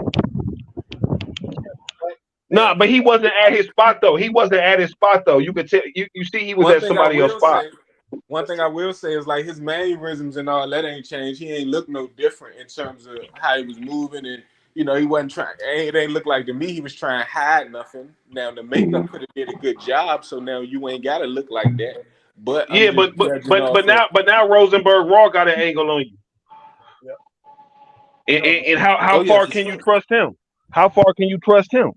[SPEAKER 1] right
[SPEAKER 7] Nah,
[SPEAKER 1] now.
[SPEAKER 7] but he wasn't at his spot though. He wasn't at his spot though. You could tell. You see, he was
[SPEAKER 6] One
[SPEAKER 7] at
[SPEAKER 6] thing I
[SPEAKER 7] somebody else's
[SPEAKER 6] will
[SPEAKER 7] spot.
[SPEAKER 6] say, one thing I will say is like his mannerisms and all that ain't changed. He ain't look no different in terms of how he was moving, and you know he wasn't trying. It ain't look like to me he was trying to hide nothing. Now the makeup could have did a good job, so now you ain't gotta look like that. But I'm
[SPEAKER 7] Yeah,
[SPEAKER 6] just judging off of.
[SPEAKER 7] but now Rosenberg Raw got an angle on you.
[SPEAKER 1] Yep.
[SPEAKER 7] And how
[SPEAKER 6] Oh yeah,
[SPEAKER 7] far
[SPEAKER 6] for
[SPEAKER 7] can you
[SPEAKER 6] sure.
[SPEAKER 7] trust him? How far can you trust him?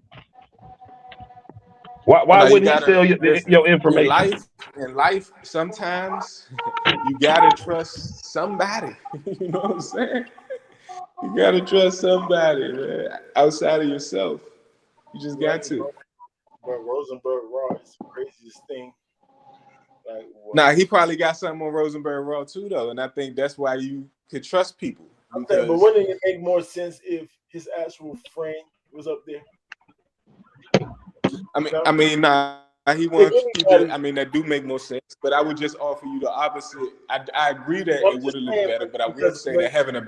[SPEAKER 7] Why
[SPEAKER 6] Now you
[SPEAKER 7] wouldn't he
[SPEAKER 6] gotta
[SPEAKER 7] sell
[SPEAKER 6] listen
[SPEAKER 7] your information?
[SPEAKER 6] in life. Sometimes you gotta trust somebody. You know what I'm saying? You gotta trust somebody, man, outside of yourself. You just
[SPEAKER 1] Right,
[SPEAKER 6] got to.
[SPEAKER 1] but Rosenberg Raw is the craziest thing. Like what?
[SPEAKER 6] Now he probably got something on Rosenberg Raw too, though, and I think that's why you could trust people
[SPEAKER 1] I'm saying, but
[SPEAKER 6] because
[SPEAKER 1] wouldn't it make more sense if his actual friend was up there?
[SPEAKER 6] I mean,
[SPEAKER 1] You know?
[SPEAKER 6] I mean, nah, he
[SPEAKER 1] If
[SPEAKER 6] want to keep it. I
[SPEAKER 1] anybody,
[SPEAKER 6] mean, that do make more sense, but I would just offer you the opposite. I agree that
[SPEAKER 1] I'm
[SPEAKER 6] it would
[SPEAKER 1] just
[SPEAKER 6] have looked
[SPEAKER 1] saying
[SPEAKER 6] better, but I will
[SPEAKER 1] because
[SPEAKER 6] say that having a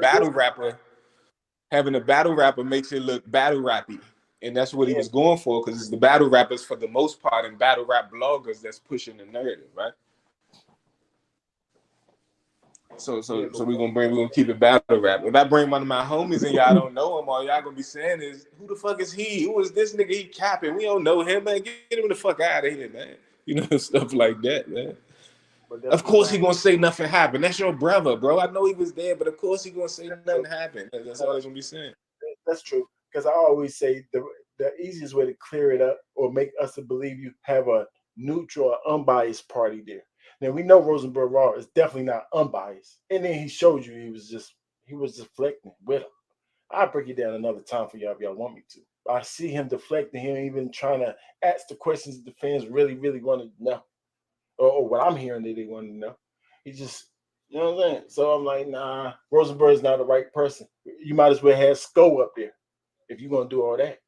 [SPEAKER 6] battle rapper makes it look battle rappy. And that's what he
[SPEAKER 1] yeah,
[SPEAKER 6] was going for because it's the battle rappers for the most part and battle rap bloggers that's pushing the narrative, right? So
[SPEAKER 1] yeah,
[SPEAKER 6] so
[SPEAKER 1] but
[SPEAKER 6] so we're gonna keep it battle rap. If I bring one of my homies and y'all don't know him, all y'all gonna be saying is, who the fuck is he? Who is this nigga? He capping. We don't know him, man. Get him the fuck out of here, man. You know, stuff like that, man.
[SPEAKER 1] that's
[SPEAKER 6] Of
[SPEAKER 1] what
[SPEAKER 6] course
[SPEAKER 1] I'm.
[SPEAKER 6] he gonna say nothing happened. That's your brother, bro. I know he was there, but of course he gonna say nothing happened. That's all they're gonna be saying.
[SPEAKER 1] That's true. Because I always say the easiest way to clear it up or make us to believe you have a neutral or unbiased party there. Now we know Rosenberg Raw is definitely not unbiased. And then he showed you he was deflecting with him. I'll break it down another time for y'all if y'all want me to. I see him deflecting him, even trying to ask the questions the fans really, really want to know. Or what I'm hearing that they want to know. He just, you know what I'm saying? So I'm like, nah, Rosenberg's not the right person. You might as well have Sko up there if you're gonna do all that.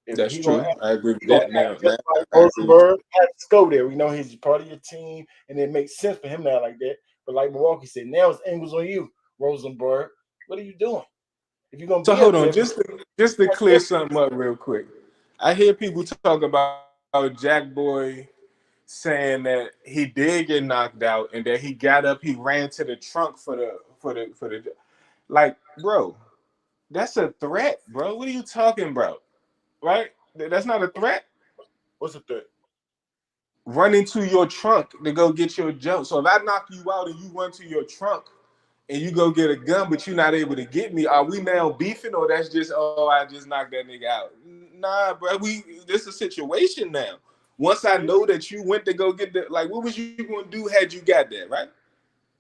[SPEAKER 1] If
[SPEAKER 6] That's
[SPEAKER 1] he gonna
[SPEAKER 6] true.
[SPEAKER 1] act,
[SPEAKER 6] I agree with
[SPEAKER 1] he gonna
[SPEAKER 6] that.
[SPEAKER 1] act
[SPEAKER 6] Now
[SPEAKER 1] just like
[SPEAKER 6] I agree with
[SPEAKER 1] Rosenberg, have Sko there. We know he's part of your team, and it makes sense for him now like that. But like Milwaukee said, now it's angles on you, Rosenberg. What are you doing? If you're gonna
[SPEAKER 6] So
[SPEAKER 1] be
[SPEAKER 6] hold
[SPEAKER 1] up
[SPEAKER 6] on,
[SPEAKER 1] there,
[SPEAKER 6] just to clear something up real quick. I hear people talk about Jack Boy saying that he did get knocked out and that he got up, he ran to the trunk for the like, bro, that's a threat, bro. What are you talking about? Right? That's not a threat.
[SPEAKER 1] what's the threat?
[SPEAKER 6] Run into your trunk to go get your jump. So if I knock you out and you run to your trunk and you go get a gun, but you're not able to get me, are we now beefing or that's just, oh, I just knocked that nigga out? Nah, bro, this is a situation now. Once I know that you went to go get the, like, what was you gonna do had you got that, right?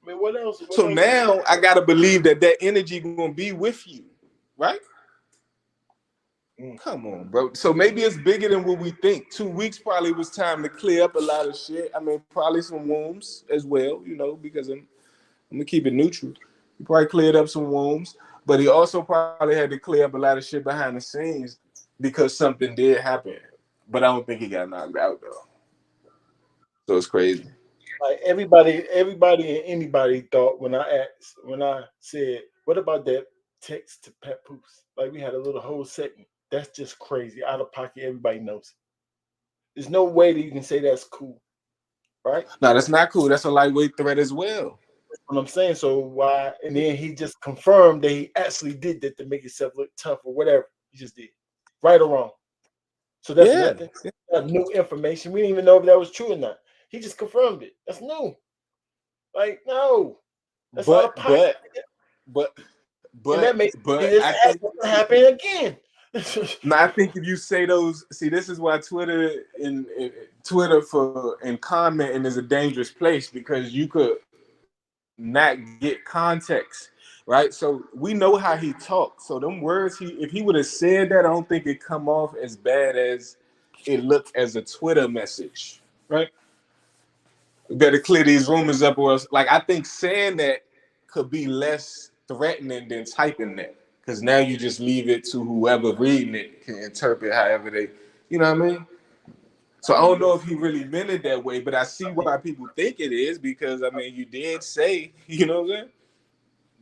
[SPEAKER 1] I mean, what else? What
[SPEAKER 6] So
[SPEAKER 1] else is
[SPEAKER 6] now I gotta believe that that energy gonna be with you, right?
[SPEAKER 1] mm.
[SPEAKER 6] Come on, bro. So maybe it's bigger than what we think. 2 weeks probably was time to clear up a lot of shit. I mean, probably some wounds as well, you know, because I'm gonna keep it neutral. He probably cleared up some wounds, but he also probably had to clear up a lot of shit behind the scenes because something did happen. But I don't think he got knocked out though. So it's crazy.
[SPEAKER 1] Like everybody and anybody thought when I said, what about that text to Papoose? Like we had a little whole segment. That's just crazy, out of pocket. Everybody knows it. There's no way that you can say that's cool, right?
[SPEAKER 6] No, that's not cool. That's a lightweight threat as well.
[SPEAKER 1] That's what I'm saying. So why? And then he just confirmed that he actually did that to make himself look tough or whatever. He just did, right or wrong. So that's
[SPEAKER 6] Yeah.
[SPEAKER 1] nothing. That's new information. We didn't even know if that was true or not. He just confirmed it. That's new. Like no, that's out of
[SPEAKER 6] But
[SPEAKER 1] pocket.
[SPEAKER 6] but but
[SPEAKER 1] And that makes
[SPEAKER 6] but
[SPEAKER 1] this
[SPEAKER 6] I think
[SPEAKER 1] happen again.
[SPEAKER 6] no, I think if you say those, see, this is why Twitter for and commenting is a dangerous place because you could not get context, right? So we know how he talks. So them words, if he would have said that, I don't think it come off as bad as it looked as a Twitter message, right? We better clear these rumors up, or else, like, I think saying that could be less threatening than typing that, because now you just leave it to whoever reading it can interpret however they, you know what I mean? So I don't know if he really meant it that way, but I see why people think it is, because I mean, you did say, you know what I'm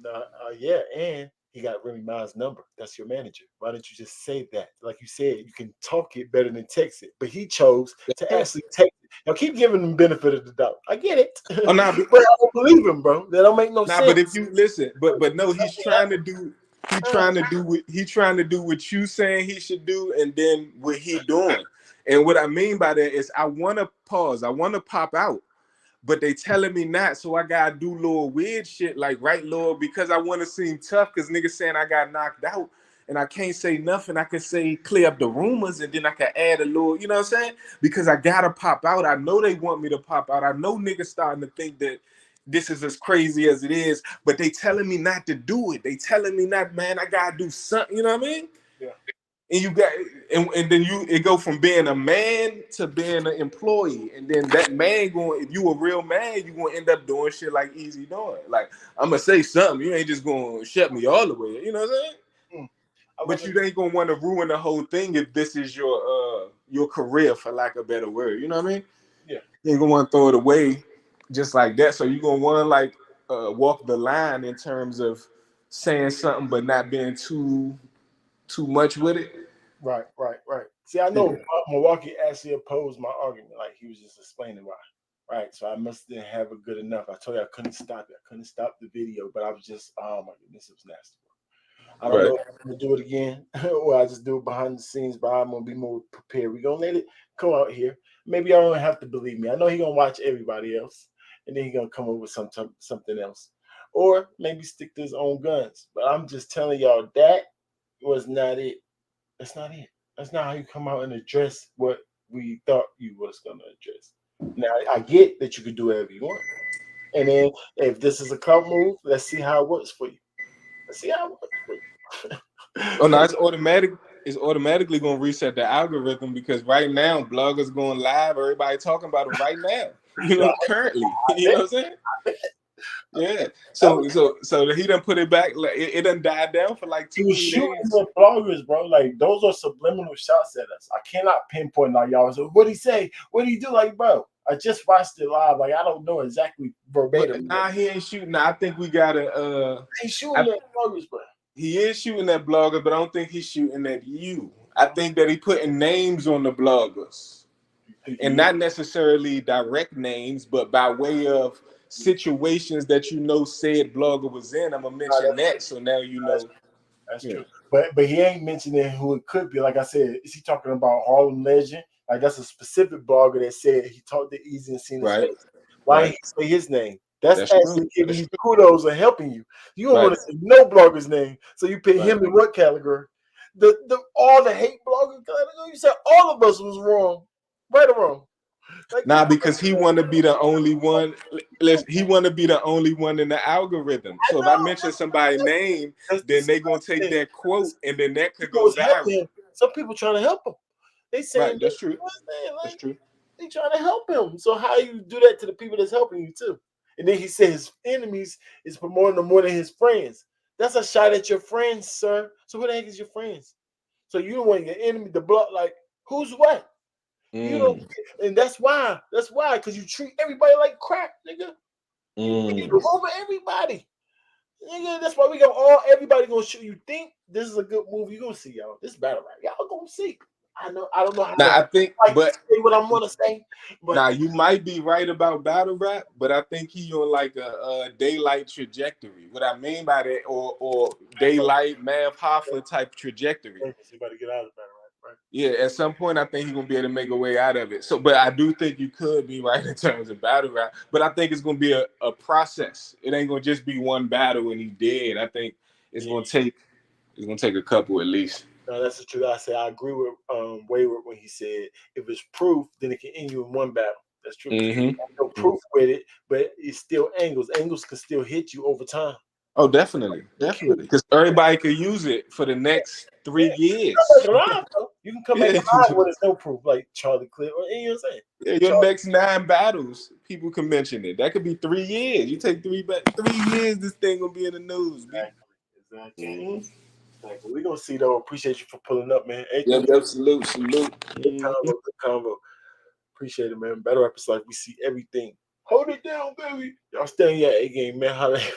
[SPEAKER 6] saying?
[SPEAKER 2] Yeah, and he got Remy Ma's number. That's your manager. Why don't you just save that? Like you said, you can talk it better than text it. But he chose to actually text it. Now keep giving him benefit of the doubt. I get it.
[SPEAKER 6] Oh, nah,
[SPEAKER 2] but I don't believe him, bro. That don't make no
[SPEAKER 6] Nah,
[SPEAKER 2] sense.
[SPEAKER 6] but if you listen, but no, he's trying to do what you saying he should do, and then what he doing. And what I mean by that is I want to pause, I want to pop out, but they telling me not, so I gotta do little weird shit like, right, Lord, because I want to seem tough, because niggas saying I got knocked out and I can't say nothing. I can say clear up the rumors, and then I can add a little, you know what I'm saying? Because I gotta pop out. I know they want me to pop out. I know niggas starting to think that this is as crazy as it is, but they telling me not to do it. They telling me not, man, I gotta do something, you know what I mean?
[SPEAKER 2] Yeah.
[SPEAKER 6] And you got, and then it go from being a man to being an employee, and then that man going, if you a real man, you gonna end up doing shit like Easy doing. Like, I'm gonna say something, you ain't just gonna shut me all the way, you know what I'm saying? But you ain't gonna want to ruin the whole thing if this is your career, for lack of a better word, you know what I mean?
[SPEAKER 2] Yeah.
[SPEAKER 6] You ain't gonna want to throw it away just like that. So you're gonna want to, like, walk the line in terms of saying something but not being too much with it.
[SPEAKER 2] Right. See, I know Milwaukee actually opposed my argument. Like he was just explaining why. Right. So I must didn't have it good enough. I told you I couldn't stop it. I couldn't stop the video, but I was just, oh my goodness, it was nasty. I don't know if I'm gonna do it again or I just do it behind the scenes, but I'm gonna be more prepared. We're gonna let it come out here. Maybe I don't have to believe me. I know he's gonna watch everybody else and then he's gonna come up with something else. Or maybe stick to his own guns. But I'm just telling y'all that was not it. That's not it. That's not how you come out and address what we thought you was gonna address. Now I get that you can do whatever you want. And then if this is a clout move, let's see how it works for you. Let's see how it works for you.
[SPEAKER 6] Oh no, it's automatic. It's automatically gonna reset the algorithm, because right now bloggers going live, everybody talking about it right now. You know, currently. You know what I'm saying? Yeah. So he done put it back. Like, it done died down for like 2-3
[SPEAKER 2] He was shooting
[SPEAKER 6] days.
[SPEAKER 2] the bloggers, bro. Like those are subliminal shots at us. I cannot pinpoint like y'all. So what did he say? What did he do? Like, bro, I just watched it live. Like I don't know exactly verbatim.
[SPEAKER 6] Nah, he ain't shooting. I think we gotta.
[SPEAKER 2] He's shooting at bloggers, bro.
[SPEAKER 6] He is shooting at bloggers, but I don't think he's shooting at you. I think that he putting names on the bloggers, and not necessarily direct names, but by way of situations that you know said blogger was in. I'm gonna mention that, so now you know.
[SPEAKER 2] That's true. But he ain't mentioning who it could be. Like I said, is he talking about Harlem Legend? Like that's a specific blogger that said he talked to Easy and seen his face. Why ain't he say his name? That's actually giving you kudos and helping you. You don't want to say no blogger's name, so you put him in what category? All the hate blogger category. You said all of us was wrong, right or wrong?
[SPEAKER 6] Like, nah, because he want to be the only one. He want to be the only one in the algorithm. So if I mention somebody's name, then they gonna take that quote, and then that could go viral.
[SPEAKER 2] Some people trying to help him. They saying
[SPEAKER 6] that's true. That's true.
[SPEAKER 2] They trying to help him. So how you do that to the people that's helping you too? And then he said his enemies is promoting them more than his friends. That's a shot at your friends, sir. So who the heck is your friends? So you don't want your enemy to block. Like who's what? You don't, and that's why, because you treat everybody like crap, nigga. You over everybody, nigga. That's why everybody gonna shoot. You think this is a good movie? You gonna see, y'all. This battle rap, y'all gonna see. I don't know how.
[SPEAKER 6] Now I think, but
[SPEAKER 2] say what I'm gonna say. But
[SPEAKER 6] now you might be right about battle rap, but I think he on like a daylight trajectory. What I mean by that, or daylight Mav Hoffa type trajectory.
[SPEAKER 2] You better get out of battle rap. Right.
[SPEAKER 6] Yeah, at some point I think he's gonna be able to make a way out of it. So, but I do think you could be right in terms of battle rap. But I think it's gonna be a process. It ain't gonna just be one battle and he dead. I think it's gonna take a couple at least.
[SPEAKER 2] No, that's the truth. I say I agree with Wayward when he said if it's proof, then it can end you in one battle. That's true. No proof with it, but it's still angles. Angles can still hit you over time.
[SPEAKER 6] Oh, definitely. Because everybody could use it for the next 3 years.
[SPEAKER 11] You can come back alive when there's no proof, like Charlie Clear, or you know what I'm saying?
[SPEAKER 6] Yeah, your next 9 battles, people can mention it. That could be 3 years. You take 3 years, this thing gonna be in the news.
[SPEAKER 11] Exactly.
[SPEAKER 6] Mm-hmm.
[SPEAKER 11] Exactly. We're gonna see though. Appreciate you for pulling up, man.
[SPEAKER 6] Yep, salute.
[SPEAKER 11] Good combo. Appreciate it, man. Battle Rappers Life, we see everything. Hold it down, baby. Y'all staying at A game, man. Holla at me.